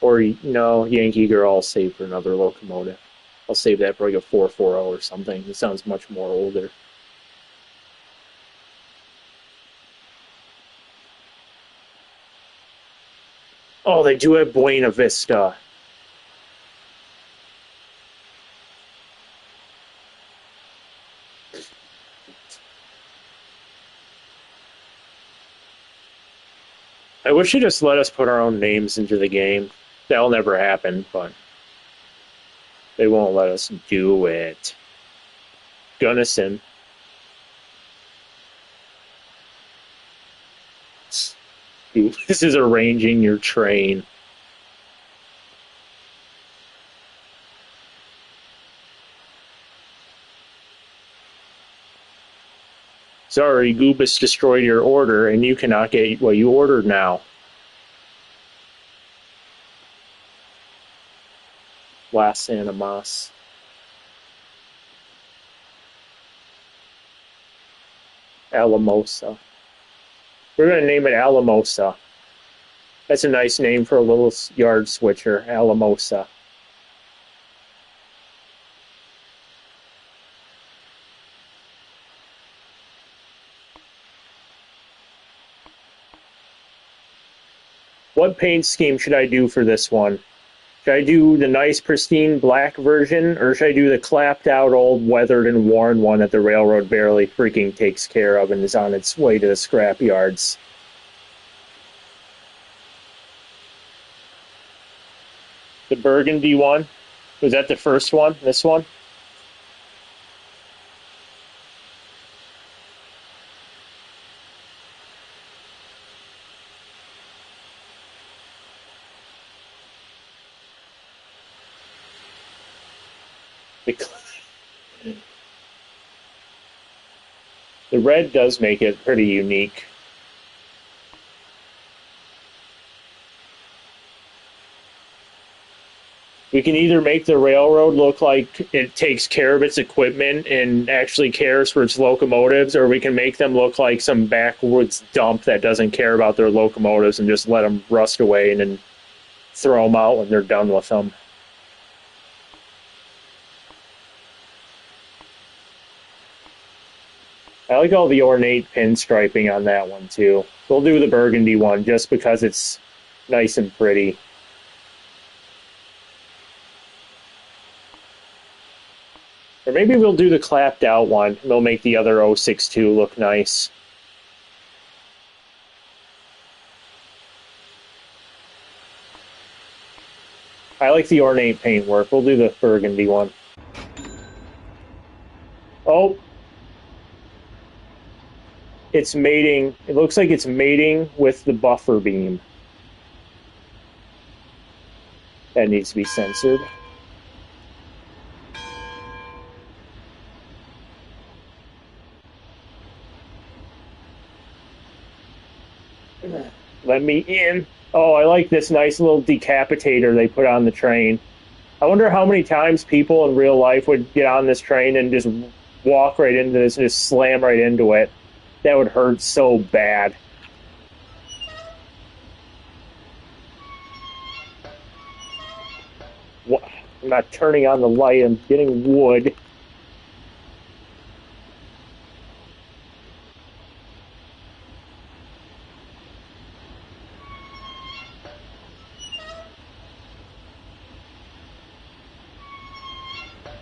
Or, no, Yankee Girl I'll save for another locomotive. I'll save that for like a 440 or something. It sounds much more older. Oh, they do have Buena Vista. I wish they just let us put our own names into the game. That'll never happen, but they won't let us do it. Gunnison. Dude, this is arranging your train. Sorry, Goobus destroyed your order, and you cannot get what you ordered now. Las Animas. Alamosa. We're going to name it Alamosa. That's a nice name for a little yard switcher, Alamosa. What paint scheme should I do for this one? Should I do the nice pristine black version, or should I do the clapped out old weathered and worn one that the railroad barely freaking takes care of and is on its way to the scrap yards? The burgundy one? Was that the first one? This one? The red does make it pretty unique. We can either make the railroad look like it takes care of its equipment and actually cares for its locomotives, or we can make them look like some backwoods dump that doesn't care about their locomotives and just let them rust away and then throw them out when they're done with them. I like all the ornate pinstriping on that one too. We'll do the burgundy one just because it's nice and pretty. Or maybe we'll do the clapped out one and they'll make the other 062 look nice. I like the ornate paintwork. We'll do the burgundy one. Oh. It's mating. It looks like it's mating with the buffer beam. That needs to be censored. Let me in. Oh, I like this nice little decapitator they put on the train. I wonder how many times people in real life would get on this train and just walk right into this and just slam right into it. That would hurt so bad. What? I'm not turning on the light. I'm getting wood.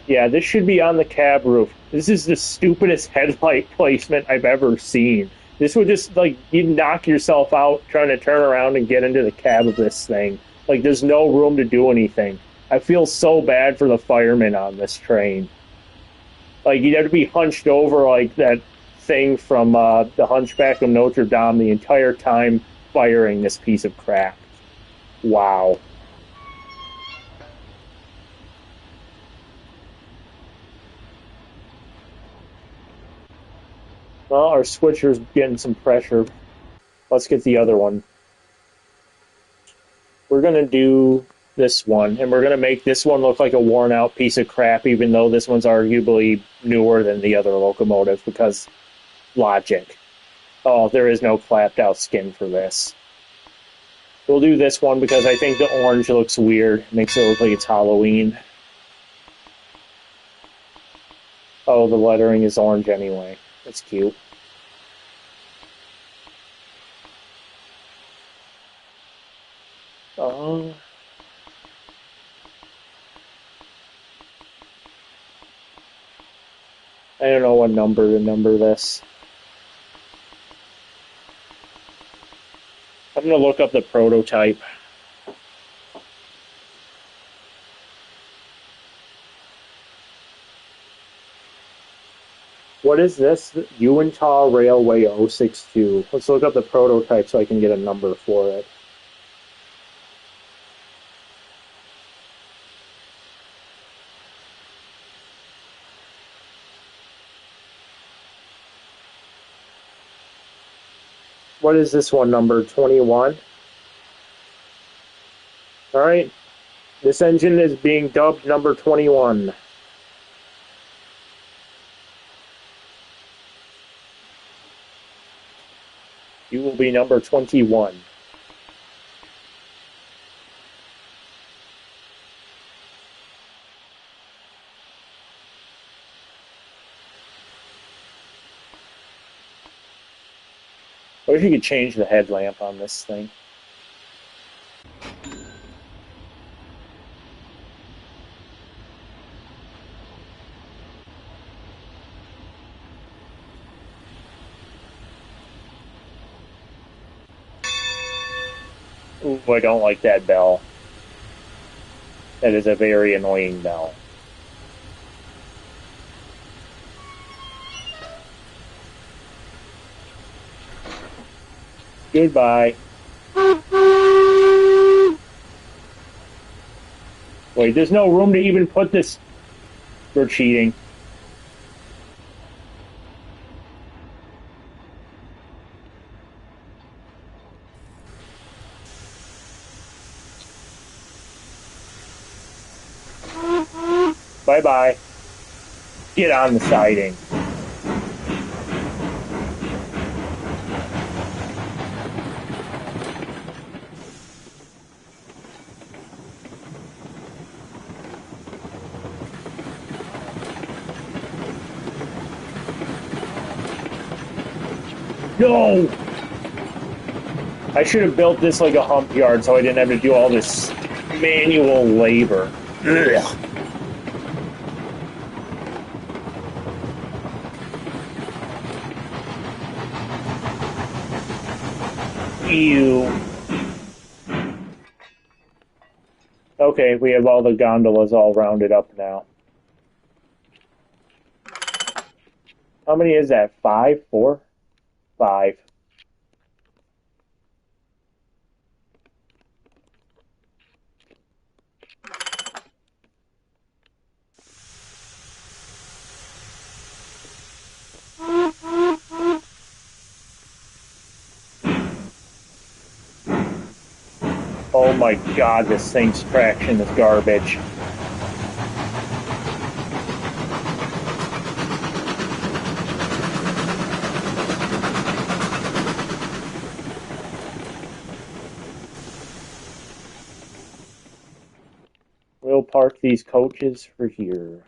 Yeah, this should be on the cab roof. This is the stupidest headlight placement I've ever seen. This would just, like, you'd knock yourself out trying to turn around and get into the cab of this thing. Like, there's no room to do anything. I feel so bad for the firemen on this train. Like, you'd have to be hunched over like that thing from The Hunchback of Notre Dame the entire time firing this piece of crap. Wow. Well, our switcher's getting some pressure. Let's get the other one. We're going to do this one, and we're going to make this one look like a worn-out piece of crap, even though this one's arguably newer than the other locomotive, because logic. Oh, there is no clapped-out skin for this. We'll do this one because I think the orange looks weird. It makes it look like it's Halloween. Oh, the lettering is orange anyway. That's cute. Oh. I don't know what number to number this. I'm going to look up the prototype. What is this? Uintah Railway 062. Let's look up the prototype so I can get a number for it. What is this one, number 21? Alright. This engine is being dubbed number 21. You will be number 21. I wish you could change the headlamp on this thing. Ooh, I don't like that bell. That is a very annoying bell. Goodbye. Wait, there's no room to even put this. We're cheating. Bye-bye. Get on the siding. No! I should have built this like a hump yard so I didn't have to do all this manual labor. Ugh. Ew. Okay, we have all the gondolas all rounded up now. How many is that? 5? 4? 5. Oh my god, this thing's traction is garbage. We'll park these coaches for here.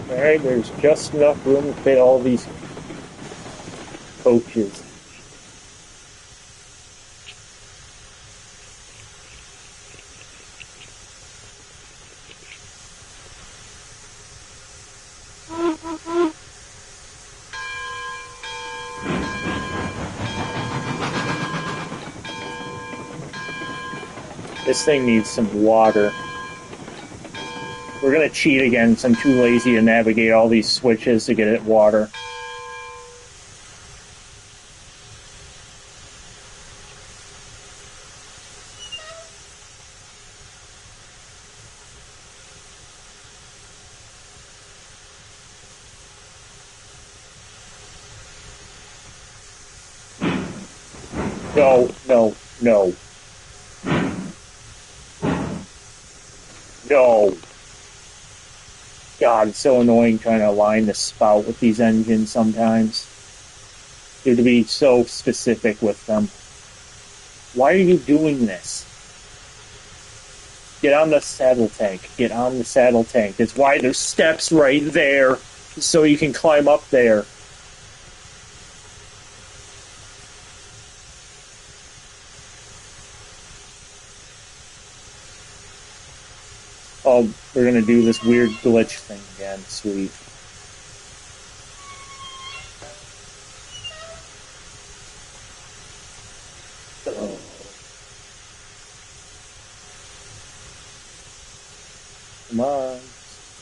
Alright, there's just enough room to fit all these coaches. This thing needs some water. We're gonna cheat again because I'm too lazy to navigate all these switches to get it water. No, no, no. No. God, it's so annoying trying to align the spout with these engines sometimes. You have to be so specific with them. Why are you doing this? Get on the saddle tank. Get on the saddle tank. That's why there's steps right there, so you can climb up there. Oh, we're gonna do this weird glitch thing again. Sweet. Oh. Come on,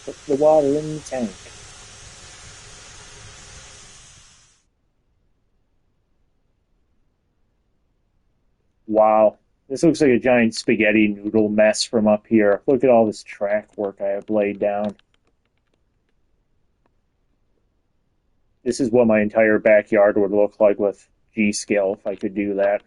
put the water in the tank. Wow. This looks like a giant spaghetti noodle mess from up here. Look at all this track work I have laid down. This is what my entire backyard would look like with G-Scale if I could do that.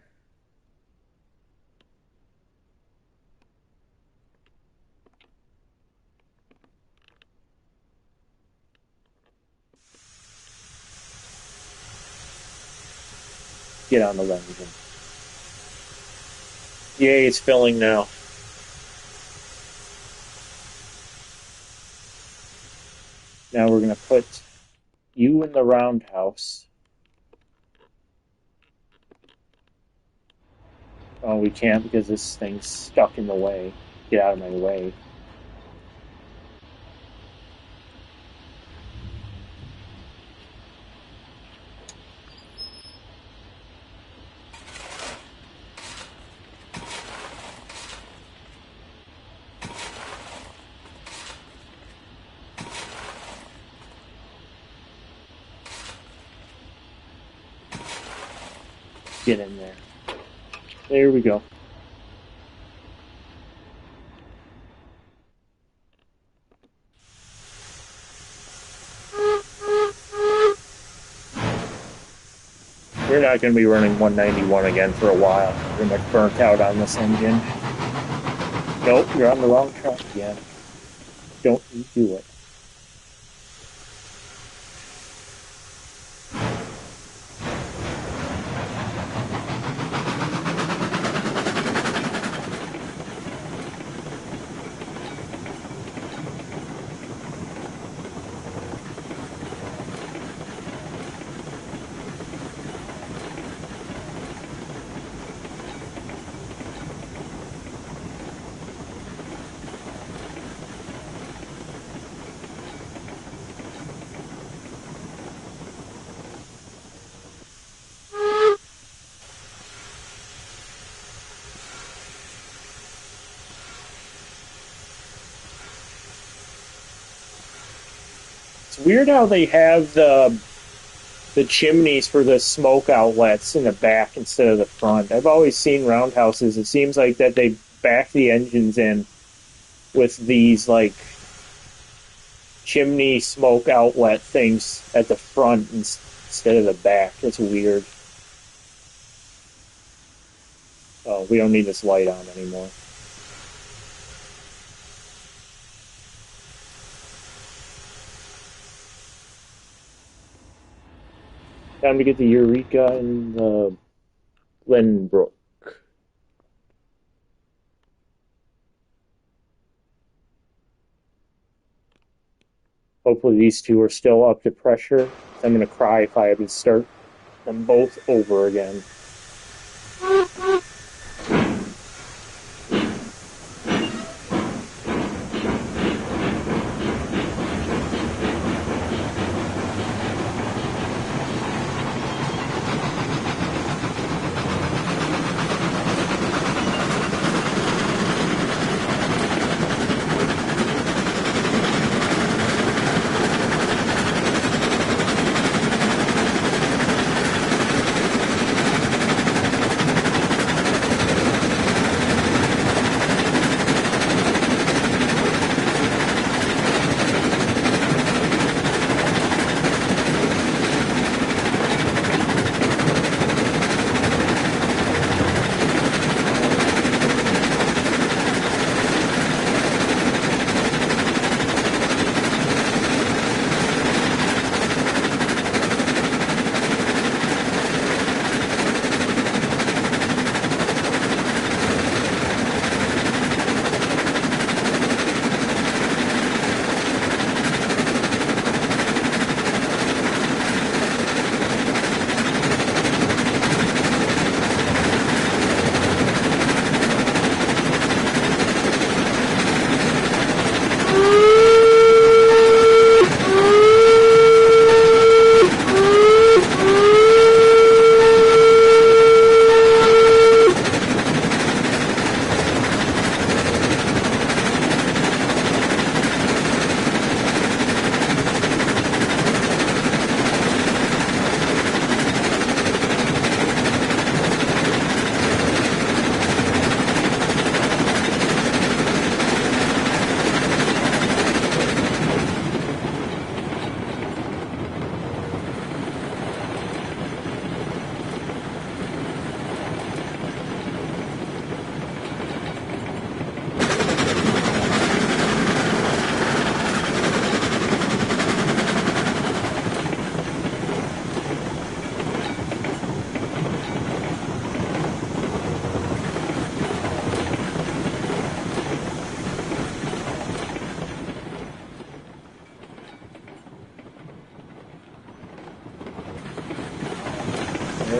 Get on the engine. Yay, it's filling now. Now we're going to put you in the roundhouse. Oh, we can't because this thing's stuck in the way. Get out of my way. Get in there. There we go. We're not going to be running 191 again for a while. We're pretty much burnt out on this engine. Nope, you're on the wrong track again. Don't you do it. It's weird how they have the chimneys for the smoke outlets in the back instead of the front. I've always seen roundhouses. It seems like that they back the engines in with these like chimney smoke outlet things at the front instead of the back. It's weird. Oh, we don't need this light on anymore. Time to get the Eureka and the Glenbrook. Hopefully these two are still up to pressure. I'm going to cry if I have to start them both over again.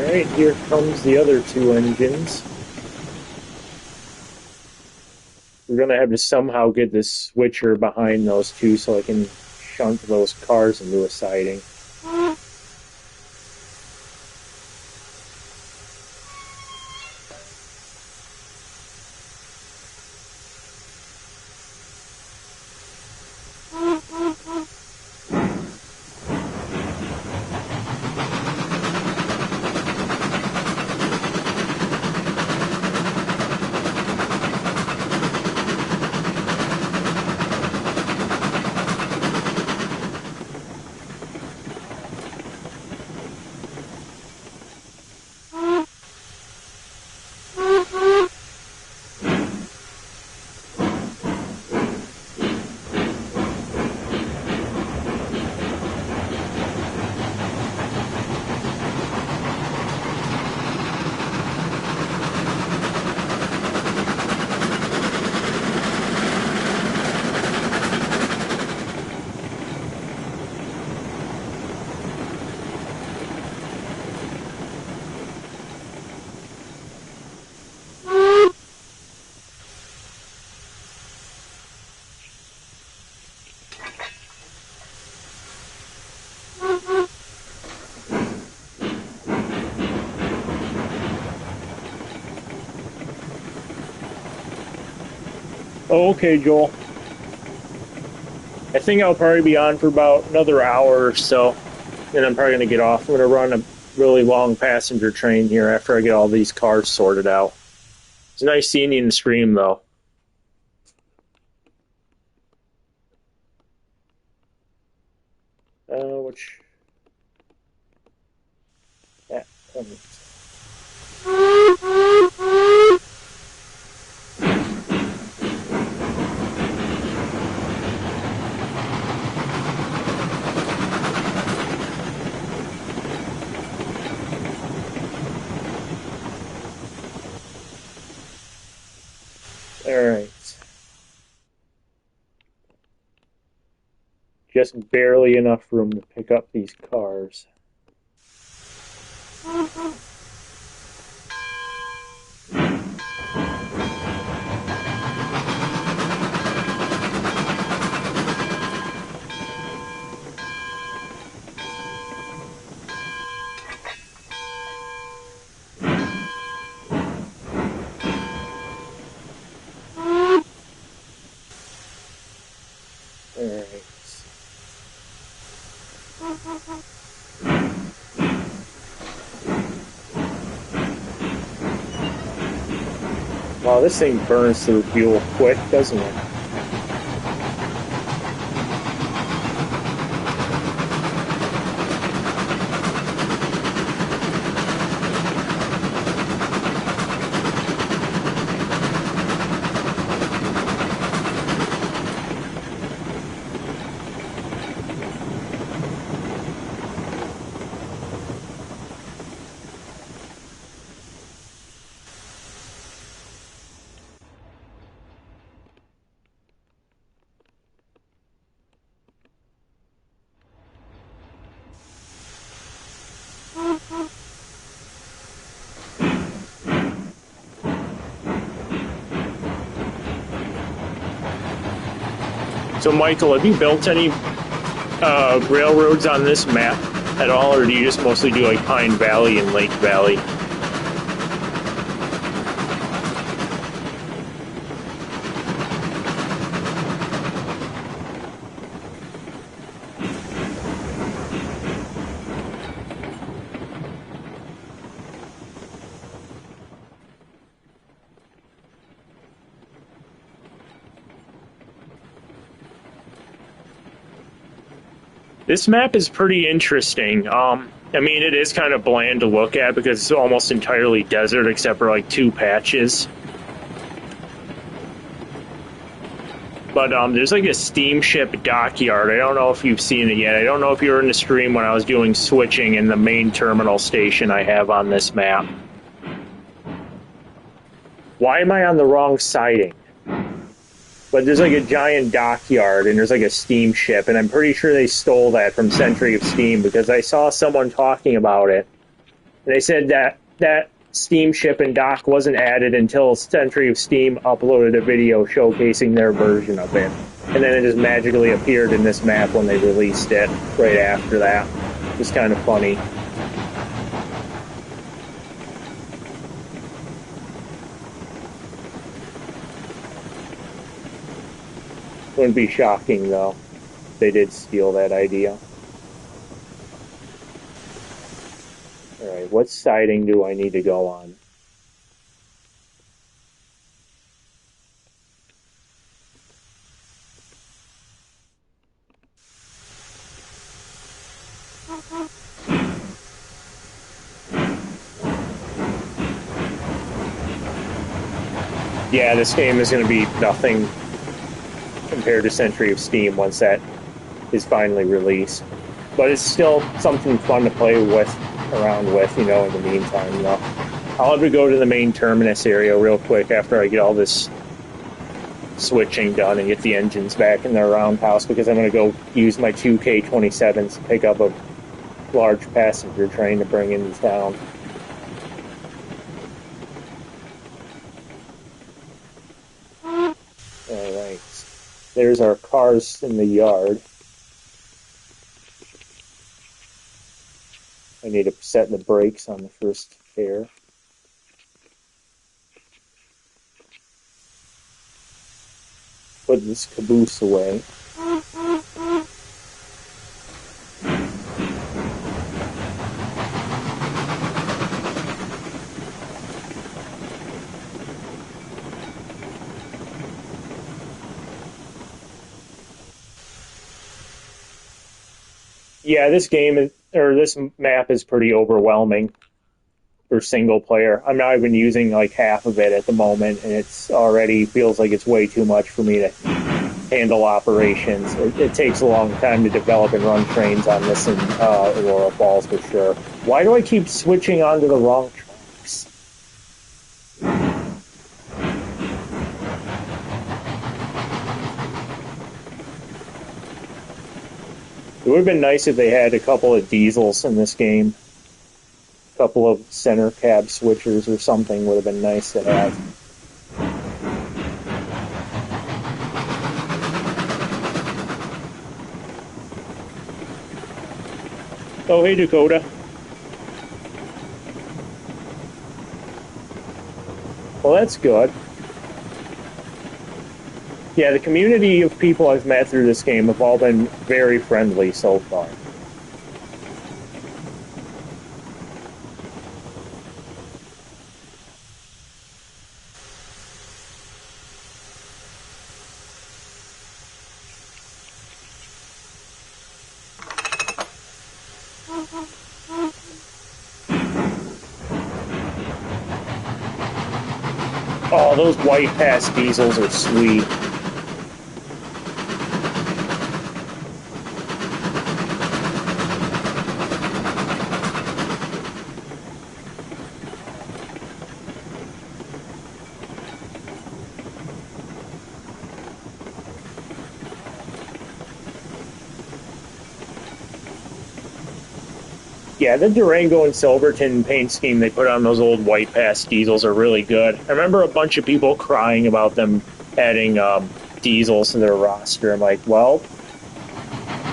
Alright, here comes the other two engines. We're going to have to somehow get this switcher behind those two so I can shunt those cars into a siding. Oh, okay, Joel. I think I'll probably be on for about another hour or so. Then I'm probably going to get off. I'm going to run a really long passenger train here after I get all these cars sorted out. It's nice seeing you in the stream, though. Which... Yeah. Alright. Just barely enough room to pick up these cars. Wow, this thing burns through fuel quick, doesn't it? So, Michael, have you built any railroads on this map at all, or do you just mostly do like Pine Valley and Lake Valley? This map is pretty interesting. I mean, it is kind of bland to look at because it's almost entirely desert except for like 2 patches. But there's like a steamship dockyard. I don't know if you've seen it yet. I don't know if you were in the stream when I was doing switching in the main terminal station I have on this map. Why am I on the wrong siding? But there's like a giant dockyard and there's like a steamship, and I'm pretty sure they stole that from Century of Steam because I saw someone talking about it they said that steamship and dock wasn't added until Century of Steam uploaded a video showcasing their version of it. And then it just magically appeared in this map when they released it right after that. It was kind of funny. Wouldn't be shocking, though. They did steal that idea. Alright, what siding do I need to go on? Yeah, this game is going to be nothing compared to Century of Steam once that is finally released. But it's still something fun to play with, around with, in the meantime, I'll have to go to the main terminus area real quick after I get all this switching done and get the engines back in their roundhouse, because I'm going to go use my 2K27s to pick up a large passenger train to bring into town. Alright, there's our cars in the yard. I need to set the brakes on the first pair. Put this caboose away. Yeah, this map is pretty overwhelming for single player. I'm not even using like half of it at the moment, and it's already feels like it's way too much for me to handle operations. It takes a long time to develop and run trains on this in Aurora Falls for sure. Why do I keep switching onto the wrong tracks? It would have been nice if they had a couple of diesels in this game. A couple of center cab switchers or something would have been nice to have. Oh, hey, Dakota. Well, that's good. Yeah, the community of people I've met through this game have all been very friendly so far. Oh, those white pass diesels are sweet. Yeah, the Durango and Silverton paint scheme they put on those old white pass diesels are really good. I remember a bunch of people crying about them adding diesels to their roster. I'm like, well,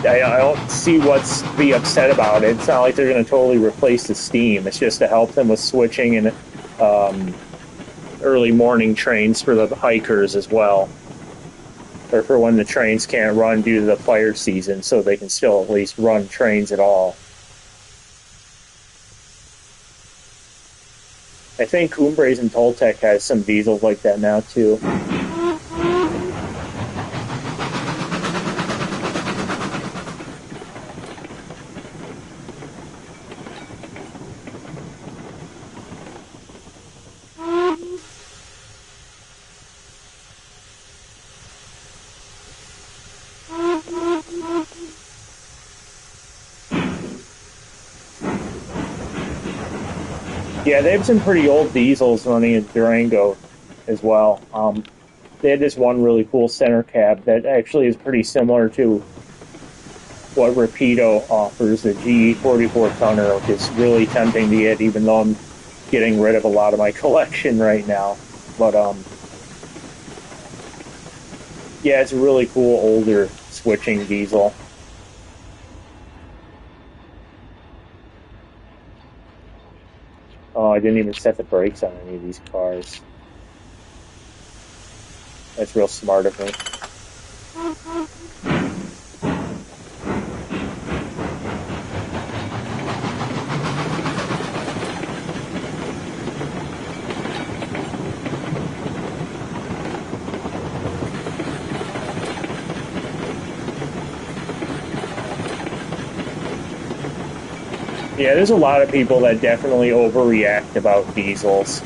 I don't see what's to be upset about it. It's not like they're going to totally replace the steam. It's just to help them with switching and early morning trains for the hikers as well. Or for when the trains can't run due to the fire season, so they can still at least run trains at all. I think Cumbres and Toltec has some diesels like that now, too. Yeah, they have some pretty old diesels running at Durango as well. They had this one really cool center cab that actually is pretty similar to what Rapido offers, the GE 44 tonner, which is really tempting to get, even though I'm getting rid of a lot of my collection right now. But yeah, it's a really cool older switching diesel. Oh, I didn't even set the brakes on any of these cars. That's real smart of me. Yeah, there's a lot of people that definitely overreact about diesels.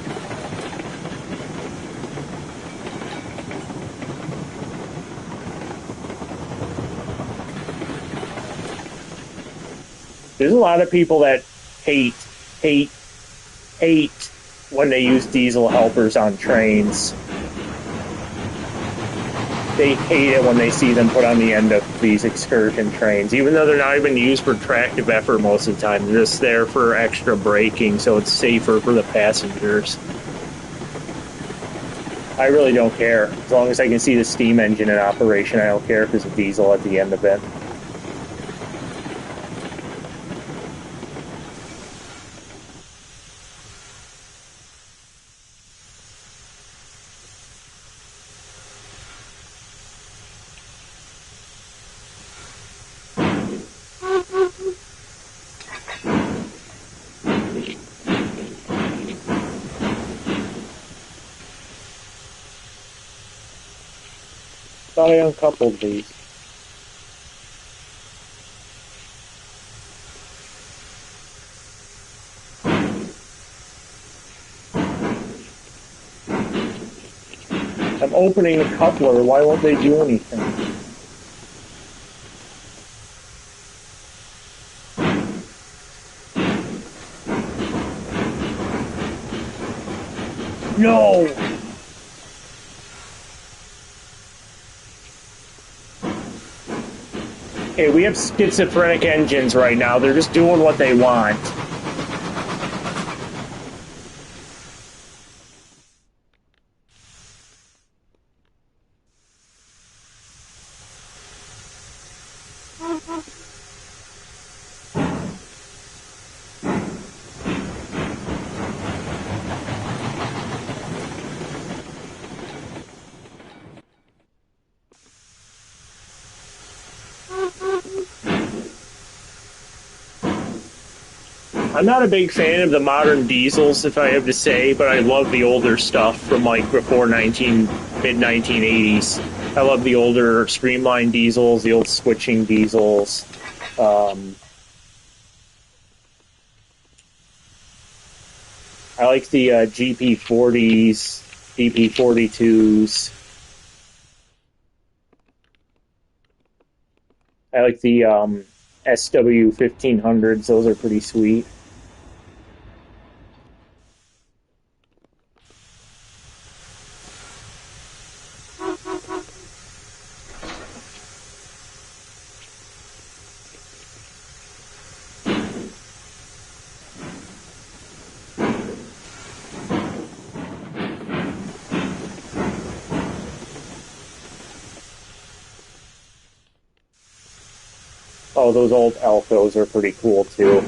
There's a lot of people that hate when they use diesel helpers on trains. They hate it when they see them put on the end of these excursion trains, even though they're not even used for tractive effort most of the time. They're just there for extra braking, so it's safer for the passengers. I really don't care. As long as I can see the steam engine in operation, I don't care if there's a diesel at the end of it. Thought I uncoupled these. I'm opening the coupler. Why won't they do anything? No! Okay, we have schizophrenic engines right now. They're just doing what they want. I'm not a big fan of the modern diesels, if I have to say, but I love the older stuff from like before mid-1980s. I love the older streamlined diesels, the old switching diesels. I like the GP40s, DP42s. I like the SW1500s. Those are pretty sweet. Oh, those old Alcos are pretty cool too.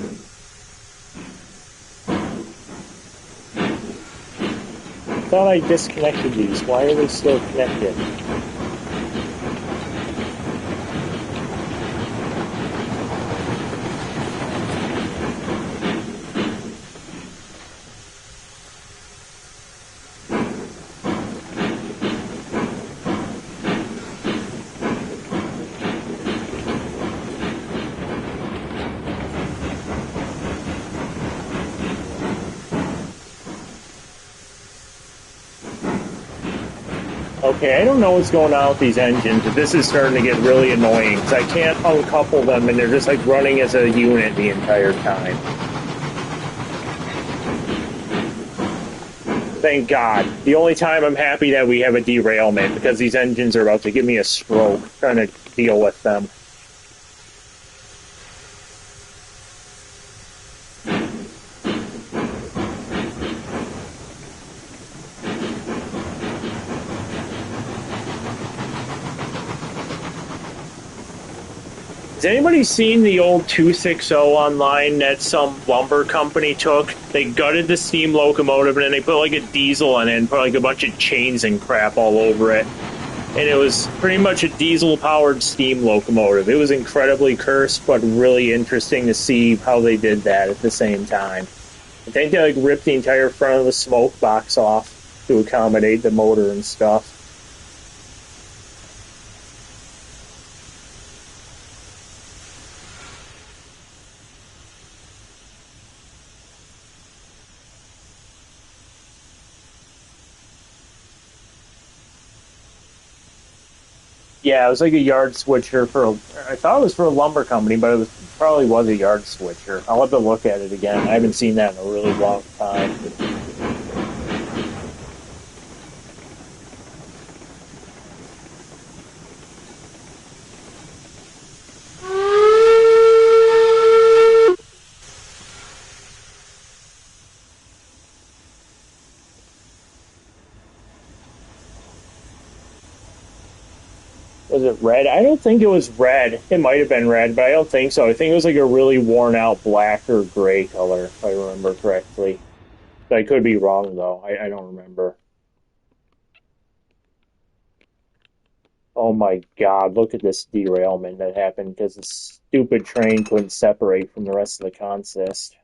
I thought I disconnected these. Why are they still connected? Okay, I don't know what's going on with these engines, but this is starting to get really annoying because I can't uncouple them and they're just like running as a unit the entire time. Thank God. The only time I'm happy that we have a derailment because these engines are about to give me a stroke trying to deal with them. Has anybody seen the old 260 online that some lumber company took? They gutted the steam locomotive and then they put like a diesel in it and put like a bunch of chains and crap all over it. And it was pretty much a diesel-powered steam locomotive. It was incredibly cursed, but really interesting to see how they did that at the same time. I think they like ripped the entire front of the smoke box off to accommodate the motor and stuff. Yeah, it was like a yard switcher I thought it was for a lumber company, but probably was a yard switcher. I'll have to look at it again. I haven't seen that in a really long time. Was it red? I don't think it was red. It might have been red, but I don't think so. I think it was like a really worn out black or gray color, if I remember correctly. But I could be wrong, though. I don't remember. Oh my god, look at this derailment that happened because the stupid train couldn't separate from the rest of the consist.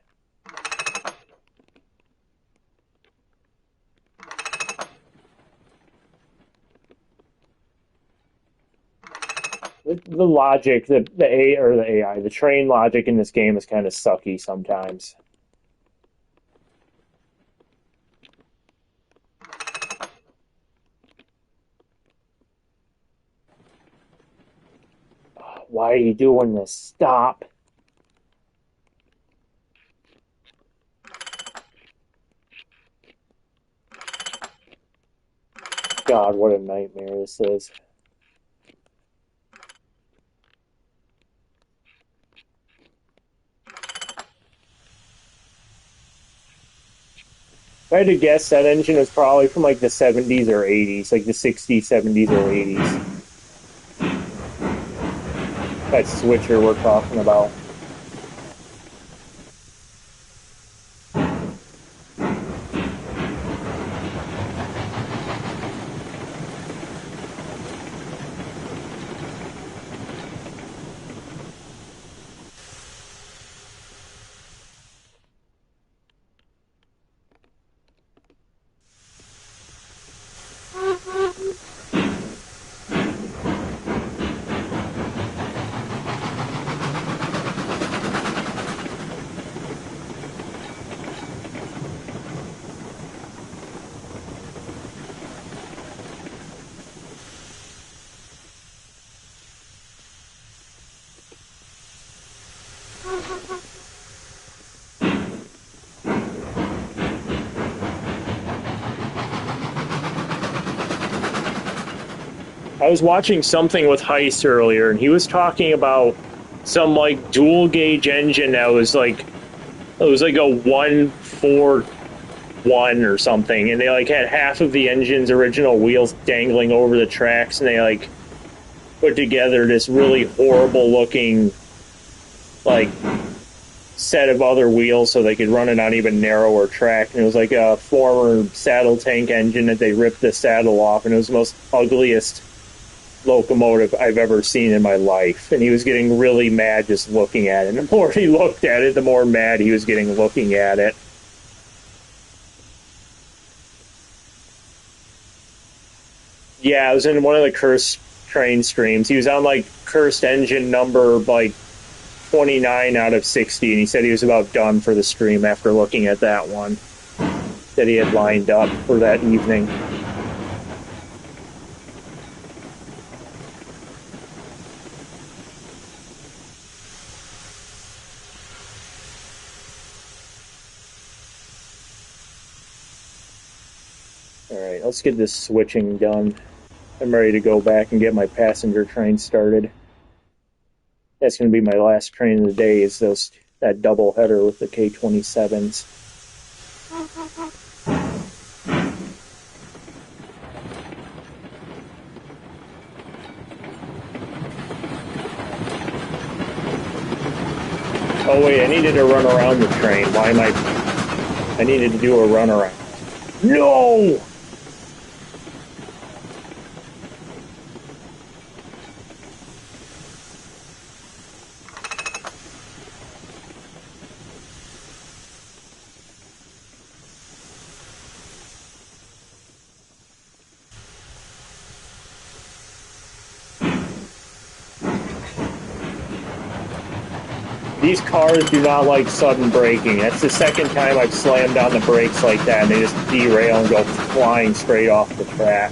The logic, the AI, the train logic in this game is kind of sucky sometimes. Why are you doing this? Stop. God, what a nightmare this is. If I had to guess, that engine was probably from like the 70s or 80s, like the 60s, 70s, or 80s. That switcher we're talking about. I was watching something with Heist earlier, and he was talking about some like dual gauge engine that was like it was like a 141 or something, and they like had half of the engine's original wheels dangling over the tracks, and they like put together this really horrible looking like set of other wheels so they could run it on even narrower track. And it was like a former saddle tank engine that they ripped the saddle off, and it was the most ugliest locomotive I've ever seen in my life. And he was getting really mad just looking at it. And the more he looked at it, the more mad he was getting looking at it. Yeah, I was in one of the cursed train streams. He was on like cursed engine number like 29 out of 60, and he said he was about done for the stream after looking at that one that he had lined up for that evening. Alright, let's get this switching done. I'm ready to go back and get my passenger train started. That's going to be my last train of the day, is that double header with the K27s. Oh wait, I needed to run around the train. Why am I... I needed to do a run around. No! These cars do not like sudden braking. That's the second time I've slammed on the brakes like that, and they just derail and go flying straight off the track.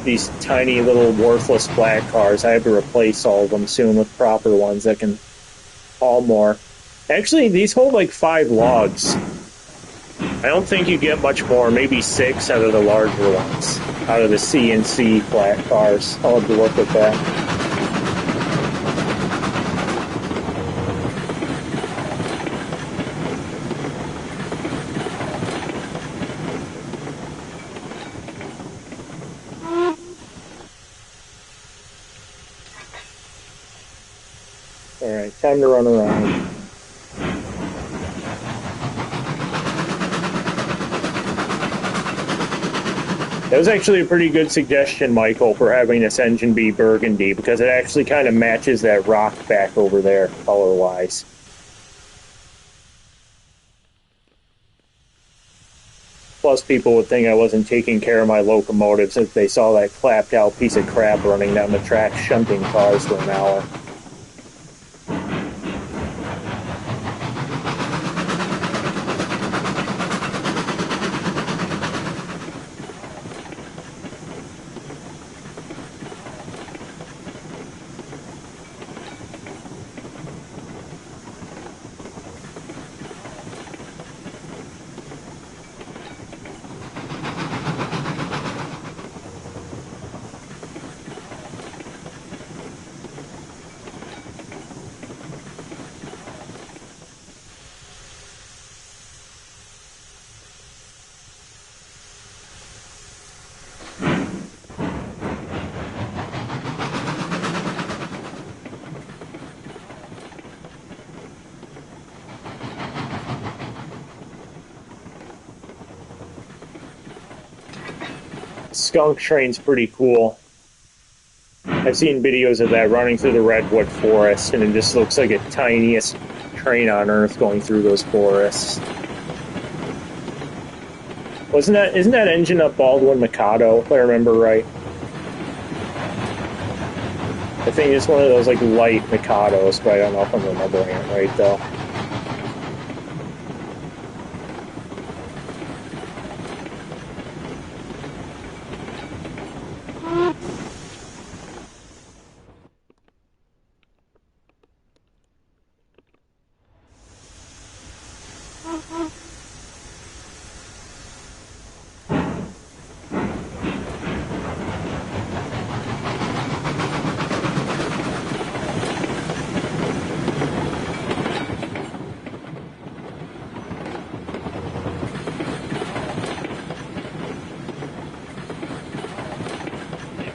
These tiny little worthless black cars, I have to replace all of them soon with proper ones that can haul more. Actually, these hold like 5 logs. I don't think you get much more, maybe 6 out of the larger ones, out of the CNC flat cars. I'll have to look at that. Alright, time to run around. That was actually a pretty good suggestion, Michael, for having this engine be burgundy, because it actually kind of matches that rock back over there, color-wise. Plus, people would think I wasn't taking care of my locomotives if they saw that clapped-out piece of crap running down the track shunting cars for an hour. Skunk train's pretty cool. I've seen videos of that running through the redwood forest, and it just looks like the tiniest train on Earth going through those forests. Isn't that engine a Baldwin Mikado, if I remember right? I think it's one of those like light Mikados, but I don't know if I'm remembering it right though.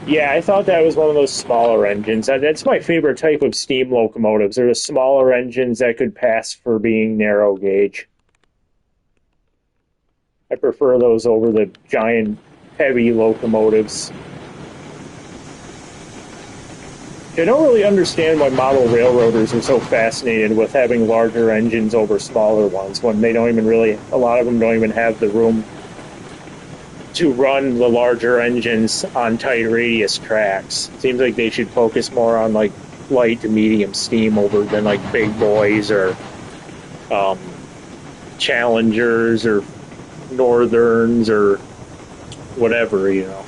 Yeah, I thought that was one of those smaller engines. That's my favorite type of steam locomotives. They're the smaller engines that could pass for being narrow gauge. I prefer those over the giant, heavy locomotives. I don't really understand why model railroaders are so fascinated with having larger engines over smaller ones when they don't even really, a lot of them don't even have the room to run the larger engines on tight radius tracks. Seems like they should focus more on like light to medium steam over than like big boys or Challengers or Northerns or whatever, you know.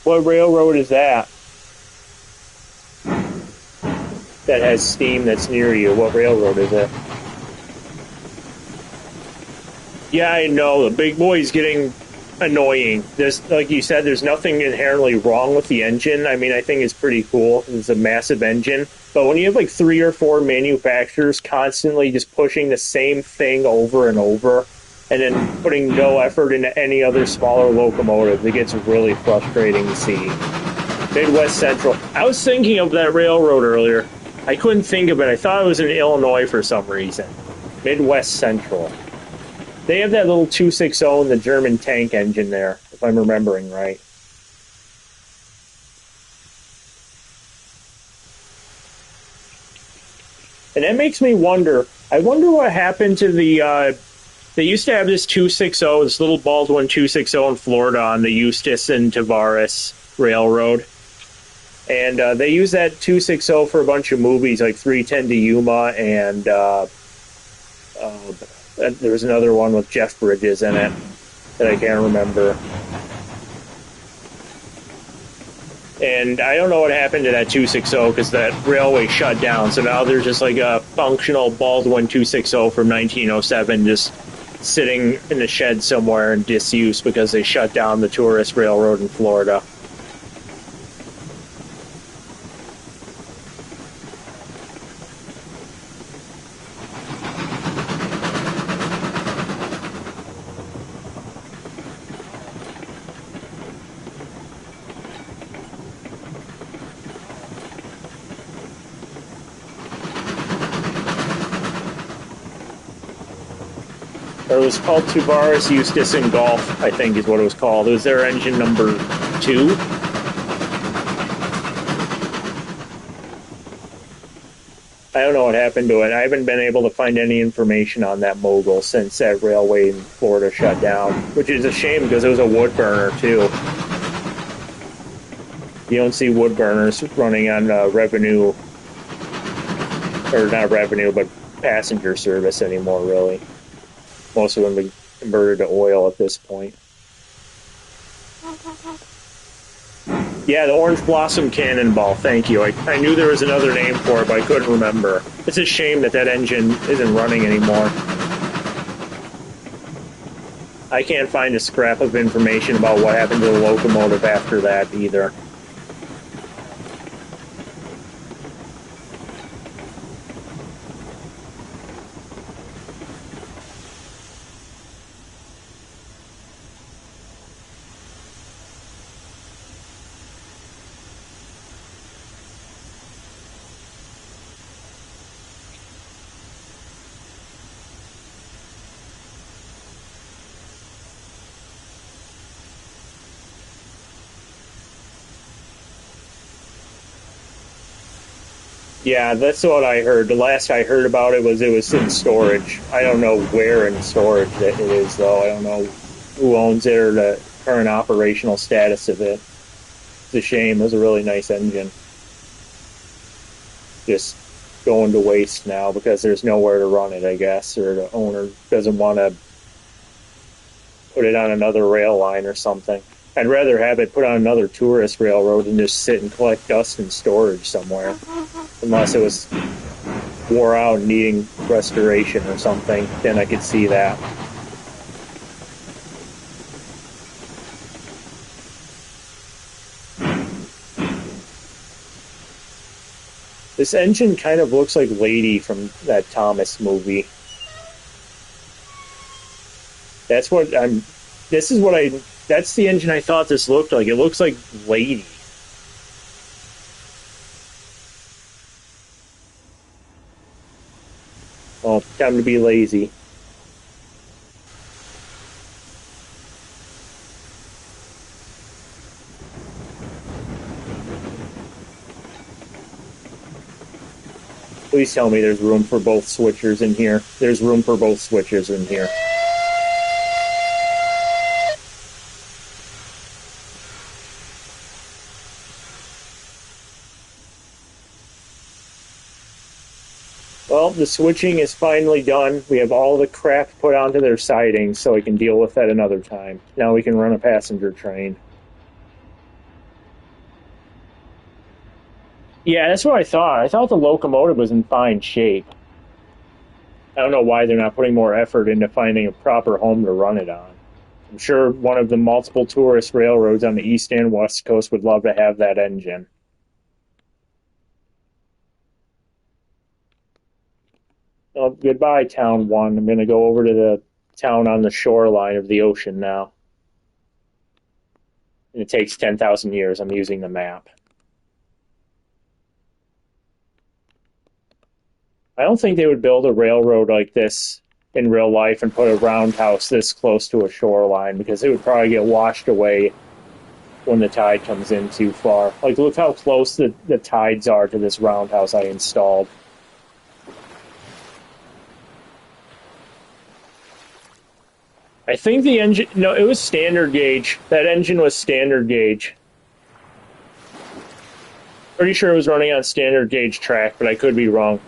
What railroad is that? That has steam that's near you. What railroad is it? Yeah, I know. The big boy's getting annoying. There's, like you said, there's nothing inherently wrong with the engine. I mean, I think it's pretty cool. It's a massive engine. But when you have like 3 or 4 manufacturers constantly just pushing the same thing over and over, and then putting no effort into any other smaller locomotive, it gets really frustrating to see. Midwest Central. I was thinking of that railroad earlier. I couldn't think of it. I thought it was in Illinois for some reason. Midwest Central. They have that little 260 and the German tank engine there, if I'm remembering right. And that makes me wonder. I wonder what happened to the. They used to have this 260, this little Baldwin 260 in Florida on the Eustis and Tavares Railroad. And they used that 260 for a bunch of movies like 310 to Yuma, and there was another one with Jeff Bridges in it that I can't remember. And I don't know what happened to that 260 because that railway shut down. So now there's just like a functional Baldwin 260 from 1907 just sitting in a shed somewhere in disuse because they shut down the tourist railroad in Florida. Or it was called Tavares Eustis and Golf, I think is what it was called. It was their engine number 2. I don't know what happened to it. I haven't been able to find any information on that mogul since that railway in Florida shut down, which is a shame because it was a wood burner too. You don't see wood burners running on revenue, or not revenue, but passenger service anymore, really. Most of them have converted to oil at this point. Yeah, the Orange Blossom Cannonball, thank you. I knew there was another name for it, but I couldn't remember. It's a shame that that engine isn't running anymore. I can't find a scrap of information about what happened to the locomotive after that either. Yeah, that's what I heard. The last I heard about it was in storage. I don't know where in storage it is, though. I don't know who owns it or the current operational status of it. It's a shame. It was a really nice engine. Just going to waste now because there's nowhere to run it, I guess, or the owner doesn't want to put it on another rail line or something. I'd rather have it put on another tourist railroad than just sit and collect dust in storage somewhere. Unless it was wore out and needing restoration or something, then I could see that. This engine kind of looks like Lady from that Thomas movie. That's the engine I thought this looked like. It looks like Lady. Oh, time to be lazy. Please tell me there's room for both switchers in here. There's room for both switchers in here. Well, the switching is finally done. We have all the crap put onto their sidings so we can deal with that another time. Now we can run a passenger train. Yeah, that's what I thought. I thought the locomotive was in fine shape. I don't know why they're not putting more effort into finding a proper home to run it on. I'm sure one of the multiple tourist railroads on the east and west coast would love to have that engine. Oh, goodbye, Town 1. I'm going to go over to the town on the shoreline of the ocean now. And it takes 10,000 years. I'm using the map. I don't think they would build a railroad like this in real life and put a roundhouse this close to a shoreline because it would probably get washed away when the tide comes in too far. Like, look how close the tides are to this roundhouse I installed. I think the engine... No, it was standard gauge. That engine was standard gauge. Pretty sure it was running on standard gauge track, but I could be wrong.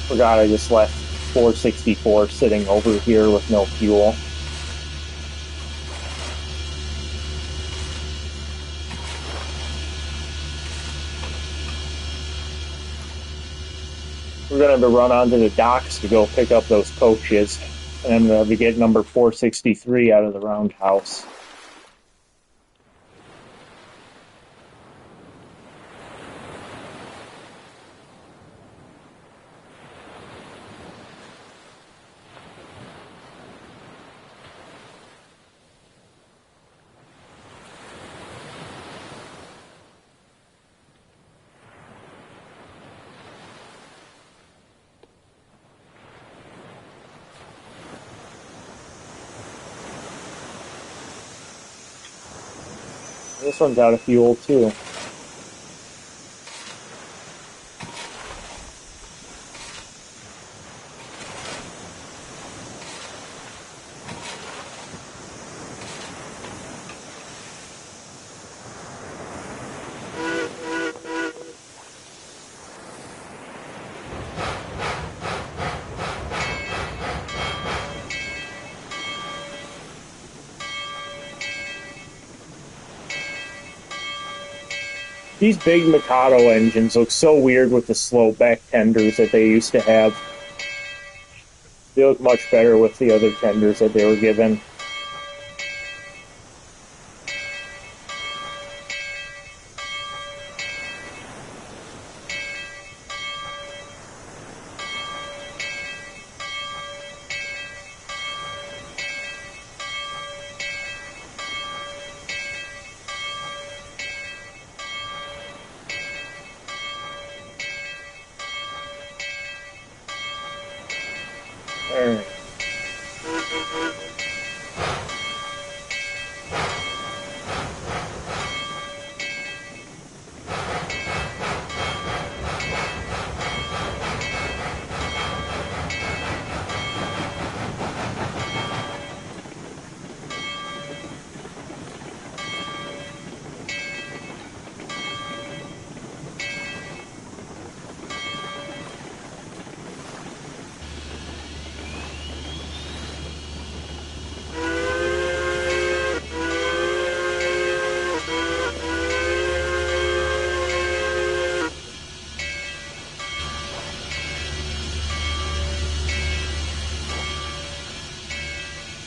Forgot I just left 464 sitting over here with no fuel. We're going to have to run onto the docks to go pick up those coaches. And I'm going to get number 463 out of the roundhouse. This one's out of fuel, too. These big Mikado engines look so weird with the slow back tenders that they used to have. They look much better with the other tenders that they were given. Alright.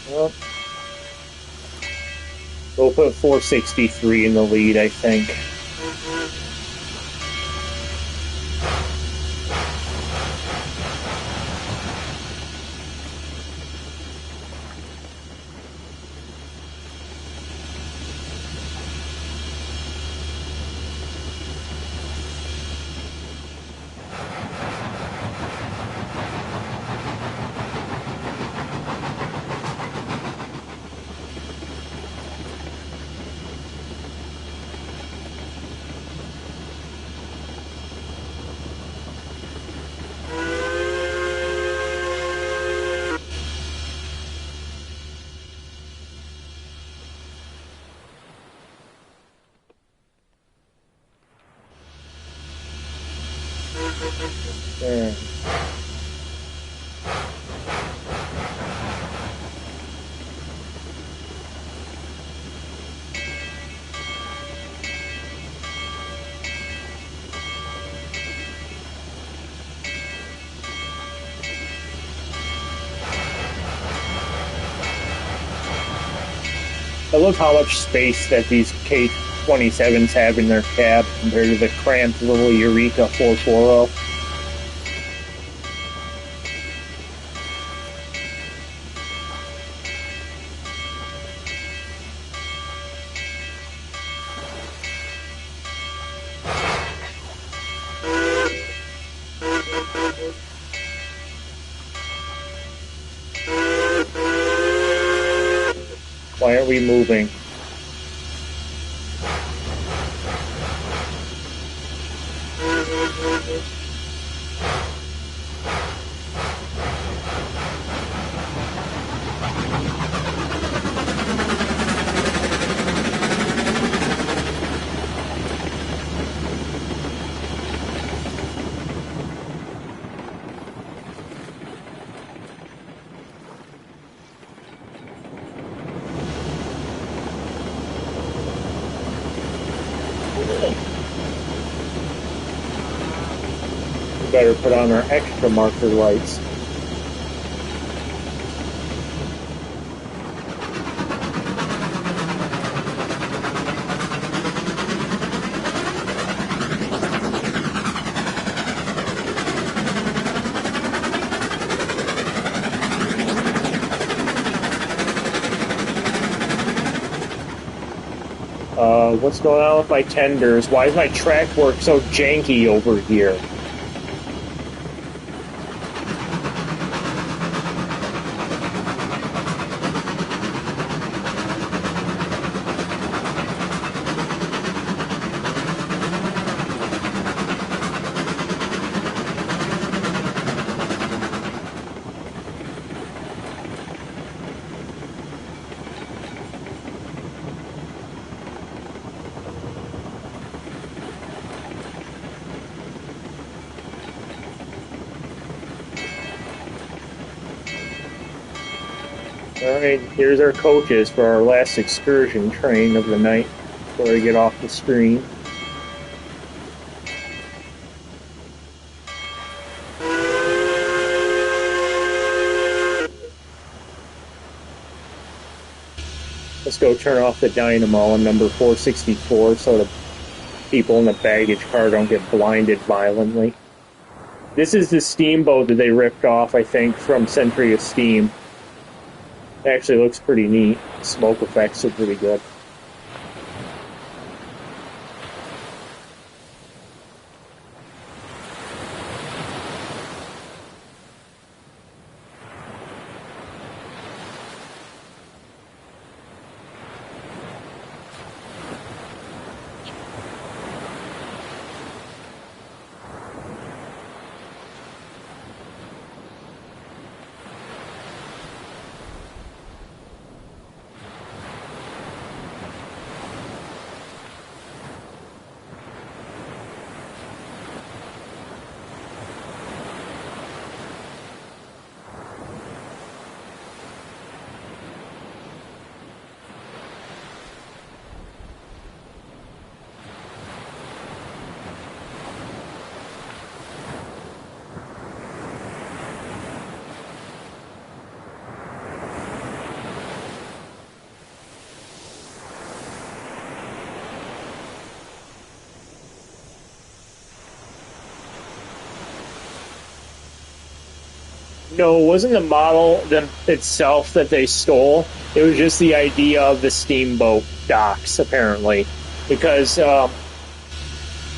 Well, we'll put 463 in the lead, I think. There. I love how much space that these K-27s have in their cab compared to the cramped little Eureka 440. Why aren't we moving? Better put on our extra marker lights. What's going on with my tenders? Why is my track work so janky over here? Alright, here's our coaches for our last excursion train of the night before we get off the screen. Let's go turn off the dynamo on number 464 so the people in the baggage car don't get blinded violently. This is the steamboat that they ripped off, I think, from Century of Steam. It actually looks pretty neat. The smoke effects are pretty good. No, it wasn't the model itself that they stole. It was just the idea of the steamboat docks, apparently. Because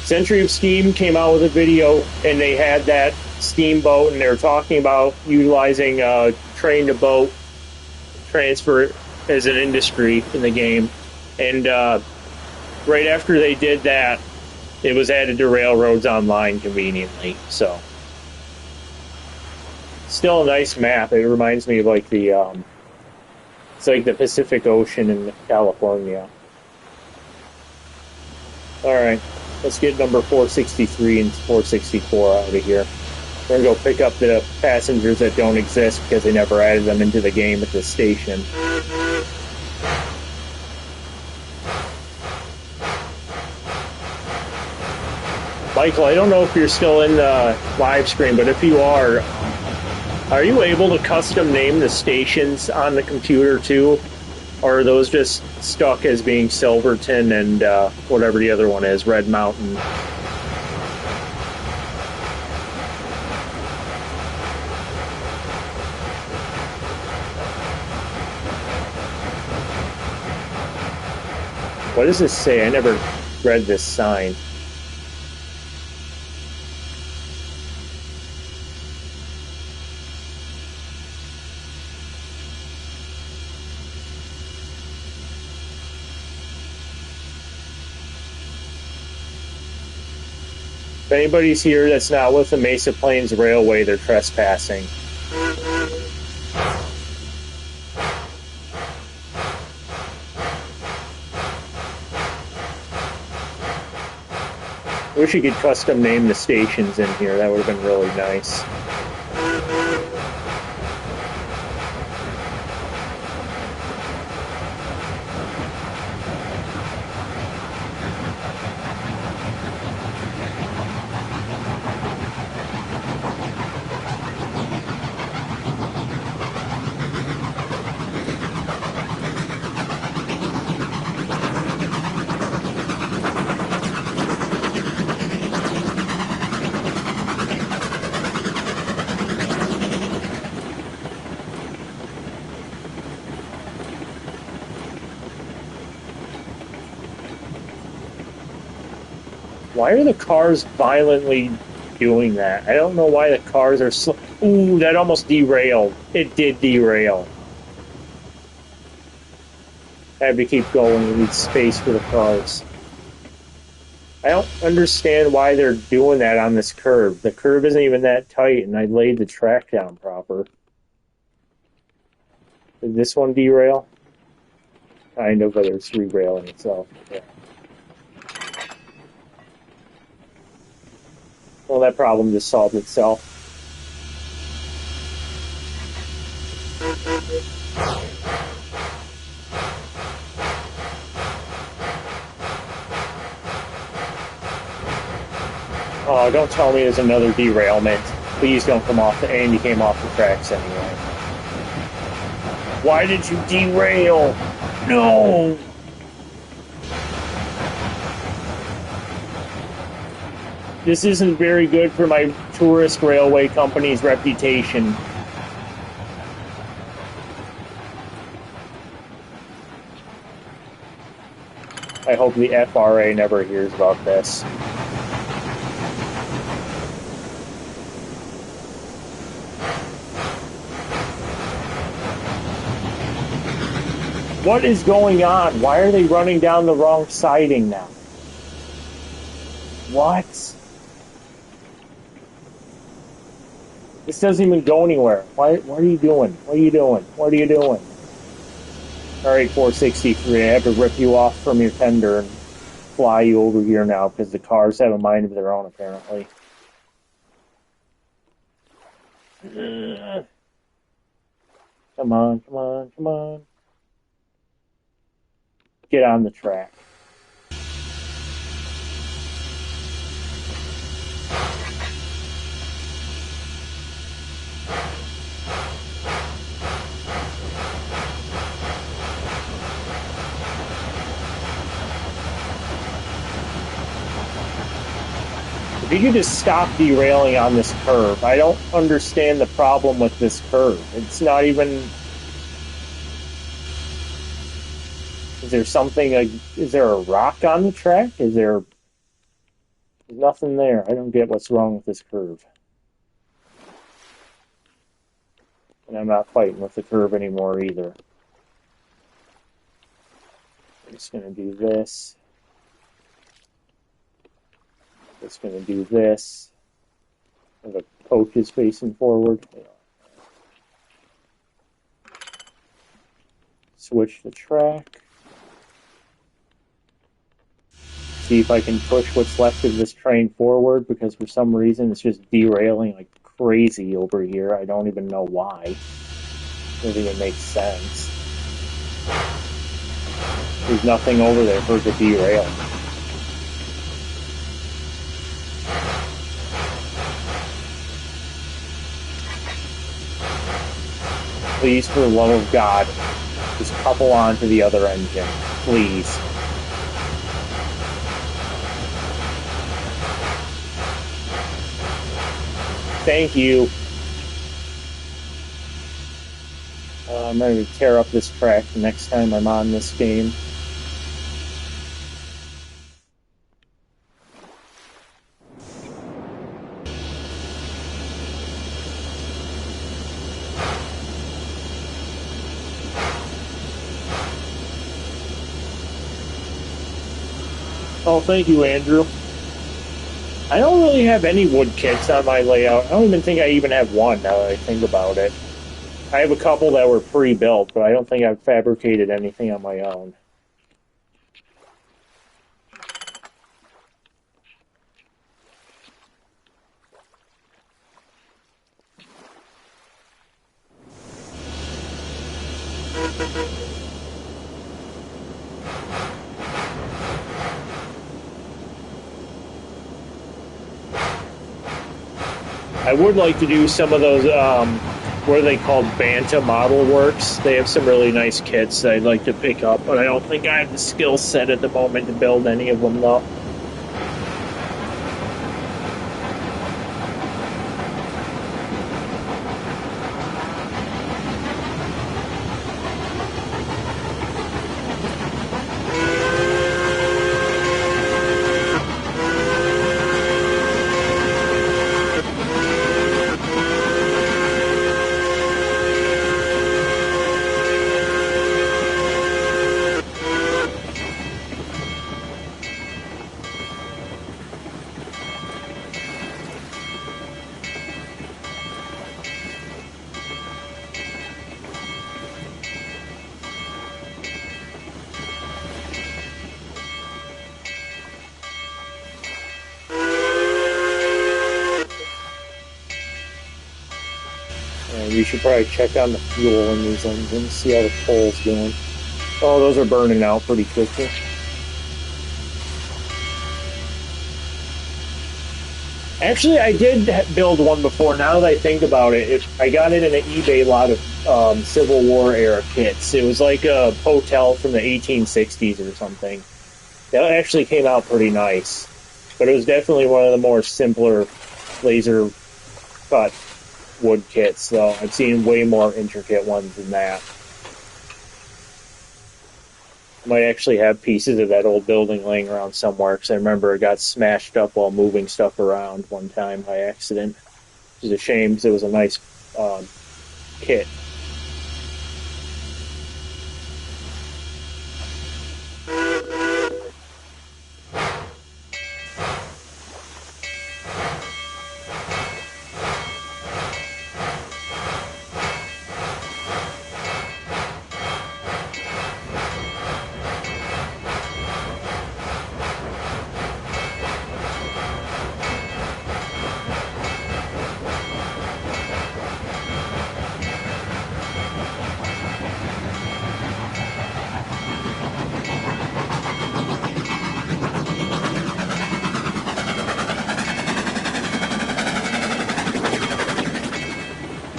Century of Steam came out with a video, and they had that steamboat, and they were talking about utilizing train-to-boat transfer as an industry in the game. And right after they did that, it was added to Railroads Online conveniently, so... Still a nice map. It reminds me of like the it's like the Pacific Ocean in California. Alright, let's get number 463 and 464 out of here. We're gonna go pick up the passengers that don't exist because they never added them into the game at this station. Michael, I don't know if you're still in the live stream, but if you are you able to custom name the stations on the computer too? Or are those just stuck as being Silverton and whatever the other one is, Red Mountain? What does this say? I never read this sign. If anybody's here that's not with the Mesa Plains Railway, they're trespassing. I wish you could custom name the stations in here. That would have been really nice. Why are the cars violently doing that? I don't know why the cars are slow. Ooh, that almost derailed. It did derail. I have to keep going. We need space for the cars. I don't understand why they're doing that on this curve. The curve isn't even that tight, and I laid the track down proper. Did this one derail? Kind of, but it's re-railing itself. Yeah. Well, that problem just solved itself. Oh, don't tell me there's another derailment. Please don't come off and you came off the tracks anyway. Why did you derail? No! This isn't very good for my tourist railway company's reputation. I hope the FRA never hears about this. What is going on? Why are they running down the wrong siding now? What? This doesn't even go anywhere. What are you doing? What are you doing? What are you doing? Alright, 463, I have to rip you off from your tender and fly you over here now because the cars have a mind of their own, apparently. Come on, come on, come on. Get on the track. If you could just stop derailing on this curve. I don't understand the problem with this curve. It's not even... Is there something, is there a rock on the track? There's nothing there. I don't get what's wrong with this curve. And I'm not fighting with the curve anymore either. I'm just going to do this. Just going to do this. And the coach is facing forward. Switch the track. See if I can push what's left of this train forward, because for some reason it's just derailing like crazy over here. I don't even know why. I don't think it makes sense. There's nothing over there for it to derail. Please, for the love of God, Just couple onto the other engine, please. Thank you. I'm going to tear up this track the next time I'm on this game. Oh, thank you, Andrew. I don't really have any wood kits on my layout. I don't even think I even have one now that I think about it. I have a couple that were pre-built, but I don't think I've fabricated anything on my own. I would like to do some of those, what are they called, Banta Model Works. They have some really nice kits that I'd like to pick up, but I don't think I have the skill set at the moment to build any of them, though. You should probably check on the fuel in these engines, see how the coal's doing. Oh, those are burning out pretty quickly. Actually, I did build one before. Now that I think about it, I got it in an eBay lot of Civil War era kits. It was like a hotel from the 1860s or something. That actually came out pretty nice. But it was definitely one of the more simpler laser cut wood kits, though. I've seen way more intricate ones than that. I might actually have pieces of that old building laying around somewhere, because I remember it got smashed up while moving stuff around one time by accident. Which is a shame, because it was a nice kit.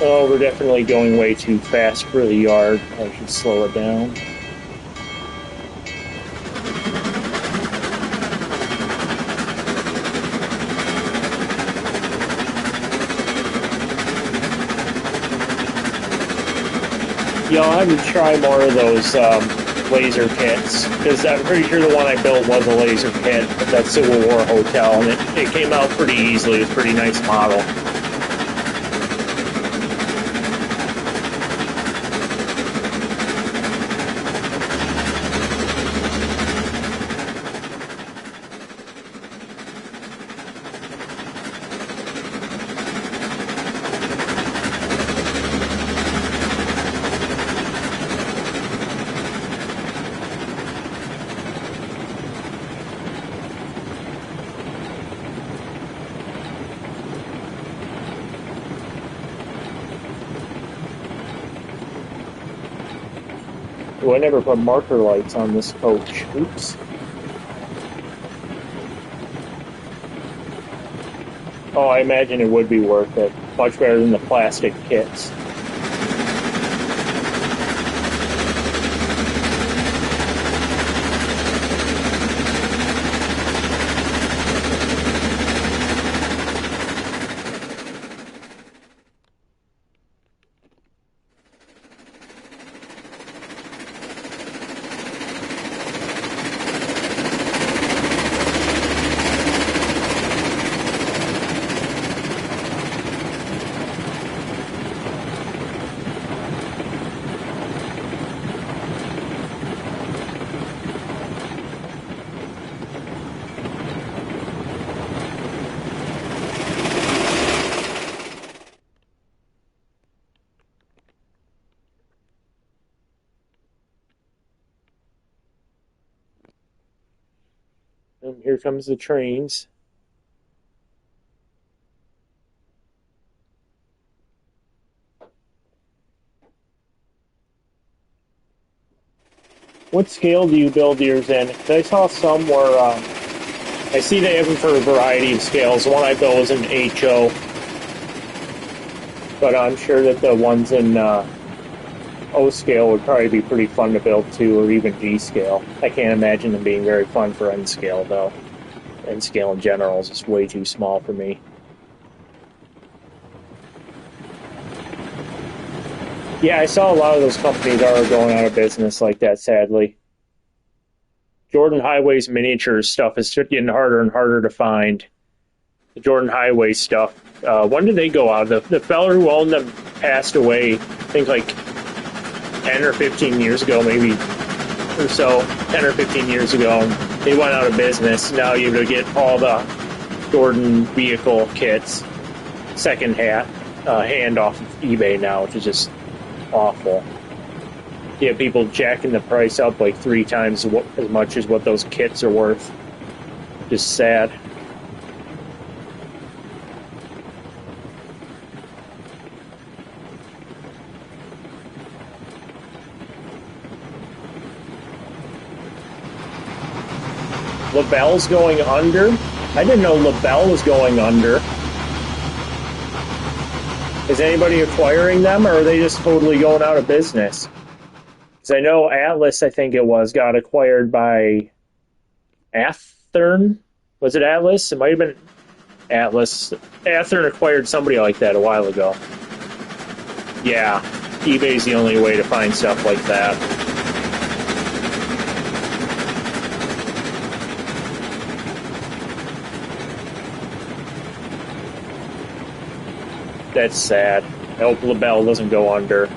Oh, we're definitely going way too fast for the yard. I should slow it down. Yeah, I'll have to try more of those laser kits, because I'm pretty sure the one I built was a laser kit of that Civil War hotel, and it came out pretty easily. It was a pretty nice model. Oh, I never put marker lights on this coach. Oops. Oh, I imagine it would be worth it. Much better than the plastic kits. And here comes the trains. What scale do you build yours in? 'Cause I saw some where I see they have them for a variety of scales. The one I built was in HO, but I'm sure that the ones in O scale would probably be pretty fun to build too, or even G scale. I can't imagine them being very fun for N scale though. N scale in general is just way too small for me. Yeah, I saw a lot of those companies are going out of business like that, sadly. Jordan Highway's miniatures stuff is getting harder and harder to find. The Jordan Highway stuff. When did they go out? The fella who owned them passed away, I think like 10 or 15 years ago, maybe, or so. 10 or 15 years ago. They went out of business. Now you have to get all the Jordan vehicle kits second hand off of eBay now, which is just awful. You have people jacking the price up like 3 times as much as what those kits are worth. Just sad. LaBelle's going under? I didn't know LaBelle was going under. Is anybody acquiring them, or are they just totally going out of business? Because I know Atlas, I think it was, got acquired by Athearn. Was it Atlas? It might have been Atlas. Athearn acquired somebody like that a while ago. Yeah, eBay's the only way to find stuff like that. That's sad. I hope LaBelle doesn't go under.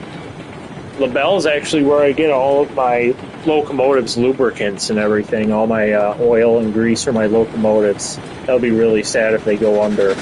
LaBelle is actually where I get all of my locomotives lubricants and everything, all my oil and grease for my locomotives. That would be really sad if they go under.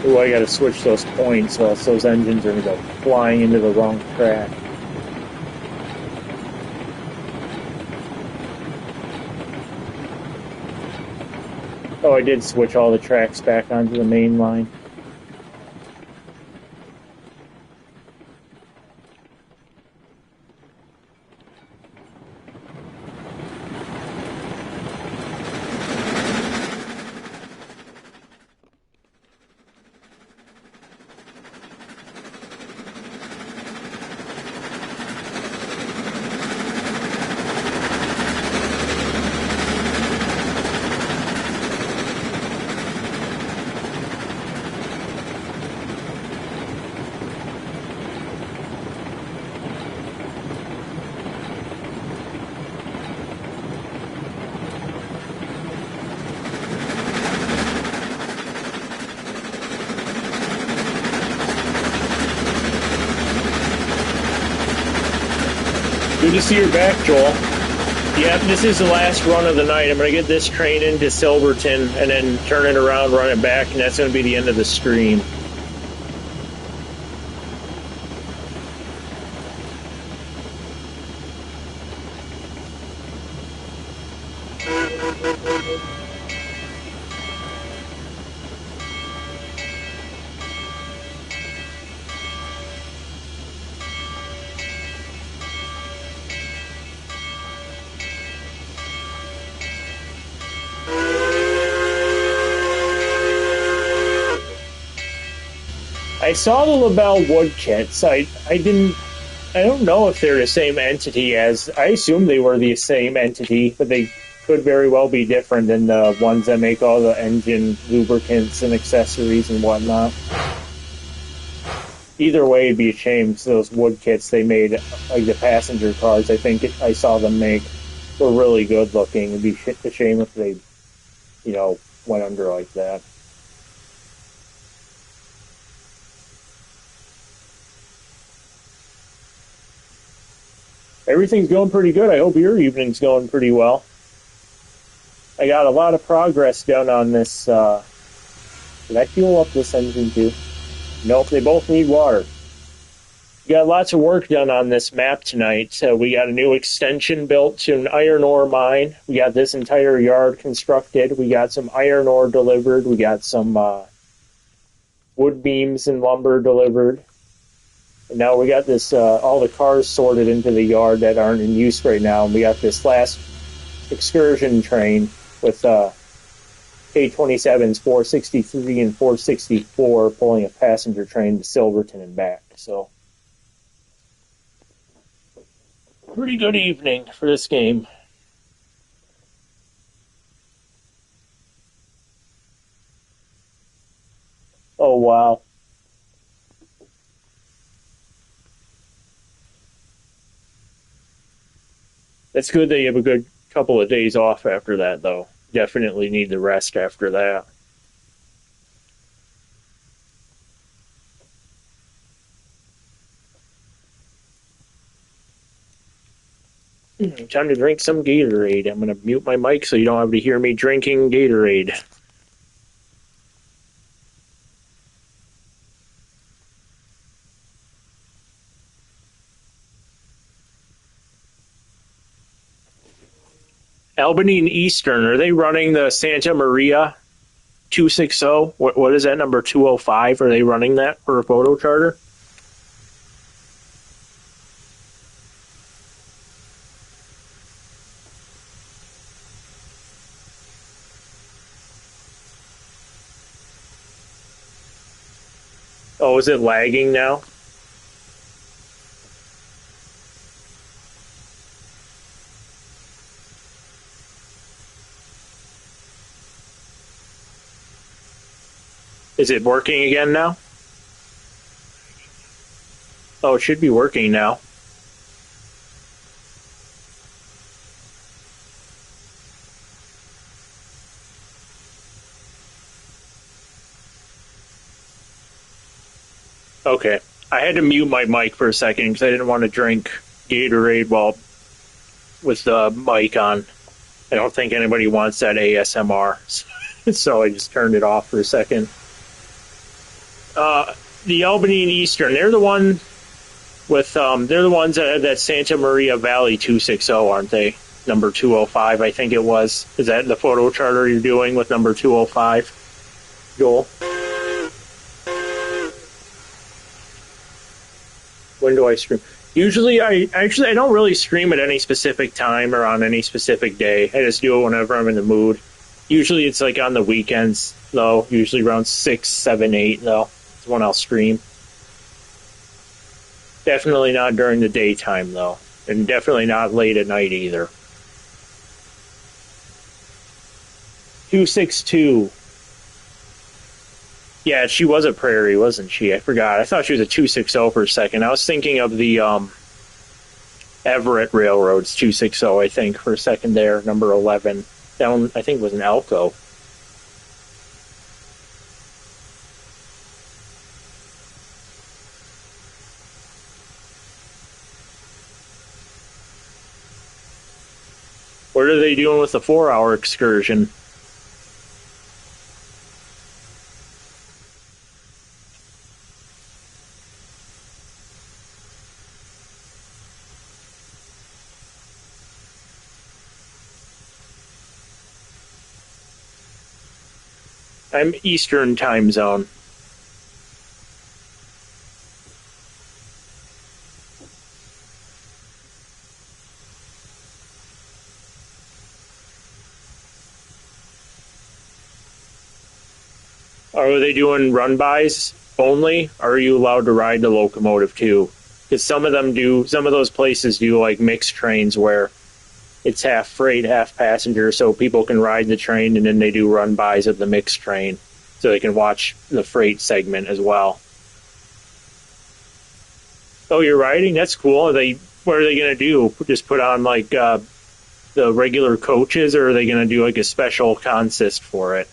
Ooh, I gotta switch those points, or else those engines are gonna go flying into the wrong track. Oh, I did switch all the tracks back onto the main line. Good to see you're back, Joel. Yep, this is the last run of the night. I'm going to get this train into Silverton and then turn it around, run it back, and that's going to be the end of the stream. I saw the LaBelle wood kits. I didn't I don't know if they're the same entity as. I assume they were the same entity, but they could very well be different than the ones that make all the engine lubricants and accessories and whatnot. Either way, it'd be a shame. So those wood kits they made, like the passenger cars, I think I saw them make, were really good looking. It'd be a shame if they, went under like that. Everything's going pretty good. I hope your evening's going pretty well. I got a lot of progress done on this. Did I fuel up this engine too? Nope, they both need water. We got lots of work done on this map tonight. So we got a new extension built to an iron ore mine. We got this entire yard constructed. We got some iron ore delivered. We got some wood beams and lumber delivered. And now we got this, all the cars sorted into the yard that aren't in use right now. And we got this last excursion train with K-27s 463 and 464 pulling a passenger train to Silverton and back. So, pretty good evening for this game. Oh, wow. It's good that you have a good couple of days off after that, though. Definitely need the rest after that. Time to drink some Gatorade. I'm going to mute my mic so you don't have to hear me drinking Gatorade. Albany and Eastern, are they running the Santa Maria 260? What is that, number 205? Are they running that for a photo charter? Oh, is it lagging now? Is it working again now? Oh, it should be working now. Okay. I had to mute my mic for a second because I didn't want to drink Gatorade while with the mic on. I don't think anybody wants that ASMR. So I just turned it off for a second. The Albany and Eastern, they're the one with they're the ones that have that Santa Maria Valley 260, aren't they? Number 205, I think it was. Is that the photo charter you're doing with number 205, Joel? When do I stream? Usually, I don't really stream at any specific time or on any specific day. I just do it whenever I'm in the mood. Usually, it's like on the weekends, though. Usually around 6, 7, 8, though. When I'll stream. Definitely not during the daytime, though. And definitely not late at night, either. 262. Yeah, she was a Prairie, wasn't she? I forgot. I thought she was a 260 for a second. I was thinking of the Everett Railroad's 260, I think, for a second there, number 11. That one, I think, was an Alco. What are they doing with the 4-hour excursion? I'm Eastern time zone. Are they doing run-bys only? Or are you allowed to ride the locomotive too? Because some of those places do like mixed trains where it's half freight, half passenger, so people can ride the train and then they do run-bys of the mixed train, so they can watch the freight segment as well. Oh, you're riding? That's cool. What are they going to do? Just put on like the regular coaches, or are they going to do like a special consist for it?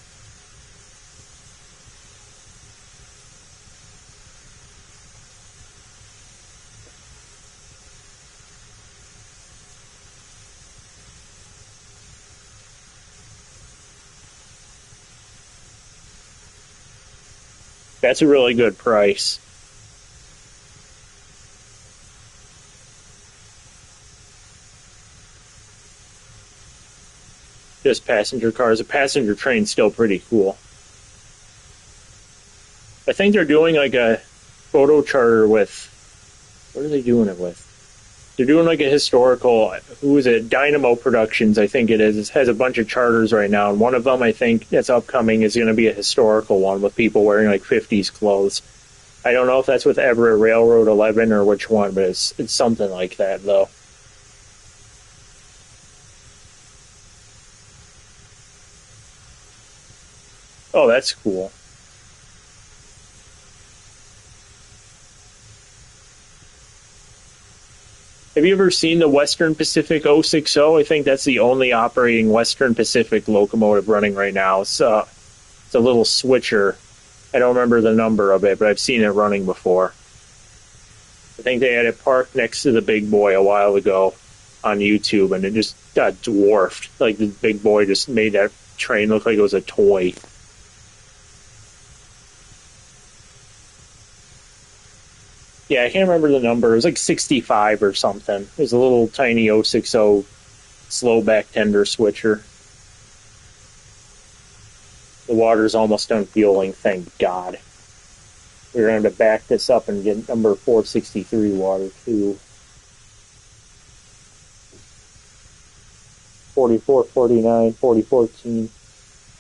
That's a really good price. Just passenger cars. A passenger train's still pretty cool. I think they're doing like a photo charter with. What are they doing it with? They're doing like a historical. Who is it? Dynamo Productions, I think it is. It has a bunch of charters right now, and one of them I think that's upcoming is going to be a historical one with people wearing like 50s clothes. I don't know if that's with Everett Railroad 11 or which one, but it's something like that though. Oh, that's cool. Have you ever seen the Western Pacific 060? I think that's the only operating Western Pacific locomotive running right now. It's a little switcher. I don't remember the number of it, but I've seen it running before. I think they had it parked next to the Big Boy a while ago on YouTube, and it just got dwarfed. Like the Big Boy just made that train look like it was a toy. Yeah, I can't remember the number. It was like 65 or something. It was a little tiny 060 slow back tender switcher. The water's almost done fueling, thank God. We're going to have to back this up and get number 463 water too. 44, 49, 4014.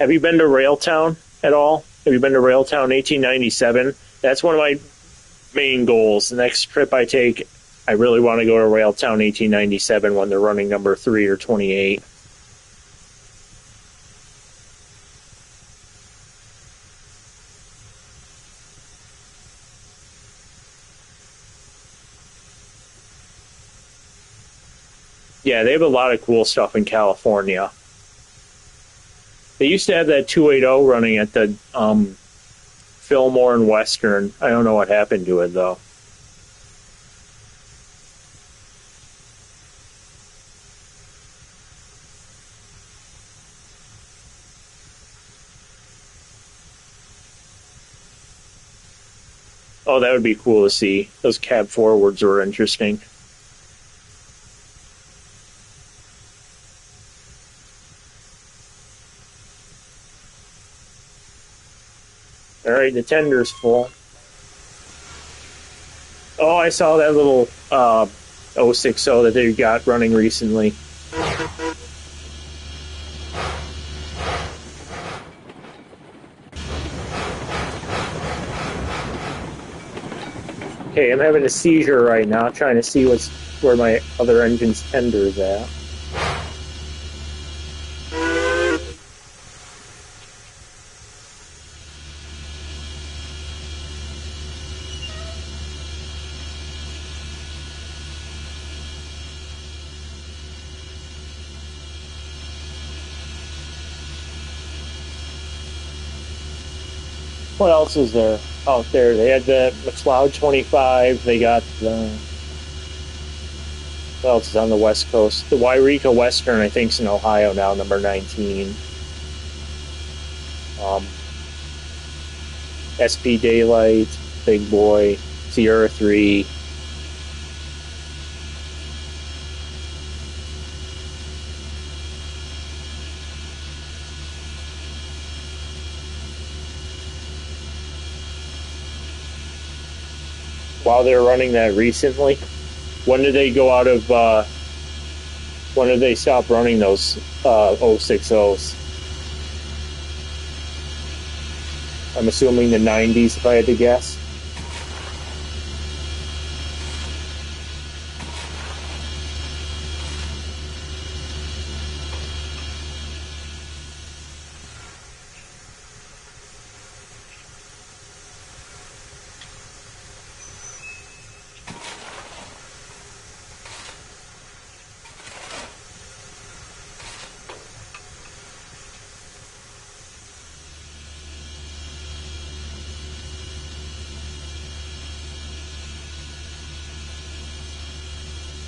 Have you been to Railtown at all? Have you been to Railtown 1897? That's one of my main goals. The next trip I take, I really want to go to Railtown 1897 when they're running number 3 or 28. Yeah, they have a lot of cool stuff in California. They used to have that 280 running at the Fillmore and Western. I don't know what happened to it, though. Oh, that would be cool to see. Those cab forwards were interesting. All right, the tender's full. Oh, I saw that little 060 that they got running recently. Okay, I'm having a seizure right now, trying to see where my other engine's tender is at. What else is there out there? They had the McLeod 25. They got the... What else is on the West Coast? The Wairika Western, I think, is in Ohio now, number 19. SP Daylight, Big Boy, Sierra 3. While they were running that recently, when did they go out of? When did they stop running those 060s? I'm assuming the 90s, if I had to guess.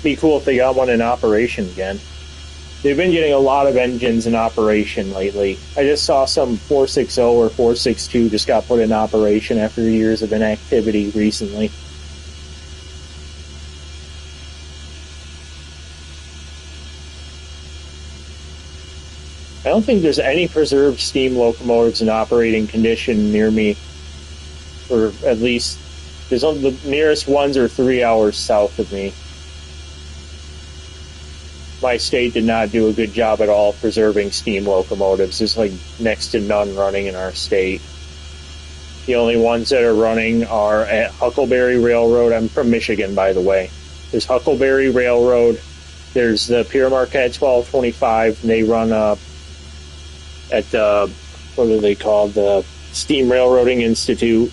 Be cool if they got one in operation again. They've been getting a lot of engines in operation lately. I just saw some 460 or 462 just got put in operation after years of inactivity recently. I don't think there's any preserved steam locomotives in operating condition near me, or at least the nearest ones are 3 hours south of me. My state did not do a good job at all preserving steam locomotives. There's like next to none running in our state. The only ones that are running are at Huckleberry Railroad. I'm from Michigan, by the way. There's Huckleberry Railroad. There's the Pierre Marquette 1225. And they run at what are they called? The Steam Railroading Institute.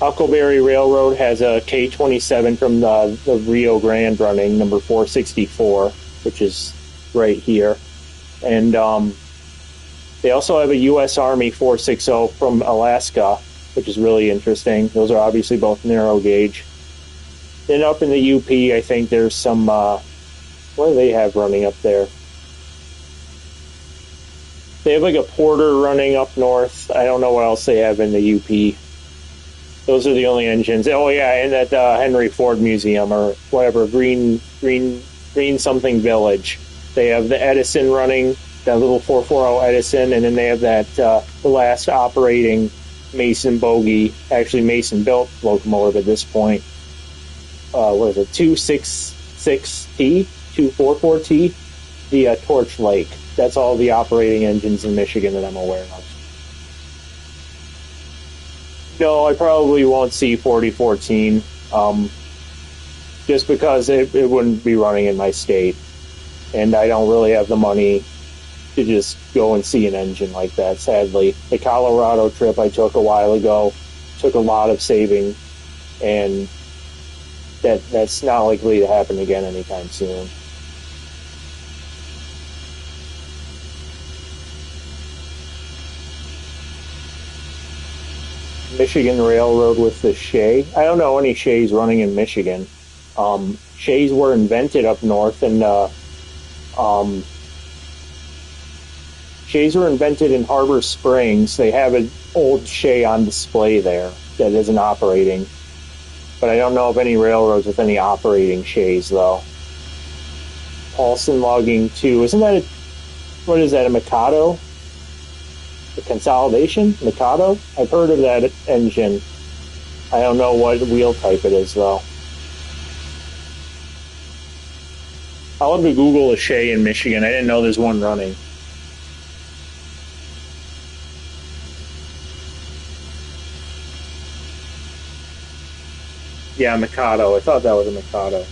Huckleberry Railroad has a K27 from the Rio Grande running, number 464, which is right here. And they also have a U.S. Army 460 from Alaska, which is really interesting. Those are obviously both narrow gauge. Then up in the UP, I think there's some, what do they have running up there? They have like a Porter running up north. I don't know what else they have in the UP. Those are the only engines. Oh yeah, and at Henry Ford Museum or whatever, Green something Village. They have the Edison running, that little 440 Edison, and then they have that the last operating Mason bogie, actually Mason built locomotive at this point. What is it, 266T, 244T, the Torch Lake. That's all the operating engines in Michigan that I'm aware of. No, I probably won't see 4014, just because it wouldn't be running in my state, and I don't really have the money to just go and see an engine like that, sadly. The Colorado trip I took a while ago took a lot of saving, and that's not likely to happen again anytime soon. Michigan Railroad with the Shay. I don't know any Shays running in Michigan. Shays were invented up north, and Shays were invented in Harbor Springs. They have an old Shay on display there that isn't operating. But I don't know of any railroads with any operating Shays, though. Paulson Logging 2. Isn't that what is that, a Mikado? The Consolidation? Mikado? I've heard of that engine. I don't know what wheel type it is, though. I'll have to Google a Shay in Michigan. I didn't know there's one running. Yeah, Mikado. I thought that was a Mikado.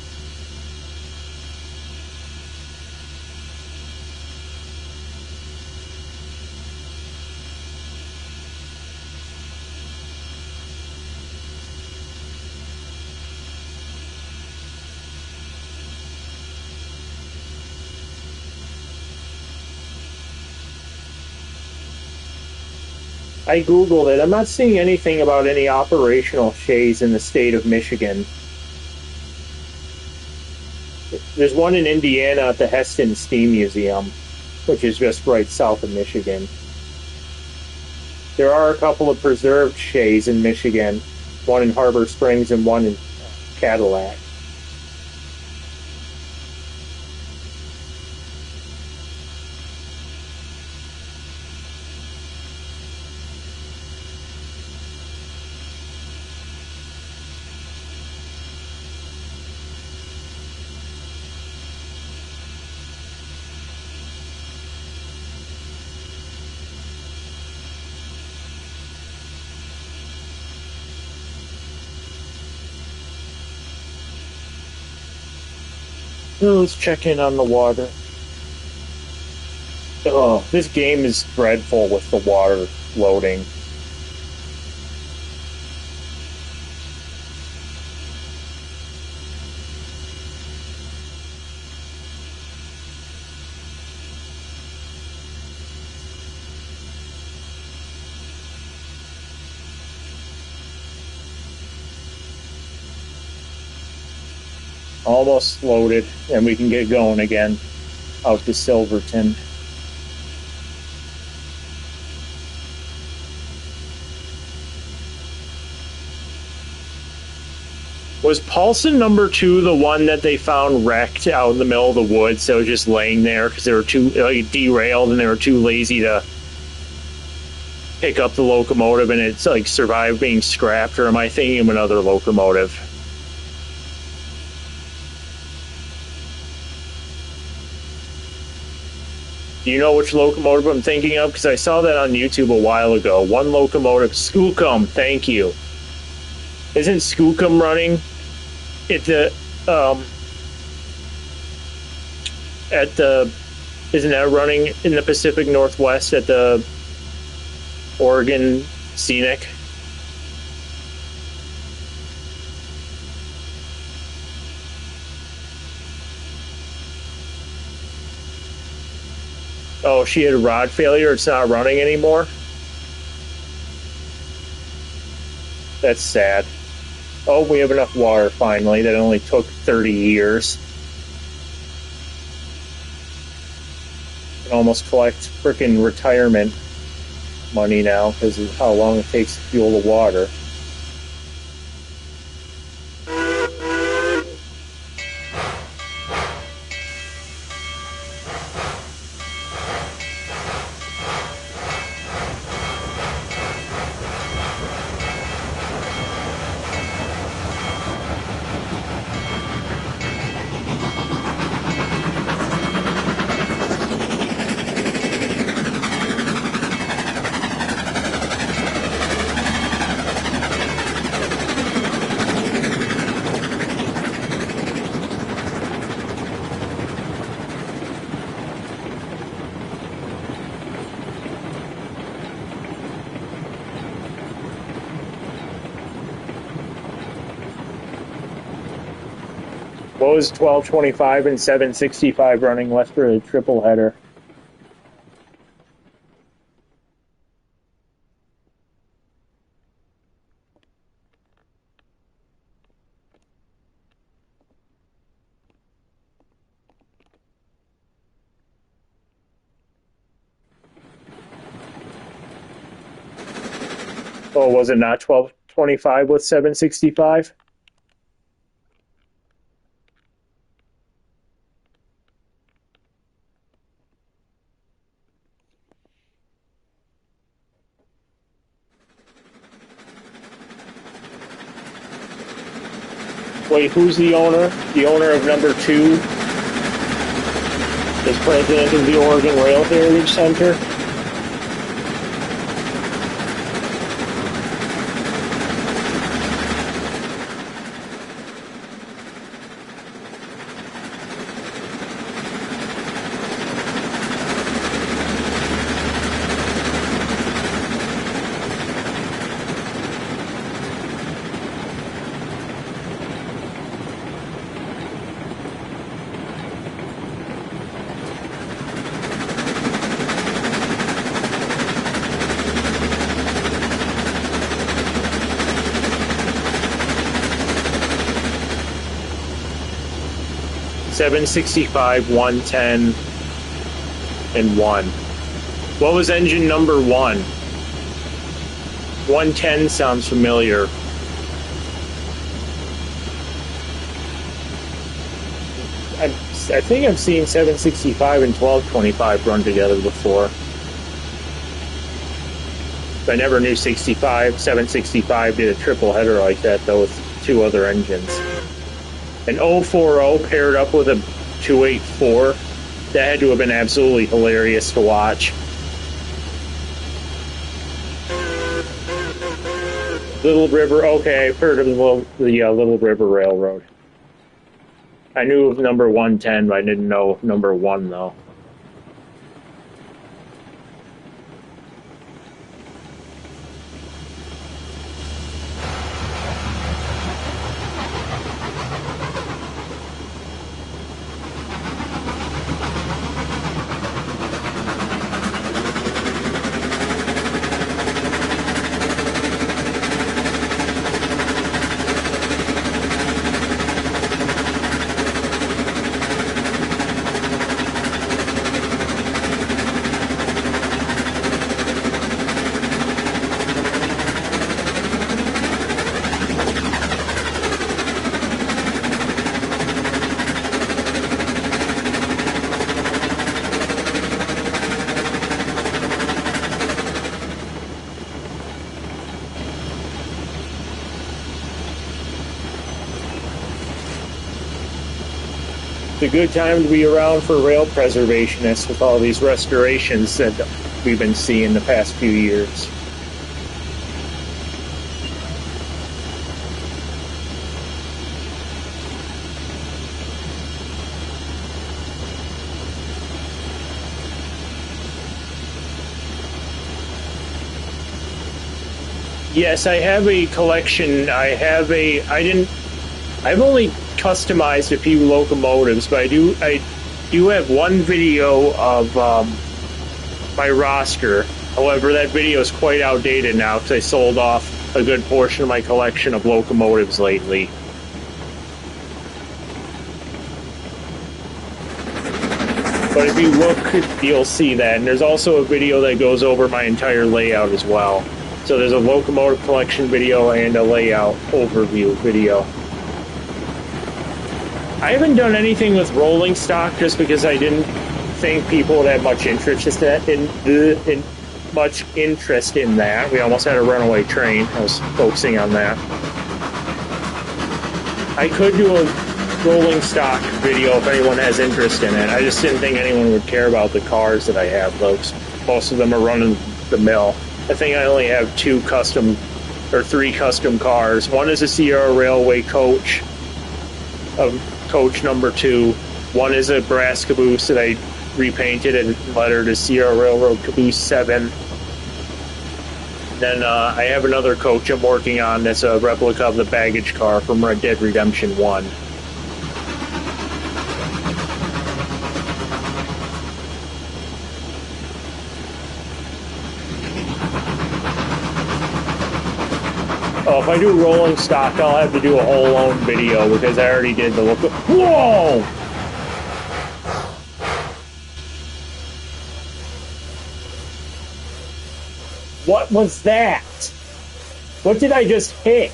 I Googled it. I'm not seeing anything about any operational Shays in the state of Michigan. There's one in Indiana at the Heston Steam Museum, which is just right south of Michigan. There are a couple of preserved Shays in Michigan, one in Harbor Springs and one in Cadillac. Let's check in on the water. Oh, this game is dreadful with the water loading. Almost loaded, and we can get going again out to Silverton. Was Paulson number 2 the one that they found wrecked out in the middle of the woods? So just laying there because they were too derailed and they were too lazy to pick up the locomotive, and it's like survived being scrapped? Or am I thinking of another locomotive? Do you know which locomotive I'm thinking of? Because I saw that on YouTube a while ago. One locomotive, Skookum. Thank you. Isn't Skookum running at the isn't that running in the Pacific Northwest at the Oregon Scenic? Oh, she had a rod failure. It's not running anymore. That's sad. Oh, we have enough water finally. That only took 30 years. Can almost collect freaking retirement money now because of how long it takes to fuel the water. What was 1225 and 765 running left for the triple header? Oh, was it not 1225 with 765? Wait, who's the owner? The owner of number 2 is president of the Oregon Rail Heritage Center. $765, $110, and $1. What was engine number 1? $110 sounds familiar. I think I've seen 765 and 1225 run together before. I never knew 765 did a triple header like that, though, with 2 other engines. An 040 paired up with a 284. That had to have been absolutely hilarious to watch. Little River, okay, I've heard of the Little River Railroad. I knew of number 110, but I didn't know number 1, though. It's a good time to be around for rail preservationists with all these restorations that we've been seeing the past few years. Yes, I have a collection. I've only customized a few locomotives, but I do have one video of my roster. However, that video is quite outdated now because I sold off a good portion of my collection of locomotives lately. But if you look, you'll see that. And there's also a video that goes over my entire layout as well. So there's a locomotive collection video and a layout overview video. I haven't done anything with rolling stock just because I didn't think people would have much interest in that. We almost had a runaway train. I was focusing on that. I could do a rolling stock video if anyone has interest in it. I just didn't think anyone would care about the cars that I have, though. Most of them are running the mill. I think I only have 3 custom cars. One is a Sierra Railway coach, coach number 2. One is a brass caboose that I repainted and lettered as Sierra Railroad Caboose 7. Then I have another coach I'm working on that's a replica of the baggage car from Red Dead Redemption 1. Oh, if I do rolling stock, I'll have to do a whole own video because I already did the look. Whoa! What was that? What did I just hit?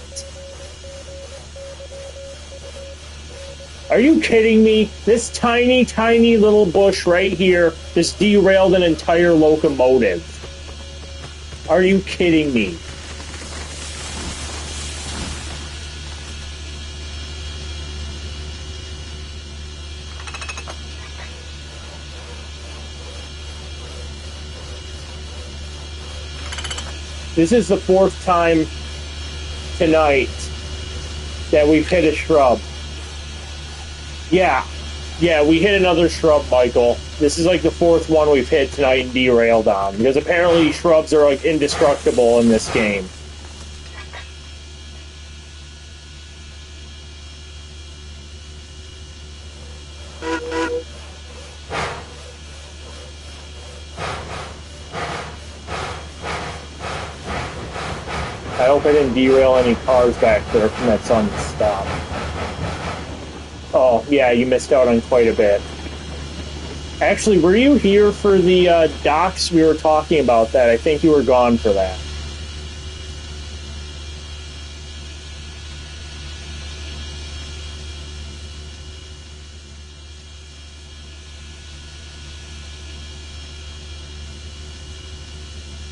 Are you kidding me? This tiny, tiny little bush right here just derailed an entire locomotive. Are you kidding me? This is the 4th time tonight that we've hit a shrub. Yeah, we hit another shrub, Michael. This is like the 4th one we've hit tonight and derailed on, because apparently shrubs are like indestructible in this game. I hope I didn't derail any cars back there from that sun stop. Oh, yeah, you missed out on quite a bit. Actually, were you here for the docks we were talking about that? I think you were gone for that.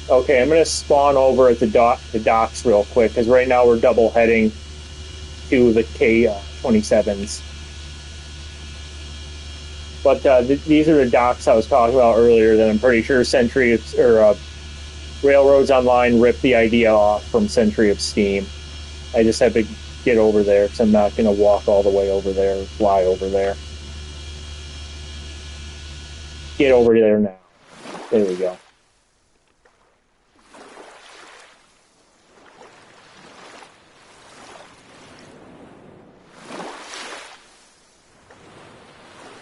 Okay, I'm going to spawn over at the docks real quick, because right now we're double heading to the K-27s. But these are the docks I was talking about earlier that I'm pretty sure Railroads Online ripped the idea off from Century of Steam. I just have to get over there, because I'm not going to walk all the way over there or fly over there. Get over there now. There we go.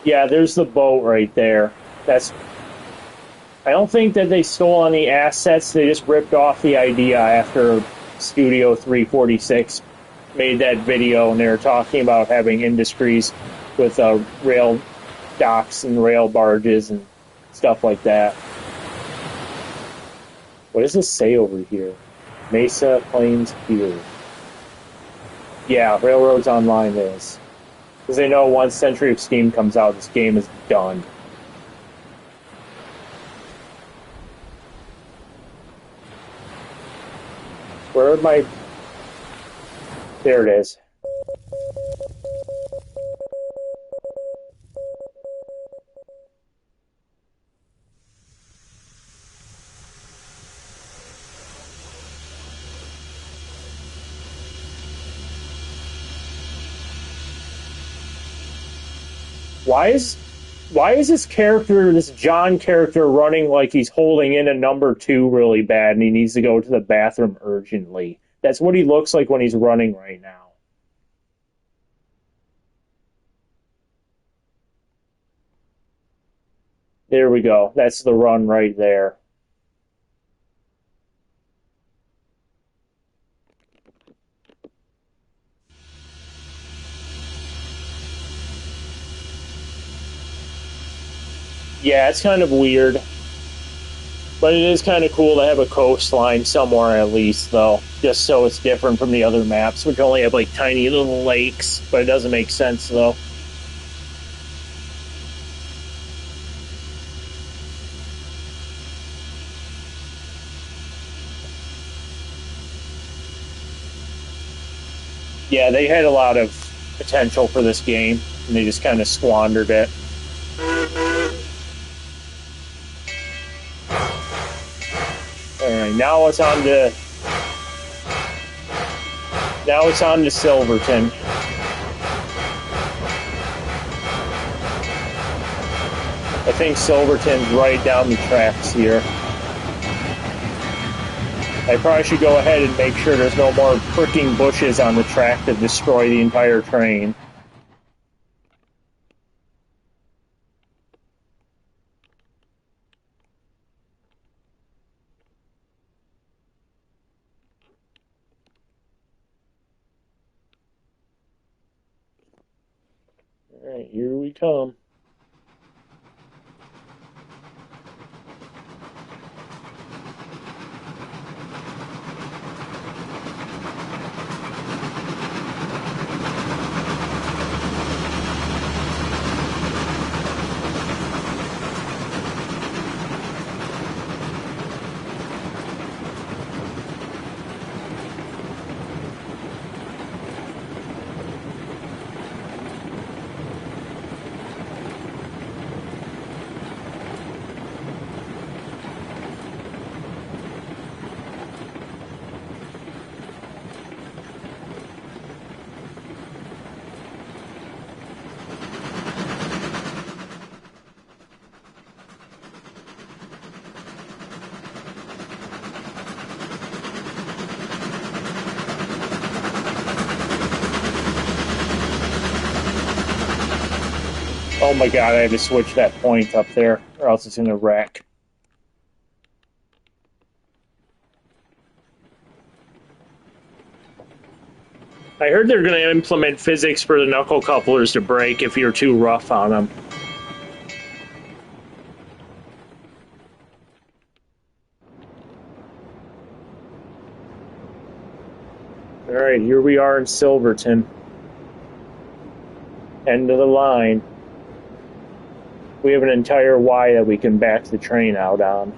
Yeah, there's the boat right there. I don't think that they stole any assets. They just ripped off the idea after Studio 346 made that video, and they were talking about having industries with rail docks and rail barges and stuff like that. What does this say over here? Mesa Plains Pier. Yeah, Railroads Online is. Because they know once Century of Steam comes out, this game is done. Where are my... There it is. Why is this character, this John character, running like he's holding in a number 2 really bad and he needs to go to the bathroom urgently? That's what he looks like when he's running right now. There we go. That's the run right there. Yeah, it's kind of weird. But it is kind of cool to have a coastline somewhere at least, though. Just so it's different from the other maps, which only have like tiny little lakes. But it doesn't make sense, though. Yeah, they had a lot of potential for this game, and they just kind of squandered it. Alright, now it's on to Silverton. I think Silverton's right down the tracks here. I probably should go ahead and make sure there's no more freaking bushes on the track to destroy the entire train. Alright, here we come. Oh my god, I had to switch that point up there, or else it's gonna wreck. I heard they're gonna implement physics for the knuckle couplers to break if you're too rough on them. Alright, here we are in Silverton. End of the line. We have an entire Y that we can back the train out on.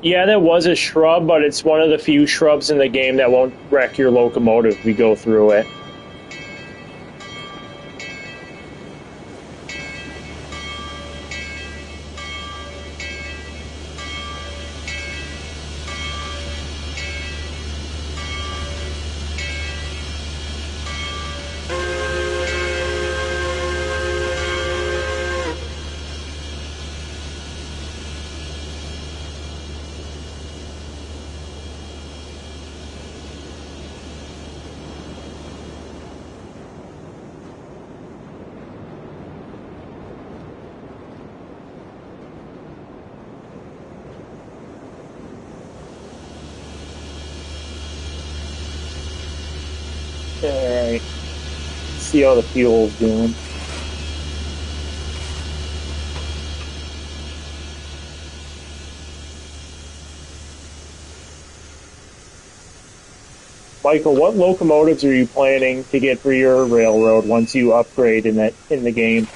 Yeah, that was a shrub, but it's one of the few shrubs in the game that won't wreck your locomotive if we go through it. Alright. See how the fuel's doing. Michael, what locomotives are you planning to get for your railroad once you upgrade in the game?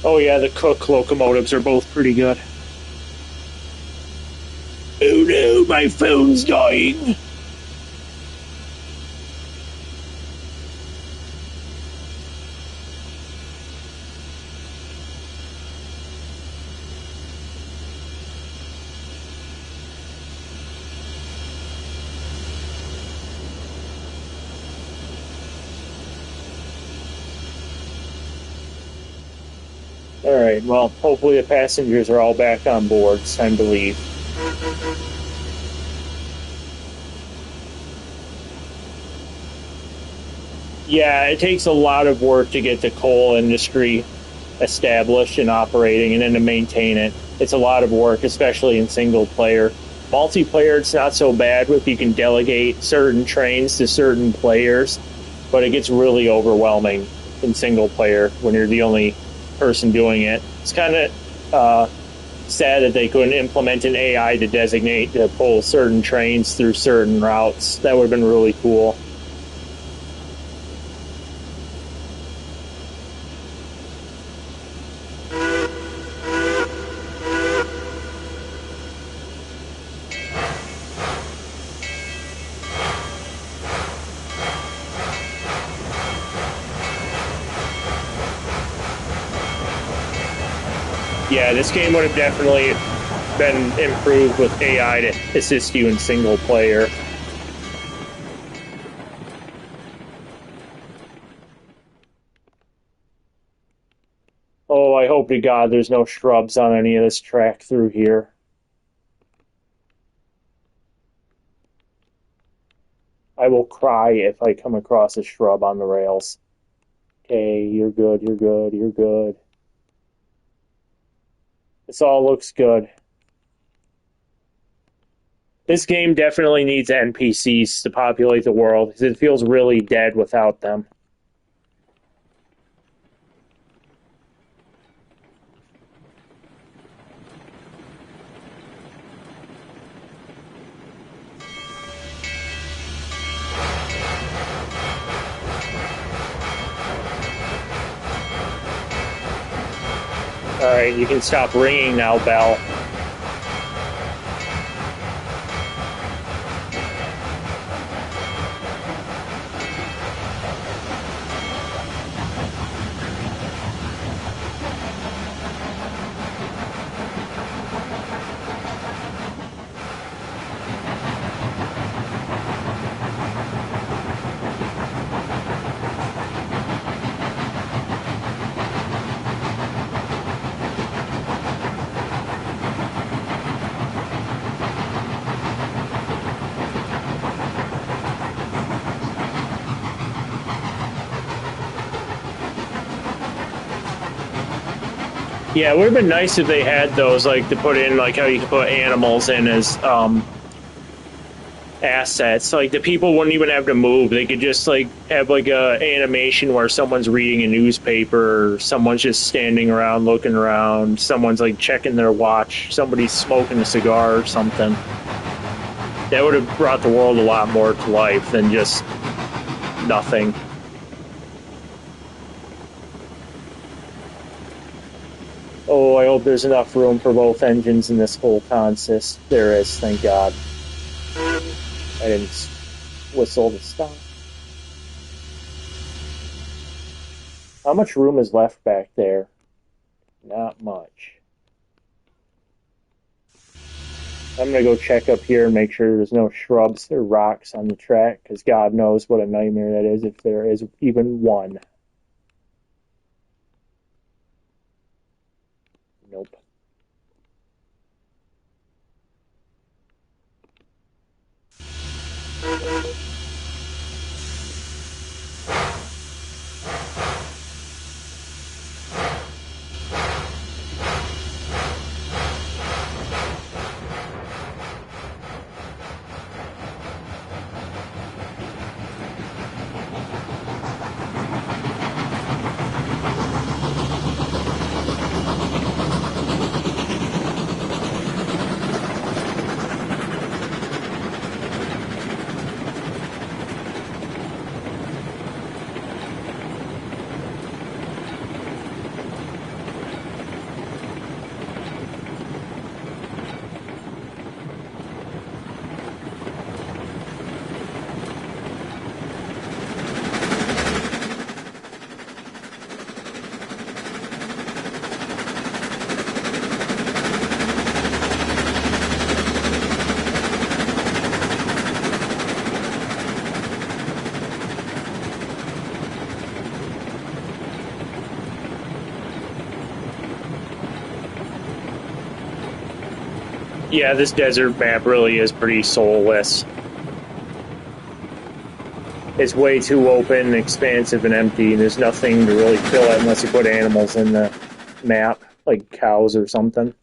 Oh yeah, the Cook locomotives are both pretty good. Oh no, my phone's dying. Alright, well, hopefully the passengers are all back on board. It's time to leave. Yeah, it takes a lot of work to get the coal industry established and operating and then to maintain it. It's a lot of work, especially in single player. Multiplayer, it's not so bad with you can delegate certain trains to certain players, but it gets really overwhelming in single player when you're the only person doing it. It's kind of sad that they couldn't implement an AI to designate to pull certain trains through certain routes. That would have been really cool. Yeah, this game would have definitely been improved with AI to assist you in single player. Oh, I hope to God there's no shrubs on any of this track through here. I will cry if I come across a shrub on the rails. Okay, you're good, you're good, you're good. This all looks good. This game definitely needs NPCs to populate the world because it feels really dead without them. Alright, you can stop ringing now, Bell. Yeah, it would have been nice if they had those, like to put in, like how you can put animals in as assets. Like the people wouldn't even have to move; they could just like have like a animation where someone's reading a newspaper, or someone's just standing around looking around, someone's like checking their watch, somebody's smoking a cigar or something. That would have brought the world a lot more to life than just nothing. Oh, I hope there's enough room for both engines in this whole consist. There is, thank God. I didn't whistle to stop. How much room is left back there? Not much. I'm gonna go check up here and make sure there's no shrubs or rocks on the track, because God knows what a nightmare that is if there is even one. Nope. Yeah, this desert map really is pretty soulless. It's way too open, expansive, and empty. There's nothing to really fill it unless you put animals in the map, like cows or something.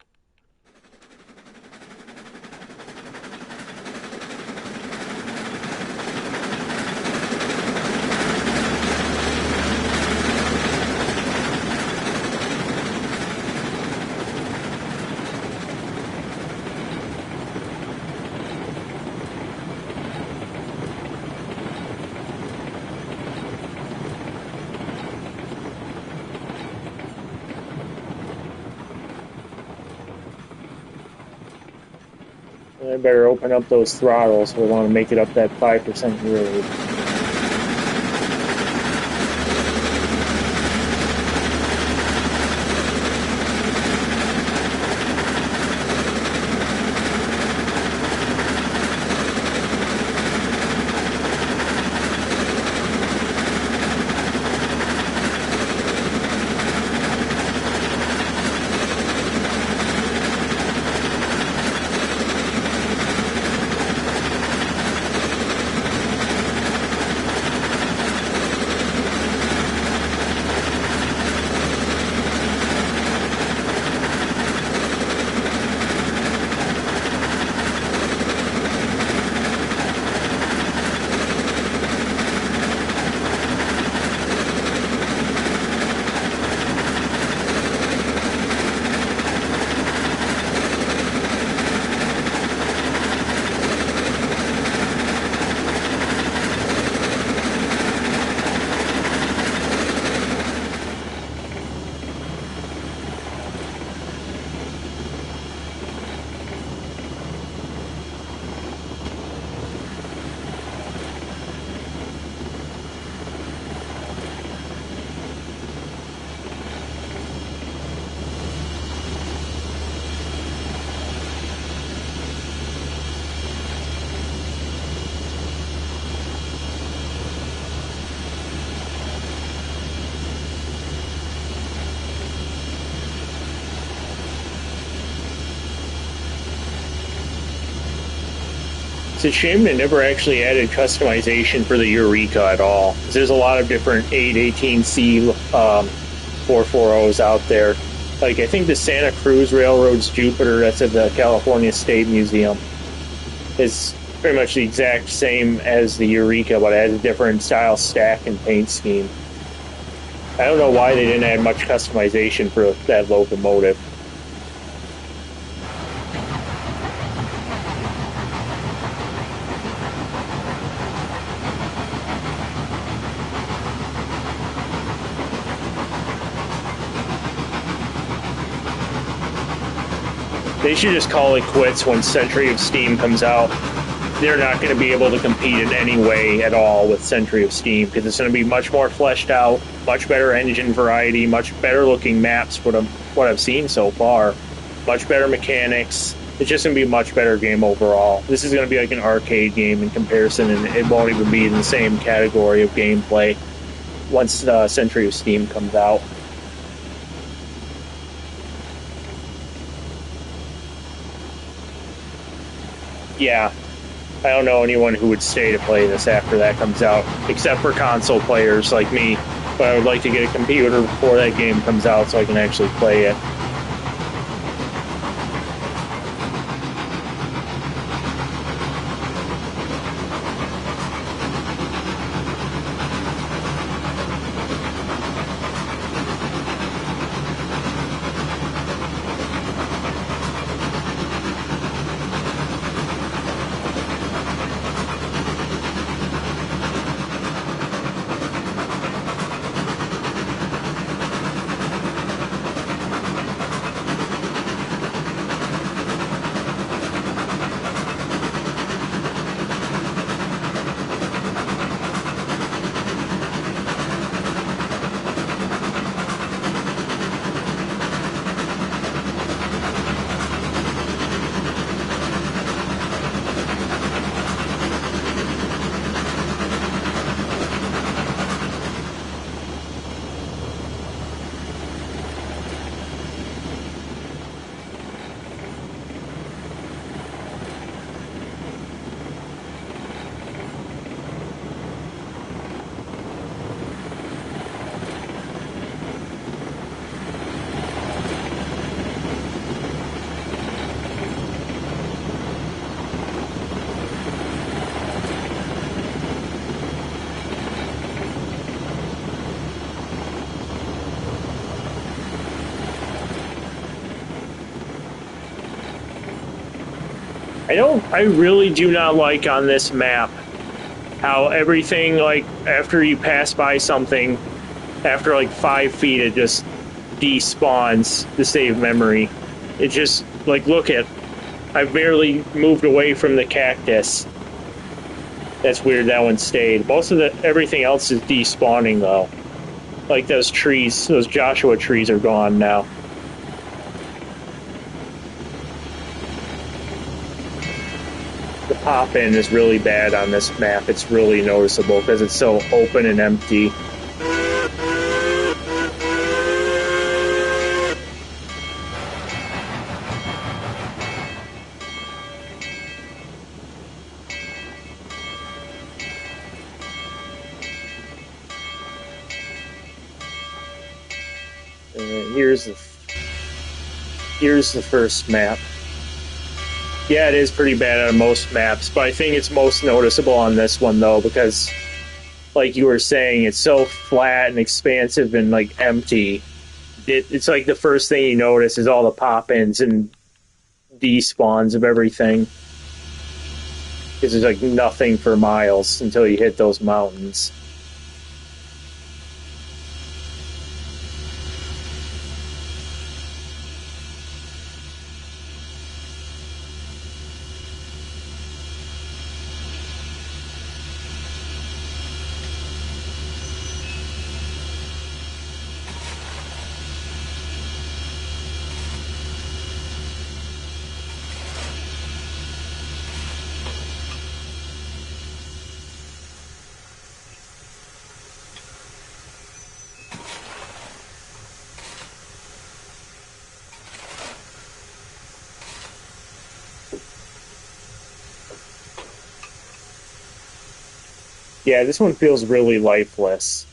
I better open up those throttles. We want to make it up that 5% grade. It's a shame they never actually added customization for the Eureka at all. 'Cause there's a lot of different 818C 440s out there. Like, I think the Santa Cruz Railroad's Jupiter, that's at the California State Museum, is pretty much the exact same as the Eureka, but it has a different style stack and paint scheme. I don't know why they didn't add much customization for that locomotive. They should just call it quits when Century of Steam comes out. They're not going to be able to compete in any way at all with Century of Steam because it's going to be much more fleshed out, much better engine variety, much better looking maps. What I've seen so far, much better mechanics. It's just going to be a much better game overall. This is going to be like an arcade game in comparison, and it won't even be in the same category of gameplay once Century of Steam comes out. Yeah, I don't know anyone who would stay to play this after that comes out, except for console players like me. But I would like to get a computer before that game comes out so I can actually play it. I really do not like on this map how everything, like, after you pass by something, after like 5 feet, it just despawns to save memory. It just, like, look at, I barely moved away from the cactus. That's weird, that one stayed. Most of everything else is despawning though. Like those trees, those Joshua trees are gone now. The pop-in is really bad on this map. It's really noticeable because it's so open and empty. Here's the first map. Yeah, it is pretty bad on most maps, but I think it's most noticeable on this one though, because like you were saying, it's so flat and expansive and like empty. It's like the first thing you notice is all the pop-ins and despawns of everything. Because there's like nothing for miles until you hit those mountains. Yeah, this one feels really lifeless.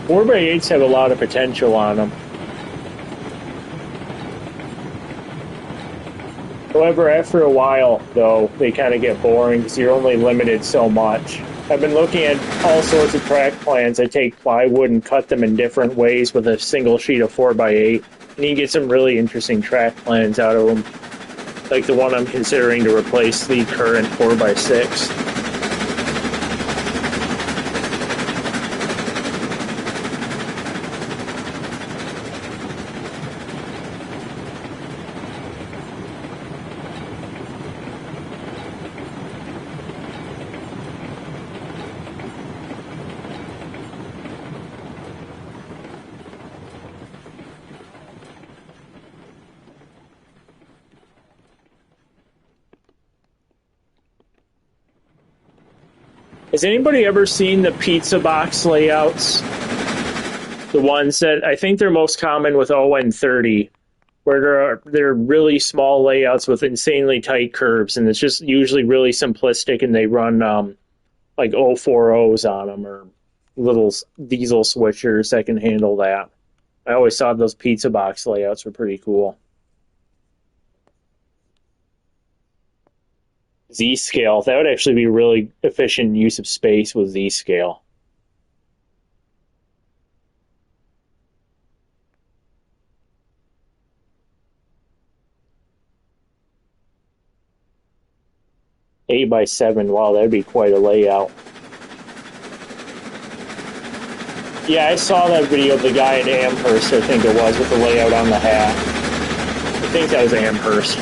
Four by 8s have a lot of potential on them. However, after a while, though, they kind of get boring because you're only limited so much. I've been looking at all sorts of track plans. I take plywood and cut them in different ways with a single sheet of 4 by 8 and you can get some really interesting track plans out of them. Like the one I'm considering to replace the current 4 by 6. Has anybody ever seen the pizza box layouts? The ones that I think they're most common with ON30, where they're really small layouts with insanely tight curves, and it's just usually really simplistic, and they run like 040s on them or little diesel switchers that can handle that. I always thought those pizza box layouts were pretty cool. Z-scale, that would actually be really efficient use of space with Z-scale. Eight by 7, wow, that'd be quite a layout. Yeah, I saw that video of the guy at Amherst, I think it was, with the layout on the hat. I think that was Amherst.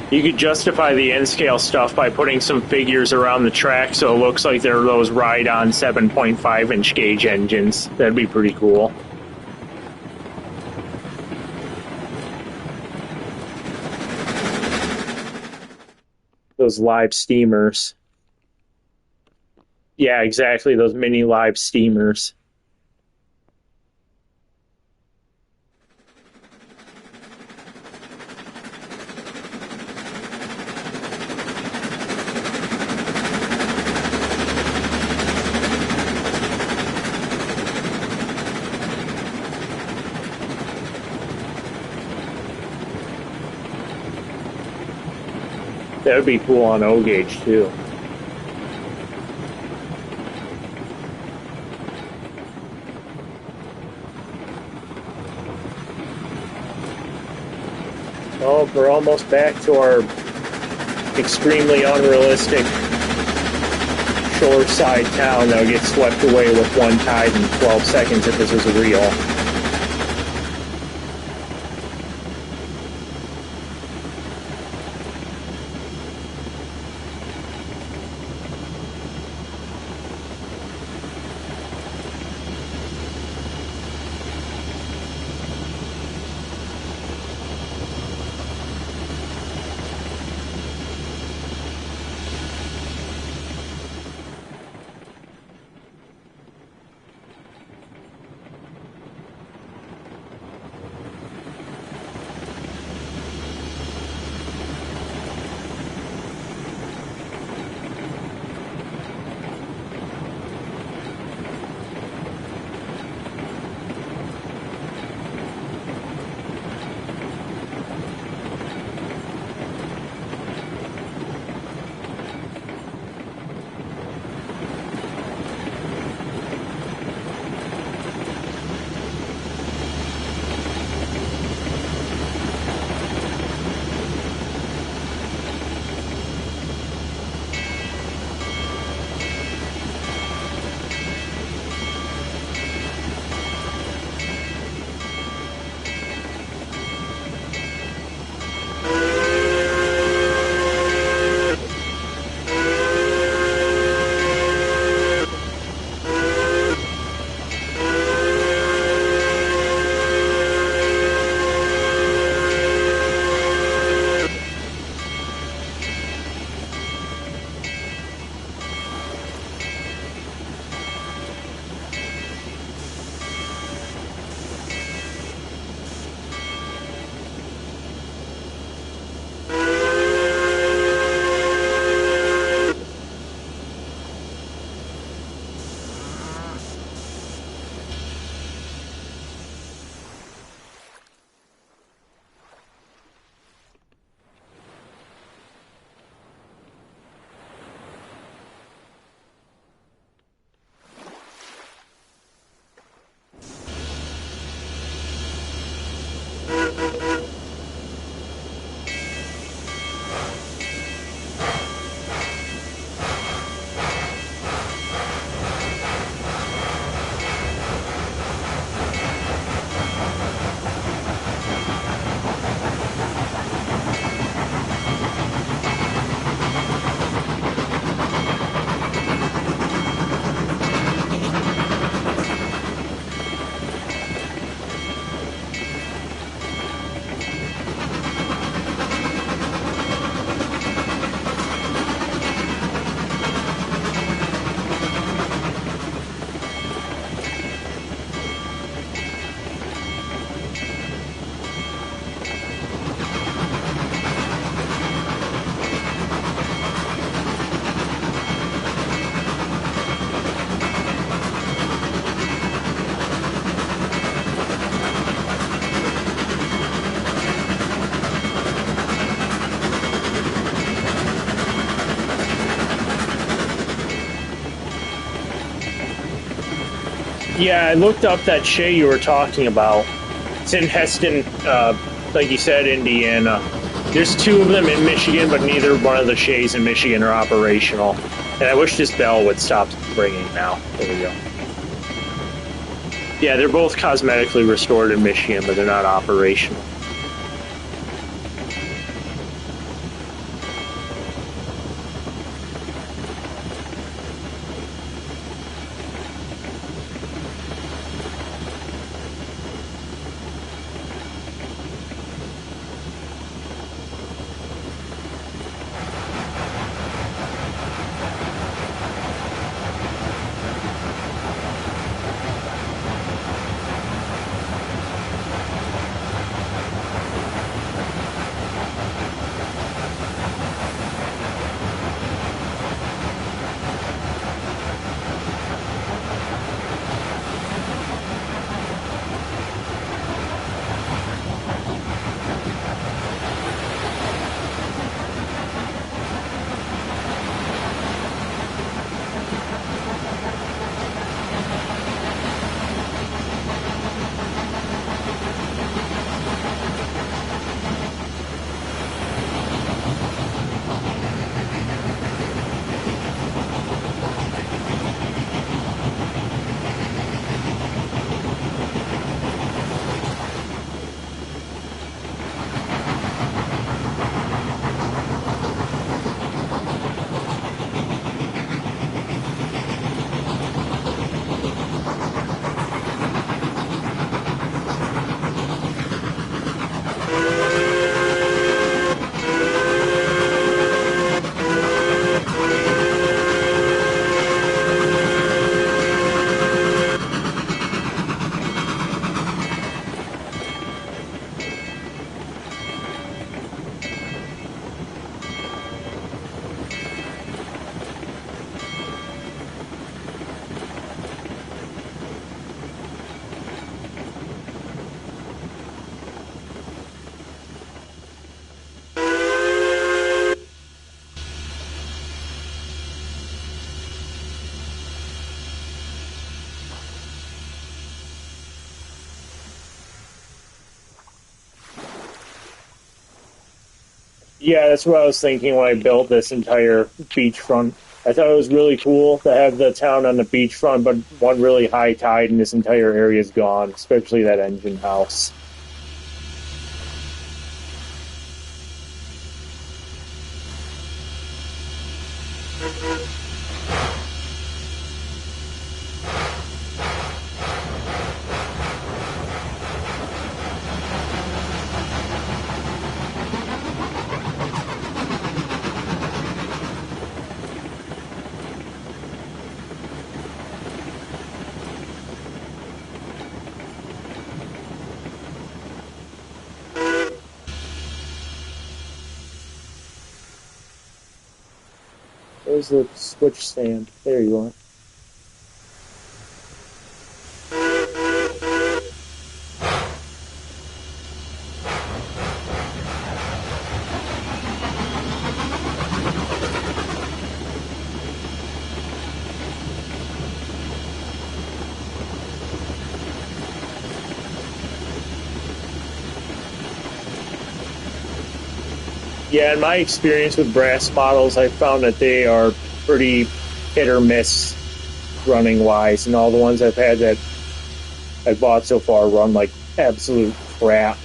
You could justify the N-scale stuff by putting some figures around the track so it looks like they're those ride-on 7.5-inch gauge engines. That'd be pretty cool. Those live steamers. Yeah, exactly, those mini live steamers. That would be cool on O-gauge, too. Oh, we're almost back to our extremely unrealistic shoreside town that would get swept away with one tide in 12 seconds if this was real. Yeah, I looked up that Shay you were talking about. It's in Heston, like you said, Indiana. There's two of them in Michigan, but neither one of the Shays in Michigan are operational. And I wish this bell would stop ringing now. There we go. Yeah, they're both cosmetically restored in Michigan, but they're not operational. Yeah, that's what I was thinking when I built this entire beachfront. I thought it was really cool to have the town on the beachfront, but one really high tide and this entire area is gone, especially that engine house. Where's the switch stand? There you are. Yeah, in my experience with brass models, I found that they are pretty hit or miss running wise, and all the ones I've had that I've bought so far run like absolute crap.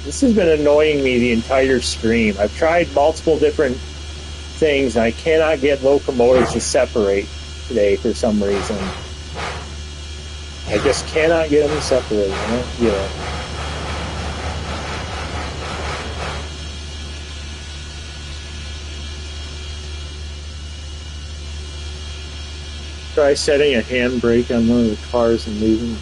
This has been annoying me the entire stream. I've tried multiple different things, and I cannot get locomotives to separate today for some reason. I just cannot get them to separate. I don't get it. Try setting a handbrake on one of the cars and leaving.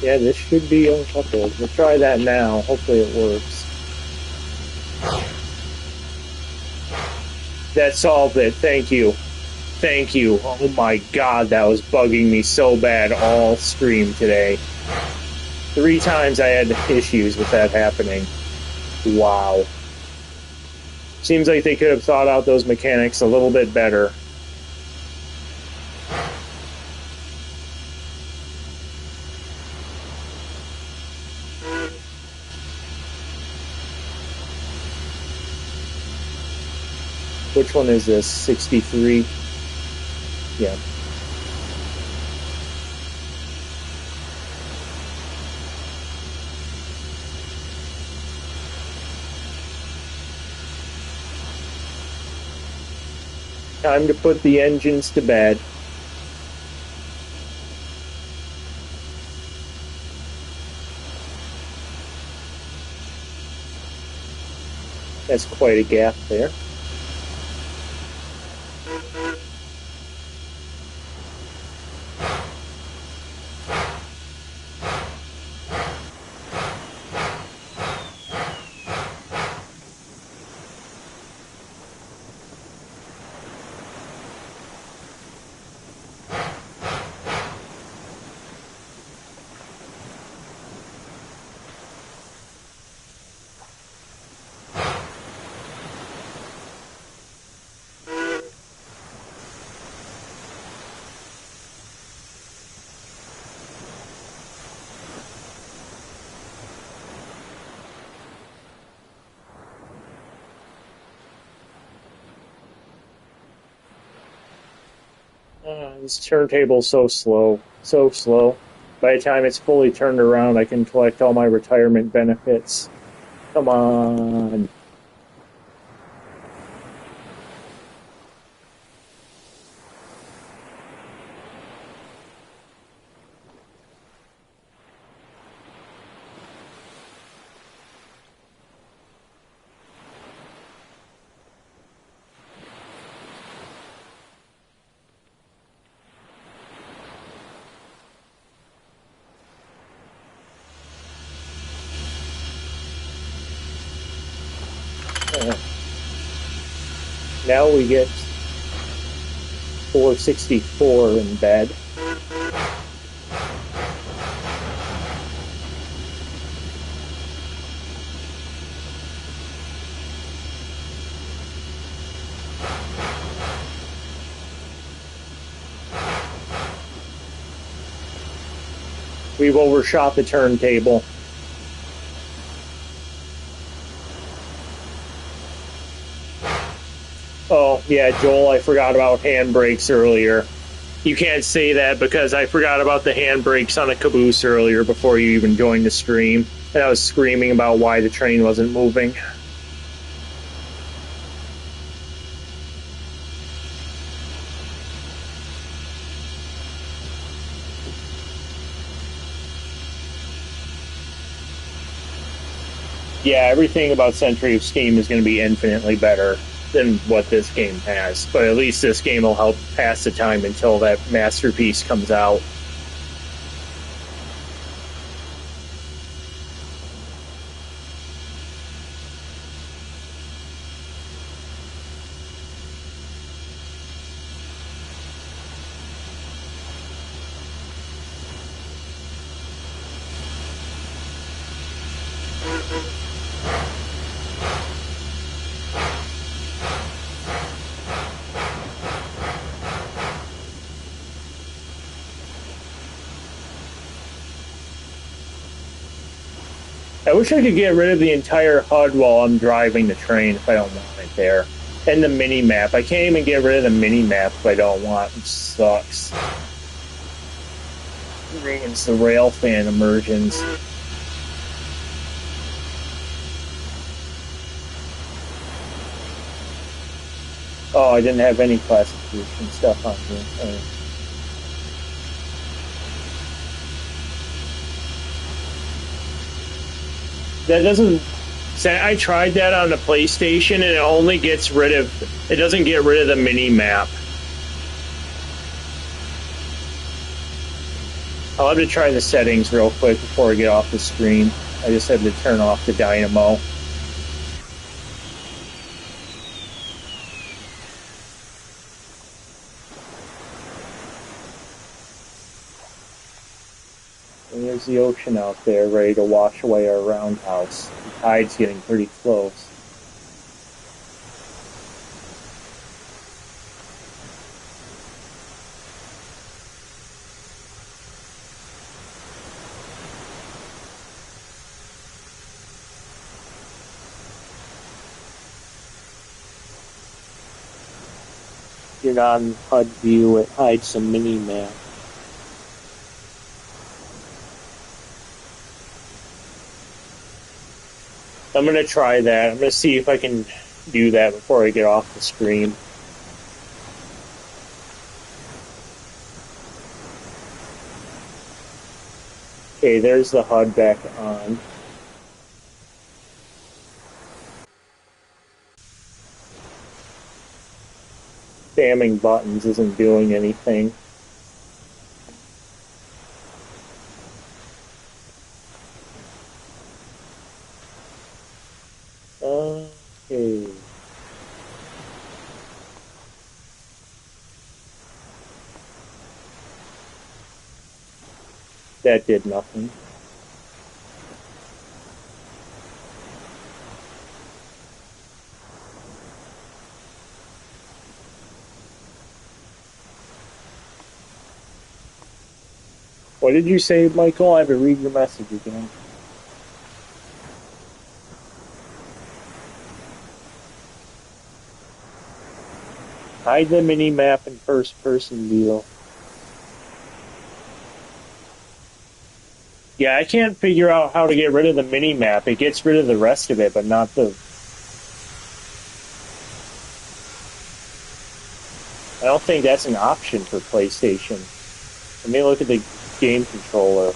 Yeah, this should be uncoupled. We'll try that now. Hopefully it works. That solved it. Thank you. Thank you. Oh my god, that was bugging me so bad all stream today. 3 times I had issues with that happening. Wow. Seems like they could have thought out those mechanics a little bit better. Which one is this? 63? Yeah. Time to put the engines to bed. That's quite a gap there. This turntable's so slow. So slow. By the time it's fully turned around, I can collect all my retirement benefits. Come on. Now we get 464 in bed. We've overshot the turntable. Oh, yeah, Joel, I forgot about handbrakes earlier. You can't say that because I forgot about the handbrakes on a caboose earlier before you even joined the stream. And I was screaming about why the train wasn't moving. Yeah, everything about Century of Steam is going to be infinitely better than what this game has. But at least this game will help pass the time until that masterpiece comes out. I wish I could get rid of the entire HUD while I'm driving the train if I don't want it there. And the mini map. I can't even get rid of the mini map if I don't want, which sucks. It ruins the Railfan immersions. Oh, I didn't have any classification stuff on here. That doesn't... I tried that on the PlayStation, and it only gets rid of... It doesn't get rid of the mini-map. I'll have to try the settings real quick before I get off the screen. I just had to turn off the dynamo. And there's the ocean out there, ready to wash away our roundhouse. The tide's getting pretty close. You're not in HUD view, it hides some mini-map. I'm going to try that. I'm going to see if I can do that before I get off the screen. Okay, there's the HUD back on. Spamming buttons isn't doing anything. Okay. That did nothing. What did you say, Michael? I have to read your message again. Hide the mini-map in first-person view. Yeah, I can't figure out how to get rid of the mini-map. It gets rid of the rest of it, but not the... I don't think that's an option for PlayStation. Let me look at the game controller.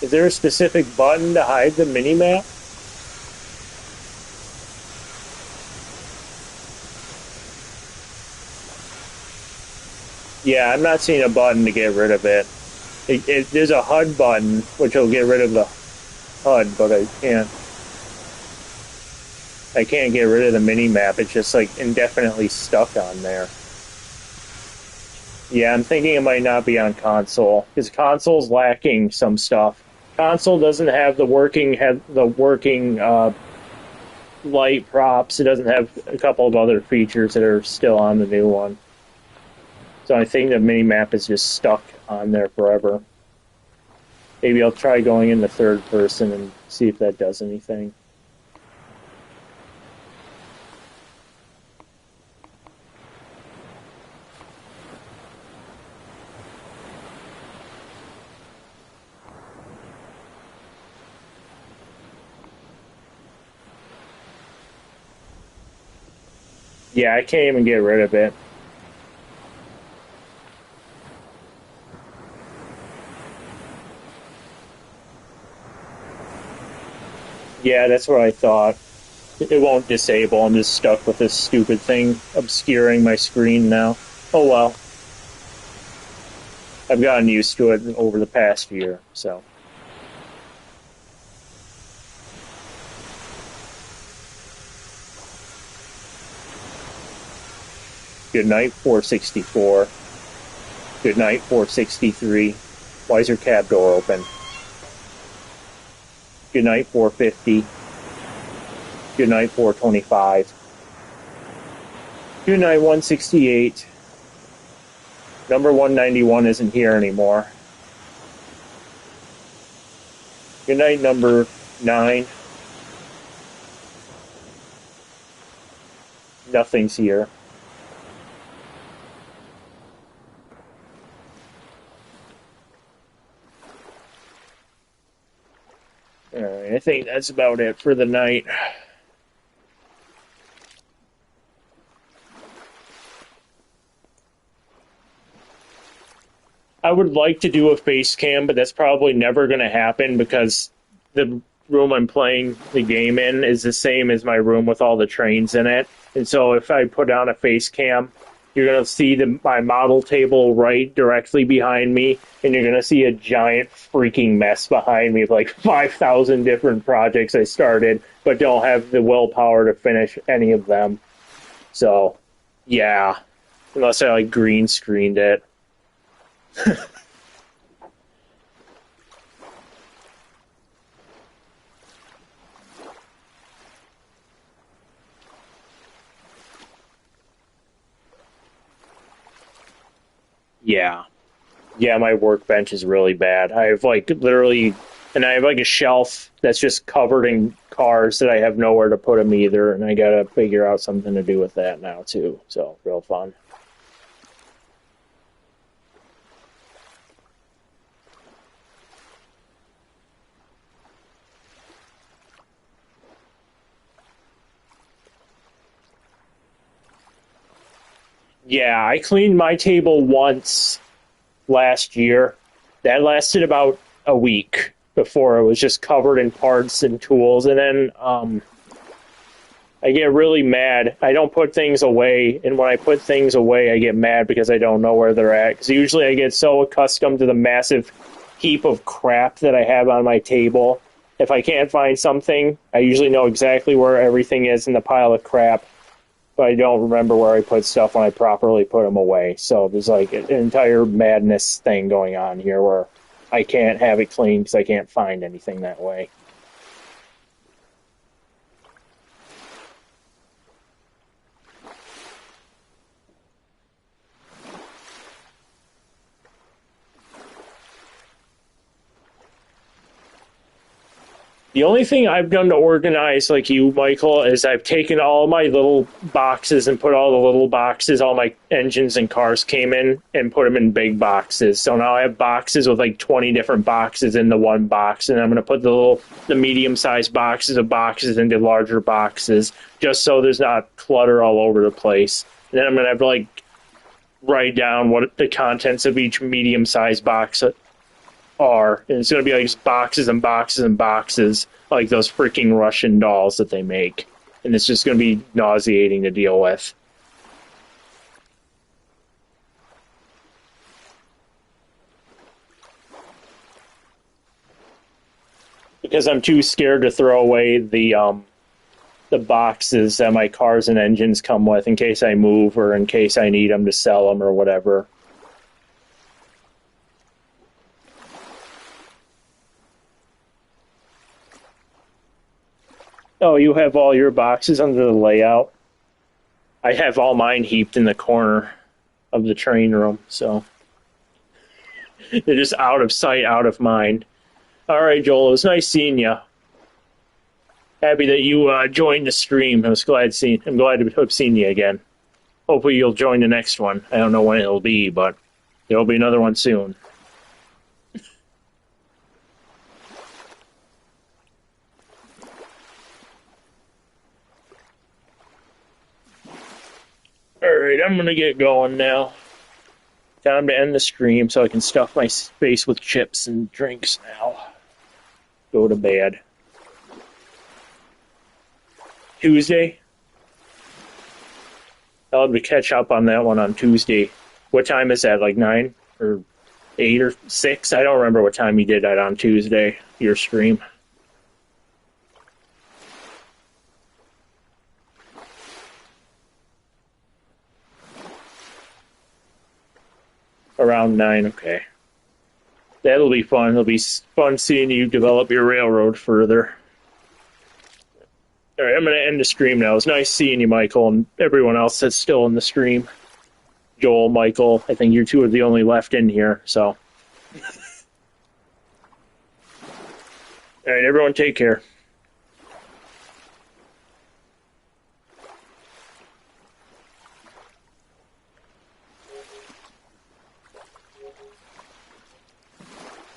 Is there a specific button to hide the mini-map? Yeah, I'm not seeing a button to get rid of it. There's a HUD button, which will get rid of the HUD, but I can't get rid of the mini-map. It's just like indefinitely stuck on there. Yeah, I'm thinking it might not be on console, because console's lacking some stuff. Console doesn't have the working light props. It doesn't have a couple of other features that are still on the new one. So I think the mini-map is just stuck on there forever. Maybe I'll try going into third person and see if that does anything. Yeah, I can't even get rid of it. Yeah, that's what I thought. It won't disable. I'm just stuck with this stupid thing obscuring my screen now. Oh well. I've gotten used to it over the past year, so. Good night, 464. Good night, 463. Why is your cab door open? Good night, 450. Good night, 425. Good night, 168. Number 191 isn't here anymore. Good night, number 9. Nothing's here. Alright, I think that's about it for the night. I would like to do a face cam, but that's probably never going to happen because the room I'm playing the game in is the same as my room with all the trains in it. And so if I put on a face cam, you're going to see my model table right directly behind me, and you're going to see a giant freaking mess behind me of like 5,000 different projects I started, but don't have the willpower to finish any of them. So, yeah. Unless I like green screened it. Yeah. Yeah, my workbench is really bad. I have like literally, and I have like a shelf that's just covered in cars that I have nowhere to put them either, and I gotta figure out something to do with that now too. So, real fun. Yeah, I cleaned my table once last year. That lasted about a week before it was just covered in parts and tools. And then I get really mad. I don't put things away. And when I put things away, I get mad because I don't know where they're at. Because usually I get so accustomed to the massive heap of crap that I have on my table. If I can't find something, I usually know exactly where everything is in the pile of crap. But I don't remember where I put stuff when I properly put them away. So there's like an entire madness thing going on here where I can't have it clean because I can't find anything that way. The only thing I've done to organize like you, Michael, is I've taken all my little boxes and put all the little boxes, all my engines and cars came in and put them in big boxes. So now I have boxes with like 20 different boxes in the one box, and I'm going to put the medium-sized boxes of boxes into larger boxes just so there's not clutter all over the place. And then I'm going to have to like write down what the contents of each medium-sized box are, and it's going to be like just boxes and boxes and boxes, like those freaking Russian dolls that they make, and it's just going to be nauseating to deal with. Because I'm too scared to throw away the boxes that my cars and engines come with in case I move or in case I need them to sell them or whatever. Oh, you have all your boxes under the layout? I have all mine heaped in the corner of the train room, so they're just out of sight, out of mind. All right, Joel, it was nice seeing you. Happy that you joined the stream. I'm glad to have seen you again. Hopefully you'll join the next one. I don't know when it'll be, but there'll be another one soon. Alright, I'm gonna get going now. Time to end the stream so I can stuff my face with chips and drinks now. Go to bed. Tuesday? I'll have to catch up on that one on Tuesday. What time is that? Like 9 or 8 or 6? I don't remember what time you did that on Tuesday, your stream. Around 9, okay. That'll be fun. It'll be fun seeing you develop your railroad further. All right, I'm going to end the stream now. It's nice seeing you, Michael, and everyone else that's still in the stream. Joel, Michael, I think you two are the only left in here, so. All right, everyone take care.